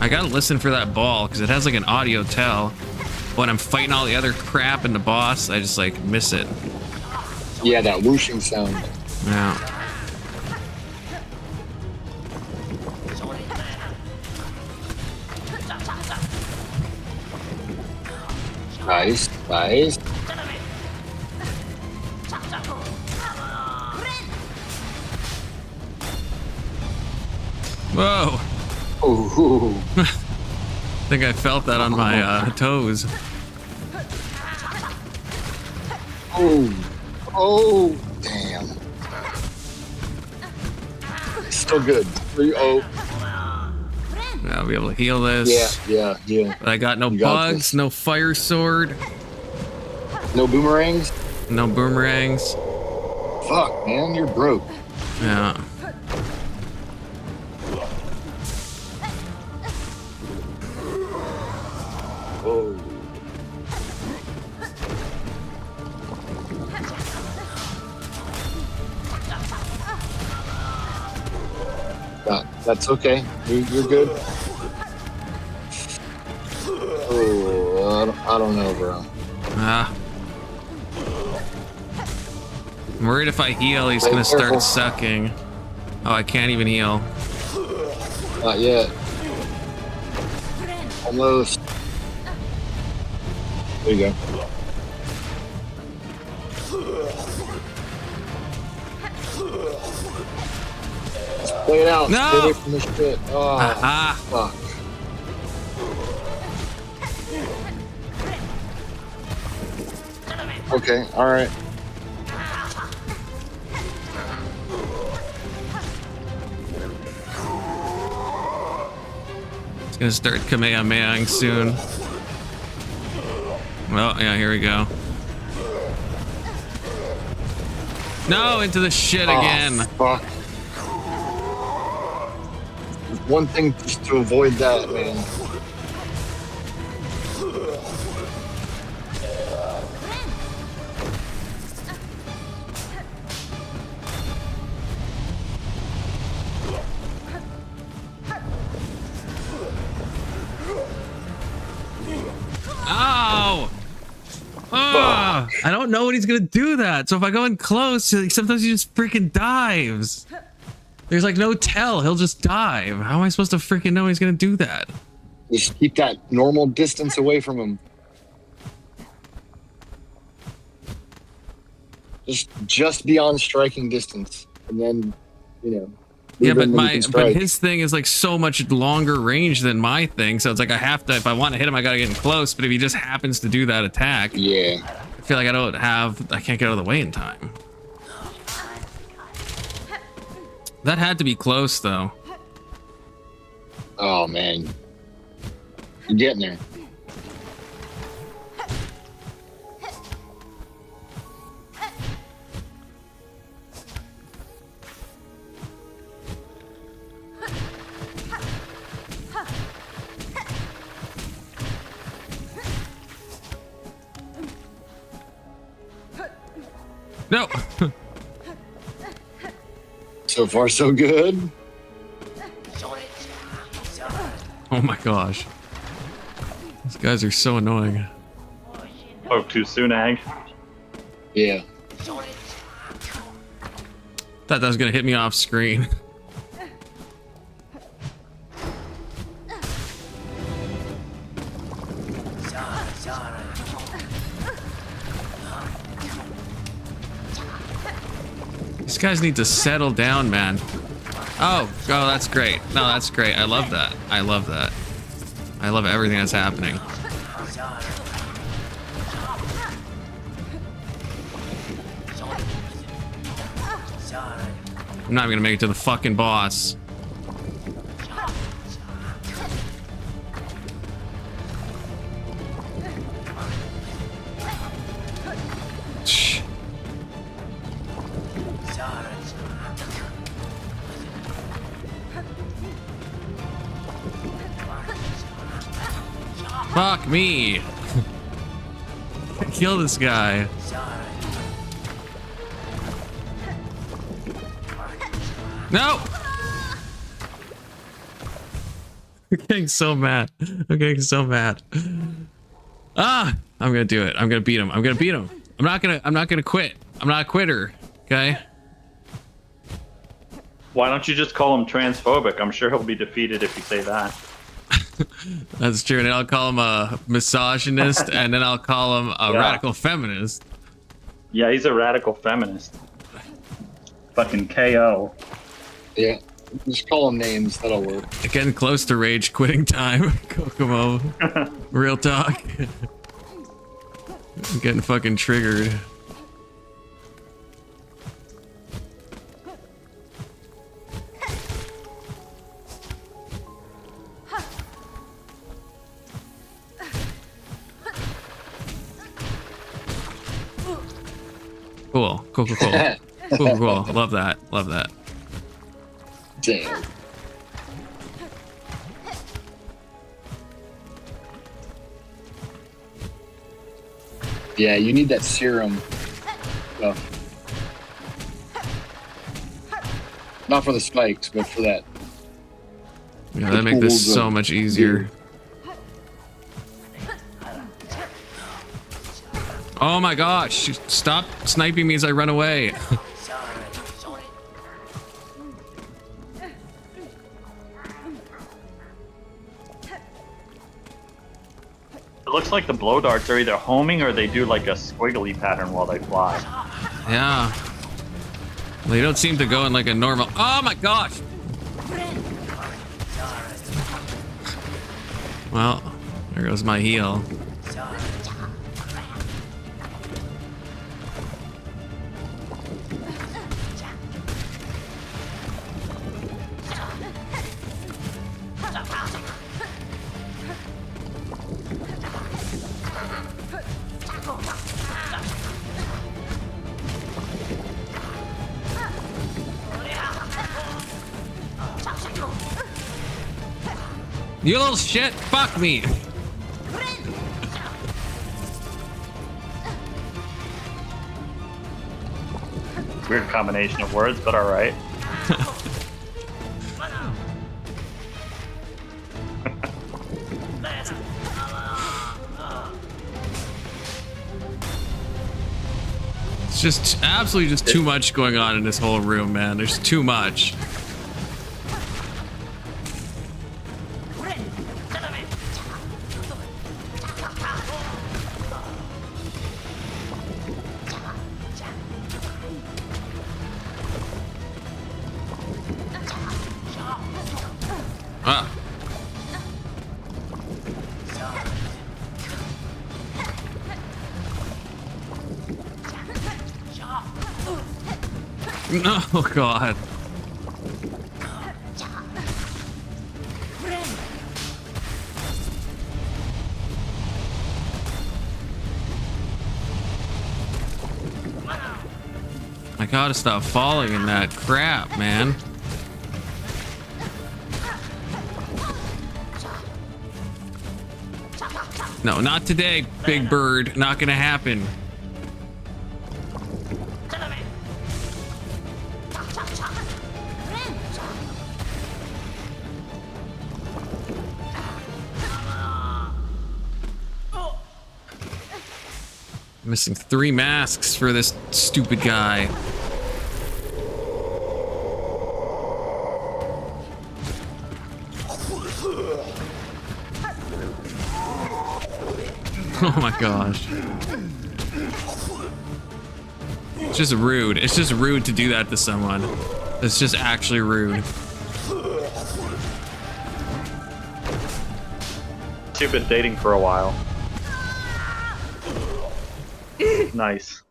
I gotta listen for that ball because it has like an audio tell. When I'm fighting all the other crap in the boss, I just like miss it.
Yeah, that whooshing sound.
Yeah.
Nice, nice.
Whoa.
Ooh.
I think I felt that on my toes.
Oh. Oh. Damn. Still good. 3-0.
Yeah, I'll be able to heal this.
Yeah.
But I got no bugs, no fire sword.
No boomerangs?
No boomerangs.
Fuck, man, you're broke.
Yeah.
Oh. That's okay. You're good. Oh, I don't know, bro.
I'm worried if I heal, he's gonna start sucking. Oh, I can't even heal.
Not yet. Almost. There you go. Let's play it out.
No!
Stay away from this shit. Oh, fuck. Okay, alright.
It's gonna start Kamehamehaing soon. Well, yeah, here we go. No, into the shit again.
Fuck. One thing just to avoid that, man.
Ow! Ah, I don't know when he's gonna do that. So if I go in close, sometimes he just freaking dives. There's like no tell. He'll just dive. How am I supposed to freaking know he's gonna do that?
Just keep that normal distance away from him. Just beyond striking distance, and then, you know.
Yeah, but his thing is like so much longer range than my thing, so it's like I have to, if I want to hit him, I gotta get in close. But if he just happens to do that attack,
yeah,
I feel like I can't get out of the way in time. That had to be close, though.
Oh man, you're getting there.
No.
So far, so good.
Oh my gosh. These guys are so annoying.
Oh, too soon, Ag.
Yeah.
Thought that was gonna hit me off screen. These guys need to settle down, man. Oh, that's great. No, that's great. I love that. I love that. I love everything that's happening. I'm not even gonna make it to the fucking boss. Fuck me. Kill this guy. No! I'm getting so mad. I'm getting so mad. Ah! I'm gonna do it. I'm gonna beat him. I'm gonna beat him. I'm not gonna quit. I'm not a quitter. Okay?
Why don't you just call him transphobic? I'm sure he'll be defeated if you say that.
That's true. And then I'll call him a misogynist, and then I'll call him a radical feminist.
Yeah, he's a radical feminist. Fucking KO.
Yeah, just call them names. That'll work.
Getting close to rage quitting time, Kokomo. Real talk. I'm getting fucking triggered. Cool. Cool. Love that. Love that.
Damn. Yeah, you need that serum stuff. Not for the spikes, but for that.
Yeah, that make this so much easier. Oh my gosh! Stop sniping me as I run away.
It looks like the blow darts are either homing or they do like a squiggly pattern while they fly.
Yeah. They don't seem to go in like a normal. Oh my gosh! Well, there goes my heal. You little shit! Fuck me!
Weird combination of words, but all right.
It's just absolutely just too much going on in this whole room, man. There's too much. Ah. No, oh God. I gotta stop falling in that crap, man. No, not today, Big Bird. Not gonna happen. Missing 3 masks for this stupid guy. Oh my gosh. It's just rude. It's just rude to do that to someone. It's just actually rude.
You've been dating for a while. Nice.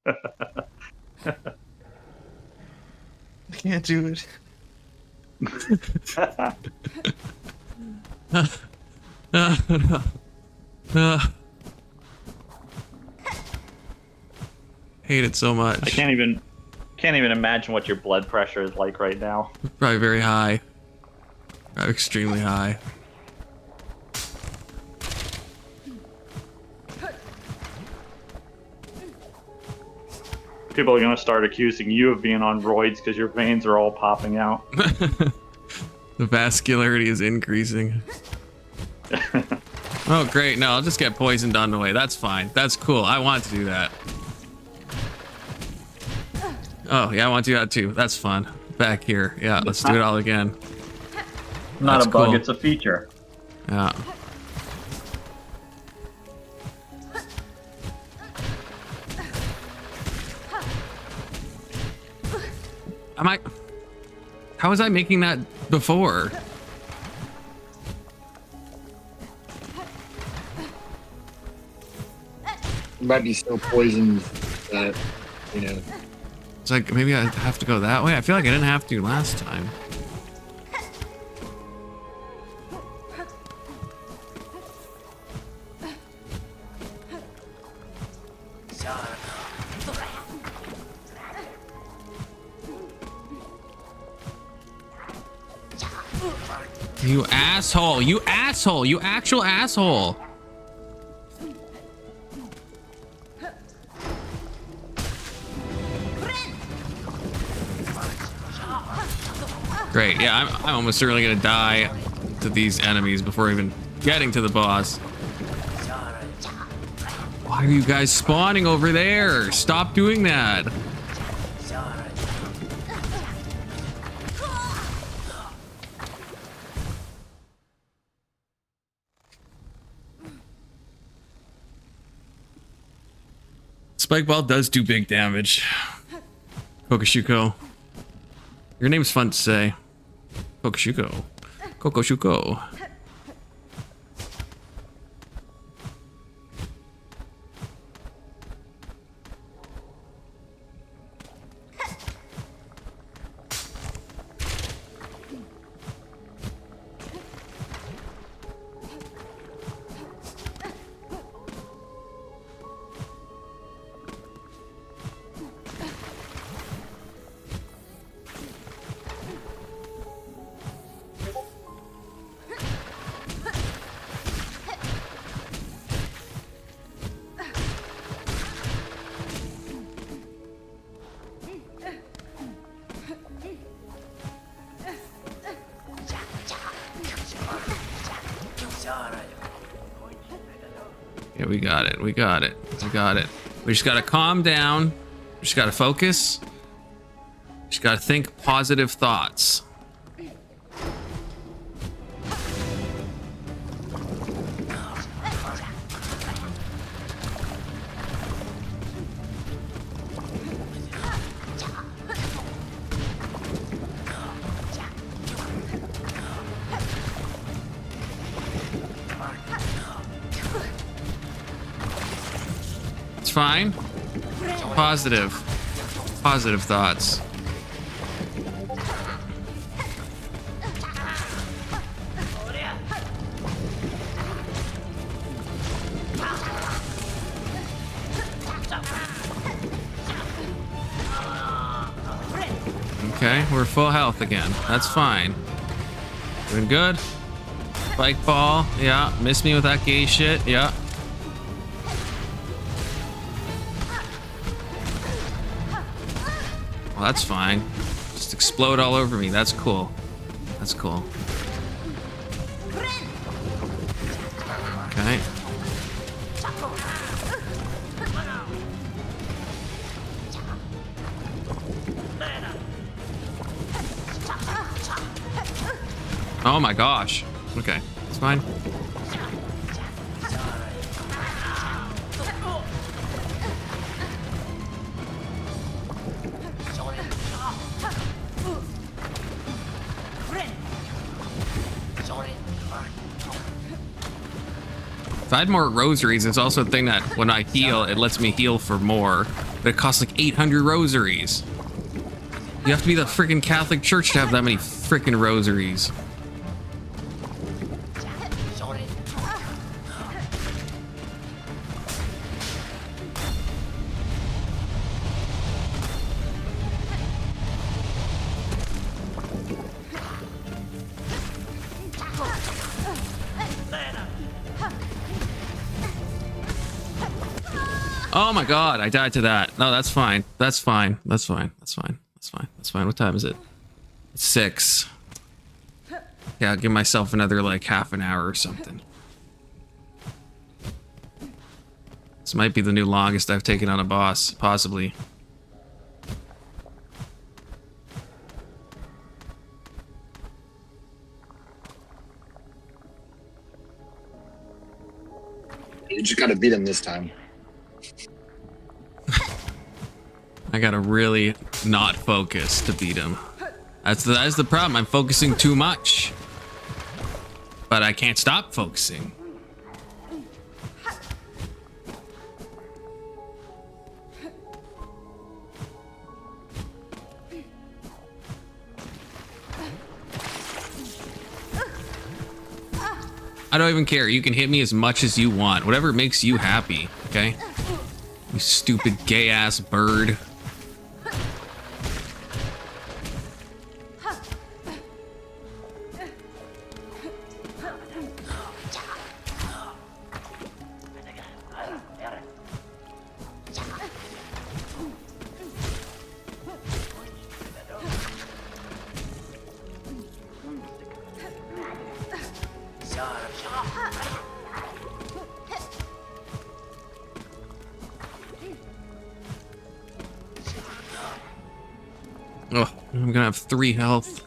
I can't do it. Hate it so much.
I can't even imagine what your blood pressure is like right now.
Probably very high. Extremely high.
People are gonna start accusing you of being on roids because your veins are all popping out.
The vascularity is increasing. Oh great, no, I'll just get poisoned on the way. That's fine. That's cool. I want to do that. Oh yeah, I want to do that too. That's fun. Back here. Yeah, let's do it all again.
Not
That's
a bug,
cool.
it's a feature.
Yeah. How was I making that before?
You might be so poisoned that, you know.
It's like maybe I have to go that way. I feel like I didn't have to last time. You asshole! You asshole! You actual asshole! Great, yeah, I'm almost certainly gonna die to these enemies before even getting to the boss. Why are you guys spawning over there? Stop doing that! Spike ball does do big damage. Kokoshuko. Your name's fun to say. Kokoshuko. Kokoshuko. Yeah, we got it. We got it. We got it. We just gotta calm down. We just gotta focus. Just gotta think positive thoughts. It's fine. Positive. Positive thoughts. Okay, we're full health again. That's fine. Doing good. Spike ball. Yeah, miss me with that gay shit. Yeah. Well, that's fine. Just explode all over me. That's cool. That's cool. Okay. Oh my gosh. Okay, it's fine. If I had more rosaries, it's also a thing that when I heal, it lets me heal for more. But it costs like 800 rosaries. You have to be the freaking Catholic Church to have that many freaking rosaries. Oh my god, I died to that. No, that's fine. That's fine. That's fine. That's fine. That's fine. That's fine. What time is it? It's 6. Yeah, I'll give myself another like half an hour or something. This might be the new longest I've taken on a boss, possibly.
You just gotta beat him this time.
I gotta really not focus to beat him. That's the problem. I'm focusing too much. But I can't stop focusing. I don't even care. You can hit me as much as you want. Whatever makes you happy, okay? You stupid gay-ass bird. Oh, I'm gonna have 3 health.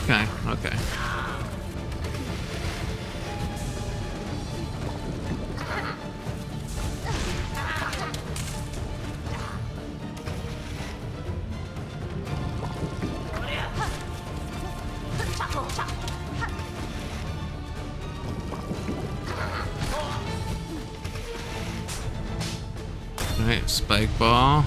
Okay, okay. Alright, spike ball.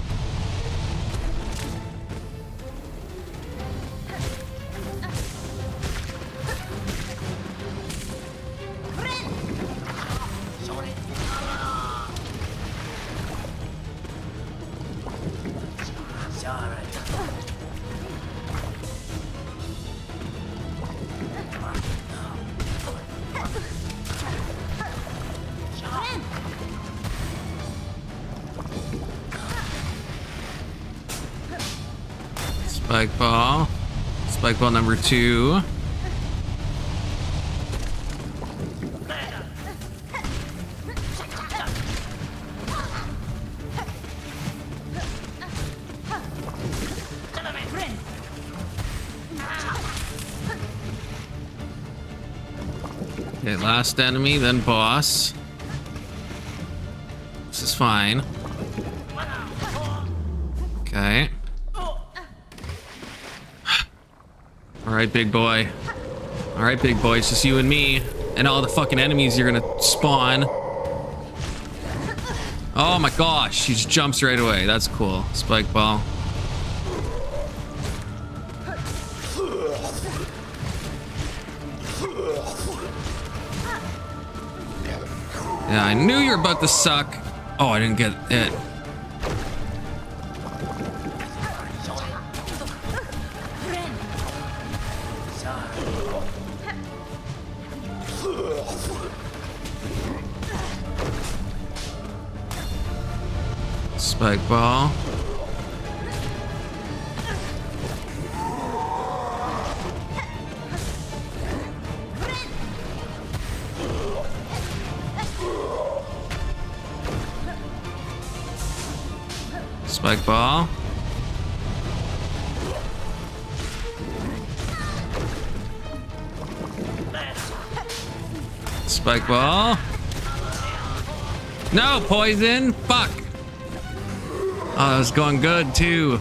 Spike ball. Spike ball number 2. Okay, last enemy, then boss. This is fine. Okay. Alright, big boy. Alright, big boy, it's just you and me. And all the fucking enemies you're gonna spawn. Oh my gosh, she just jumps right away. That's cool. Spike ball. Yeah, I knew you were about to suck. Oh, I didn't get it. Spike ball. Spike ball. Spike ball. No, poison. Fuck. Oh, that was going good too.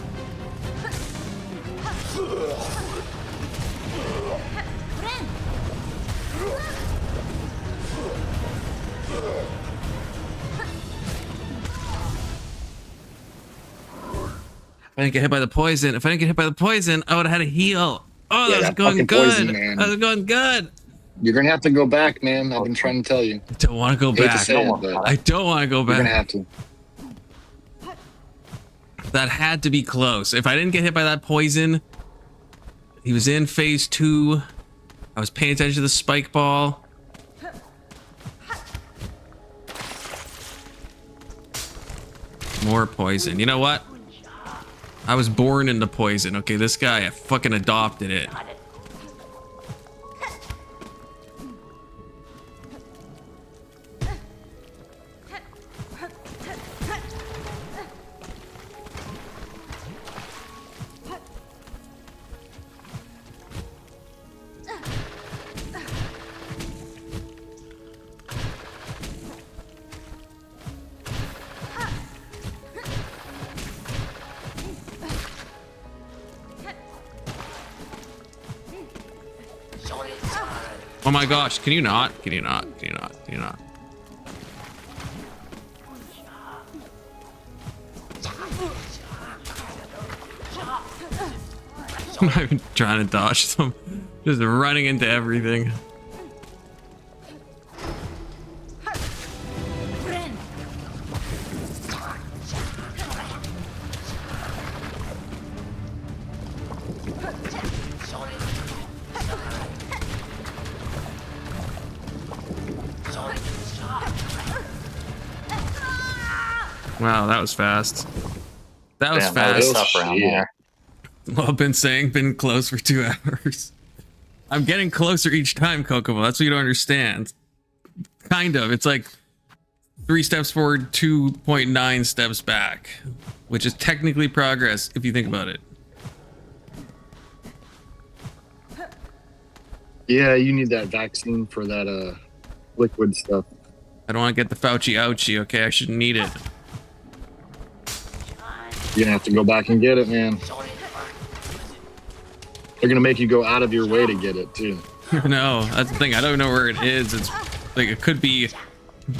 If I didn't get hit by the poison, I would have had a heal. Oh,
Yeah,
that was
that
going
fucking
good.
poison, man.
That was going good.
You're gonna have to go back, man. I've been trying to tell you.
I don't want to go
Hate to
back.
say it, but
I don't want to go
you're
back.
gonna have to.
That had to be close. If I didn't get hit by that poison, he was in phase 2. I was paying attention to the spike ball. More poison. You know what? I was born into poison. Okay, this guy, I fucking adopted it. Oh my gosh, can you not? Can you not? Can you not? Can you not? I'm not even trying to dodge them. Just running into everything. Wow, that was fast. That was
Damn, that was
fast.
tough around there.
Well, I've been saying, been close for 2 hours. I'm getting closer each time, Kokomo. That's what you don't understand. Kind of. It's like 3 steps forward, 2.9 steps back, which is technically progress if you think about it.
Yeah, you need that vaccine for that liquid stuff.
I don't want to get the Fauci ouchie, okay? I shouldn't need it.
You're gonna have to go back and get it, man. They're gonna make you go out of your way to get it too.
No, that's the thing. I don't know where it is. It's like it could be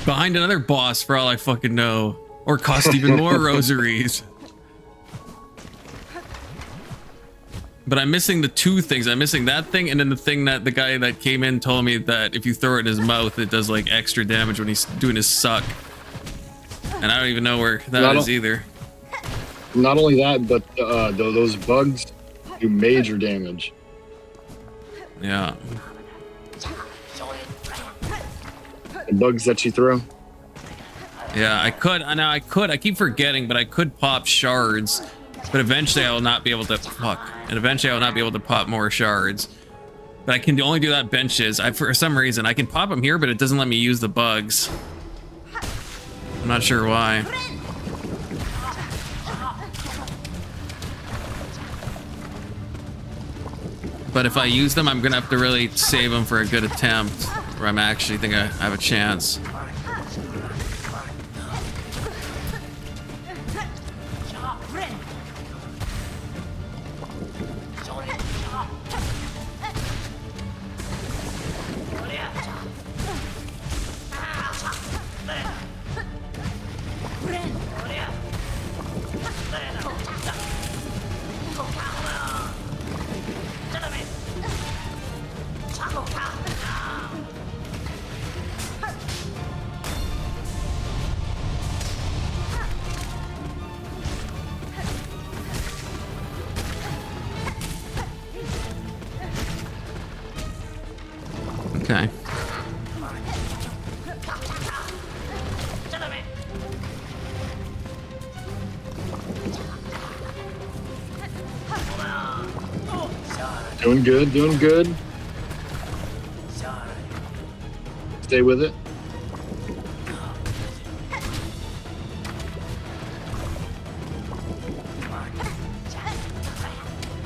behind another boss for all I fucking know. Or cost even more rosaries. But I'm missing the two things. I'm missing that thing and then the thing that the guy that came in told me that if you throw it in his mouth, it does like extra damage when he's doing his suck. And I don't even know where that is either.
Not only that, but those bugs do major damage.
Yeah.
The bugs that you throw?
Yeah, I could. I keep forgetting, but I could pop shards. But eventually I will not be able to and eventually I will not be able to pop more shards. But I can only do that benches. For some reason I can pop them here, but it doesn't let me use the bugs. I'm not sure why. But if I use them, I'm gonna have to really save them for a good attempt, where I'm actually think I have a chance. Okay.
Doing good, doing good. Stay with it.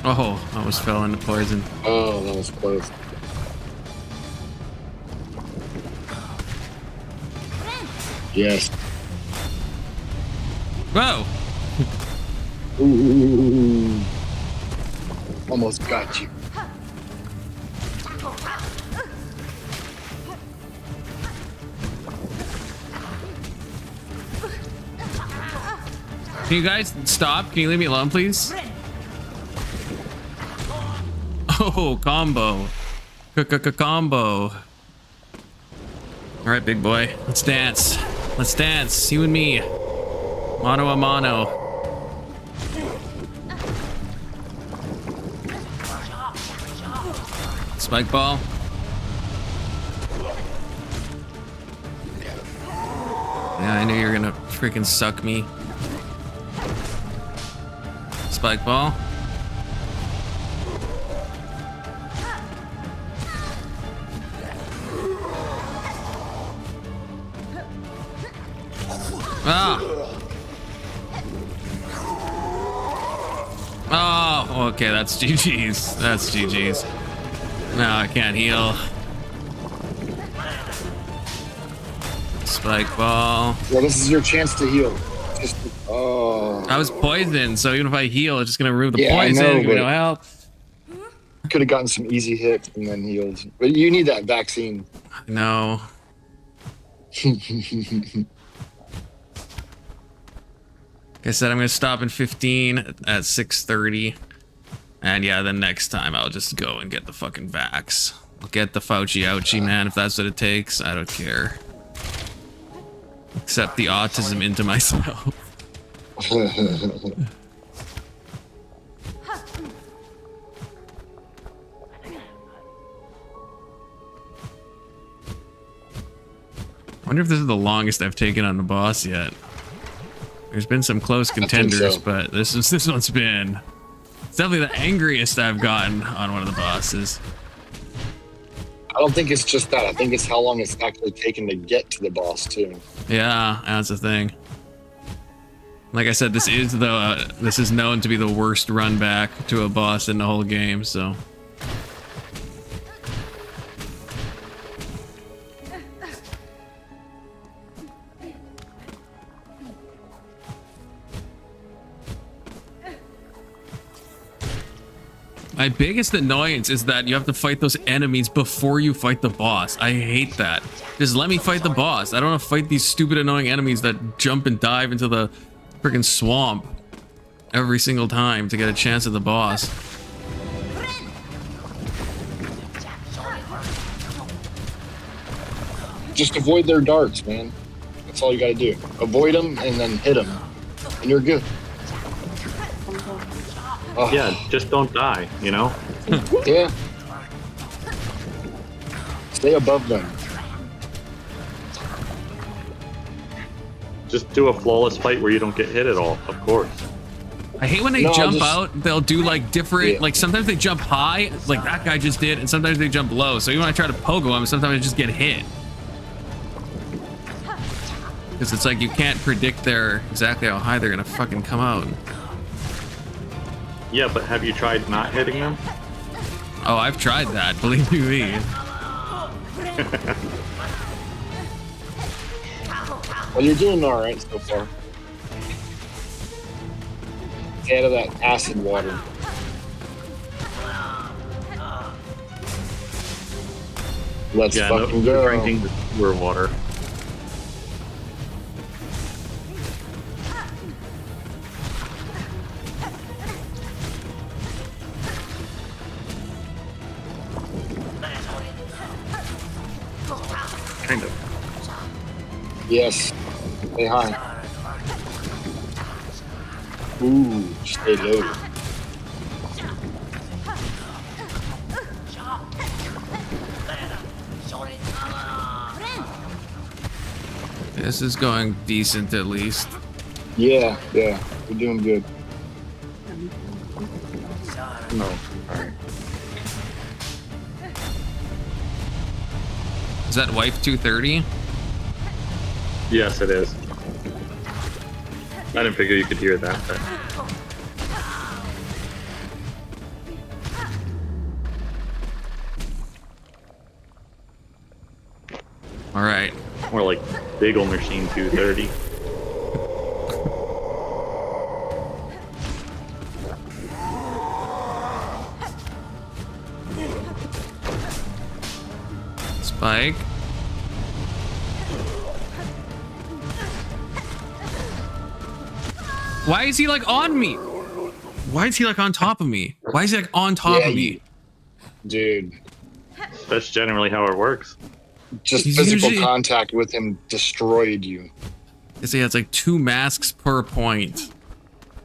Oh, I almost fell into poison.
Oh, that was close. Yes.
Whoa!
Ooh. Almost got you.
Can you guys stop? Can you leave me alone, please? Oh, combo. Combo. All right, big boy. Let's dance. Let's dance. You and me. Mano a mano. Spike ball. Yeah, I knew you were gonna freaking suck me. Spike ball. Ah. Oh, okay, that's GG's. That's GG's. No, I can't heal. Spike ball.
Well, this is your chance to heal. Just, oh.
I was poisoned, so even if I heal, it's just gonna remove the
Yeah, I
poison.
know,
Give me
but-
no help.
Could have gotten some easy hits and then healed. But you need that vaccine.
No. Like I said, I'm gonna stop in 15 at 6:30, and yeah, then next time I'll just go and get the fucking vax. I'll get the Fauci ouchie, man, if that's what it takes. I don't care. Accept the autism into myself. I wonder if this is the longest I've taken on the boss yet. There's been some close contenders,
so.
but this one's been... It's definitely the angriest I've gotten on one of the bosses.
I don't think it's just that. I think it's how long it's actually taken to get to the boss too.
Yeah, that's the thing. Like I said, this is known to be the worst run back to a boss in the whole game, so... My biggest annoyance is that you have to fight those enemies before you fight the boss. I hate that. Just let me fight the boss. I don't want to fight these stupid annoying enemies that jump and dive into the freaking swamp every single time to get a chance at the boss.
Just avoid their darts, man. That's all you gotta do. Avoid them and then hit them, and you're good. Oh.
Yeah, just don't die, you know?
Yeah. Stay above them.
Just do a flawless fight where you don't get hit at all, of course.
I hate when they jump out, they'll do like different, like sometimes they jump high, like that guy just did, and sometimes they jump low. So even when I try to pogo them, sometimes I just get hit. Because it's like you can't predict exactly how high they're gonna fucking come out.
Yeah, but have you tried not hitting them?
Oh, I've tried that, believe you me.
Well, you're doing all right so far. Stay out of that acid water. Let's fucking go.
Drinking the sewer water. Kind of.
Yes. Stay high. Ooh, stay low.
This is going decent at least.
Yeah, we're doing good. No, alright.
Is that wife 230?
Yes, it is. I didn't figure you could hear that, but...
All right.
More like Big Ol' Machine 230.
Spike. Why is he like on me? Why is he like on top of me? Why is he like on top of me?
Dude.
That's generally how it works.
Just
He's
physical
usually-
contact with him destroyed you.
They say it's like 2 masks per point.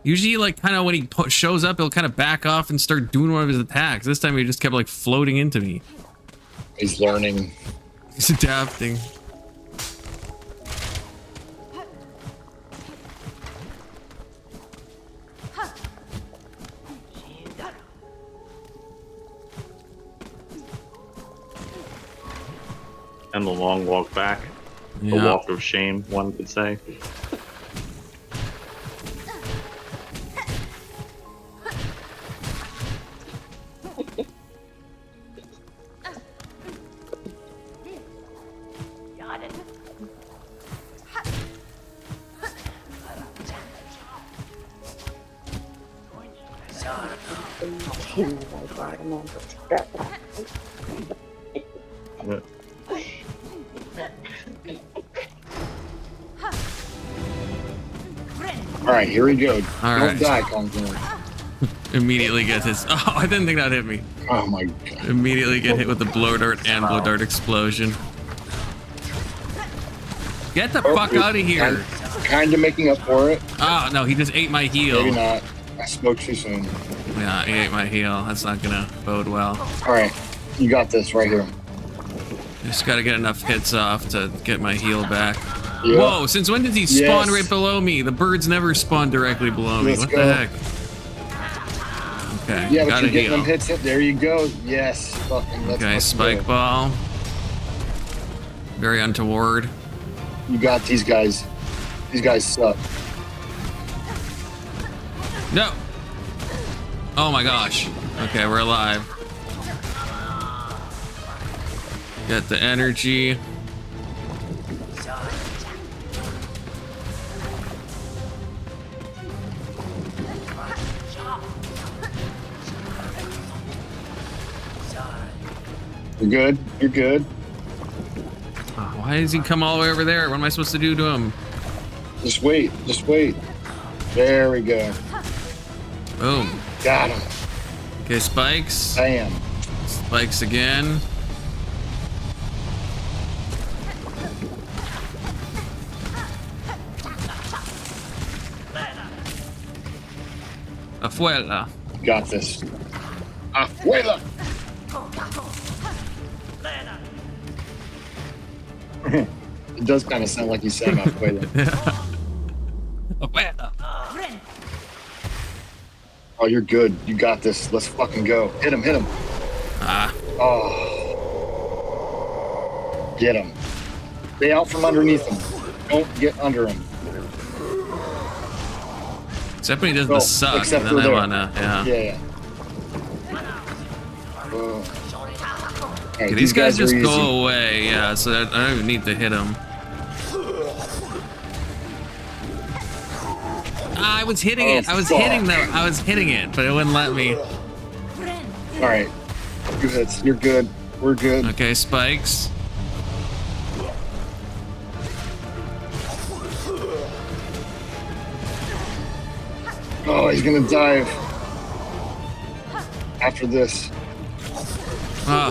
Usually, like, kind of when he shows up, he'll kind of back off and start doing one of his attacks. This time he just kept like floating into me.
He's learning.
He's adapting.
And the long walk back. The
Yeah.
walk of shame, one could say.
Alright, here we go.
All
Don't
right.
die, Conklin.
Immediately gets his. Oh, I didn't think that hit me.
Oh my god.
Immediately get hit with the blow dart and blow dart explosion. Get the fuck out of here.
Kind of making up for it.
Oh, no, he just ate my heel.
Maybe not. I spoke too soon.
Yeah, he ate my heel. That's not gonna bode well.
Alright, you got this right here.
Just gotta get enough hits off to get my heel back.
Yeah.
Whoa, since when did he spawn
Yes.
right below me? The birds never spawn directly below me.
Let's
What
go.
the heck? Okay,
Yeah, but
gotta
you're getting
heal.
them hits. There you go. Yes. Fucking, let's
Okay,
fucking
spike
go.
ball. Very untoward.
You got these guys. These guys suck.
No! Oh my gosh. Okay, we're alive. Get the energy.
You're good. You're good.
Oh, why does he come all the way over there? What am I supposed to do to him?
Just wait. Just wait. There we go.
Boom.
Got him.
Okay, spikes.
Bam.
Spikes again. Afuela.
Got this. Afuela. It does kind of sound like you said Afuela.
Afuela.
Oh, you're good. You got this. Let's fucking go. Hit him. Hit him.
Ah.
Oh. Get him. Stay out from underneath him. Don't get under him.
Except when he does the suck,
except
then
for
I
there.
wanna, yeah.
Yeah.
Okay, these guys
are
just
easy.
go away, yeah, so I don't even need to hit them. I was hitting it. I was hitting them. I was hitting it, but it wouldn't let me.
All right. Good. You're good. We're good.
Okay, spikes.
Oh, he's gonna dive after this.
Ah,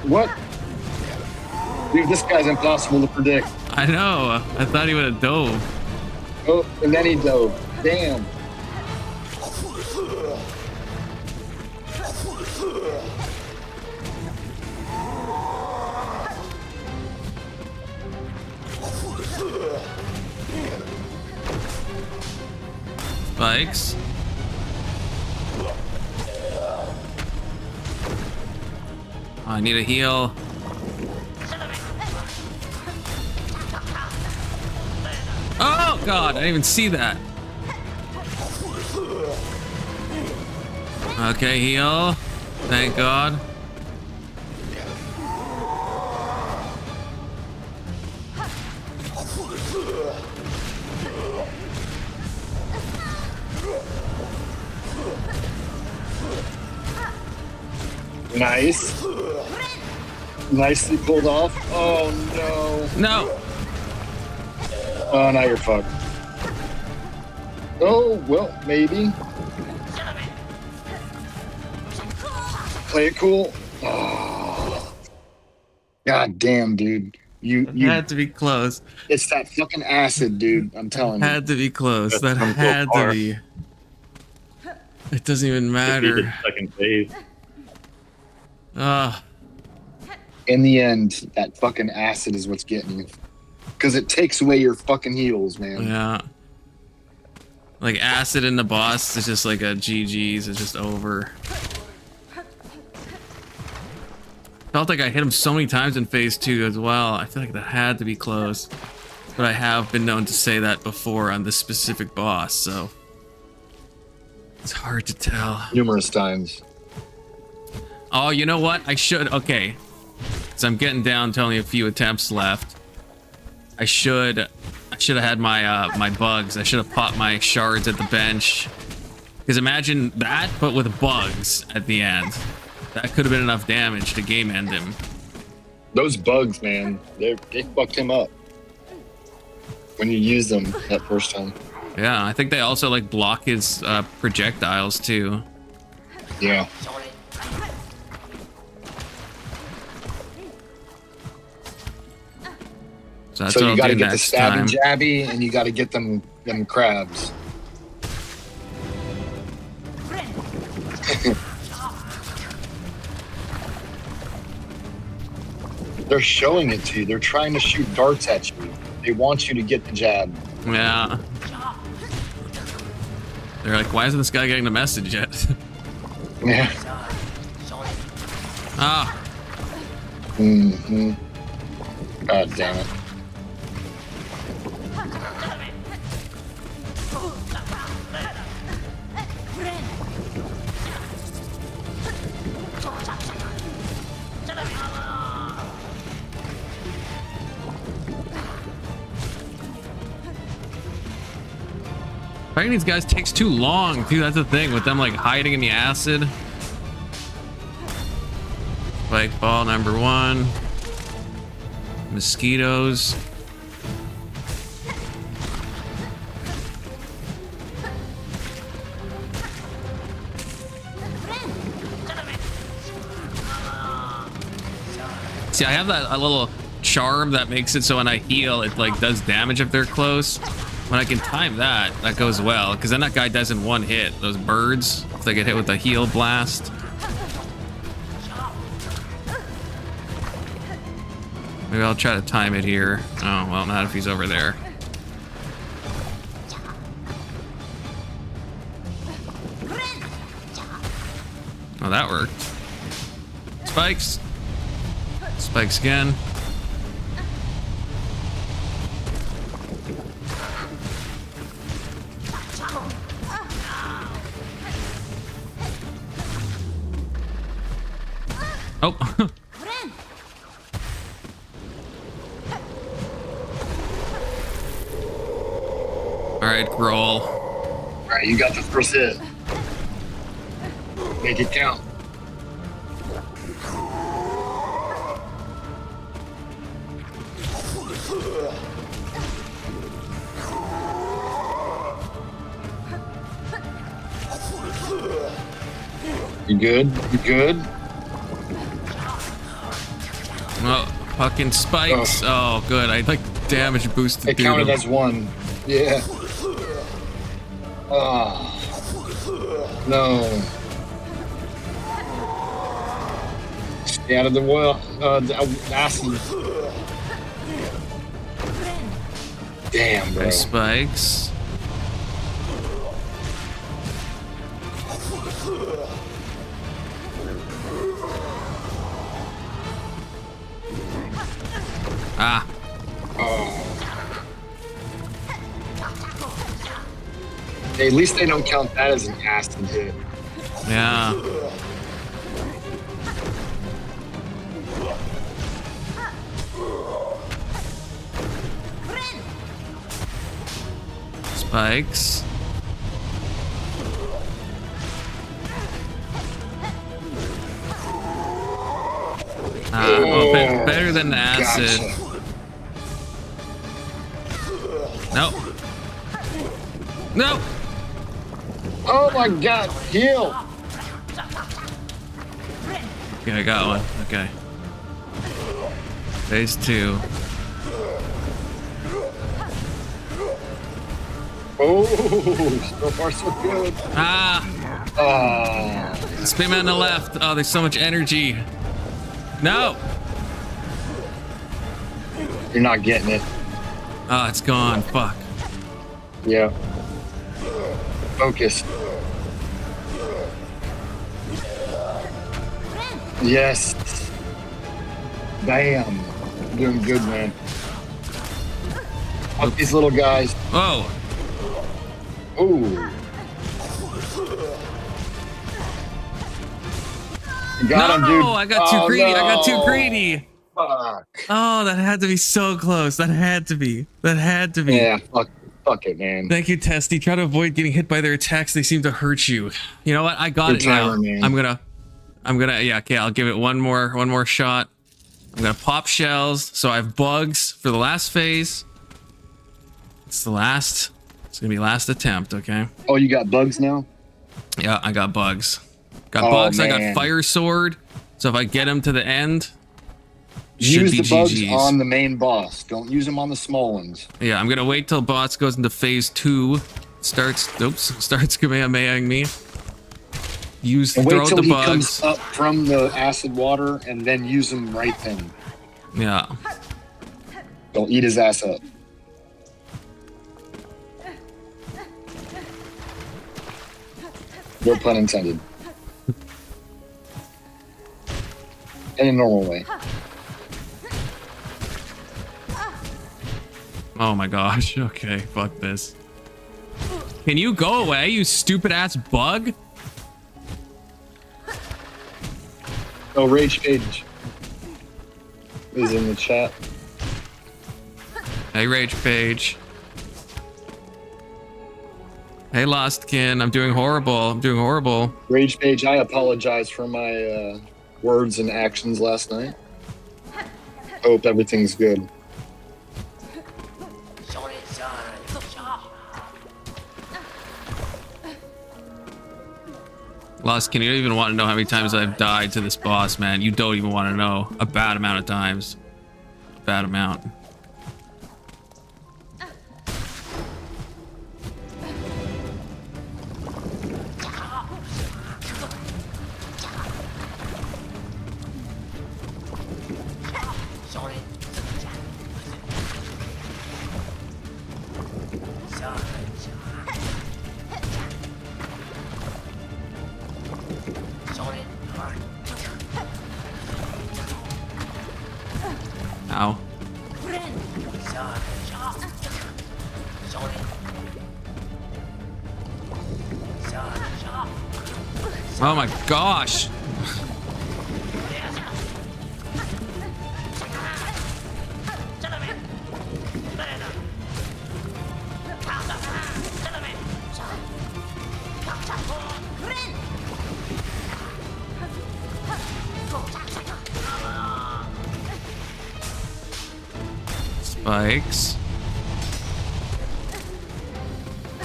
What? Dude, this guy's impossible to predict.
I know. I thought he would have dove.
Oh, and then he dove. Damn.
Spikes. I need a heal. Oh god, I didn't even see that. Okay, heal. Thank god.
Nice. Nicely pulled off. Oh no.
No.
Oh, now you're fucked. Oh, well, maybe. Play it cool. Oh. God damn, dude. You
Had to be close.
It's that fucking acid, dude. I'm telling you.
Had to be close.
That's
That
come so
had to
far.
be. It doesn't even
Defeated
matter.
second phase.
Ah.
In the end, that fucking acid is what's getting you. Because it takes away your fucking heals, man.
Yeah. Like acid in the boss is just like a GG's. It's just over. Felt like I hit him so many times in phase 2 as well. I feel like that had to be close. But I have been known to say that before on this specific boss, so it's hard to tell.
Numerous times.
Oh, you know what? I should. Okay. So I'm getting down to only a few attempts left. I should have had my my bugs. I should have popped my shards at the bench. Because imagine that, but with bugs at the end. That could have been enough damage to game end him.
Those bugs, man, they fucked him up. When you use them that first time.
Yeah, I think they also like block his projectiles too.
Yeah.
So that's
So
what
you
I'll
got to
do
get the
next
stabby
time.
jabby, and you got to get them crabs. They're showing it to you. They're trying to shoot darts at you. They want you to get the jab.
Yeah. They're like, why isn't this guy getting the message yet?
Yeah.
Ah.
Mm-hmm. God damn it.
Fighting these guys takes too long, too. That's the thing with them like hiding in the acid. Spike ball number 1. Mosquitoes. See, I have a little charm that makes it so when I heal, it like does damage if they're close. When I can time that, that goes well, because then that guy does in one hit. Those birds, if they get hit with a heal blast. Maybe I'll try to time it here. Oh, well, not if he's over there. Oh, that worked. Spikes. Spikes again. Oh. All right, Growl.
All right, you got the first hit. Make it count. You good? You good?
Oh, fucking spikes. Oh, good. I like damage boosted.
It counted as 1. Yeah. Ah. No. Stay out of the well. Acid. Damn, bro.
Nice spikes. Ah.
Hey, at least they don't count that as an acid hit.
Yeah. Spikes. Well, better than the acid.
Gotcha.
Nope. Nope.
Oh my god, heal!
Okay, I got one. Okay. Phase 2.
Oh, so far so good.
Ah! Spin on the left. Oh, there's so much energy. No!
You're not getting it.
Oh, it's gone. Fuck.
Yeah. Focus. Yes. Bam. Doing good, man. Up these little guys.
Oh.
Ooh. Got him, dude.
I got too greedy.
No.
I got too greedy.
Fuck.
Oh, that had to be so close. That had to be. That had to be.
Yeah, fuck it, man.
Thank you, Testy. Try to avoid getting hit by their attacks. They seem to hurt you. You know what? I got
Good
it now.
timer, man.
I'm gonna, yeah, okay, I'll give it one more shot. I'm gonna pop shells. So I have bugs for the last phase. It's gonna be last attempt, okay?
Oh, you got bugs now?
Yeah, I got bugs. Got
Oh,
bugs, I
man.
got fire sword. So if I get him to the end, should
Use
be
the bugs
GG's.
on the main boss. Don't use them on the small ones.
Yeah, I'm gonna wait till boss goes into phase 2. Starts Kamehamehaing me.
And wait
Throw
till
the
he
bugs.
comes up from the acid water and then use them right then.
Yeah.
Don't eat his ass up. No pun intended. In a normal way.
Oh my gosh. Okay, fuck this. Can you go away, you stupid ass bug?
Oh, Rage Page is in the chat.
Hey, Rage Page. Hey, Lostkin. I'm doing horrible.
Rage Page, I apologize for my words and actions last night. Hope everything's good.
Lost, can you even want to know how many times I've died to this boss, man? You don't even want to know. A bad amount of times. A bad amount. Ow. Oh my gosh. Spikes.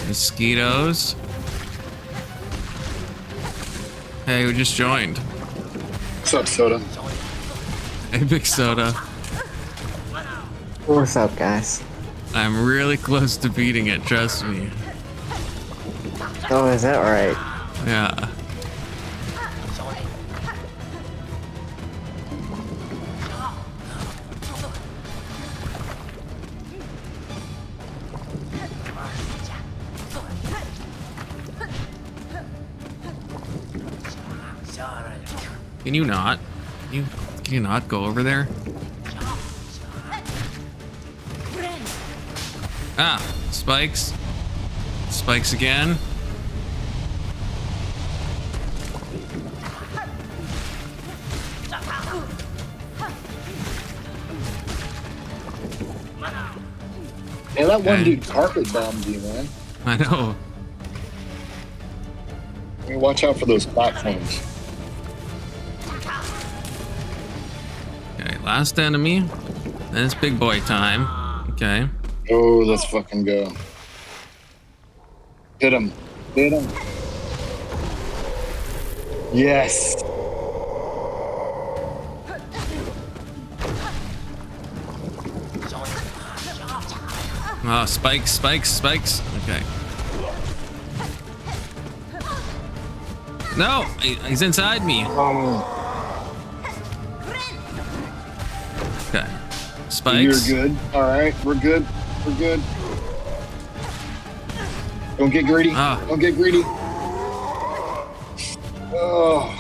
Mosquitoes. Hey, we just joined.
What's up, Soda?
Hey, Big Soda.
What's up, guys?
I'm really close to beating it, trust me.
Oh, is that right?
Yeah. Can you not? Can you not go over there? Ah, spikes. Spikes again.
Yeah, that one
Okay.
dude carpet bombed you, man.
I know.
I mean, watch out for those platforms.
Okay, last enemy. Then it's big boy time. Okay.
Oh, let's fucking go. Hit him. Hit him. Yes.
Oh, spikes, spikes, spikes. Okay. No, he's inside me. Okay. Spikes.
You're good. All right, we're good. We're good. Don't get greedy.
Ah.
Don't get greedy. Oh.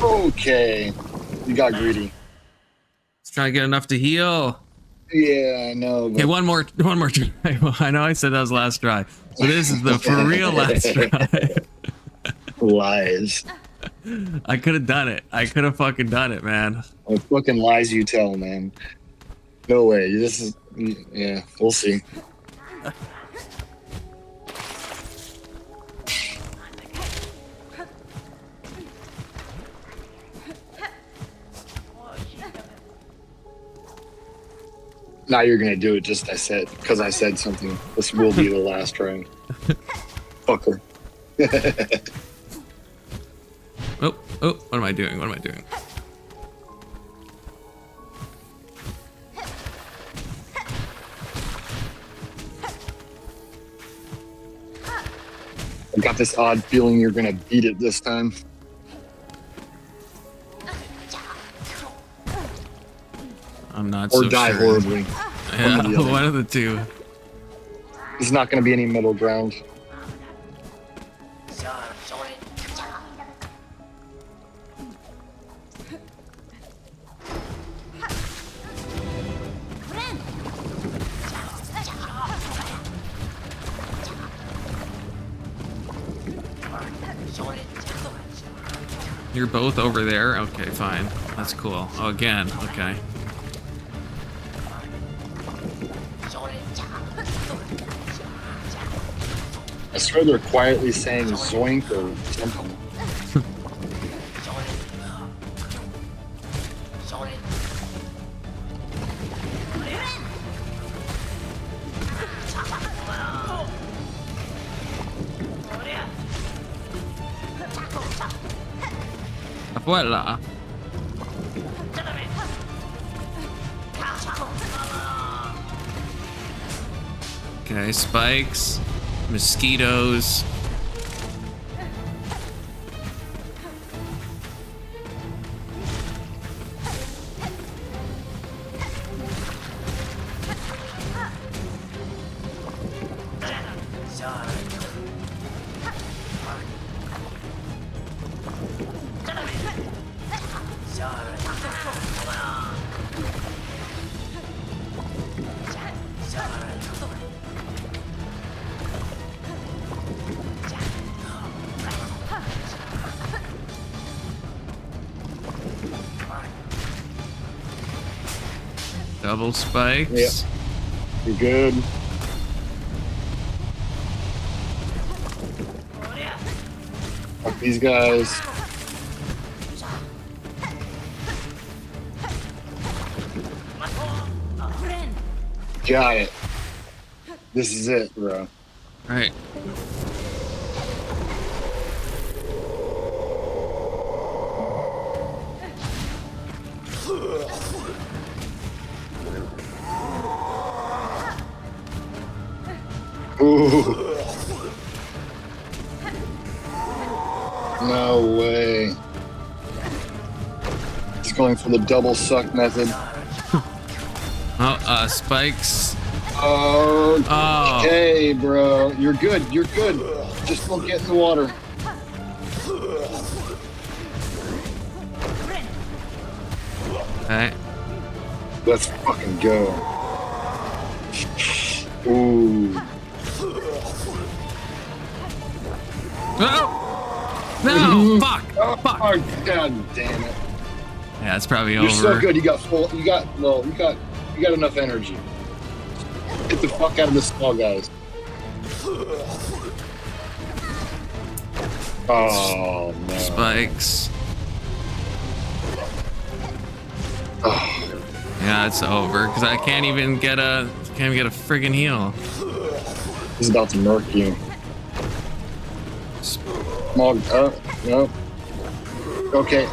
Okay. You got greedy.
Let's try to get enough to heal.
Yeah, I know.
Okay, one more try. I know I said that was last try. So this is the for real last try.
Lies.
I could have done it. I could have fucking done it, man.
What fucking lies you tell, man. No way. This is, yeah, we'll see. Now you're gonna do it just because I said something. This will be the last try. Fucker.
Oh, what am I doing? What am I doing?
I got this odd feeling you're gonna beat it this time.
I'm not
Or
so
die
sure.
horribly.
Yeah,
One or the other.
one of the two.
There's not gonna be any middle ground.
You're both over there? Okay, fine. That's cool. Oh, again. Okay.
I swear they're quietly saying zoink or something.
Voila. Okay, spikes, mosquitoes. Double spikes.
Yep. You're good. Fuck these guys. Got it. This is it, bro.
All right.
Ooh. No way. He's going for the double suck method.
Oh, spikes.
Oh, okay, bro. You're good. You're good. Just don't get in the water.
Okay.
Let's fucking go. Ooh.
No! Fuck!
Oh,
Fuck!
God damn it.
Yeah, it's probably
You're
over.
so good. You got enough energy. Get the fuck out of this small, guys. Oh no.
Spikes.
Oh.
Yeah, it's over because I can't even get a friggin' heal.
He's about to murk you. Small. No. Okay.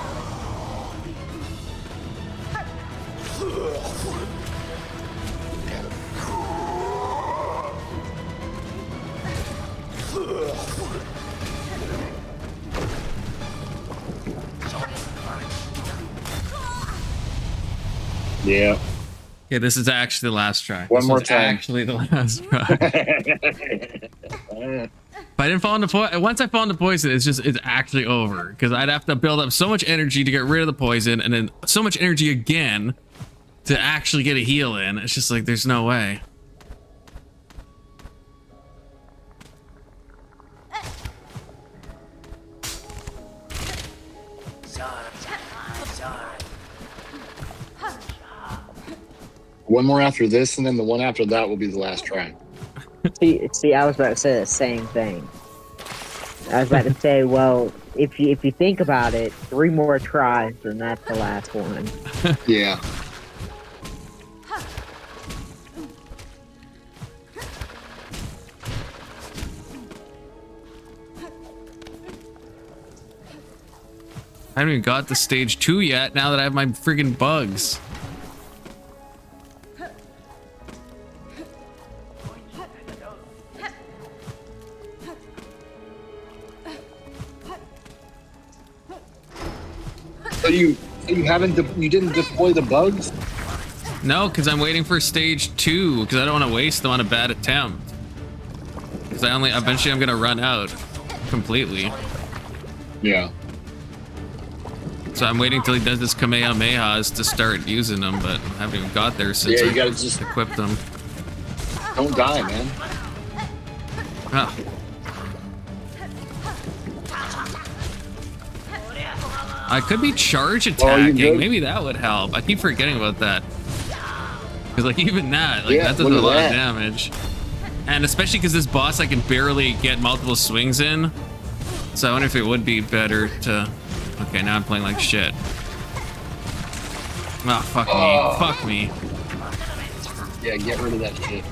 Yeah.
Okay, this is actually the last try.
One
This
more
was
time.
Actually, the last try. If I didn't fall into once I fall into poison, it's actually over because I'd have to build up so much energy to get rid of the poison, and then so much energy again to actually get a heal in. It's just like there's no way.
One more after this, and then the one after that will be the last try.
See, I was about to say the same thing. I was about to say, well, if you think about it, 3 more tries, and that's the last one.
Yeah.
I haven't even got to stage 2 yet. Now that I have my friggin' bugs.
So you didn't deploy the bugs?
No, because I'm waiting for stage 2 because I don't want to waste them on a bad attempt. Because eventually I'm gonna run out completely.
Yeah.
So I'm waiting till he does this Kamehamehas to start using them, but I haven't even got there since
Yeah, you
I
gotta just
equipped them.
Don't die, man.
Oh. I could be charge attacking. Maybe that would help. I keep forgetting about that. Because like even that, like
Yeah,
that does a
look at
lot
that.
of damage. And especially because this boss, I can barely get multiple swings in. So I wonder if it would be better to... Okay, now I'm playing like shit. Oh, fuck me. Fuck me.
Yeah, get rid of that shit.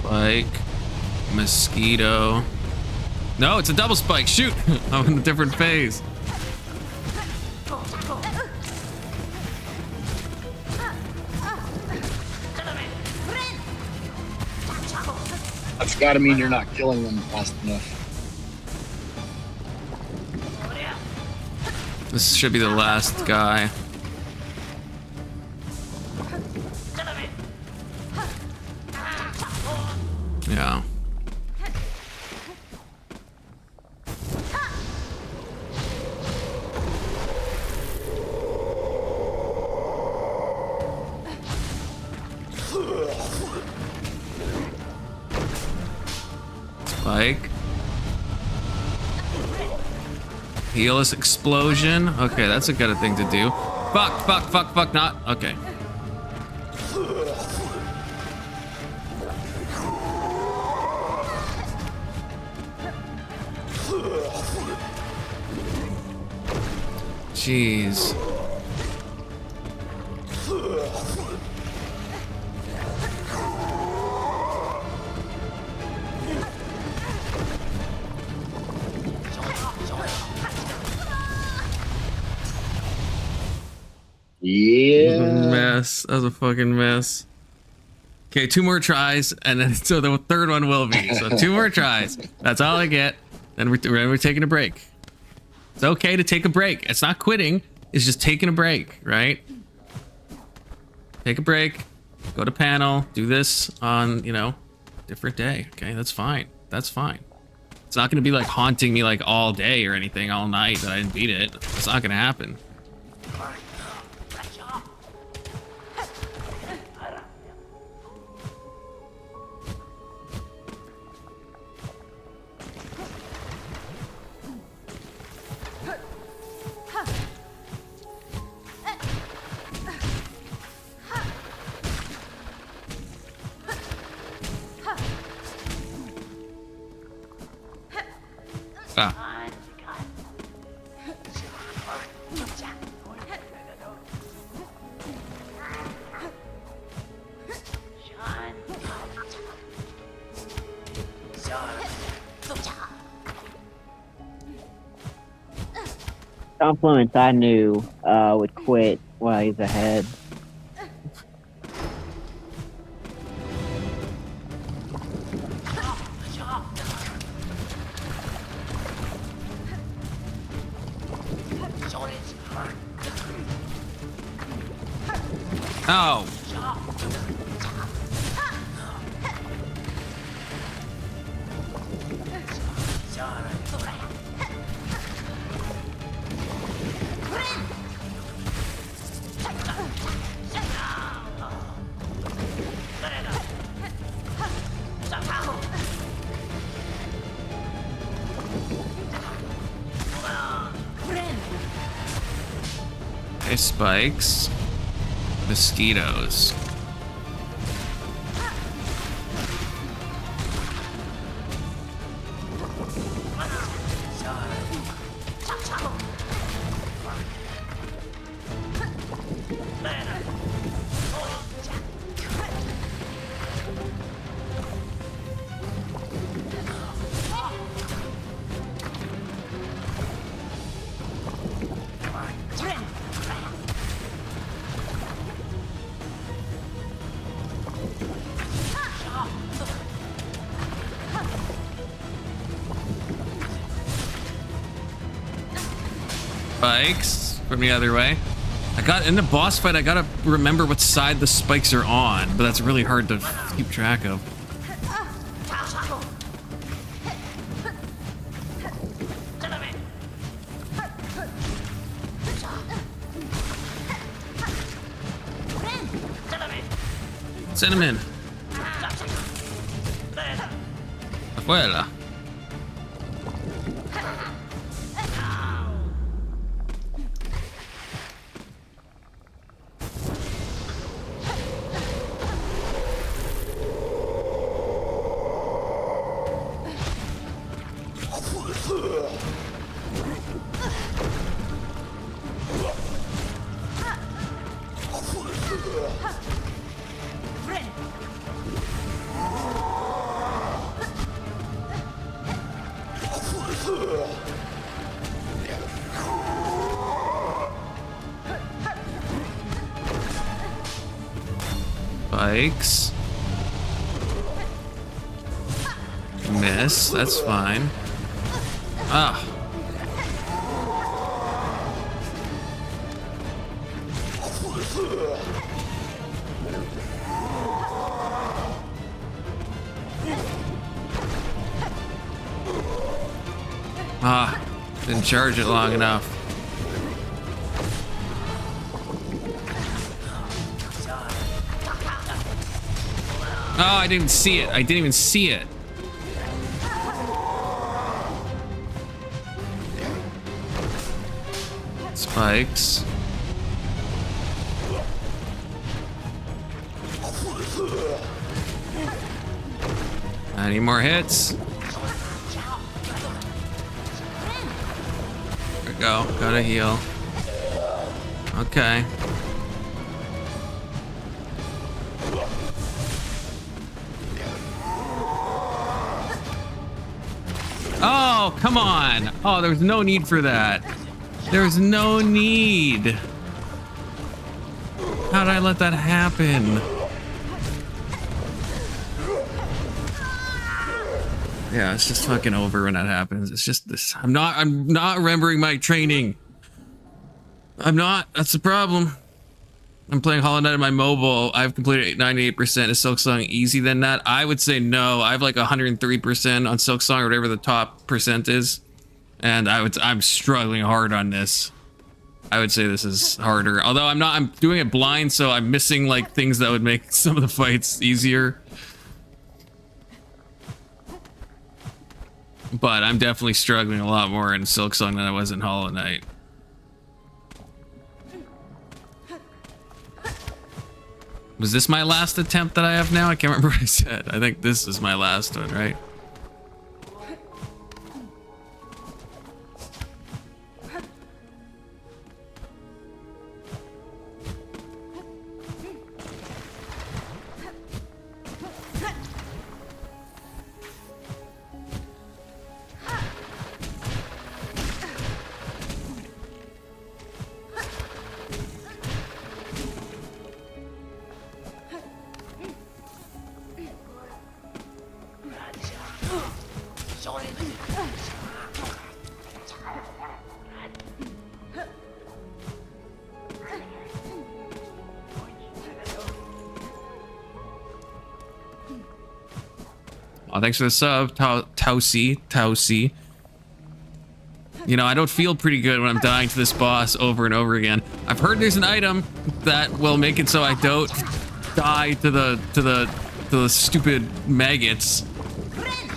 Spike. Mosquito. No, it's a double spike. Shoot! I'm in a different phase.
That's gotta mean you're not killing them fast enough.
This should be the last guy. Yeah. Spike. Heelless explosion. Okay, that's a good thing to do. Fuck, fuck, fuck, fuck, not. Okay. Jeez.
Yeah.
Mess. That was a fucking mess. Okay, 2 more tries, and then so the third one will be. So 2 more tries. That's all I get. Then we're taking a break. It's okay to take a break. It's not quitting. It's just taking a break, right? Take a break. Go to panel. Do this on, you know, different day. Okay, that's fine. That's fine. It's not going to be like haunting me like all day or anything all night that I didn't beat it. It's not going to happen. Ah.
Confluence I knew would quit while he's ahead.
Oh. Okay, spikes. Mosquitoes. Spikes from the other way. In the boss fight, I gotta remember what side the spikes are on, but that's really hard to keep track of. Cinnamon. Afuera. Spikes. Miss. That's fine. Ah. Ah. Didn't charge it long enough. Oh, I didn't see it. I didn't even see it. Spikes. I need more hits. There we go. Gotta heal. Okay. Oh, come on. Oh, there was no need for that. There was no need. How did I let that happen? Yeah, it's just fucking over when that happens. It's just this. I'm not remembering my training. I'm not. That's the problem. I'm playing Hollow Knight on my mobile. I've completed 98%. Is Silksong easy than that? I would say no. I have like 103% on Silksong or whatever the top percent is. And I'm struggling hard on this. I would say this is harder. Although I'm doing it blind, so I'm missing like things that would make some of the fights easier. But I'm definitely struggling a lot more in Silksong than I was in Hollow Knight. Was this my last attempt that I have now? I can't remember what I said. I think this is my last one, right? Oh, thanks for the sub, Tausi. You know, I don't feel pretty good when I'm dying to this boss over and over again. I've heard there's an item that will make it so I don't die to the stupid maggots.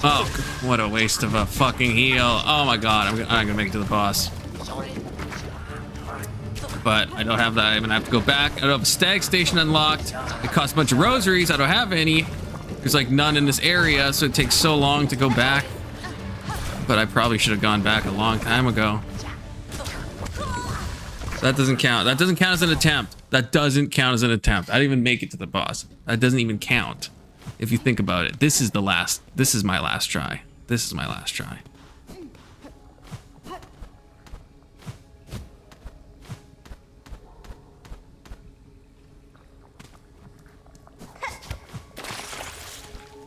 Oh, what a waste of a fucking heal. Oh my god, I'm gonna make it to the boss. But I don't have that. I'm gonna have to go back. I don't have a stag station unlocked. It costs a bunch of rosaries. I don't have any. There's like none in this area, so it takes so long to go back. But I probably should have gone back a long time ago. That doesn't count. That doesn't count as an attempt. That doesn't count as an attempt. I didn't even make it to the boss. That doesn't even count. If you think about it, this is my last try. This is my last try.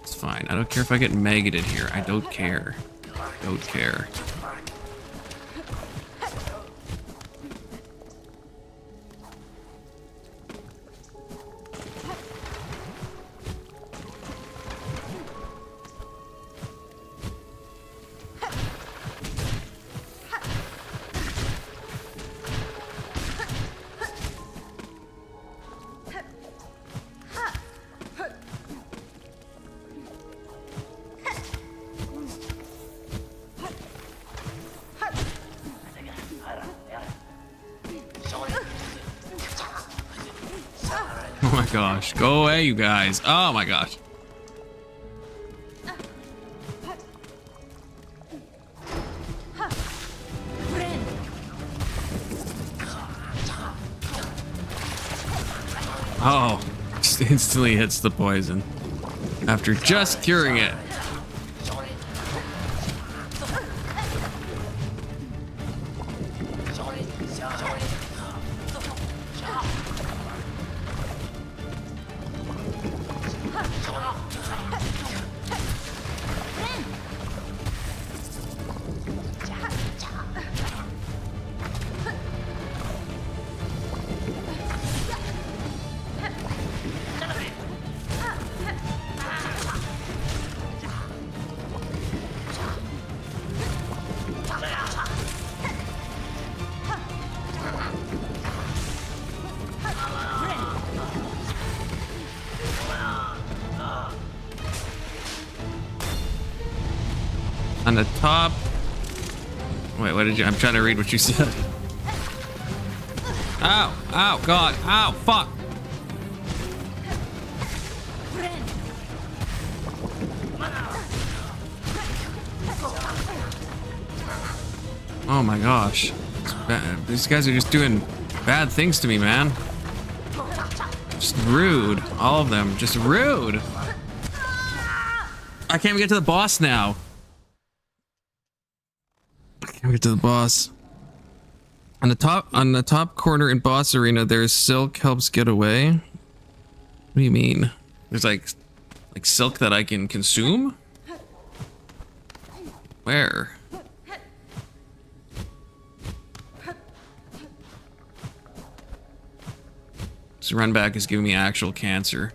It's fine. I don't care if I get maggoted here. I don't care. Don't care. my gosh. Go away, you guys. Oh my gosh. Oh, just instantly hits the poison after just curing it. On the top. Wait, what did you? I'm trying to read what you said. Ow! Ow! God! Ow! Fuck! Oh my gosh. These guys are just doing bad things to me, man. Just rude. All of them. Just rude. I can't even get to the boss now. I can't get to the boss. On the top corner in boss arena, there's silk helps get away. What do you mean? There's like silk that I can consume? Where? This run back is giving me actual cancer.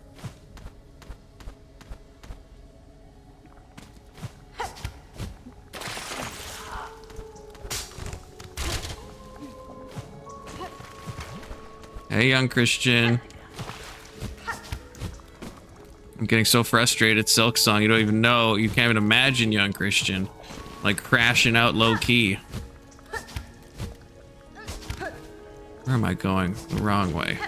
Hey, young Christian. I'm getting so frustrated. Silksong, you don't even know. You can't even imagine, young Christian. Like crashing out low key. Where am I going? The wrong way.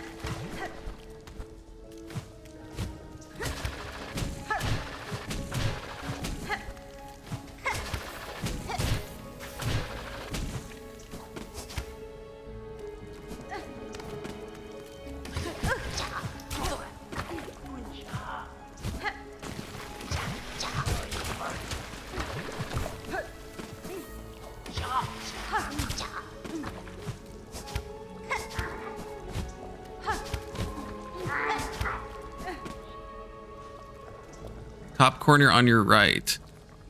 Top corner on your right.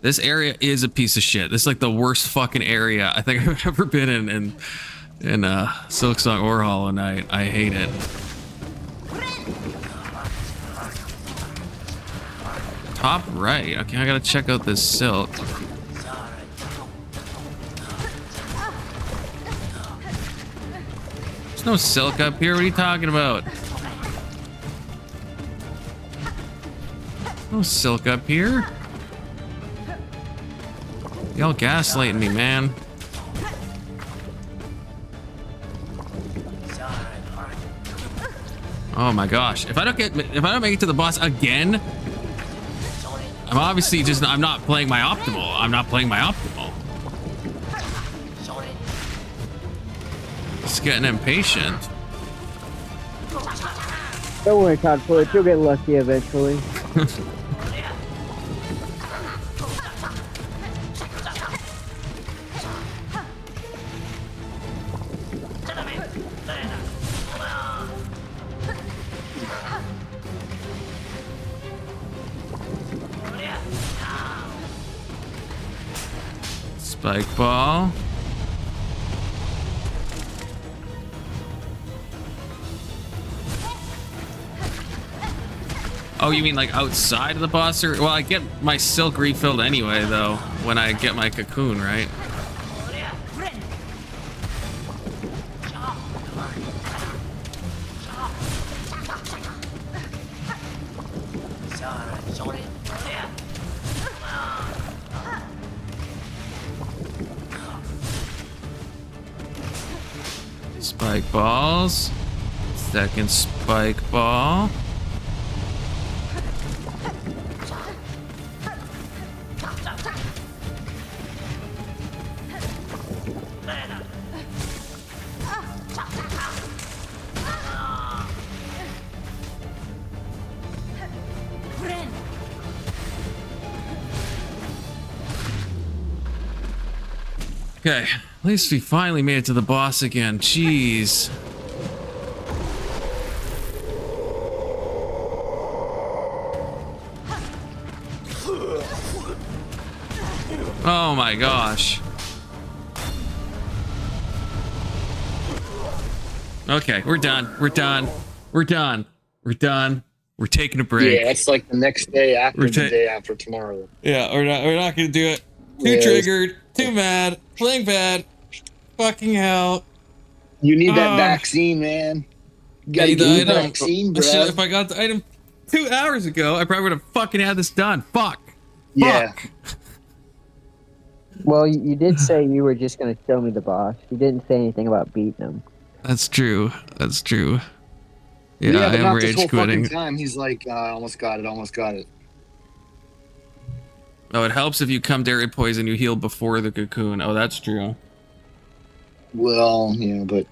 This area is a piece of shit. This is like the worst fucking area I think I've ever been in Silksong or Hollow Knight. I hate it. Top right. Okay, I gotta check out this silk. There's no silk up here. What are you talking about? No silk up here. Y'all gaslighting me, man. Oh my gosh. If I don't make it to the boss again, I'm obviously just I'm not playing my optimal. I'm not playing my optimal. Just getting impatient.
Don't worry, Todd Fluid, you'll get lucky eventually.
Spike ball. Oh, you mean like outside of the boss? Or well, I get my silk refilled anyway, though, when I get my cocoon, right? Spike balls. Second spike ball. Okay, at least we finally made it to the boss again. Jeez. Oh my gosh. Okay, we're done. We're done. We're done. We're done. We're taking a break.
Yeah, it's like the next day after
We're
the day after tomorrow.
Yeah, we're not gonna do it. Too
Yeah.
triggered, too mad, playing bad. Fucking hell.
You need that vaccine, man. You gotta
Need
get
the
the
item.
vaccine, bro.
Shit, if I got the item 2 hours ago, I probably would have fucking had this done. Fuck.
Yeah.
Fuck.
Well, you did say you were just gonna show me the boss. You didn't say anything about beating him.
That's true. That's true. Yeah,
but
I am
not this
rage
whole
quitting.
fucking time. He's like, I almost got it, almost got it.
Oh, it helps if you come dairy poison, you heal before the cocoon. Oh, that's true.
Well, yeah, but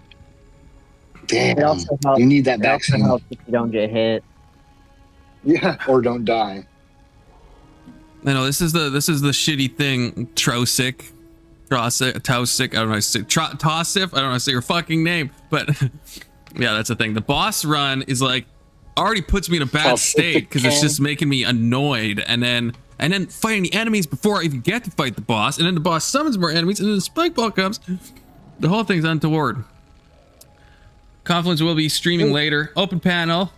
damn,
It also helps,
you need that
it also
vaccine.
helps if you don't get hit.
Yeah, or don't die.
I know this is the shitty thing. Tausif. I don't know how to say Tausif. I don't know how to say your fucking name, but yeah, that's the thing. The boss run is like already puts me in a bad state because it's just making me annoyed, and then fighting the enemies before I even get to fight the boss, and then the boss summons more enemies, and then the spike ball comes. The whole thing's untoward. Confluence will be streaming later. Open panel.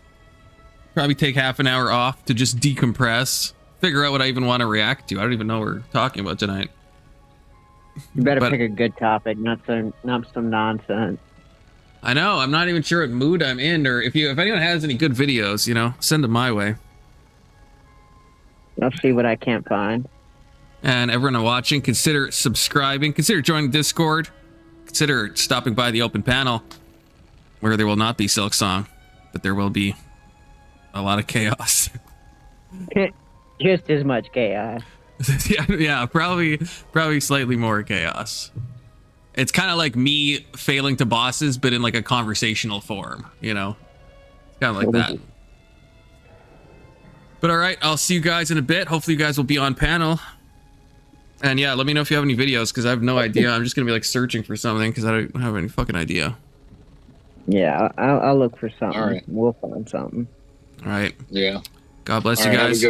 Probably take half an hour off to just decompress. Figure out what I even want to react to. I don't even know what we're talking about tonight.
You better pick a good topic, not some nonsense.
I know. I'm not even sure what mood I'm in, or if anyone has any good videos, send them my way.
I'll see what I can't find.
And everyone watching, consider subscribing. Consider joining Discord. Consider stopping by the open panel, where there will not be Silksong, but there will be a lot of chaos.
Just as much chaos.
yeah, probably slightly more chaos. It's kind of like me failing to bosses, but in like a conversational form, It's kind of like that. But all right, I'll see you guys in a bit. Hopefully you guys will be on panel. And yeah, let me know if you have any videos, because I have no idea. I'm just going to be like searching for something, because I don't have any fucking idea.
Yeah, I'll look for something.
All right.
We'll find something.
All right.
Yeah.
God bless
All
you
right, have a
guys.
good